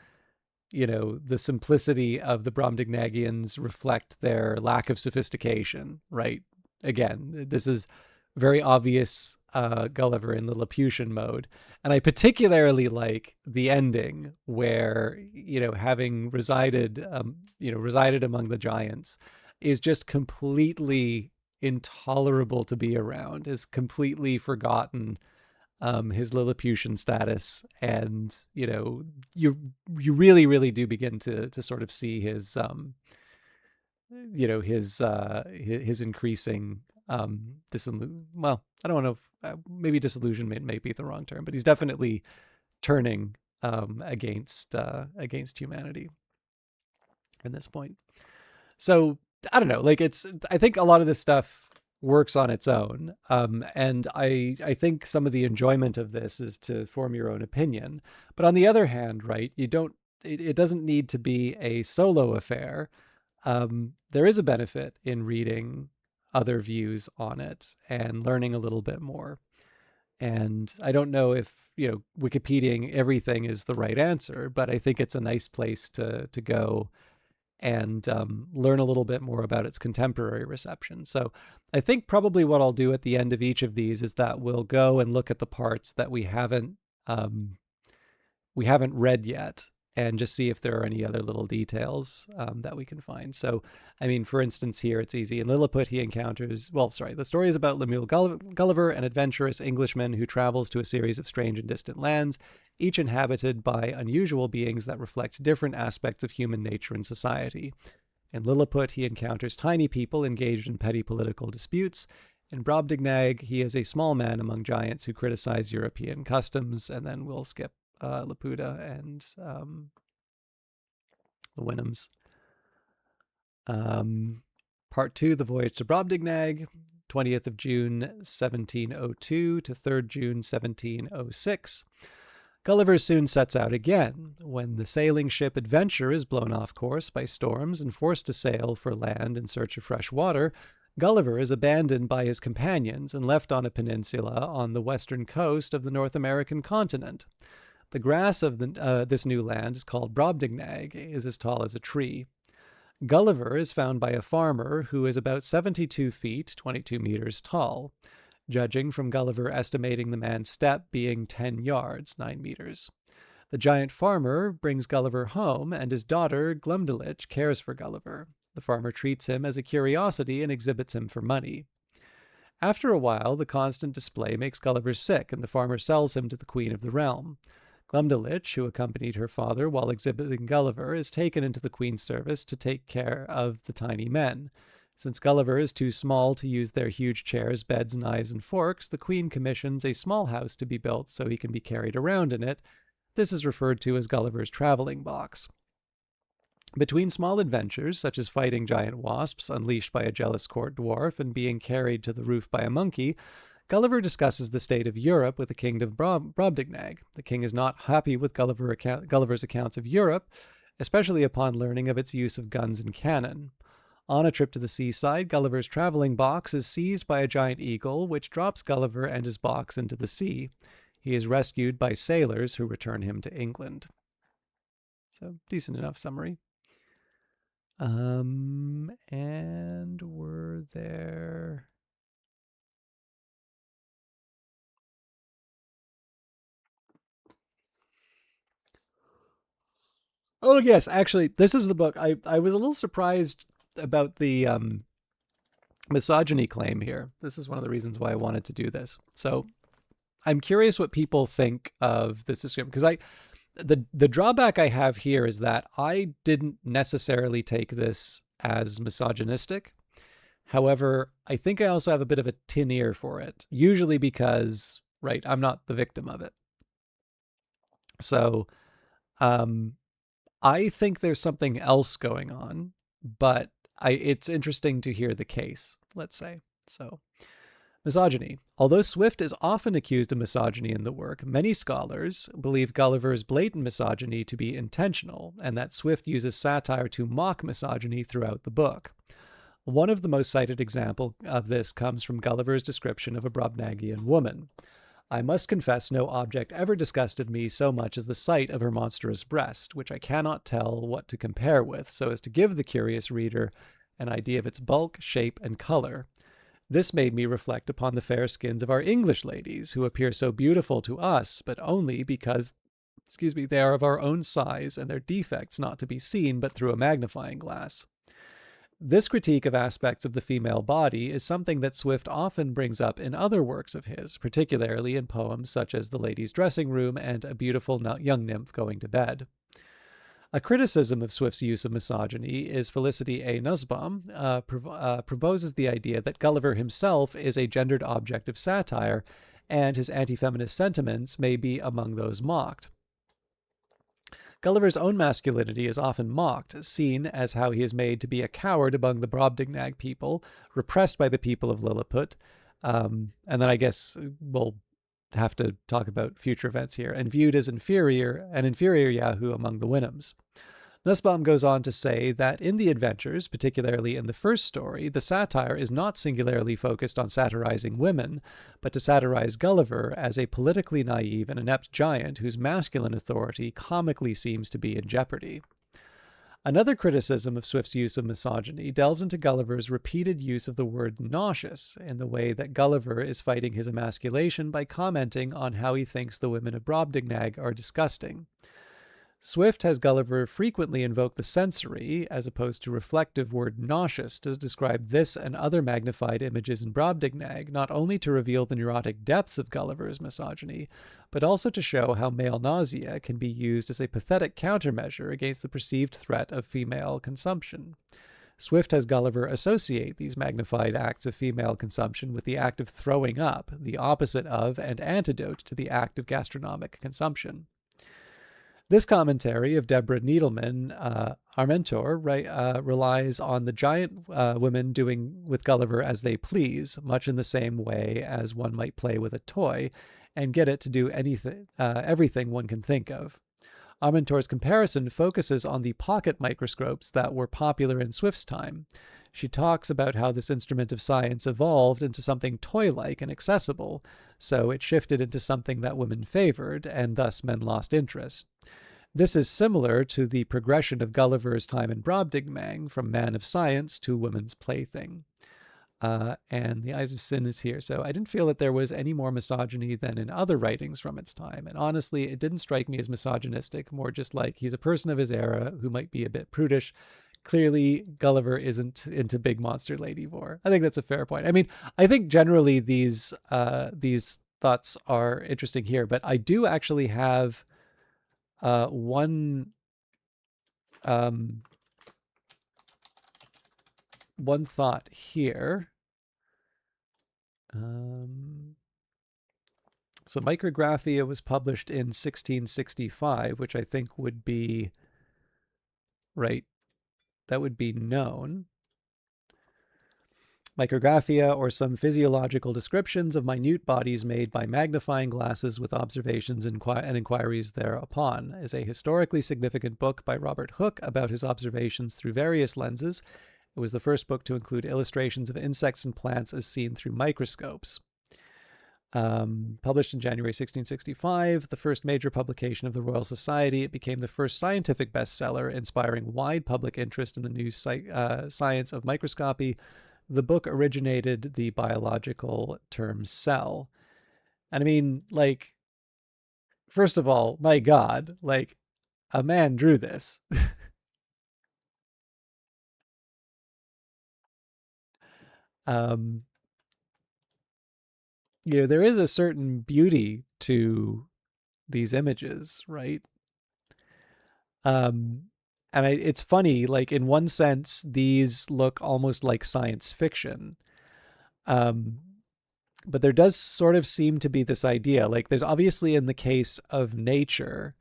Speaker 1: the simplicity of the Brobdingnagians reflect their lack of sophistication. Right? Again, this is very obvious Gulliver in Lilliputian mode. And I particularly like the ending where, having resided among the giants is just completely intolerable to be around, has completely forgotten his Lilliputian status, and you really really do begin to sort of see his his increasing well, I don't know if maybe disillusionment may be the wrong term, but he's definitely turning against humanity at this point. So I don't know, like I think a lot of this stuff works on its own, and I think some of the enjoyment of this is to form your own opinion. But on the other hand, right, you don't it doesn't need to be a solo affair. There is a benefit in reading other views on it and learning a little bit more. And I don't know if, Wikipediaing everything is the right answer, but I think it's a nice place to go and learn a little bit more about its contemporary reception. So I think probably what I'll do at the end of each of these is that we'll go and look at the parts that we haven't read yet, and just see if there are any other little details that we can find. So, I mean, for instance, here it's easy. In Lilliput, he encounters, the story is about Lemuel Gulliver, an adventurous Englishman who travels to a series of strange and distant lands, each inhabited by unusual beings that reflect different aspects of human nature and society. In Lilliput, he encounters tiny people engaged in petty political disputes. In Brobdingnag, he is a small man among giants who criticize European customs. And then we'll skip Laputa and the Winhams. Part 2, The Voyage to Brobdingnag, 20th of June, 1702 to 3rd June, 1706. Gulliver soon sets out again. When the sailing ship Adventure is blown off course by storms and forced to sail for land in search of fresh water, Gulliver is abandoned by his companions and left on a peninsula on the western coast of the North American continent. The grass of this new land is called Brobdingnag, is as tall as a tree. Gulliver is found by a farmer who is about 72 feet, 22 meters tall, judging from Gulliver estimating the man's step being 10 yards, 9 meters. The giant farmer brings Gulliver home, and his daughter, Glumdalclitch, cares for Gulliver. The farmer treats him as a curiosity and exhibits him for money. After a while, the constant display makes Gulliver sick, and the farmer sells him to the queen of the realm. Glumdalclitch, who accompanied her father while exhibiting Gulliver, is taken into the queen's service to take care of the tiny men. Since Gulliver is too small to use their huge chairs, beds, knives, and forks, the queen commissions a small house to be built so he can be carried around in it. This is referred to as Gulliver's traveling box. Between small adventures, such as fighting giant wasps unleashed by a jealous court dwarf and being carried to the roof by a monkey, Gulliver discusses the state of Europe with the king of Brobdingnag. The king is not happy with Gulliver's accounts of Europe, especially upon learning of its use of guns and cannon. On a trip to the seaside, Gulliver's traveling box is seized by a giant eagle, which drops Gulliver and his box into the sea. He is rescued by sailors who return him to England. So, decent enough summary. And were there... Oh, yes, actually, this is the book. I was a little surprised about the misogyny claim here. This is one of the reasons why I wanted to do this. So I'm curious what people think of this description, because the drawback I have here is that I didn't necessarily take this as misogynistic. However, I think I also have a bit of a tin ear for it, usually because, right, I'm not the victim of it. So, I think there's something else going on, but it's interesting to hear the case, let's say. So, misogyny. Although Swift is often accused of misogyny in the work, many scholars believe Gulliver's blatant misogyny to be intentional, and that Swift uses satire to mock misogyny throughout the book. One of the most cited examples of this comes from Gulliver's description of a Brobdingnagian woman. I must confess no object ever disgusted me so much as the sight of her monstrous breast, which I cannot tell what to compare with, so as to give the curious reader an idea of its bulk, shape, and color. This made me reflect upon the fair skins of our English ladies, who appear so beautiful to us, but only because, they are of our own size, and their defects not to be seen but through a magnifying glass. This critique of aspects of the female body is something that Swift often brings up in other works of his, particularly in poems such as The Lady's Dressing Room and A Beautiful Young Nymph Going to Bed. A criticism of Swift's use of misogyny is Felicity A. Nussbaum proposes the idea that Gulliver himself is a gendered object of satire, and his anti-feminist sentiments may be among those mocked. Gulliver's own masculinity is often mocked, seen as how he is made to be a coward among the Brobdingnag people, repressed by the people of Lilliput, and then I guess we'll have to talk about future events here, and viewed as an inferior Yahoo among the Winhams. Nussbaum goes on to say that in the adventures, particularly in the first story, the satire is not singularly focused on satirizing women, but to satirize Gulliver as a politically naive and inept giant whose masculine authority comically seems to be in jeopardy. Another criticism of Swift's use of misogyny delves into Gulliver's repeated use of the word nauseous in the way that Gulliver is fighting his emasculation by commenting on how he thinks the women of Brobdingnag are disgusting. Swift has Gulliver frequently invoke the sensory, as opposed to reflective word nauseous, to describe this and other magnified images in Brobdingnag, not only to reveal the neurotic depths of Gulliver's misogyny, but also to show how male nausea can be used as a pathetic countermeasure against the perceived threat of female consumption. Swift has Gulliver associate these magnified acts of female consumption with the act of throwing up, the opposite of and antidote to the act of gastronomic consumption. This commentary of Deborah Needleman, Armentor, relies on the giant women doing with Gulliver as they please, much in the same way as one might play with a toy and get it to do everything one can think of. Armentor's comparison focuses on the pocket microscopes that were popular in Swift's time. She talks about how this instrument of science evolved into something toy-like and accessible, so it shifted into something that women favored, and thus men lost interest. This is similar to the progression of Gulliver's time in Brobdingnag from man of science to woman's plaything. And the Eyes of Sin is here. So I didn't feel that there was any more misogyny than in other writings from its time. And honestly, it didn't strike me as misogynistic, more just like he's a person of his era who might be a bit prudish. Clearly, Gulliver isn't into big monster lady vor. I think that's a fair point. I mean, I think generally these thoughts are interesting here, but I do actually have one thought here. So Micrographia was published in 1665, which I think would be, right, that would be known. Micrographia, or some physiological descriptions of minute bodies made by magnifying glasses with observations and inquiries thereupon, is a historically significant book by Robert Hooke about his observations through various lenses. It was the first book to include illustrations of insects and plants as seen through microscopes. Published in January 1665, the first major publication of the Royal Society, it became the first scientific bestseller, inspiring wide public interest in the new science of microscopy. The book originated the biological term cell. And I mean, like, first of all, my God, like, a man drew this. There is a certain beauty to these images, right? And it's funny, like, in one sense, these look almost like science fiction. But there does sort of seem to be this idea, like, there's obviously, in the case of nature,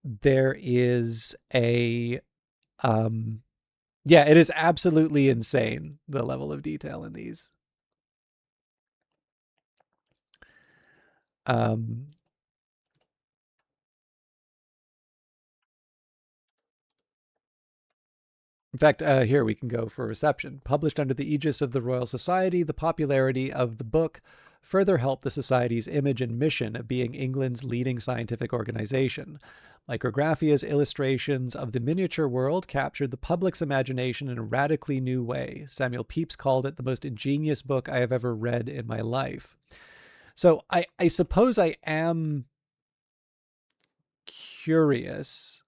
Speaker 1: there is a, yeah, it is absolutely insane, the level of detail in these. In fact, here we can go for reception. Published under the aegis of the Royal Society, the popularity of the book further helped the Society's image and mission of being England's leading scientific organization. Micrographia's illustrations of the miniature world captured the public's imagination in a radically new way. Samuel Pepys called it the most ingenious book I have ever read in my life. So I suppose I am curious.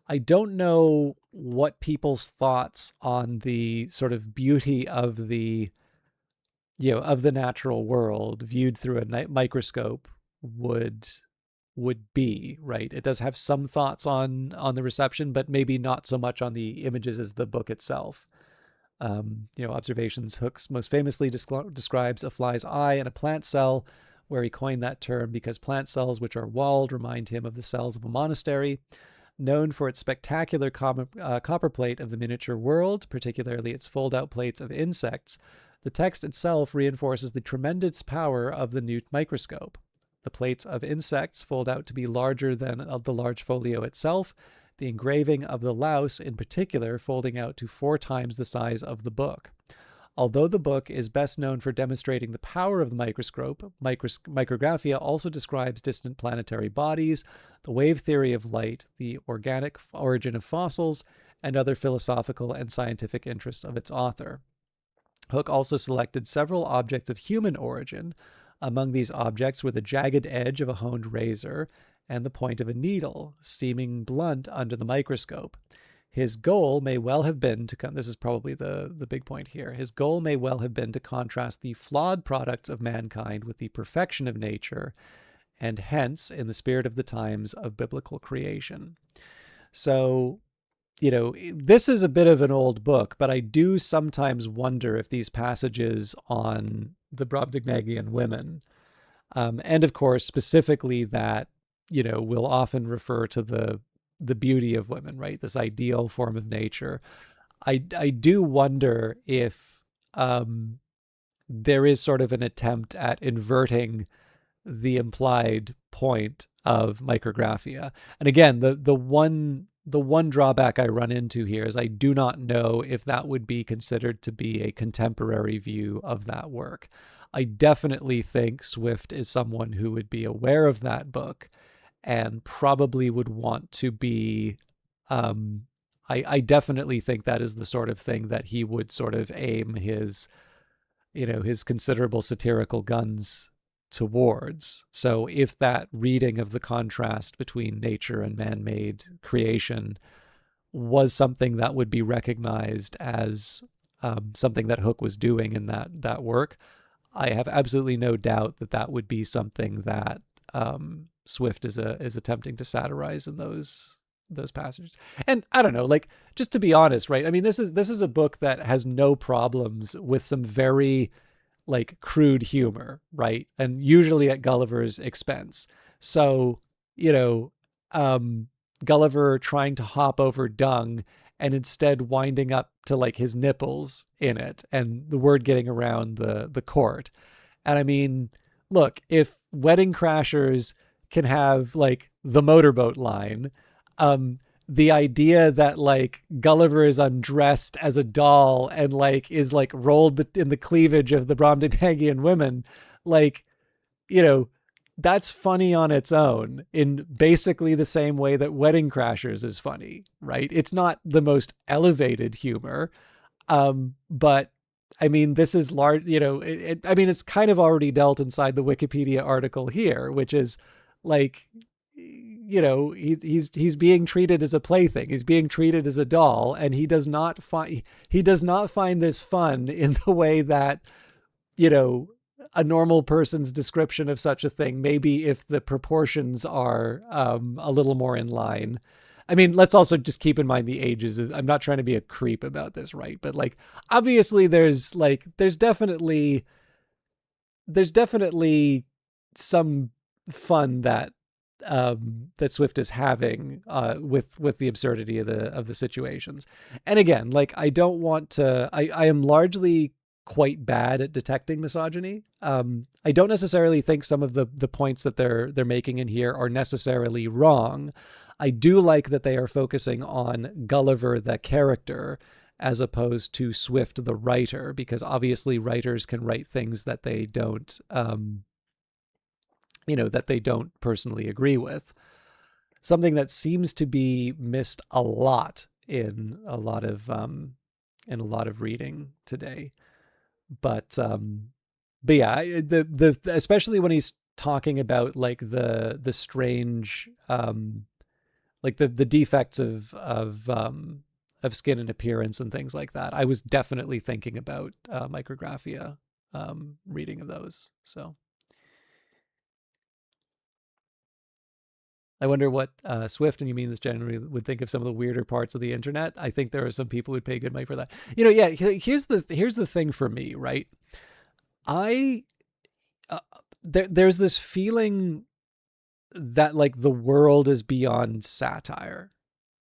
Speaker 1: I don't know what people's thoughts on the sort of beauty of the, of the natural world viewed through a microscope would be, right? It does have some thoughts on the reception, but maybe not so much on the images as the book itself. Observations Hooks most famously describes a fly's eye in a plant cell, where he coined that term because plant cells, which are walled, remind him of the cells of a monastery. Known for its spectacular copper plate of the miniature world, particularly its fold-out plates of insects, the text itself reinforces the tremendous power of the new microscope. The plates of insects fold out to be larger than the large folio itself, the engraving of the louse in particular folding out to 4 times the size of the book. Although the book is best known for demonstrating the power of the microscope, Micrographia also describes distant planetary bodies, the wave theory of light, the organic origin of fossils, and other philosophical and scientific interests of its author. Hooke also selected several objects of human origin. Among these objects were the jagged edge of a honed razor and the point of a needle, seeming blunt under the microscope. His goal may well have been to this is probably the big point here. His goal may well have been to contrast the flawed products of mankind with the perfection of nature, and hence, in the spirit of the times, of biblical creation. So, this is a bit of an old book, but I do sometimes wonder if these passages on the Brobdingnagian women, and of course, specifically that, will often refer to the beauty of women, right? This ideal form of nature. I do wonder if there is sort of an attempt at inverting the implied point of micrographia. And again, the one drawback I run into here is I do not know if that would be considered to be a contemporary view of that work. I definitely think Swift is someone who would be aware of that book and probably would want to be. I definitely think that is the sort of thing that he would sort of aim his considerable satirical guns towards. So if that reading of the contrast between nature and man-made creation was something that would be recognized as something that Hooke was doing in that work, I have absolutely no doubt that that would be something that Swift is attempting to satirize in those passages. And I don't know, like, just to be honest, right? I mean, this is a book that has no problems with some very like crude humor, right? And usually at Gulliver's expense. So, Gulliver trying to hop over dung and instead winding up to like his nipples in it, and the word getting around the court. And I mean, look, if Wedding Crashers can have like the motorboat line, um, the idea that like Gulliver is undressed as a doll and like is like rolled in the cleavage of the Brobdingnagian women, like, you know, that's funny on its own in basically the same way that Wedding Crashers is funny, right? It's not the most elevated humor, but I mean, this is large, I mean, it's kind of already dealt inside the Wikipedia article here, which is like, he's being treated as a plaything. He's being treated as a doll, and he does not find this fun in the way that, a normal person's description of such a thing, maybe if the proportions are a little more in line. I mean, let's also just keep in mind the ages. I'm not trying to be a creep about this, right? But like, obviously there's definitely some fun that that Swift is having with the absurdity of the situations. And again, like, I don't want to. I am largely quite bad at detecting misogyny. I don't necessarily think some of the points that they're making in here are necessarily wrong. I do like that they are focusing on Gulliver the character as opposed to Swift the writer, because obviously writers can write things that they don't personally agree with. Something that seems to be missed a lot in a lot of reading today. But yeah, the especially when he's talking about like the strange like the defects of skin and appearance and things like that. I was definitely thinking about micrographia reading of those. So I wonder what Swift, and you mean this generally, would think of some of the weirder parts of the internet. I think there are some people who'd pay good money for that. Yeah. Here's the thing for me, right? I there's this feeling that like the world is beyond satire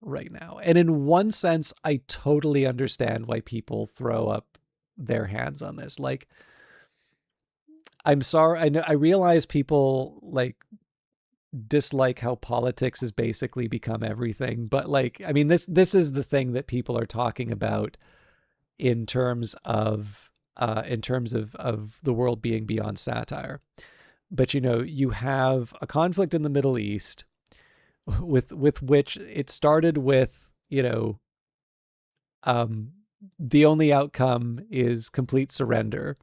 Speaker 1: right now, and in one sense, I totally understand why people throw up their hands on this. Like, I'm sorry, I realize people like dislike how politics has basically become everything, but like, I mean, this is the thing that people are talking about in terms of the world being beyond satire. But you have a conflict in the Middle East with which it started with, um, the only outcome is complete surrender.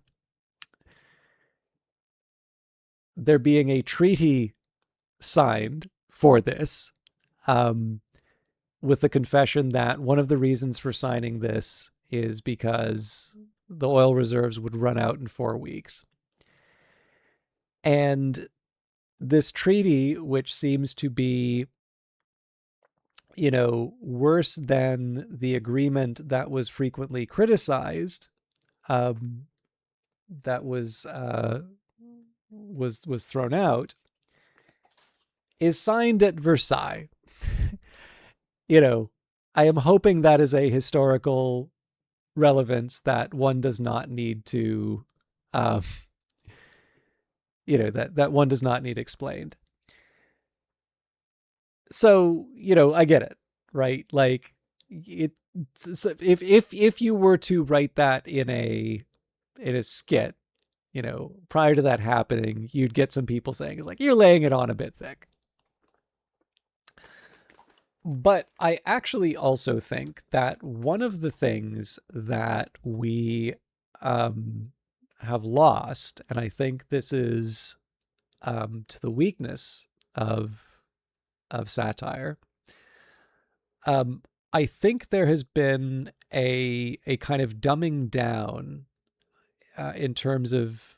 Speaker 1: There being a treaty signed for this, um, with the confession that one of the reasons for signing this is because the oil reserves would run out in 4 weeks. And this treaty, which seems to be, worse than the agreement that was frequently criticized, um, that was thrown out, is signed at Versailles. you know, I am hoping that is a historical relevance that one does not need to, um, that one does not need explained. So, I get it, right? Like, it. If you were to write that in a skit, prior to that happening, you'd get some people saying it's like you're laying it on a bit thick. But I actually also think that one of the things that we have lost, and I think this is to the weakness of satire. I think there has been a kind of dumbing down in terms of,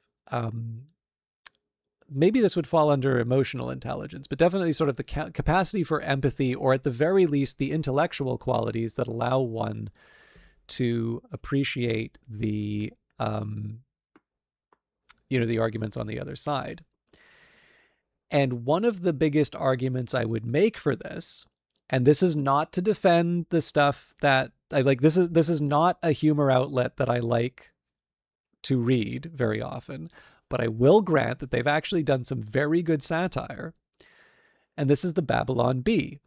Speaker 1: maybe this would fall under emotional intelligence, but definitely sort of the capacity for empathy, or at the very least, the intellectual qualities that allow one to appreciate the arguments on the other side. And one of the biggest arguments I would make for this, and this is not to defend the stuff that I like, this is not a humor outlet that I like to read very often, but I will grant that they've actually done some very good satire. And this is the Babylon Bee.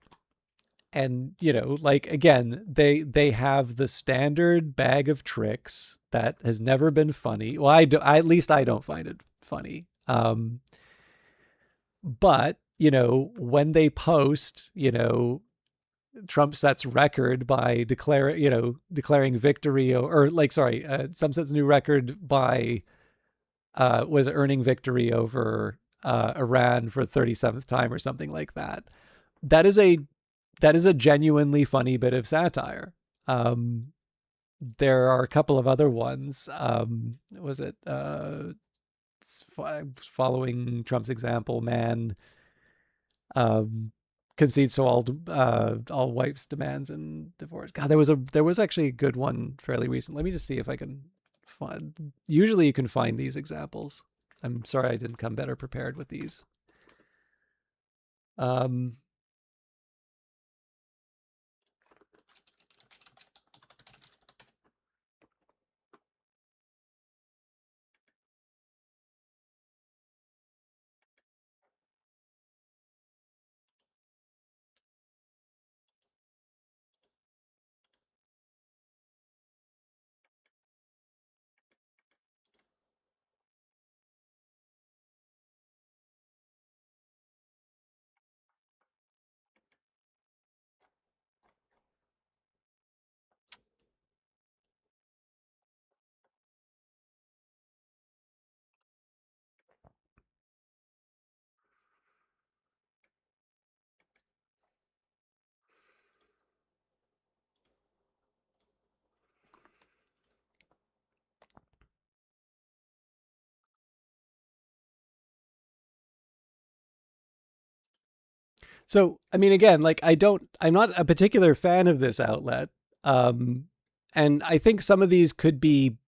Speaker 1: And like, again, they have the standard bag of tricks that has never been funny. Well, at least I don't find it funny. But when they post, Trump sets record by declaring victory, or like, sorry, Trump sets a new record by was earning victory over Iran for the 37th time or something like that. That is a genuinely funny bit of satire. There are a couple of other ones. Was it following Trump's example? Man concedes to all wives' demands in divorce. God, there was actually a good one fairly recent. Let me just see if I can find. Usually, you can find these examples. I'm sorry I didn't come better prepared with these. Um, So, I mean, again, like I'm not a particular fan of this outlet. Um, and I think some of these could be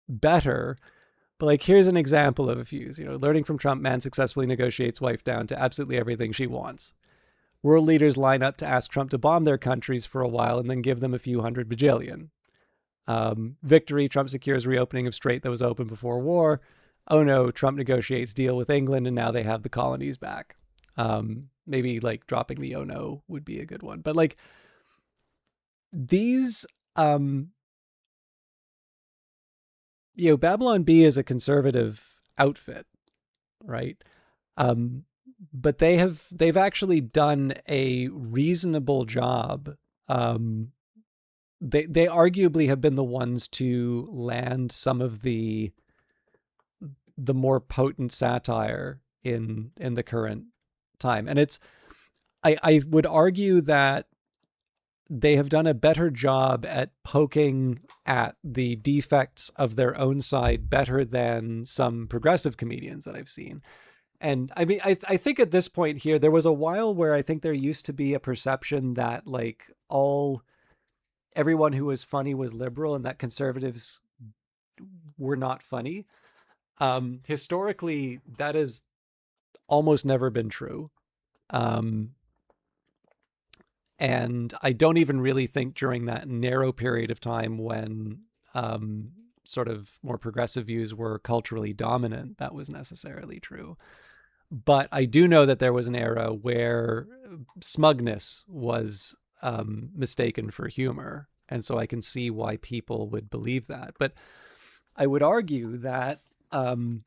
Speaker 1: better, but like, here's an example of a few. Learning from Trump, man successfully negotiates wife down to absolutely everything she wants. World leaders line up to ask Trump to bomb their countries for a while and then give them a few hundred bajillion. Victory, Trump secures reopening of strait that was open before war. Oh no, Trump negotiates deal with England and now they have the colonies back. Maybe like dropping the oh no would be a good one. But like these, Babylon Bee is a conservative outfit, right? Um, but they've actually done a reasonable job. They arguably have been the ones to land some of the more potent satire in the current time. And I would argue that they have done a better job at poking at the defects of their own side better than some progressive comedians that I've seen. And I mean, I think at this point here, there was a while where I think there used to be a perception that like everyone who was funny was liberal and that conservatives were not funny. Historically, that has almost never been true. Um, and I don't even really think during that narrow period of time when sort of more progressive views were culturally dominant, that was necessarily true. But I do know that there was an era where smugness was mistaken for humor. And so I can see why people would believe that. But I would argue that in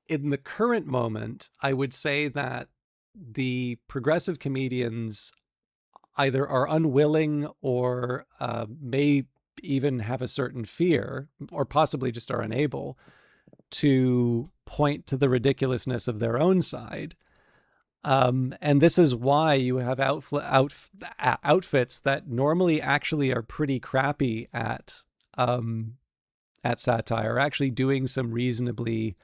Speaker 1: the current moment, I would say that the progressive comedians either are unwilling or may even have a certain fear, or possibly just are unable to point to the ridiculousness of their own side. And this is why you have outfits that normally actually are pretty crappy at satire, actually doing some reasonably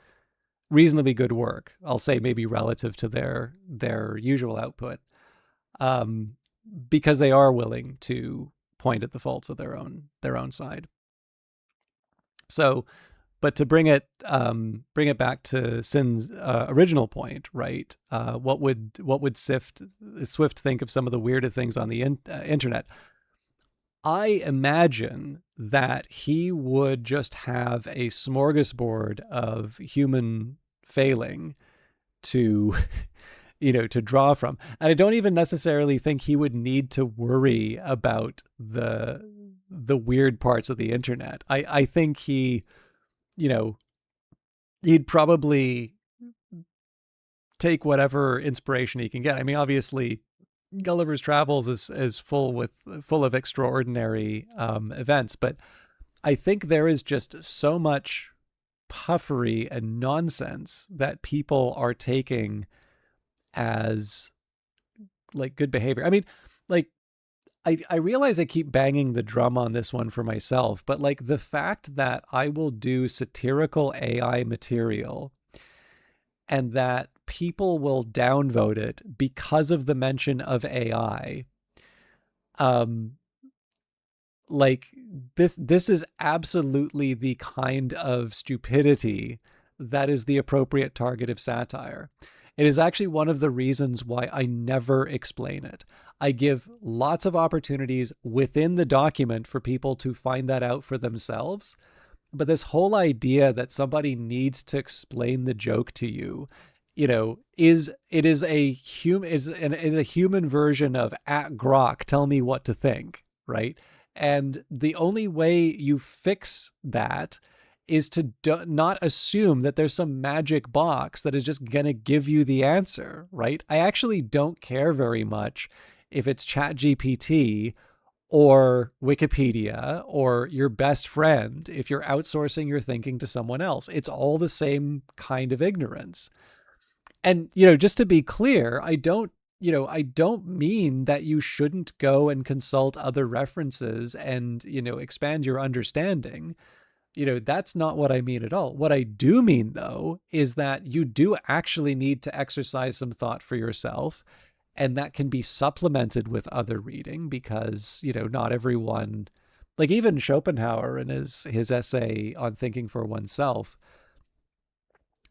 Speaker 1: good work. I'll say maybe relative to their usual output, um, because they are willing to point at the faults of their own side. So, but to bring it back to Sin's original point, right? What would Swift think of some of the weirder things on the internet? I imagine that he would just have a smorgasbord of human failing to to draw from. And I don't even necessarily think he would need to worry about the weird parts of the internet. I think you know, he'd probably take whatever inspiration he can get. I mean, obviously, Gulliver's Travels is full of extraordinary events, but I think there is just so much puffery and nonsense that people are taking as like good behavior. I mean, like I realize I keep banging the drum on this one for myself, but like the fact that I will do satirical AI material and that people will downvote it because of the mention of AI. Um, like this is absolutely the kind of stupidity that is the appropriate target of satire. It is actually one of the reasons why I never explain it. I give lots of opportunities within the document for people to find that out for themselves. But this whole idea that somebody needs to explain the joke to you, is a human version of at Grok, tell me what to think, right? And the only way you fix that is to not assume that there's some magic box that is just going to give you the answer, right? I actually don't care very much if it's ChatGPT or Wikipedia or your best friend if you're outsourcing your thinking to someone else. It's all the same kind of ignorance. And, just to be clear, I don't mean that you shouldn't go and consult other references and, expand your understanding. that's not what I mean at all. What I do mean, though, is that you do actually need to exercise some thought for yourself. And that can be supplemented with other reading because, not everyone, like even Schopenhauer in his essay on thinking for oneself,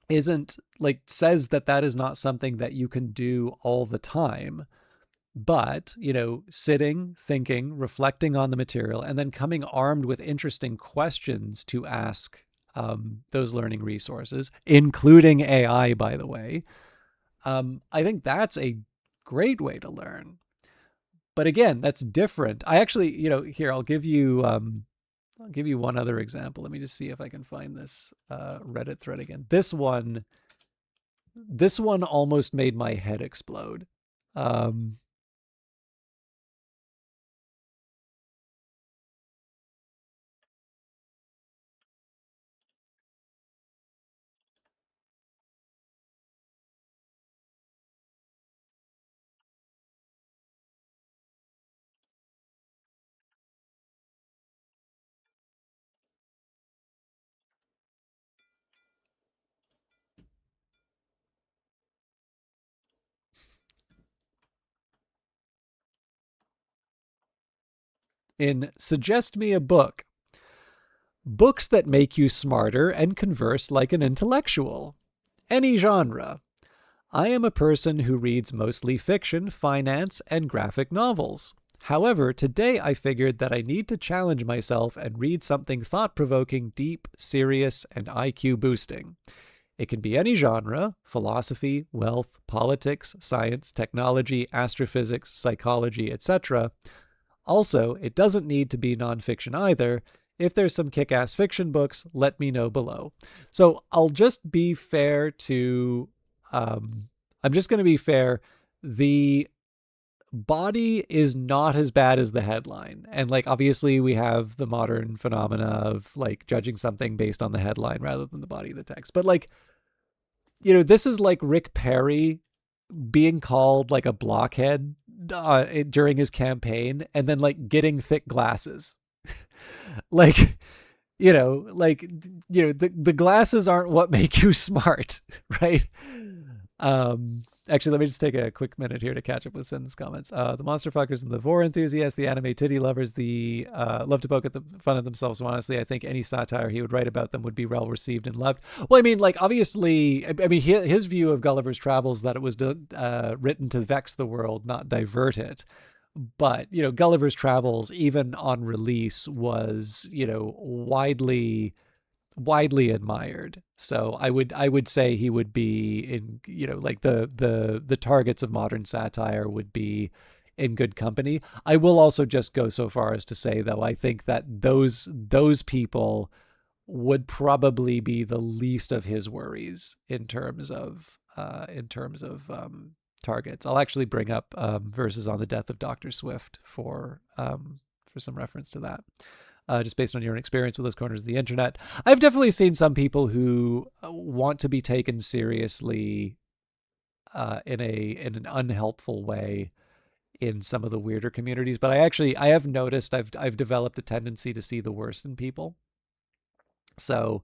Speaker 1: isn't like says that that is not something that you can do all the time. But, sitting, thinking, reflecting on the material, and then coming armed with interesting questions to ask those learning resources, including AI, by the way, I think that's a great way to learn. But again, that's different. I actually, here I'll give you one other example. Let me just see if I can find this Reddit thread again. This one almost made my head explode. Um, in Suggest Me a Book, books that make you smarter and converse like an intellectual. Any genre. I am a person who reads mostly fiction, finance, and graphic novels. However, today I figured that I need to challenge myself and read something thought provoking, deep, serious, and IQ boosting. It can be any genre: philosophy, wealth, politics, science, technology, astrophysics, psychology, etc. Also, it doesn't need to be nonfiction either. If there's some kick ass fiction books, let me know below. So I'll just be fair to. I'm just going to be fair. The body is not as bad as the headline. And like, obviously, we have the modern phenomena of like judging something based on the headline rather than the body of the text. But like, this is like Rick Perry being called like a blockhead during his campaign and then like getting thick glasses. like, the glasses aren't what make you smart, right? Actually, let me just take a quick minute here to catch up with Sin's comments. The monster fuckers and the vor enthusiasts, the anime titty lovers, the love to poke at the fun of themselves. So honestly, I think any satire he would write about them would be well received and loved. Well, I mean, like obviously, I mean his view of Gulliver's Travels that it was written to vex the world, not divert it. But Gulliver's Travels, even on release, was widely admired. So I would say he would be in, like the targets of modern satire would be in good company. I will also just go so far as to say, though, I think that those people would probably be the least of his worries in terms of targets. I'll actually bring up verses on the death of Dr. Swift for some reference to that. Just based on your experience with those corners of the internet. I've definitely seen some people who want to be taken seriously in an unhelpful way in some of the weirder communities, but I have noticed I've developed a tendency to see the worst in people. So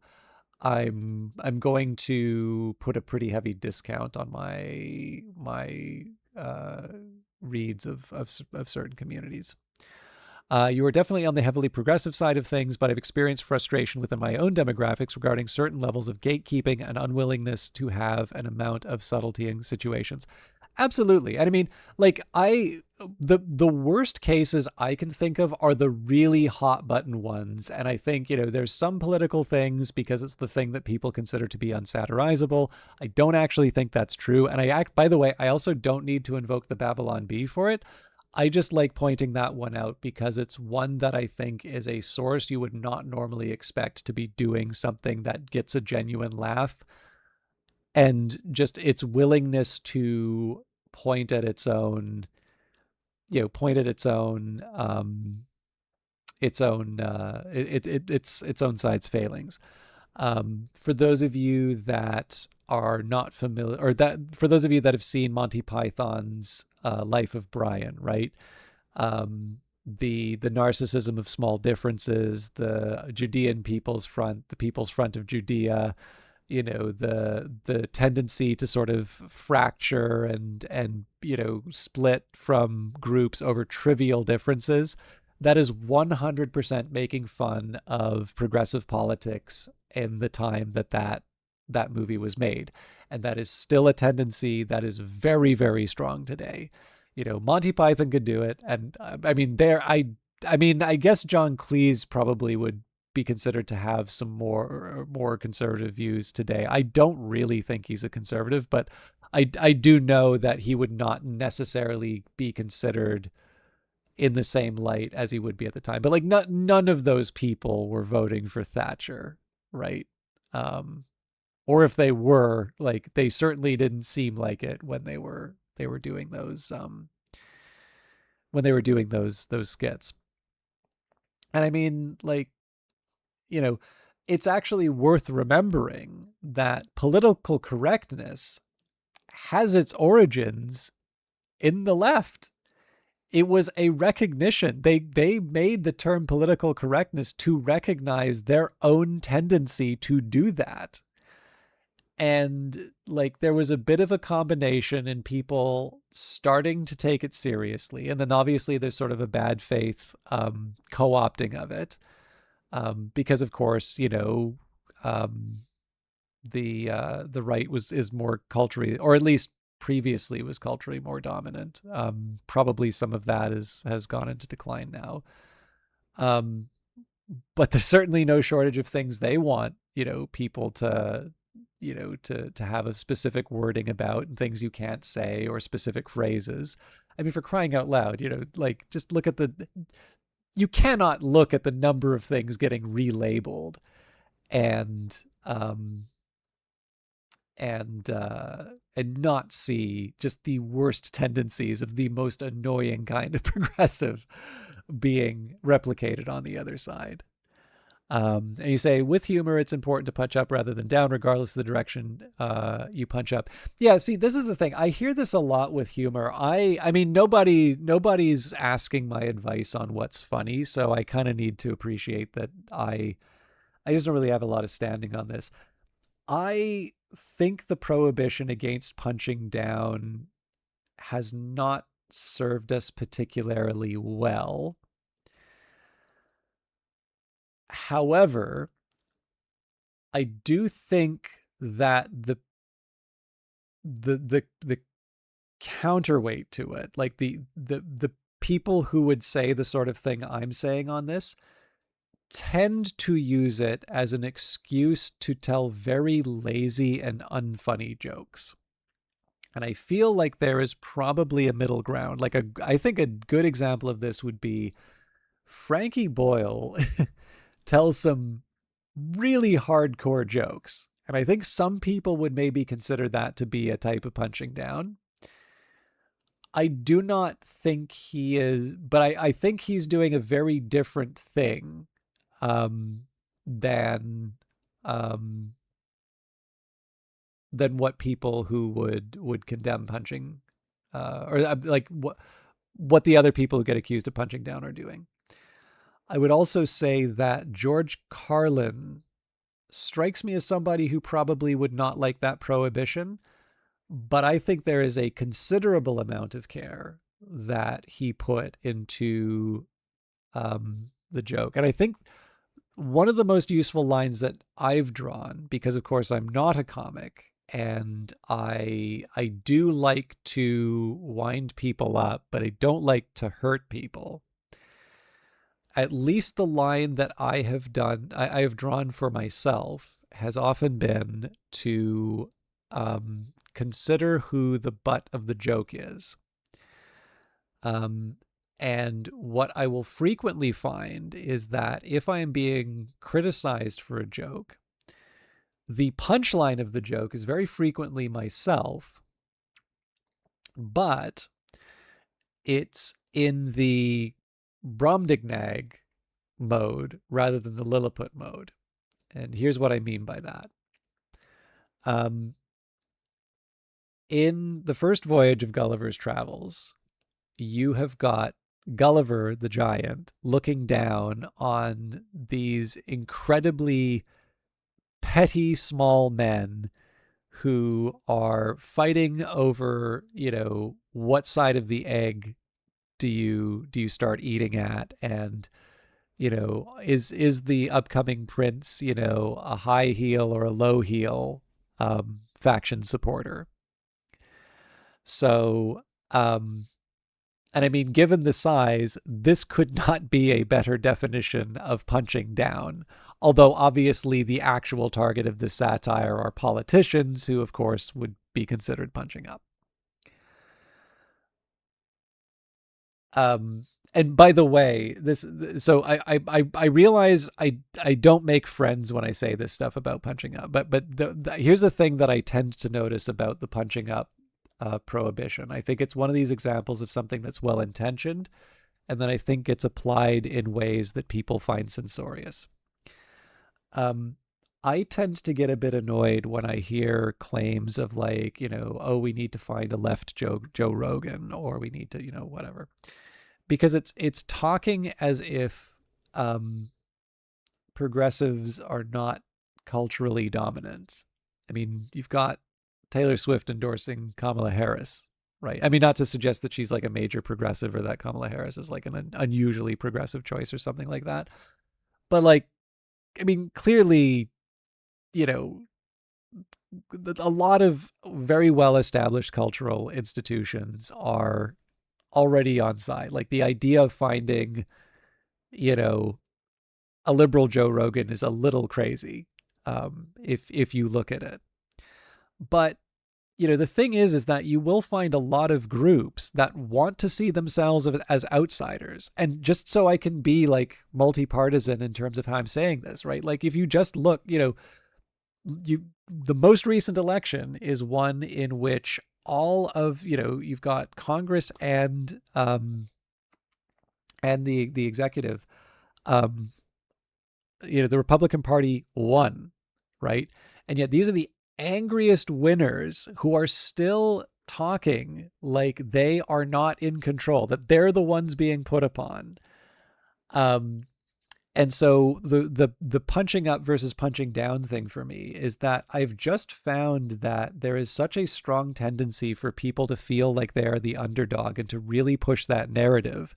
Speaker 1: I'm going to put a pretty heavy discount on my reads of certain communities. You are definitely on the heavily progressive side of things, but I've experienced frustration within my own demographics regarding certain levels of gatekeeping and unwillingness to have an amount of subtlety in situations. Absolutely. And I mean, like the worst cases I can think of are the really hot button ones. And I think, there's some political things because it's the thing that people consider to be unsatirizable. I don't actually think that's true. And by the way, I also don't need to invoke the Babylon Bee for it. I just like pointing that one out because it's one that I think is a source you would not normally expect to be doing something that gets a genuine laugh, and just its willingness to point at its own, point at its own side's failings. For those of you that are not familiar, or that for those of you that have seen Monty Python's Life of Brian, right? the narcissism of small differences, the Judean People's Front, the People's Front of Judea, the tendency to sort of fracture and split from groups over trivial differences. That is 100% making fun of progressive politics in the time that movie was made, and that is still a tendency that is very, very strong today. Monty Python could do it, and I mean I guess John Cleese probably would be considered to have some more conservative views today. I don't really think he's a conservative, but I do know that he would not necessarily be considered in the same light as he would be at the time. But like none of those people were voting for Thatcher, right? Um, or if they were, like they certainly didn't seem like it when they were doing those skits. And I mean, like, you know, it's actually worth remembering that political correctness has its origins in the left. It was a recognition. They made the term political correctness to recognize their own tendency to do that. And like there was a bit of a combination in people starting to take it seriously, and then obviously there's sort of a bad faith co-opting of it, because of course um, the right is more culturally, or at least previously was culturally more dominant. Probably some of that has gone into decline now. Um, but there's certainly no shortage of things they want, people to have a specific wording about, and things you can't say, or specific phrases. I mean, for crying out loud, like just look at you cannot look at the number of things getting relabeled and and not see just the worst tendencies of the most annoying kind of progressive being replicated on the other side. And you say, with humor, it's important to punch up rather than down, regardless of the direction you punch up. Yeah, see, this is the thing. I hear this a lot with humor. I mean, nobody's asking my advice on what's funny, so I kind of need to appreciate that I just don't really have a lot of standing on this. I think the prohibition against punching down has not served us particularly well. However, I do think that the counterweight to it, like the people who would say the sort of thing I'm saying on this, tend to use it as an excuse to tell very lazy and unfunny jokes. And I feel like there is probably a middle ground. I think a good example of this would be Frankie Boyle tells some really hardcore jokes. And I think some people would maybe consider that to be a type of punching down. I do not think he is, but I think he's doing a very different thing um, than um, than what people who would condemn punching, or like what the other people who get accused of punching down are doing. I would also say that George Carlin strikes me as somebody who probably would not like that prohibition, but I think there is a considerable amount of care that he put into the joke. And I think one of the most useful lines that I've drawn, because of course I'm not a comic, and I do like to wind people up, but I don't like to hurt people. At least the line that I have drawn for myself has often been to consider who the butt of the joke is. Um, and what I will frequently find is that if I am being criticized for a joke, the punchline of the joke is very frequently myself, but it's in the Brobdingnag mode rather than the Lilliput mode. And here's what I mean by that. In the first voyage of Gulliver's Travels, you have got Gulliver the giant looking down on these incredibly petty small men who are fighting over, what side of the egg do you start eating at, and is the upcoming prince, a high heel or a low heel faction supporter. So, and I mean, given the size, this could not be a better definition of punching down. Although obviously the actual target of this satire are politicians who, of course, would be considered punching up. And by the way, this so I realize I don't make friends when I say this stuff about punching up, but here's the thing that I tend to notice about the punching up prohibition. I think it's one of these examples of something that's well intentioned, and then I think it's applied in ways that people find censorious. Um, I tend to get a bit annoyed when I hear claims of like, oh, we need to find a left Joe Rogan, or we need to, whatever, because it's talking as if progressives are not culturally dominant. I mean, you've got Taylor Swift endorsing Kamala Harris, right? I mean, not to suggest that she's like a major progressive or that Kamala Harris is like an unusually progressive choice or something like that. But like, I mean, clearly, you know, a lot of very well established cultural institutions are already on side. Like the idea of finding, you know, a liberal Joe Rogan is a little crazy, if you look at it. But the thing is that you will find a lot of groups that want to see themselves as outsiders. And just so I can be like multi-partisan in terms of how I'm saying this, right? Like if you just look, the most recent election is one in which all of, you've got Congress and the executive, um, the Republican Party won, right? And yet these are the angriest winners who are still talking like they are not in control, that they're the ones being put upon. Um, and so the punching up versus punching down thing for me is that I've just found that there is such a strong tendency for people to feel like they are the underdog and to really push that narrative,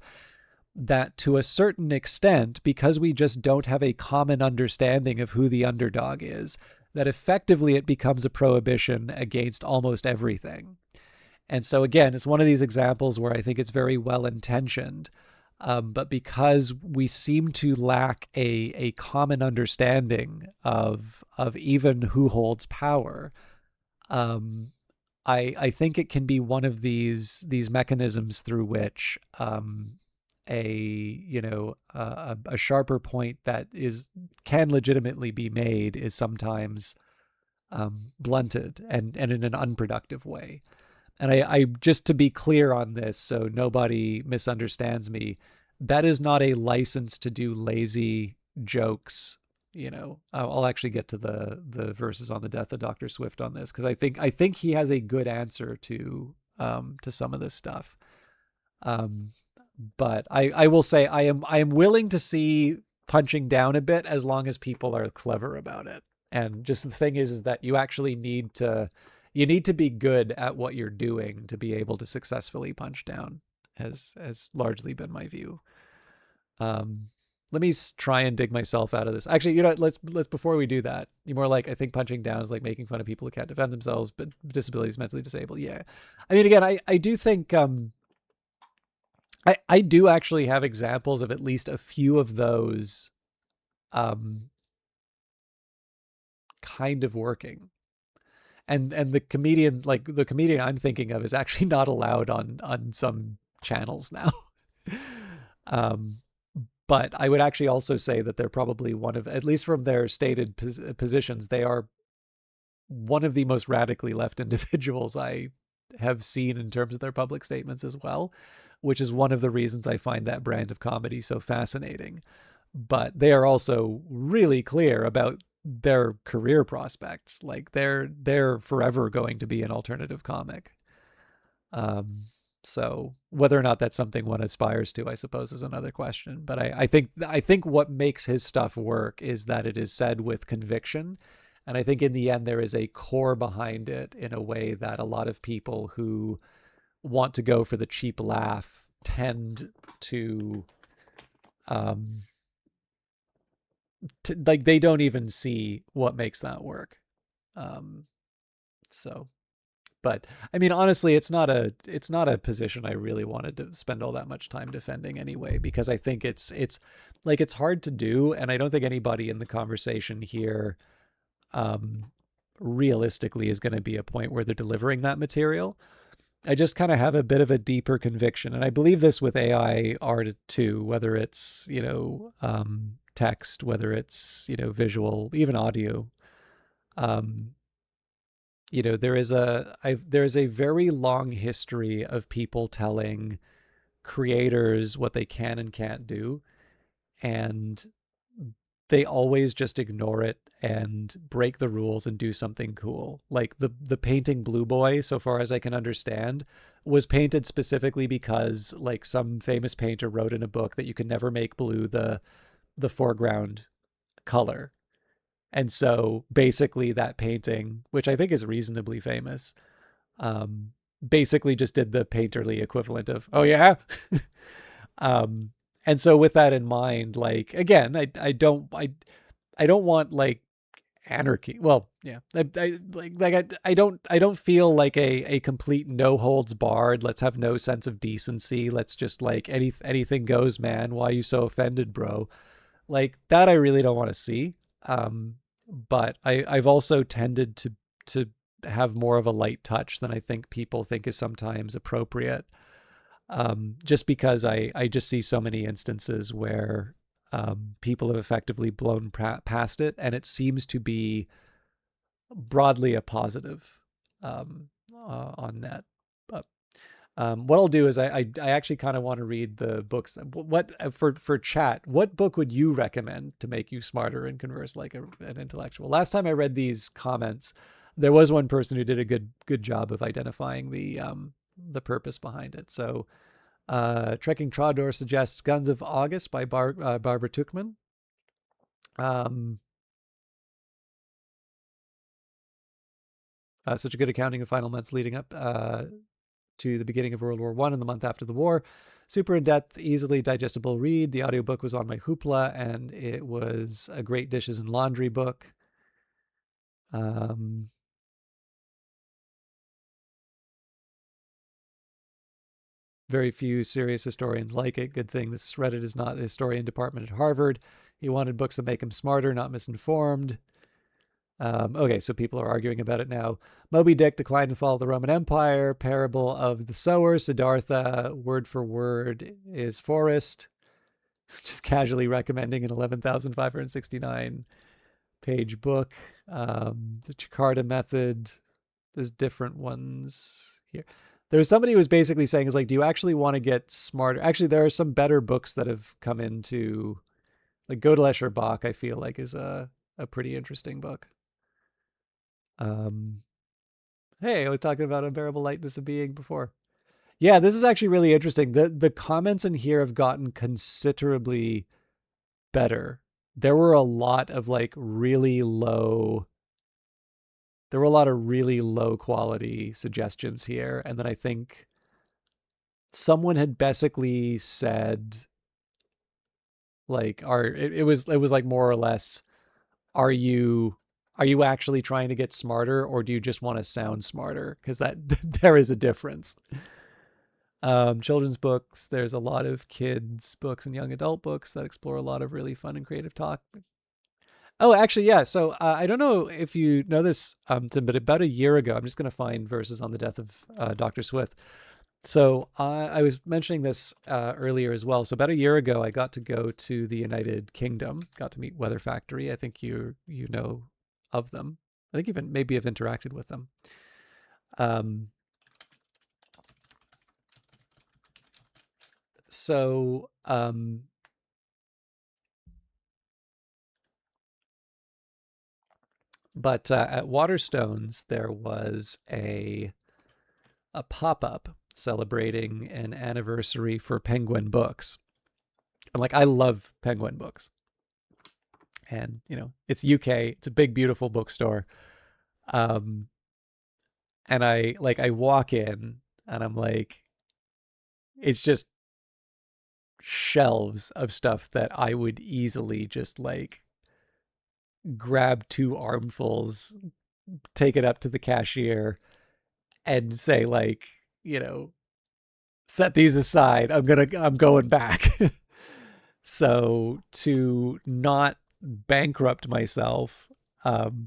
Speaker 1: that to a certain extent, because we just don't have a common understanding of who the underdog is, that effectively it becomes a prohibition against almost everything. And so again, it's one of these examples where I think it's very well intentioned, but because we seem to lack a common understanding of even who holds power, I think it can be one of these mechanisms through which a sharper point that can legitimately be made is sometimes blunted and in an unproductive way. And I just to be clear on this, so nobody misunderstands me, that is not a license to do lazy jokes. I'll actually get to the verses on the death of Dr. Swift on this, because I think he has a good answer to some of this stuff. But I will say I am willing to see punching down a bit as long as people are clever about it. And just the thing is that you need to be good at what you're doing to be able to successfully punch down, has largely been my view. Let me try and dig myself out of this. Actually, let's before we do that, you're more like, I think punching down is like making fun of people who can't defend themselves, but disabilities, mentally disabled. Yeah. I mean, again, I do think, I do actually have examples of at least a few of those kind of working. And the comedian I'm thinking of is actually not allowed on some channels now. um, but I would actually also say that they're probably one of, at least from their stated positions, they are one of the most radically left individuals I have seen in terms of their public statements as well, which is one of the reasons I find that brand of comedy so fascinating. But they are also really clear about their career prospects. Like they're forever going to be an alternative comic. So whether or not that's something one aspires to, I suppose, is another question. But I think what makes his stuff work is that it is said with conviction. And I think in the end there is a core behind it in a way that a lot of people who want to go for the cheap laugh tend to um like they don't even see what makes that work. Um so but I mean, honestly, it's not a position I really wanted to spend all that much time defending anyway, because I think it's like it's hard to do, and I don't think anybody in the conversation here um realistically is going to be a point where they're delivering that material. I just kind of have a bit of a deeper conviction, and I believe this with AI art too, whether it's, text, whether it's, visual, even audio. Um, there is a very long history of people telling creators what they can and can't do, and they always just ignore it and break the rules and do something cool. Like the painting Blue Boy, so far as I can understand, was painted specifically because like some famous painter wrote in a book that you can never make blue the foreground color. And so basically that painting, which I think is reasonably famous, um, basically just did the painterly equivalent of, oh yeah. um, and so with that in mind, like again, I don't want like anarchy. Well, yeah, I don't feel like a complete no holds barred. Let's have no sense of decency. Let's just like anything goes, man. Why are you so offended, bro? Like that, I really don't want to see. Um, but I've also tended to have more of a light touch than I think people think is sometimes appropriate. Just because I just see so many instances where people have effectively blown past it, and it seems to be broadly a positive on that. But what I'll do is I actually kind of want to read the books. What for chat? What book would you recommend to make you smarter and converse like an intellectual? Last time I read these comments, there was one person who did a good job of identifying the purpose behind it. So Trekking Trogdor suggests Guns of August by Barbara Tuchman. Um, Such a good accounting of final months leading up to the beginning of World War I and the month after the war. Super in depth, easily digestible read. The audiobook was on my Hoopla, and it was a great dishes and laundry book. Um, Very few serious historians like it. Good thing this Reddit is not the historian department at Harvard. He wanted books that make him smarter, not misinformed. Okay, so people are arguing about it now. Moby Dick, Decline and Fall of the Roman Empire, Parable of the Sower, Siddhartha, word for word is Forest. Just casually recommending an 11,569 page book. The Jakarta Method. There's different ones here. There's somebody who was basically saying, is like, do you actually want to get smarter? Actually, there are some better books that have come into, like Gödel Bach, I feel like is a pretty interesting book. Um, Hey, I was talking about unbearable lightness of being before. Yeah, this is actually really interesting. The comments in here have gotten considerably better. There were a lot of like really low there were a lot of really low quality suggestions here, and then I think someone had basically said like it was like more or less, are you are you actually trying to get smarter, or do you just want to sound smarter? Because that there is a difference. Children's books, there's a lot of kids books and young adult books that explore a lot of really fun and creative talk. Oh, actually, yeah. So I don't know if you know this, Tim, but about a year ago, I'm just going to find verses on the death of Dr. Swift. So I was mentioning this earlier as well. So about a year ago, I got to go to the United Kingdom, got to meet Weather Factory. I think you know of them. I think even maybe have interacted with them. Um, so but at Waterstones there was a pop up celebrating an anniversary for Penguin Books. And like, I love Penguin Books. And, you know, it's UK, it's a big, beautiful bookstore. Um, and I walk in and I'm like, it's just shelves of stuff that I would easily just like grab two armfuls, take it up to the cashier and say like, you know, set these aside. I'm going back. So to not bankrupt myself,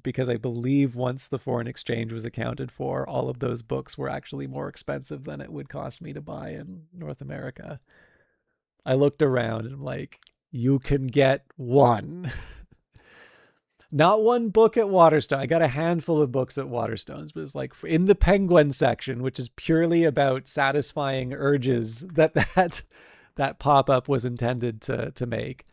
Speaker 1: because I believe once the foreign exchange was accounted for, all of those books were actually more expensive than it would cost me to buy in North America. I looked around and I'm like, you can get one. Not one book at Waterstone. I got a handful of books at Waterstones, but it's like in the Penguin section, which is purely about satisfying urges that pop-up was intended to make.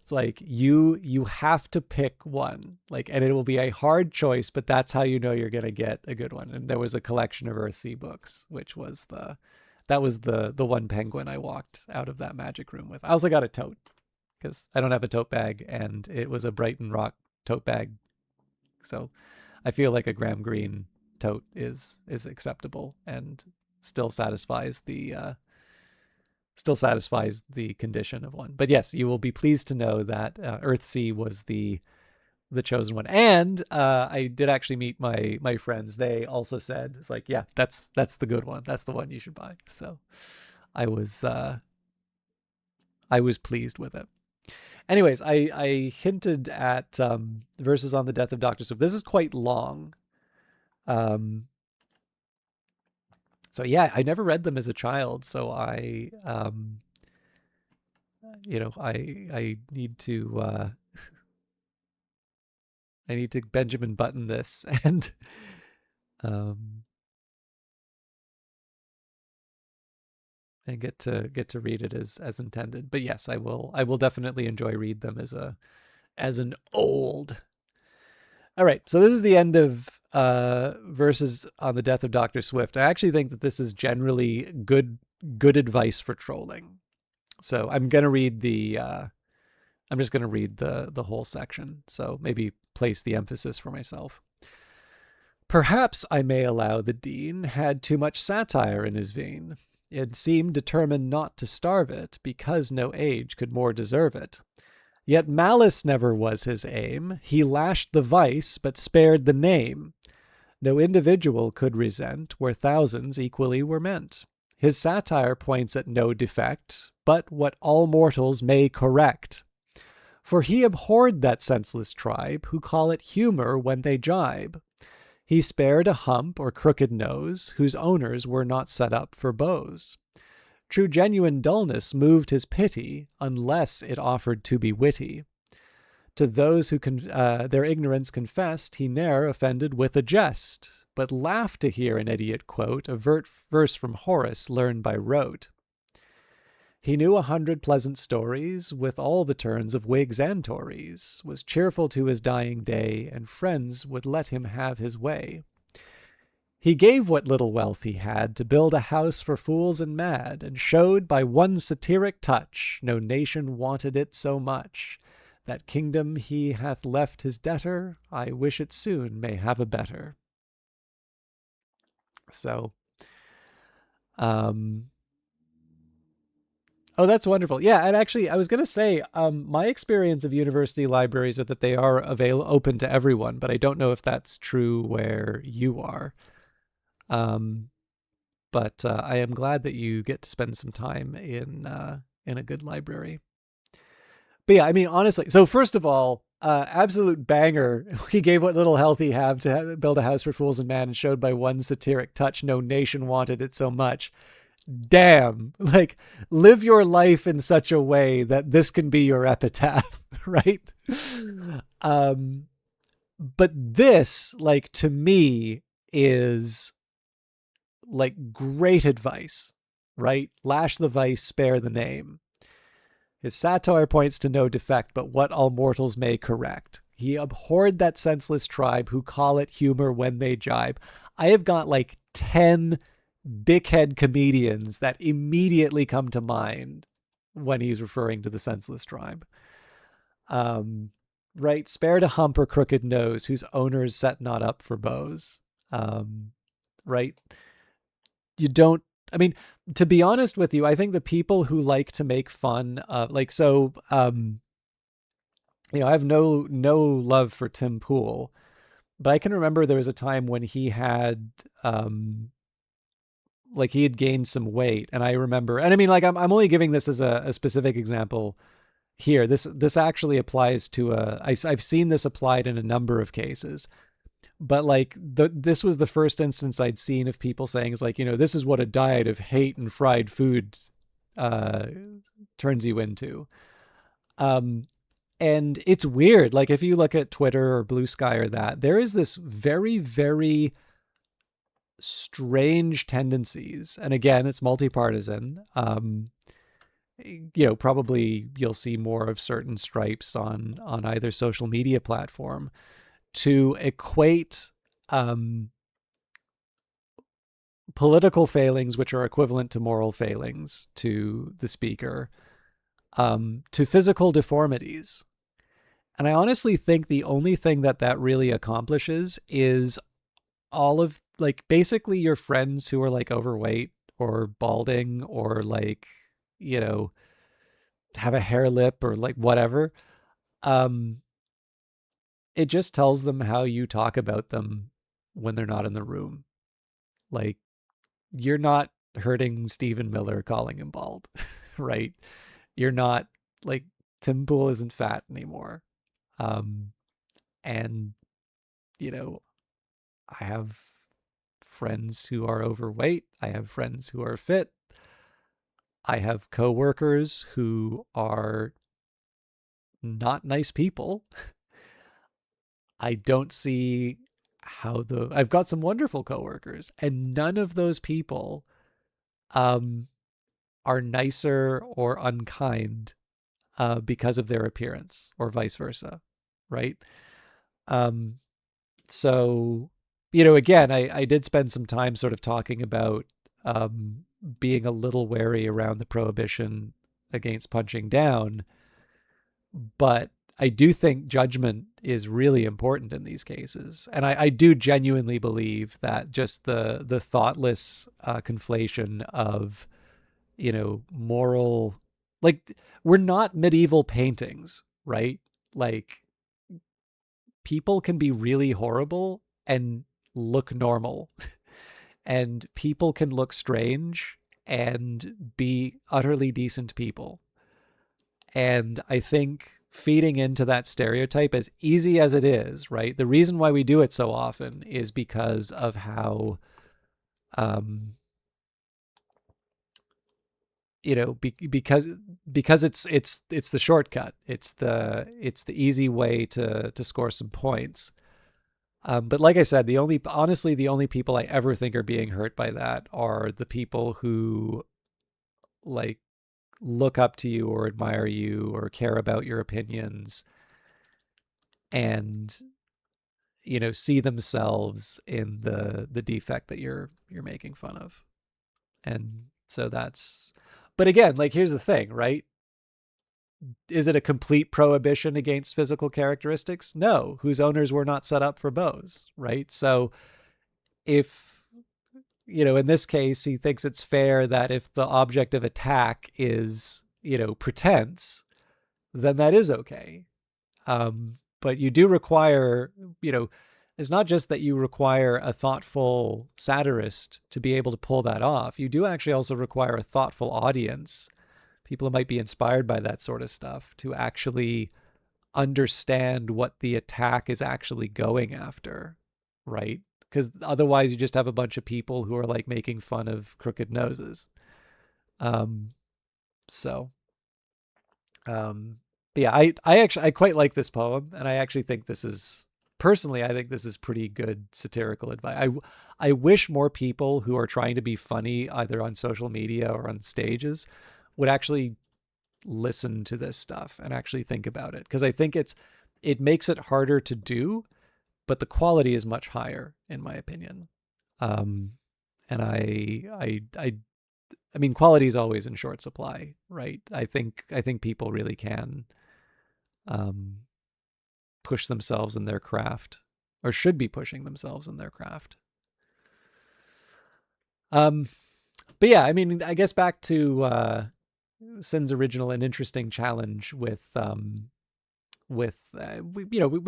Speaker 1: It's like you have to pick one, like, and it will be a hard choice, but that's how you know you're gonna get a good one. And there was a collection of Earthsea books, which was the one Penguin I walked out of that magic room with. I also got a tote because I don't have a tote bag, and it was a Brighton Rock tote bag, so I feel like a Graham Greene tote is acceptable and still satisfies the condition of one. But yes, you will be pleased to know that Earthsea was the chosen one. And I did actually meet my friends. They also said, it's like, yeah, that's the good one. That's the one you should buy. So I was pleased with it. Anyways, I hinted at Verses on the Death of Dr. Swift. This is quite long. So yeah, I never read them as a child, so I need to Benjamin Button this and get to read it as intended. But yes, I will definitely enjoy read them as an old. All right, so this is the end of Verses on the Death of Dr. Swift. I actually think that this is generally good advice for trolling. So I'm gonna read I'm just gonna read the whole section. So maybe place the emphasis for myself. Perhaps I may allow the Dean had too much satire in his vein. It seemed determined not to starve it, because no age could more deserve it. Yet malice never was his aim. He lashed the vice, but spared the name. No individual could resent where thousands equally were meant. His satire points at no defect, but what all mortals may correct. For he abhorred that senseless tribe who call it humor when they jibe. He spared a hump or crooked nose whose owners were not set up for bows. True genuine dullness moved his pity, unless it offered to be witty. To those who their ignorance confessed, he ne'er offended with a jest, but laughed to hear an idiot quote a verse from Horace learned by rote. He knew 100 pleasant stories, with all the turns of Whigs and Tories, was cheerful to his dying day, and friends would let him have his way. He gave what little wealth he had to build a house for fools and mad, and showed by one satiric touch no nation wanted it so much. That kingdom he hath left his debtor, I wish it soon may have a better. So, oh, that's wonderful. Yeah, and actually, I was going to say, my experience of university libraries are that they are open to everyone, but I don't know if that's true where you are. But I am glad that you get to spend some time in a good library. But yeah, I mean, honestly, so first of all, absolute banger. He gave what little health he had to build a house for fools and man, and showed by one satiric touch no nation wanted it so much. Damn, like, live your life in such a way that this can be your epitaph, right? But this, like, to me is like great advice, right? Lash the vice, spare the name. His satire points to no defect, but what all mortals may correct. He abhorred that senseless tribe who call it humor when they jibe. I have got like 10 dickhead comedians that immediately come to mind when he's referring to the senseless tribe. Um, right? Spare to hump or crooked nose, whose owners set not up for bows. Um, right? You don't. I mean, to be honest with you, I think the people who like to make fun of, like, so, I have no love for Tim Pool, but I can remember there was a time when he had, like, he had gained some weight, and I remember, and I mean, like, I'm only giving this as a specific example here. This actually applies to I've seen this applied in a number of cases, but like this was the first instance I'd seen of people saying is like, this is what a diet of hate and fried food uh turns you into. Um and it's weird. Like if you look at Twitter or Blue Sky or that, there is this very, very strange tendencies. And again, it's multi-partisan. Probably you'll see more of certain stripes on either social media platform to equate um, political failings, which are equivalent to moral failings to the speaker, to physical deformities. And I honestly think the only thing that really accomplishes is all of, like, basically your friends who are like overweight or balding or like, you know, have a hair lip or like whatever. Um, it just tells them how you talk about them when they're not in the room. Like, you're not hurting Stephen Miller calling him bald, right? You're not, like, Tim Pool isn't fat anymore. Um, and, you know, I have friends who are overweight. I have friends who are fit. I have coworkers who are not nice people. I don't see how I've got some wonderful coworkers, and none of those people um are nicer or unkind because of their appearance or vice versa, right? Um, so, again, I did spend some time sort of talking about being a little wary around the prohibition against punching down, but I do think judgment is really important in these cases. And I do genuinely believe that just the thoughtless conflation of, moral, like, we're not medieval paintings, right? Like, people can be really horrible and look normal, and people can look strange and be utterly decent people. And I think feeding into that stereotype, as easy as it is, right? The reason why we do it so often is because of how, um, because it's the shortcut. It's the easy way to score some points. But like I said, the only people I ever think are being hurt by that are the people who, like, look up to you or admire you or care about your opinions and, see themselves in the defect that you're making fun of. And so that's, but again, like, here's the thing, right? Is it a complete prohibition against physical characteristics? No, whose owners were not set up for bows, right? So if, in this case, he thinks it's fair that if the object of attack is, pretense, then that is okay. But you do require, it's not just that you require a thoughtful satirist to be able to pull that off. You do actually also require a thoughtful audience, people who might be inspired by that sort of stuff, to actually understand what the attack is actually going after, right? Because otherwise you just have a bunch of people who are like making fun of crooked noses. Um, so, um, but yeah, I quite like this poem, and I actually think this is, personally, I think this is pretty good satirical advice. I wish more people who are trying to be funny either on social media or on stages would actually listen to this stuff and actually think about it, because I think it makes it harder to do, but the quality is much higher in my opinion. Um, And I mean, quality is always in short supply, right? I think people really can um, push themselves in their craft, or should be pushing themselves in their craft. Um, but yeah, I mean, I guess back to Sin's original and interesting challenge with we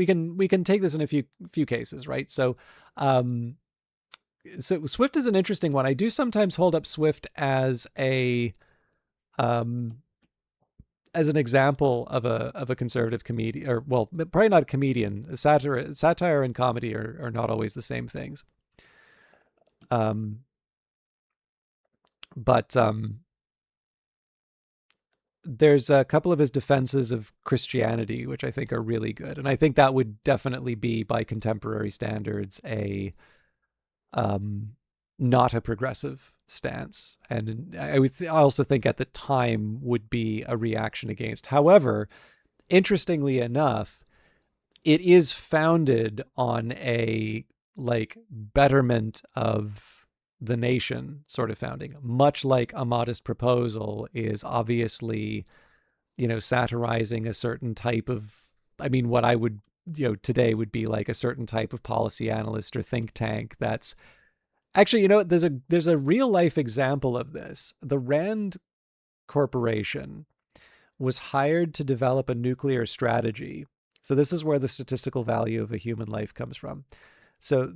Speaker 1: can take this in a few cases, right? Um, so Swift is an interesting one. I do sometimes hold up Swift um, as an example of a conservative comedian, or well, probably not a comedian. Satire and comedy are not always the same things. Um, but there's a couple of his defenses of Christianity, which I think are really good, and I think that would definitely be, by contemporary standards, a um, not a progressive stance, and I also think at the time would be a reaction against. However, interestingly enough, it is founded on a like betterment of the nation sort of founding, much like A Modest Proposal is obviously, satirizing a certain type of, I mean, what I would, today would be like a certain type of policy analyst or think tank. That's actually, there's a real life example of this. The Rand Corporation was hired to develop a nuclear strategy. So this is where the statistical value of a human life comes from. So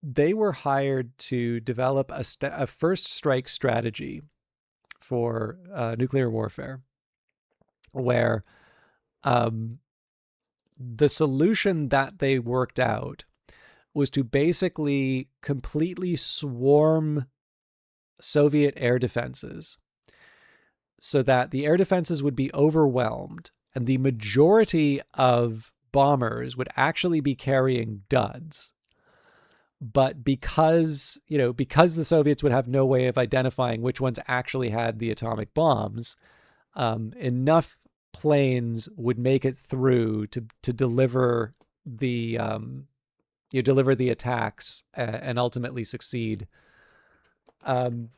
Speaker 1: they were hired to develop a first strike strategy for nuclear warfare, where um, the solution that they worked out was to basically completely swarm Soviet air defenses so that the air defenses would be overwhelmed and the majority of bombers would actually be carrying duds. But because the Soviets would have no way of identifying which ones actually had the atomic bombs, enough planes would make it through to deliver the attacks and ultimately succeed. And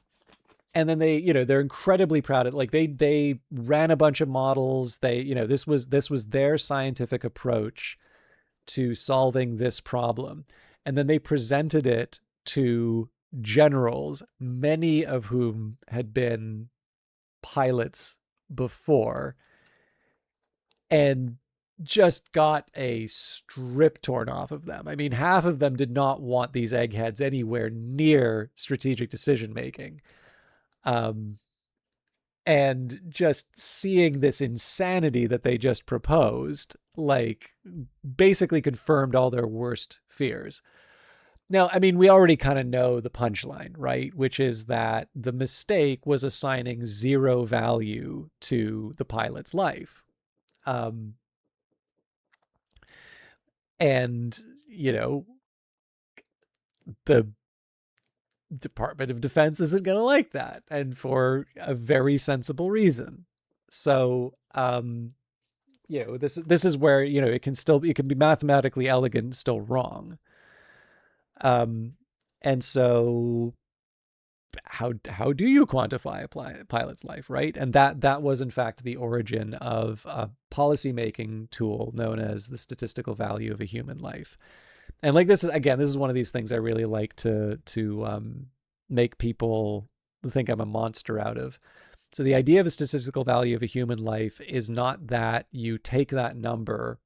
Speaker 1: then they're incredibly proud of, like, they ran a bunch of models. This was their scientific approach to solving this problem, and then they presented it to generals, many of whom had been pilots before, and just got a strip torn off of them. I mean, half of them did not want these eggheads anywhere near strategic decision making. And just seeing this insanity that they just proposed, like, basically confirmed all their worst fears. Now, I mean, we already kind of know the punchline, right? Which is that the mistake was assigning zero value to the pilot's life. Um, and, the Department of Defense isn't going to like that, and for a very sensible reason. So, this is where, it can be mathematically elegant and still wrong. And so how do you quantify a pilot's life, right? And that was in fact the origin of a policymaking tool known as the statistical value of a human life. And like, this is one of these things I really like to make people think I'm a monster out of. So the idea of a statistical value of a human life is not that you take that number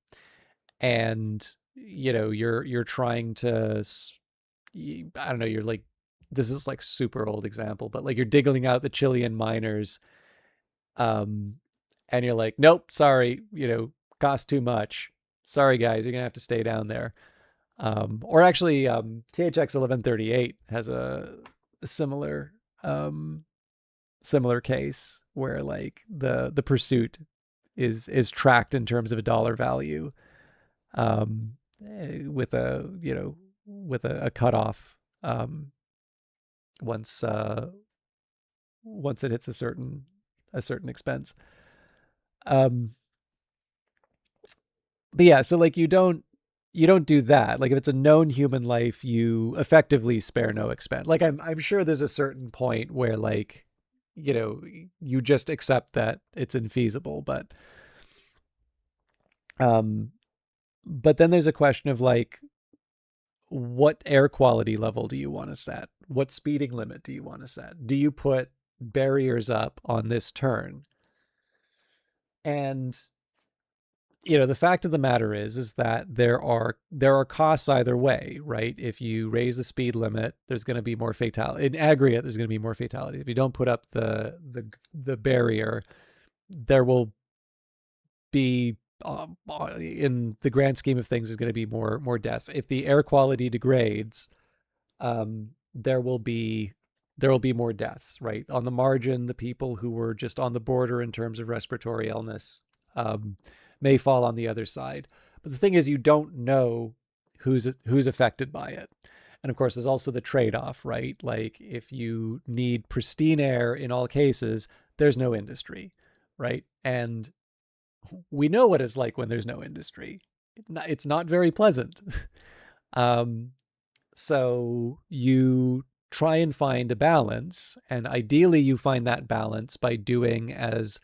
Speaker 1: and you're trying to, I don't know, you're like, this is like super old example, but like you're digging out the Chilean miners, um and you're like, nope, sorry, cost too much, sorry guys, you're gonna have to stay down there. Or actually, THX 1138 has a similar um similar case where, like, the pursuit is tracked in terms of a dollar value, with a cutoff, once once it hits a certain expense. Um, but yeah, so like, you don't. you don't do that. Like if it's a known human life, you effectively spare no expense. Like I'm sure there's a certain point where like, you know, you just accept that it's infeasible, um but then there's a question of like what air quality level do you want to set? What speeding limit do you want to set? Do you put barriers up on this turn? And the fact of the matter is that there are costs either way, right? If you raise the speed limit, there's going to be more fatality. In aggregate, there's going to be more fatality. If you don't put up the barrier, there will be in the grand scheme of things, there's going to be more deaths. If the air quality degrades, there will be more deaths, right? On the margin, the people who were just on the border in terms of respiratory illness um, may fall on the other side. But the thing is, you don't know who's affected by it. And of course, there's also the trade-off, right? Like if you need pristine air in all cases, there's no industry, right? And we know what it's like when there's no industry. It's not very pleasant. um, so you try and find a balance, and ideally you find that balance by doing as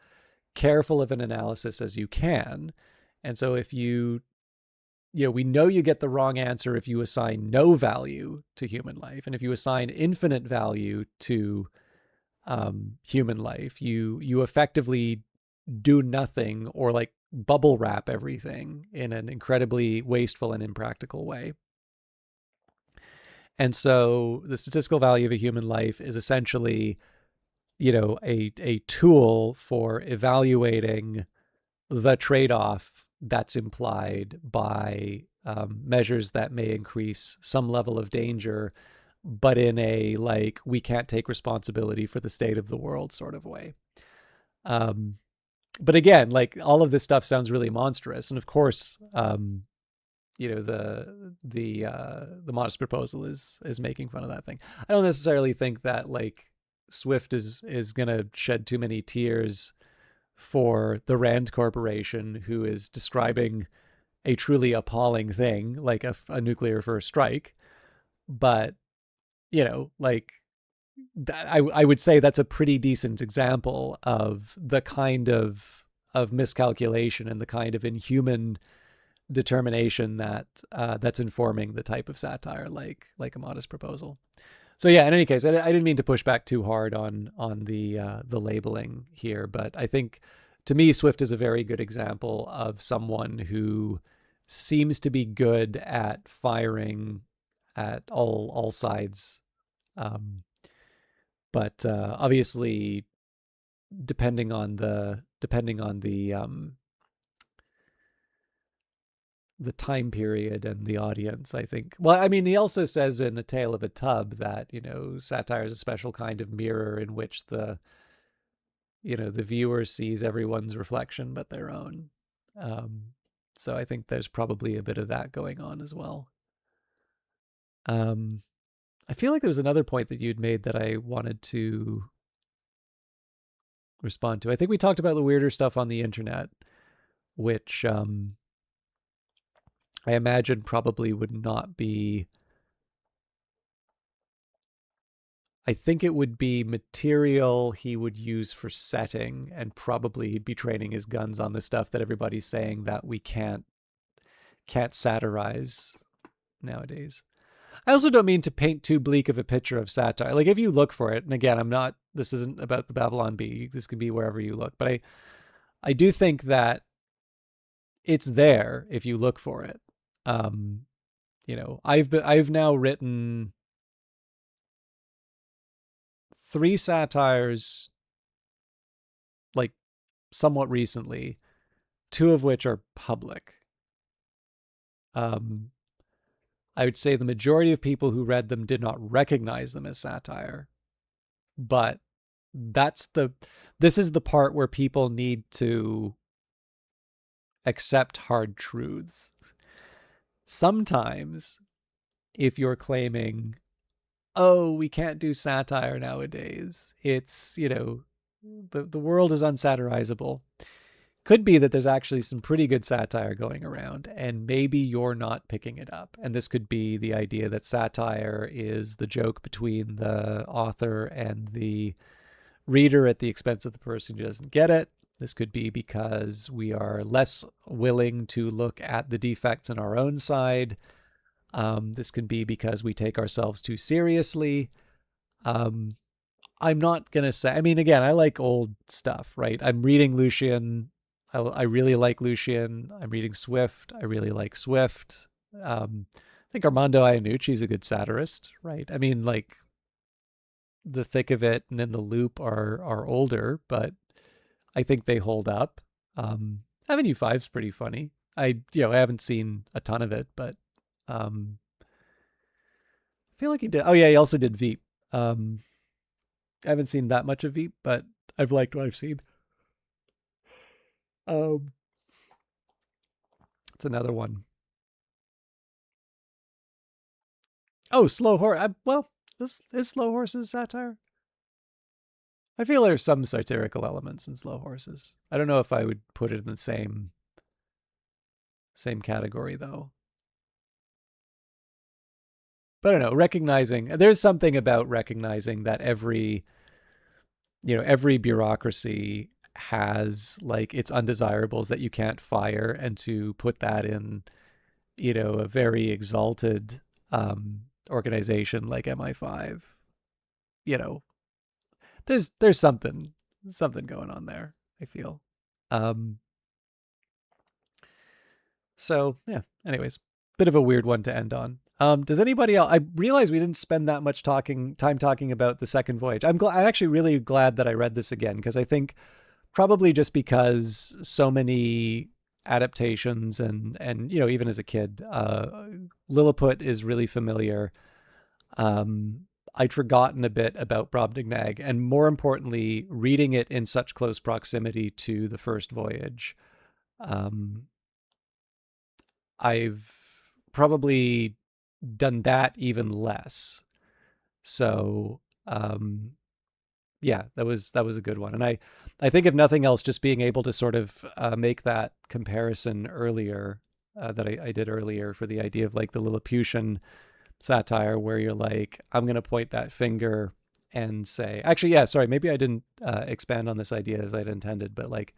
Speaker 1: careful of an analysis as you can. And so if we know you get the wrong answer if you assign no value to human life, and if you assign infinite value to human life, you effectively do nothing or like bubble wrap everything in an incredibly wasteful and impractical way. And so the statistical value of a human life is essentially, a tool for evaluating the trade-off that's implied by measures that may increase some level of danger, but in a like we can't take responsibility for the state of the world sort of way. But again, like all of this stuff sounds really monstrous, and of course, the modest proposal is making fun of that thing. I don't necessarily think that like Swift is gonna shed too many tears for the Rand Corporation, who is describing a truly appalling thing like a nuclear first strike. But like I would say that's a pretty decent example of the kind of miscalculation and the kind of inhuman determination that's informing the type of satire like a modest proposal. So yeah, in any case, I didn't mean to push back too hard on the labeling here, but I think to me Swift is a very good example of someone who seems to be good at firing at all sides, but obviously depending on the time period and the audience, I think. Well, I mean, he also says in A Tale of a Tub that, satire is a special kind of mirror in which the viewer sees everyone's reflection but their own. Um, so I think there's probably a bit of that going on as well. Um, I feel like there was another point that you'd made that I wanted to respond to. I think we talked about the weirder stuff on the internet, which I imagine probably would not be. I think it would be material he would use for setting, and probably he'd be training his guns on the stuff that everybody's saying that we can't satirize nowadays. I also don't mean to paint too bleak of a picture of satire. Like if you look for it, and again, this isn't about the Babylon Bee. This could be wherever you look, but I do think that it's there if you look for it. I've now written 3 satires like somewhat recently, 2 of which are public. I would say the majority of people who read them did not recognize them as satire, but this is the part where people need to accept hard truths. Sometimes if you're claiming, oh, we can't do satire nowadays, it's, the world is unsatirizable, could be that there's actually some pretty good satire going around, and maybe you're not picking it up. And this could be the idea that satire is the joke between the author and the reader at the expense of the person who doesn't get it. This could be because we are less willing to look at the defects in our own side. This could be because we take ourselves too seriously. Um, I'm not going to say, I mean, again, I like old stuff, right? I'm reading Lucian. I really like Lucian. I'm reading Swift. I really like Swift. I think Armando Iannucci's a good satirist, right? I mean, like, The Thick of It and In the Loop are older, but I think they hold up. Avenue Five's pretty funny. I haven't seen a ton of it, but I feel like he did. Oh yeah, he also did Veep. Um, I haven't seen that much of Veep, but I've liked what I've seen. Um, it's another one. Oh, Slow Horse. Well, this is Slow Horses satire. I feel there's some satirical elements in Slow Horses. I don't know if I would put it in the same category though. But I don't know, recognizing there's something about recognizing that every bureaucracy has like its undesirables that you can't fire, and to put that in, a very exalted organization like MI5, you know, there's something going on there, I feel. Um So yeah. Anyways, bit of a weird one to end on. Does anybody else? I realize we didn't spend that much time talking about the second voyage. I'm actually really glad that I read this again, because I think probably just because so many adaptations and even as a kid, Lilliput is really familiar. I'd forgotten a bit about Brobdingnag, and more importantly, reading it in such close proximity to the first voyage. Um, I've probably done that even less. So yeah, that was a good one. And I think if nothing else, just being able to sort of make that comparison earlier, that I did earlier, for the idea of like the Lilliputian satire, where you're like, I'm going to point that finger and say, actually, yeah, sorry, maybe I didn't expand on this idea as I'd intended, but like,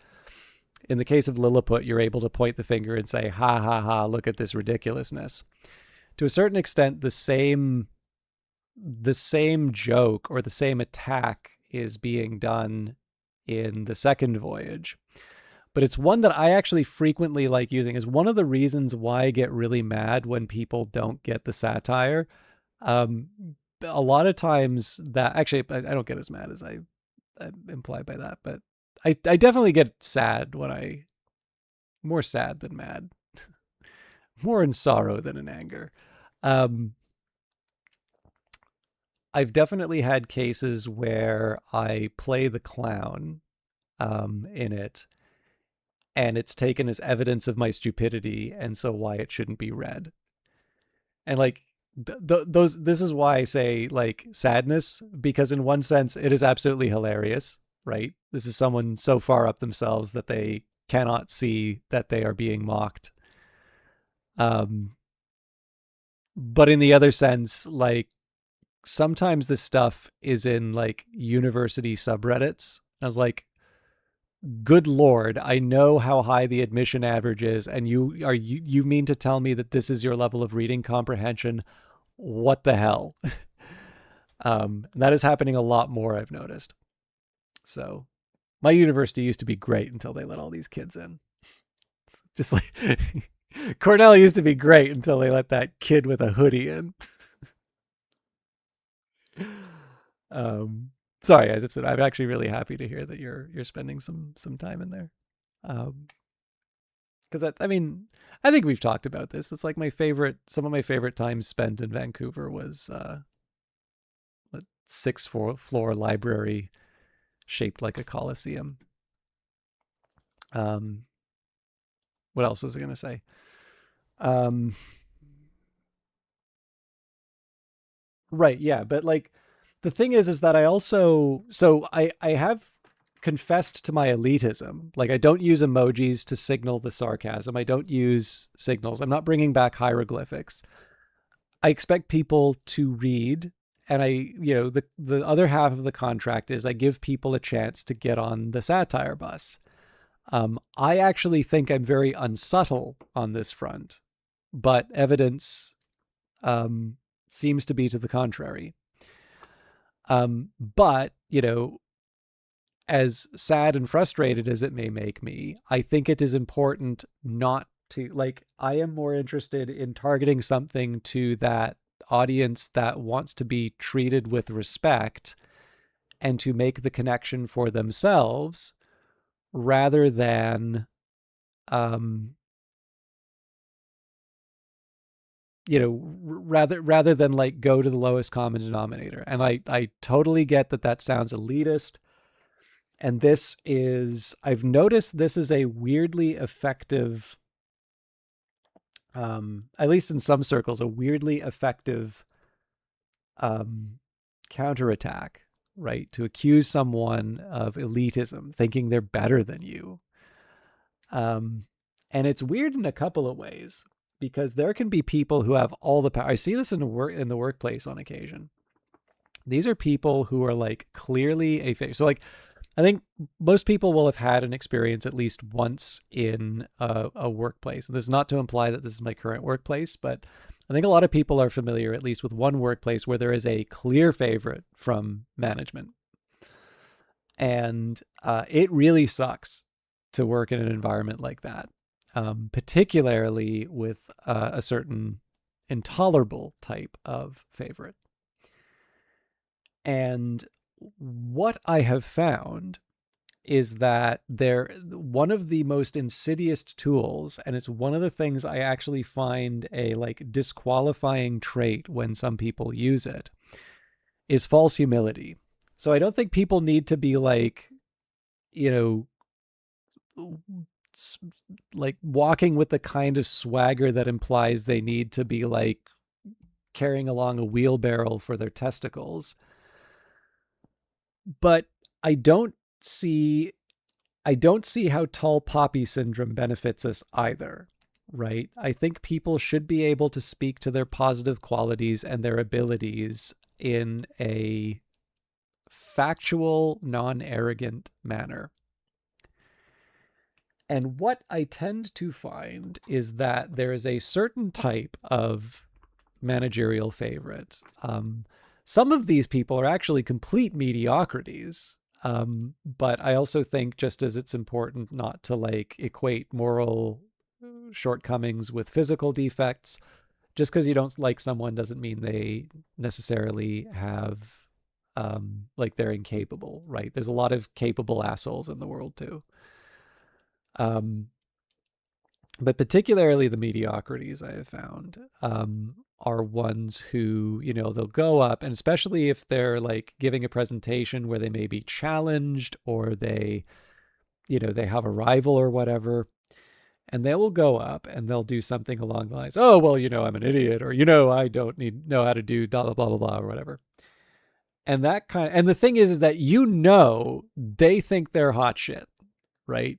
Speaker 1: in the case of Lilliput, you're able to point the finger and say, ha ha ha, look at this ridiculousness. To a certain extent, the same joke or the same attack is being done in the second voyage. But it's one that I actually frequently like using. Is one of the reasons why I get really mad when people don't get the satire. Um, a lot of times that actually, I don't get as mad as I imply by that, but I definitely get sad when I more sad than mad, more in sorrow than in anger. Um, I've definitely had cases where I play the clown in it, and it's taken as evidence of my stupidity, and so why it shouldn't be read. And like those, this is why I say like sadness, because in one sense it is absolutely hilarious, right? This is someone so far up themselves that they cannot see that they are being mocked. Um, but in the other sense, like sometimes this stuff is in like university subreddits. I was like, good Lord, I know how high the admission average is, and you mean to tell me that this is your level of reading comprehension? What the hell? That is happening a lot more, I've noticed. So my university used to be great until they let all these kids in. Just like Cornell used to be great until they let that kid with a hoodie in. Um, Sorry, guys. I'm actually really happy to hear that you're spending some time in there. Because I mean, I think we've talked about this. It's like my favorite. Some of my favorite times spent in Vancouver was a six-floor library shaped like a coliseum. Um, what else was I gonna say? Um, right, yeah, but like the thing is that I also, so I have confessed to my elitism. Like, I don't use emojis to signal the sarcasm. I don't use signals. I'm not bringing back hieroglyphics. I expect people to read, and the other half of the contract is I give people a chance to get on the satire bus. I actually think I'm very unsubtle on this front, but evidence seems to be to the contrary. But, as sad and frustrated as it may make me, I think it is important not to, like, I am more interested in targeting something to that audience that wants to be treated with respect and to make the connection for themselves rather than, rather than like go to the lowest common denominator. And I totally get that that sounds elitist. And I've noticed this is a weirdly effective, at least in some circles, a weirdly effective counterattack, right? To accuse someone of elitism, thinking they're better than you. And it's weird in a couple of ways, because there can be people who have all the power. I see this in the workplace on occasion. These are people who are like clearly a favorite. So like, I think most people will have had an experience at least once in a workplace. And this is not to imply that this is my current workplace, but I think a lot of people are familiar at least with one workplace where there is a clear favorite from management. And it really sucks to work in an environment like that, particularly with a certain intolerable type of favorite. And what I have found is that one of the most insidious tools, and it's one of the things I actually find a like disqualifying trait when some people use it, is false humility. So I don't think people need to be like, like walking with the kind of swagger that implies they need to be like carrying along a wheelbarrow for their testicles. But I don't see how tall poppy syndrome benefits us either, right? I think people should be able to speak to their positive qualities and their abilities in a factual, non-arrogant manner. And what I tend to find is that there is a certain type of managerial favorite. Some of these people are actually complete mediocrities. But I also think, just as it's important not to like equate moral shortcomings with physical defects, just because you don't like someone doesn't mean they necessarily have, like they're incapable, right? There's a lot of capable assholes in the world too. But particularly the mediocrities I have found, are ones who, they'll go up, and especially if they're like giving a presentation where they may be challenged or they have a rival or whatever, and they will go up and they'll do something along the lines, oh, well, I'm an idiot, or, I don't know how to do blah, blah, blah, blah, or whatever. And and the thing is that, they think they're hot shit, right?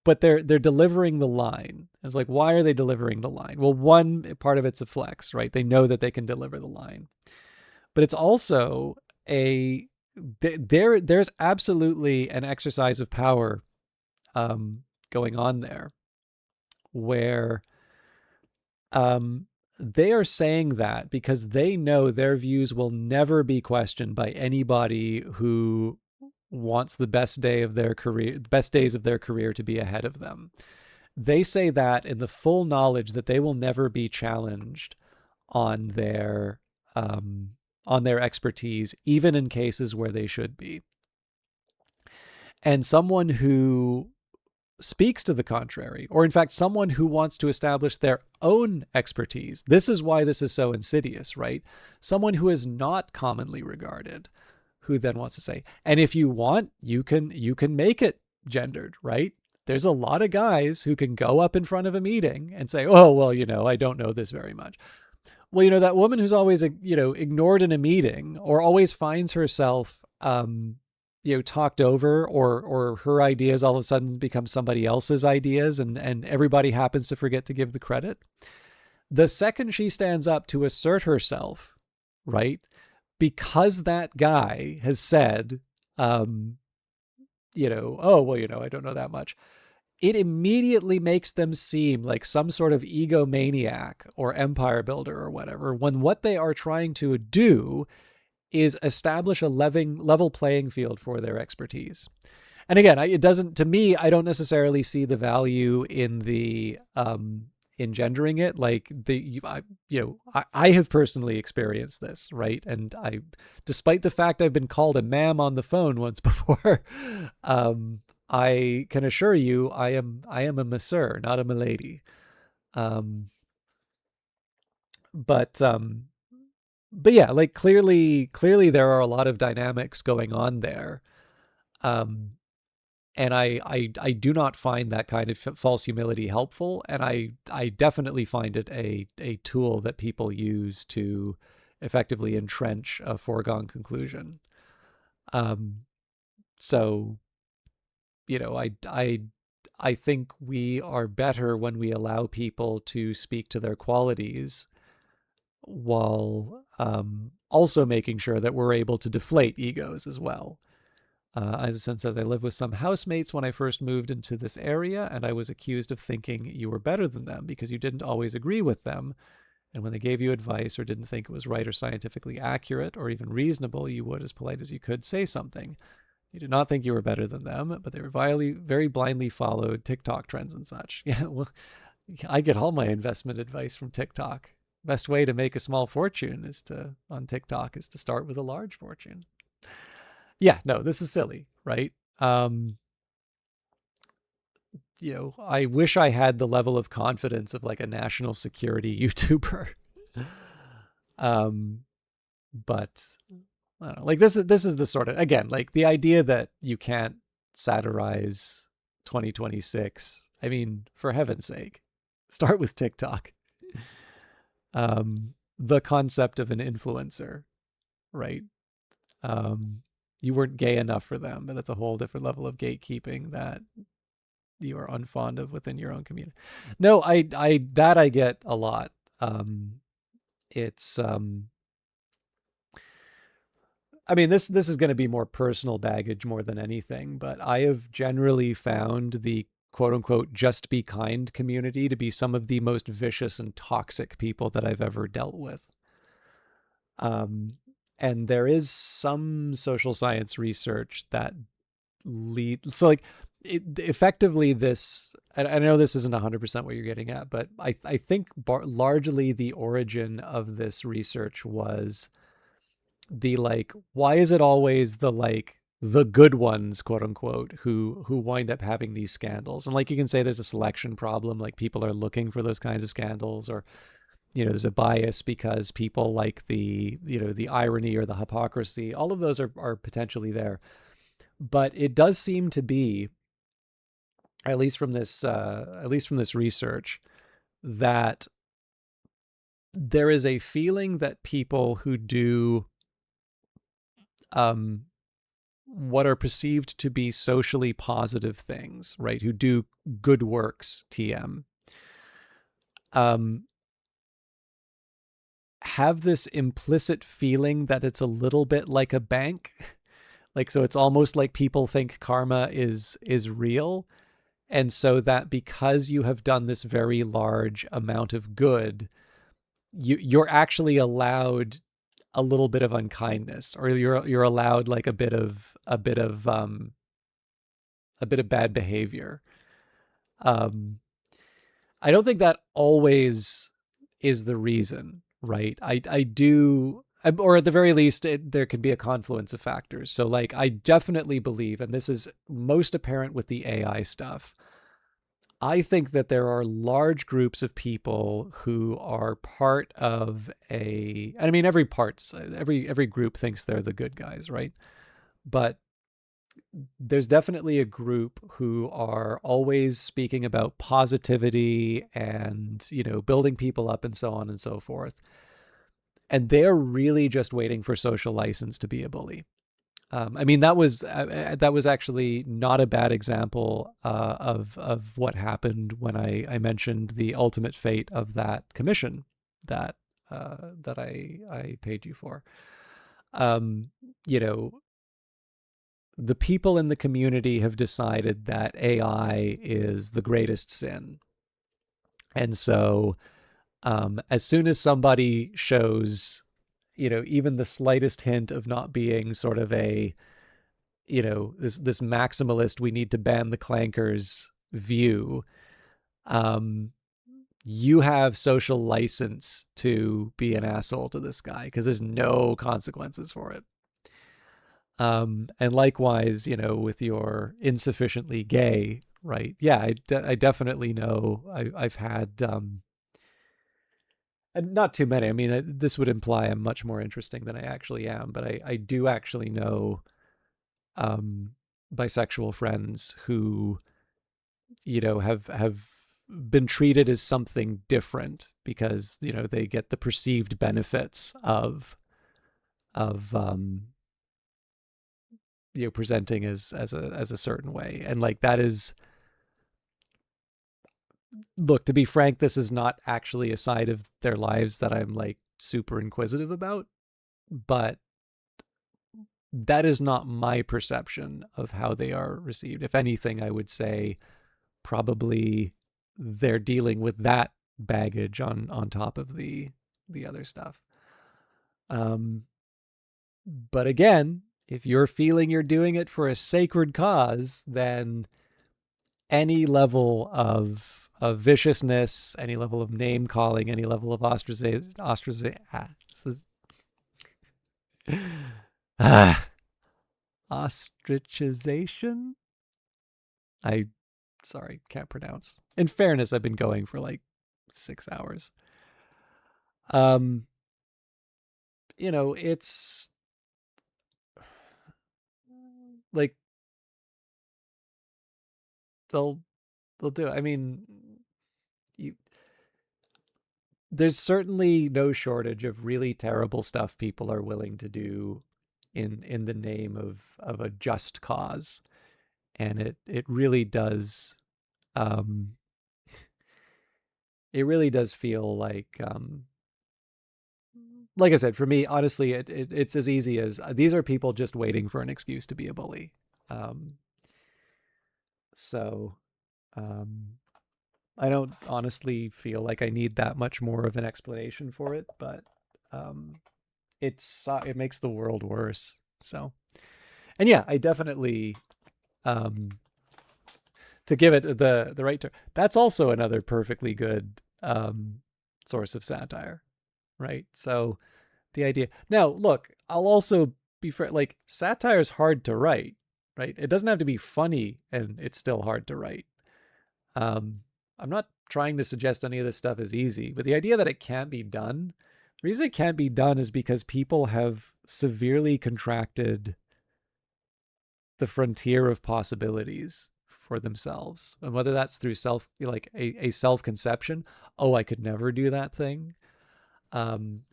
Speaker 1: But they're delivering the line. It's like, why are they delivering the line? Well, one part of it's a flex, right? They know that they can deliver the line. But it's also there's absolutely an exercise of power going on there, where they are saying that because they know their views will never be questioned by anybody who wants the best days of their career to be ahead of them. They say that in the full knowledge that they will never be challenged on their expertise, even in cases where they should be. And someone who speaks to the contrary, or in fact, someone who wants to establish their own expertise. This is why this is so insidious, right? Someone who is not commonly regarded, who then wants to say, and if you want, you can make it gendered, right? There's a lot of guys who can go up in front of a meeting and say, oh, well, I don't know this very much. Well, that woman who's always, ignored in a meeting, or always finds herself, talked over, or her ideas all of a sudden become somebody else's ideas, and everybody happens to forget to give the credit. The second she stands up to assert herself, right, because that guy has said, um, oh, well, I don't know that much, it immediately makes them seem like some sort of egomaniac or empire builder or whatever, when what they are trying to do is establish a level playing field for their expertise. And again, it doesn't, to me, I don't necessarily see the value in the engendering it. Like I have personally experienced this, right? And despite the fact I've been called a ma'am on the phone once before, I can assure you, I am a monsieur, not a milady. Um, but but yeah, like clearly there are a lot of dynamics going on there. Um, and I do not find that kind of false humility helpful, and I definitely find it a tool that people use to effectively entrench a foregone conclusion. Um, so I think we are better when we allow people to speak to their qualities, while also making sure that we're able to deflate egos as well. Eisenstein says, I lived with some housemates when I first moved into this area, and I was accused of thinking you were better than them because you didn't always agree with them. And when they gave you advice or didn't think it was right or scientifically accurate or even reasonable, you would, as polite as you could, say something. You did not think you were better than them, but they were very blindly followed TikTok trends and such. Yeah, well, I get all my investment advice from TikTok. Best way to make a small fortune on TikTok is to start with a large fortune. Yeah, no, this is silly, right? I wish I had the level of confidence of like a national security YouTuber. um, but I don't know. Like this is the sort of, again, like the idea that you can't satirize 2026. I mean, for heaven's sake, start with TikTok. The concept of an influencer, right? You weren't gay enough for them, but that's a whole different level of gatekeeping that you are unfond of within your own community. No, I get a lot. It's I mean, this is going to be more personal baggage more than anything, but I have generally found the quote unquote just be kind community to be some of the most vicious and toxic people that I've ever dealt with. And there is some social science research that so like effectively this, and I know this isn't 100% what you're getting at, but I think largely the origin of this research was the like, why is it always the good ones, quote unquote, who wind up having these scandals? And like you can say there's a selection problem, like people are looking for those kinds of scandals, or there's a bias because people like the irony or the hypocrisy. All of those are potentially there. But it does seem to be, at least from this research, that there is a feeling that people who do what are perceived to be socially positive things, right, who do good works, TM, have this implicit feeling that it's a little bit like a bank. Like, so it's almost like people think karma is real. And so that because you have done this very large amount of good, you're actually allowed a little bit of unkindness, or you're allowed like a bit of bad behavior. I don't think that always is the reason, right? I do, or at the very least, there could be a confluence of factors. So like, I definitely believe, and this is most apparent with the AI stuff, I think that there are large groups of people who are part of I mean, every group thinks they're the good guys, right? But there's definitely a group who are always speaking about positivity and, building people up and so on and so forth. And they're really just waiting for social license to be a bully. I mean, that was actually not a bad example of what happened when I mentioned the ultimate fate of that commission that that I paid you for. Um, you know, the people in the community have decided that AI is the greatest sin, and so as soon as somebody shows, even the slightest hint of not being sort of a, this maximalist, we need to ban the clankers view, um, you have social license to be an asshole to this guy because there's no consequences for it. And likewise, with your insufficiently gay, right? Yeah, I definitely know. I've had not too many. I mean, this would imply I'm much more interesting than I actually am, but I do actually know um, bisexual friends who, have been treated as something different because they get the perceived benefits of presenting as a certain way, and like that is, look, to be frank, this is not actually a side of their lives that I'm like super inquisitive about, but that is not my perception of how they are received. If anything, I would say probably they're dealing with that baggage on top of the other stuff. Um, but again, if you're feeling you're doing it for a sacred cause, then any level of viciousness, any level of name calling, any level of ah, ostracization. I sorry, can't pronounce. In fairness, I've been going for like 6 hours. Um, it's like they'll they'll do it. I mean, you there's certainly no shortage of really terrible stuff people are willing to do in the name of a just cause, and it really does, um it really does feel like I said, for me, honestly, it's as easy as these are people just waiting for an excuse to be a bully. Um, so um, I don't honestly feel like I need that much more of an explanation for it, but um, it makes the world worse. So, and yeah, I definitely, um, to give it the right term. That's also another perfectly good source of satire, right? So the idea. Now, look, I'll also be fair. Like, satire is hard to write, right? It doesn't have to be funny, and it's still hard to write. Um, I'm not trying to suggest any of this stuff is easy, but the idea that it can't be done, the reason it can't be done is because people have severely contracted the frontier of possibilities for themselves. And whether that's through like a self conception, oh, I could never do that thing.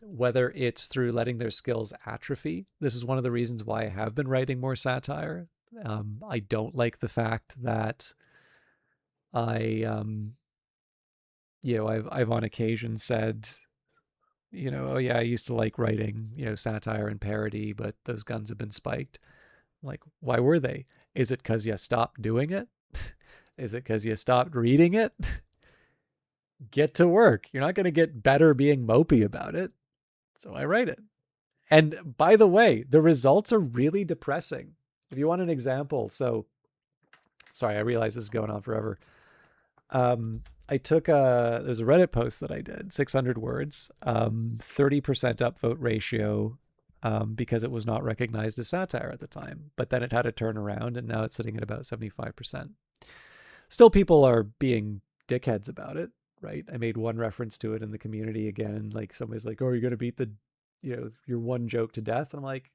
Speaker 1: Whether it's through letting their skills atrophy. This is one of the reasons why I have been writing more satire. I don't like the fact that I, I've on occasion said, oh yeah, I used to like writing, satire and parody, but those guns have been spiked. Like, why were they? Is it because you stopped doing it? Is it because you stopped reading it? Get to work. You're not going to get better being mopey about it. So I write it. And by the way, the results are really depressing. If you want an example, so sorry, I realize this is going on forever. I took there's a Reddit post that I did, 600 words, 30% upvote ratio, because it was not recognized as satire at the time. But then it had a turnaround, and now it's sitting at about 75%. Still, people are being dickheads about it, right? I made one reference to it in the community again, and like somebody's like, "Oh, you're gonna beat your one joke to death," and I'm like,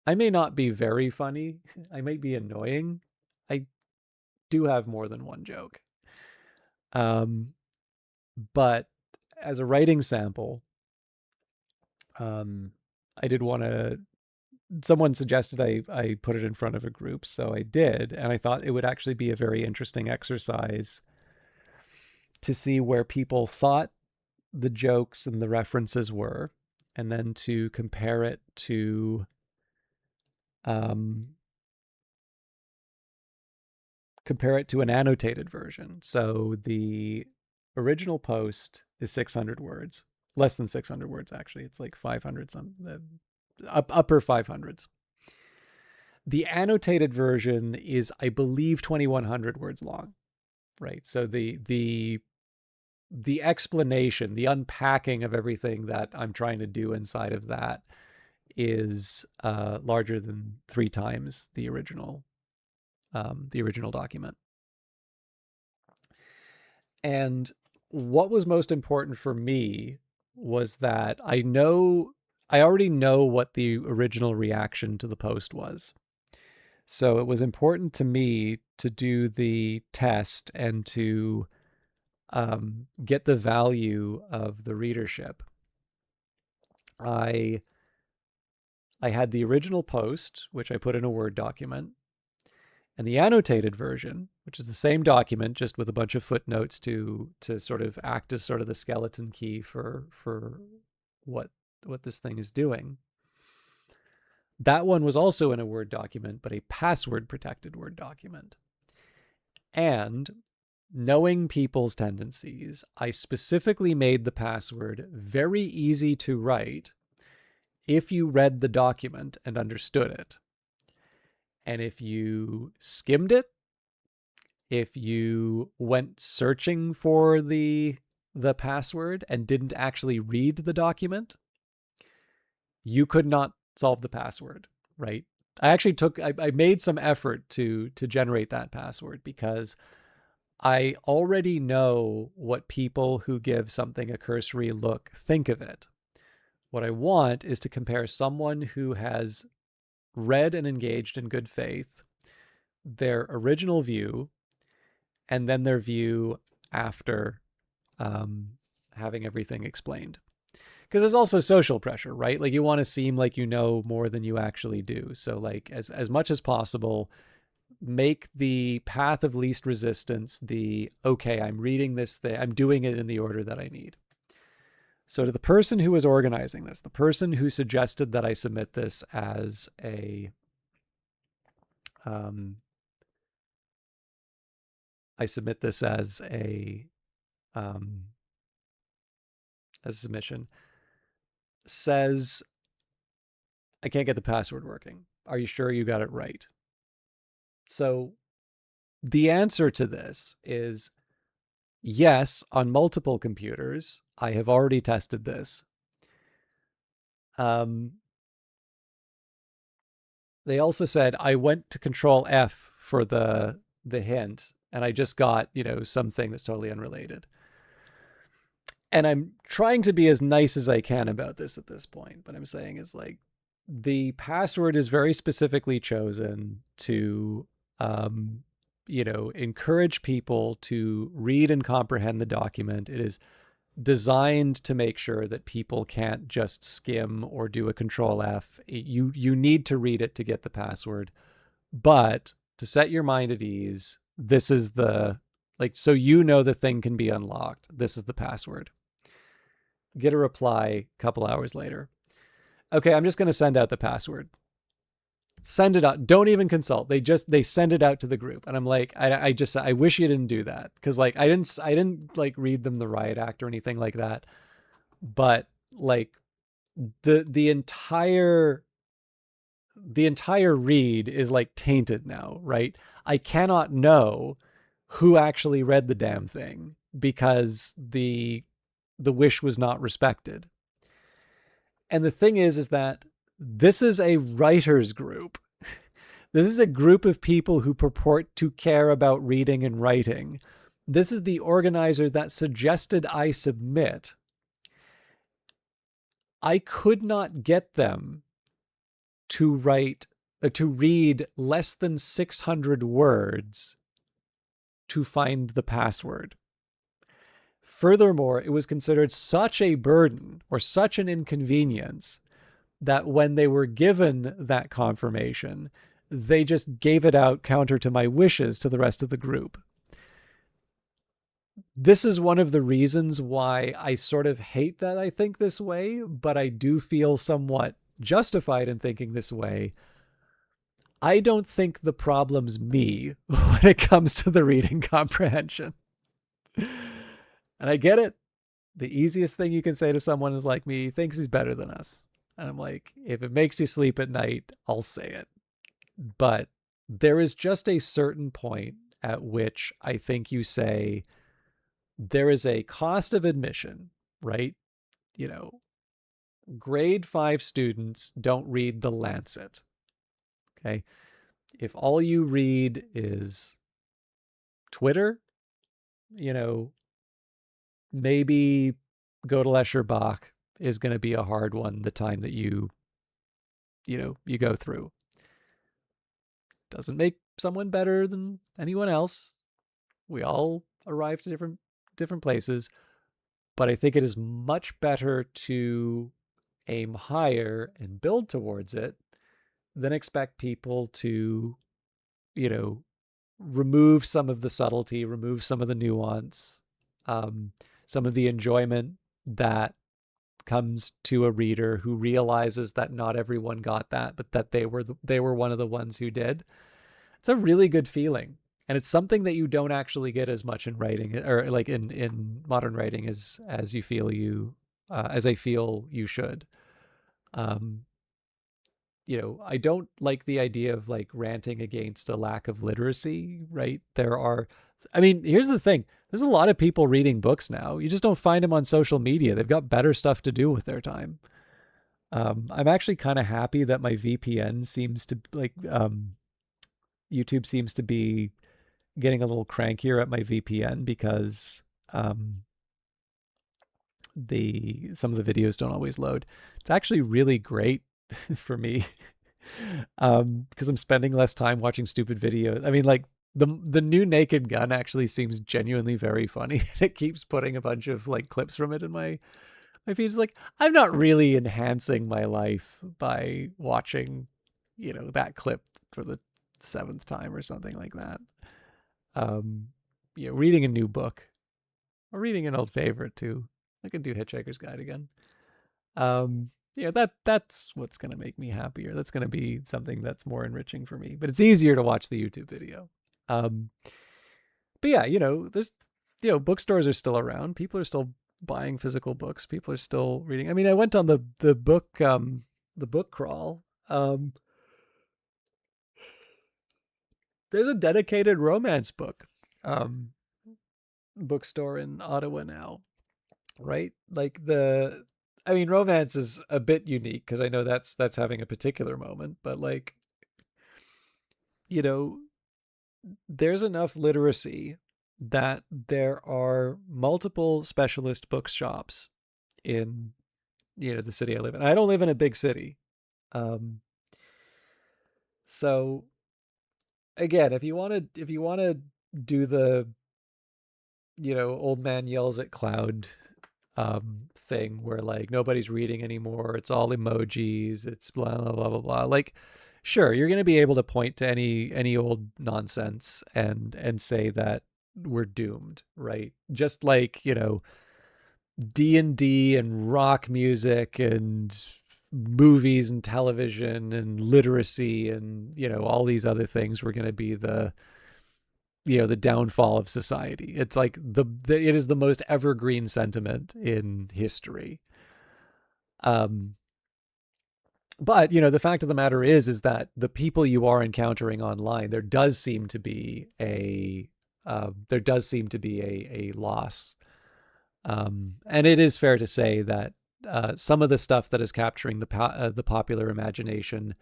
Speaker 1: I may not be very funny. I might be annoying. I do have more than one joke. Um, but as a writing sample, um, I did want to someone suggested I put it in front of a group, so I did, and I thought it would actually be a very interesting exercise to see where people thought the jokes and the references were, and then to um, compare it to an annotated version. So the original post is 600 words, less than 600 words actually. It's like 500 some, upper 500s. The annotated version is, I believe, 2,100 words long, right? So the explanation, the unpacking of everything that I'm trying to do inside of that is larger than 3 times the original document. And what was most important for me was that I already know what the original reaction to the post was. So it was important to me to do the test and to get the value of the readership. I had the original post, which I put in a Word document, and the annotated version, which is the same document just with a bunch of footnotes to sort of act as sort of the skeleton key for what this thing is doing. That one was also in a Word document, but a password protected Word document. And knowing people's tendencies, I specifically made the password very easy to write if you read the document and understood it. And if you skimmed it, if you went searching for the password and didn't actually read the document, you could not solve the password, right? I made some effort to generate that password because I already know what people who give something a cursory look think of it. What I want is to compare someone who has read and engaged in good faith, their original view, and then their view after having everything explained. Because there's also social pressure, right? Like you want to seem like you know more than you actually do. So like as much as possible, make the path of least resistance the, okay, I'm reading this thing, I'm doing it in the order that I need. So to the person who was organizing this, the person who suggested that I submit this as a I submit this as a submission, says, I can't get the password working. Are you sure you got it right? So the answer to this is yes, on multiple computers. I have already tested this. They also said I went to Control F for the hint, and I just got, something that's totally unrelated. And I'm trying to be as nice as I can about this at this point, but I'm saying is like the password is very specifically chosen to encourage people to read and comprehend the document. It is designed to make sure that people can't just skim or do a Control F. You need to read it to get the password. But to set your mind at ease, this is so the thing can be unlocked. This is the password. Get a reply a couple hours later. Okay, I'm just going to send out the password. Send it out. Don't even consult. They send it out to the group. And I'm like, I wish you didn't do that. Cause like, I didn't like read them the riot act or anything like that. But like the entire read is like tainted now, right? I cannot know who actually read the damn thing because the wish was not respected. And the thing is that this is a writers group. This is a group of people who purport to care about reading and writing. This is the organizer that suggested I submit. I could not get them to read less than 600 words to find the password. Furthermore, it was considered such a burden or such an inconvenience that when they were given that confirmation, they just gave it out counter to my wishes to the rest of the group. This is one of the reasons why I sort of hate that I think this way, but I do feel somewhat justified in thinking this way. I don't think the problem's me when it comes to the reading comprehension. And I get it. The easiest thing you can say to someone is like me, he thinks he's better than us. And I'm like, if it makes you sleep at night, I'll say it. But there is just a certain point at which I think you say there is a cost of admission, right? You know, grade 5 students don't read the Lancet. Okay. If all you read is Twitter, you know, maybe go to Lesher Bach is going to be a hard one the time that you go through. Doesn't make someone better than anyone else. We all arrive to different places, but I think it is much better to aim higher and build towards it than expect people to, you know, remove some of the subtlety, remove some of the nuance, um, some of the enjoyment that comes to a reader who realizes that not everyone got that, but that they were one of the ones who did. It's a really good feeling, and it's something that you don't actually get as much in writing or like in modern writing as you feel you as I feel you should. Um, I don't like the idea of like ranting against a lack of literacy, right? I mean, here's the thing. There's a lot of people reading books now. You just don't find them on social media. They've got better stuff to do with their time. I'm actually kind of happy that my VPN seems to YouTube seems to be getting a little crankier at my VPN because the some of the videos don't always load. It's actually really great for me because I'm spending less time watching stupid videos. I mean, like the new Naked Gun actually seems genuinely very funny. It keeps putting a bunch of like clips from it in my feed. It's like I'm not really enhancing my life by watching, that clip for the seventh time or something like that. Um, reading a new book or reading an old favorite too. I could do Hitchhiker's Guide again. That's what's gonna make me happier. That's gonna be something that's more enriching for me. But it's easier to watch the YouTube video. Um, but yeah, there's bookstores are still around. People are still buying physical books. People are still reading. I mean, I went on the book crawl. There's a dedicated romance book um bookstore in Ottawa now, right? Like I mean, romance is a bit unique because I know that's having a particular moment, but like, you know, there's enough literacy that there are multiple specialist bookshops in, the city I live in. I don't live in a big city. Um, so again, if you want to do the, old man yells at cloud thing where like nobody's reading anymore, it's all emojis, it's blah blah blah blah blah, like sure, you're going to be able to point to any old nonsense and say that we're doomed, right? Just like, D&D and rock music and movies and television and literacy and, all these other things were going to be the downfall of society. It's like it is the most evergreen sentiment in history. Um, but the fact of the matter is that the people you are encountering online, there does seem to be a loss. And it is fair to say that some of the stuff that is capturing the popular imagination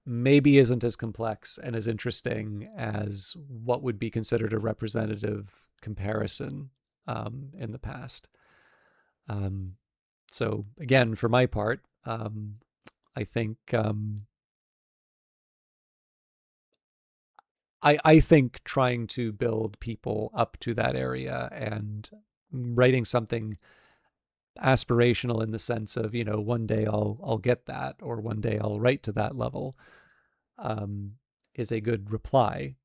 Speaker 1: maybe isn't as complex and as interesting as what would be considered a representative comparison in the past. Um, so again, for my part, I think I think trying to build people up to that area and writing something aspirational in the sense of, one day I'll get that, or one day I'll write to that level, um, is a good reply.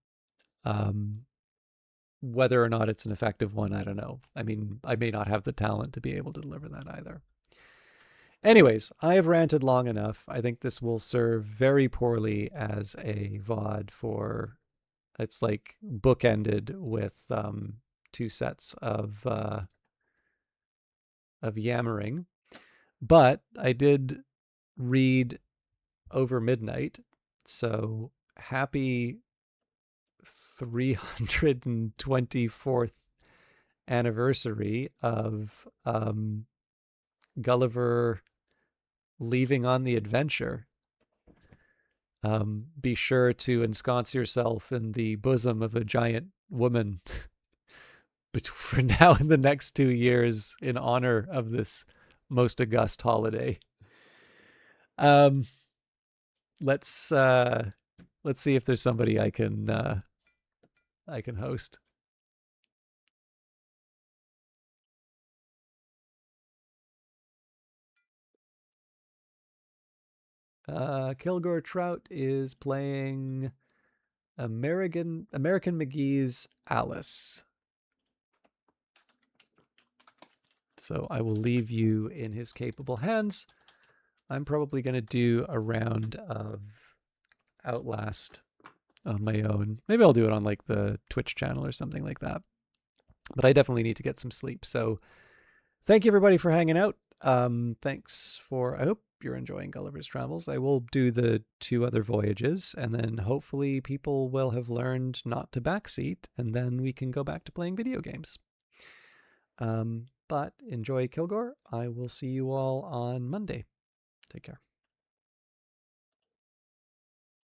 Speaker 1: Whether or not it's an effective one, I don't know. I mean, I may not have the talent to be able to deliver that either. Anyways, I have ranted long enough. I think this will serve very poorly as a VOD for, it's like bookended with two sets of yammering. But I did read over midnight, so happy 324th anniversary of Gulliver leaving on the adventure. Be sure to ensconce yourself in the bosom of a giant woman for now and the next 2 years in honor of this most august holiday. Let's see if there's somebody I can host. Kilgore Trout is playing American McGee's Alice. So I will leave you in his capable hands. I'm probably going to do a round of Outlast on my own. Maybe I'll do it on like the Twitch channel or something like that. But I definitely need to get some sleep. So thank you everybody for hanging out. Thanks for, I hope you're enjoying Gulliver's Travels. I will do the 2 other voyages, and then hopefully people will have learned not to backseat, and then we can go back to playing video games. But enjoy Kilgore. I will see you all on Monday. Take care.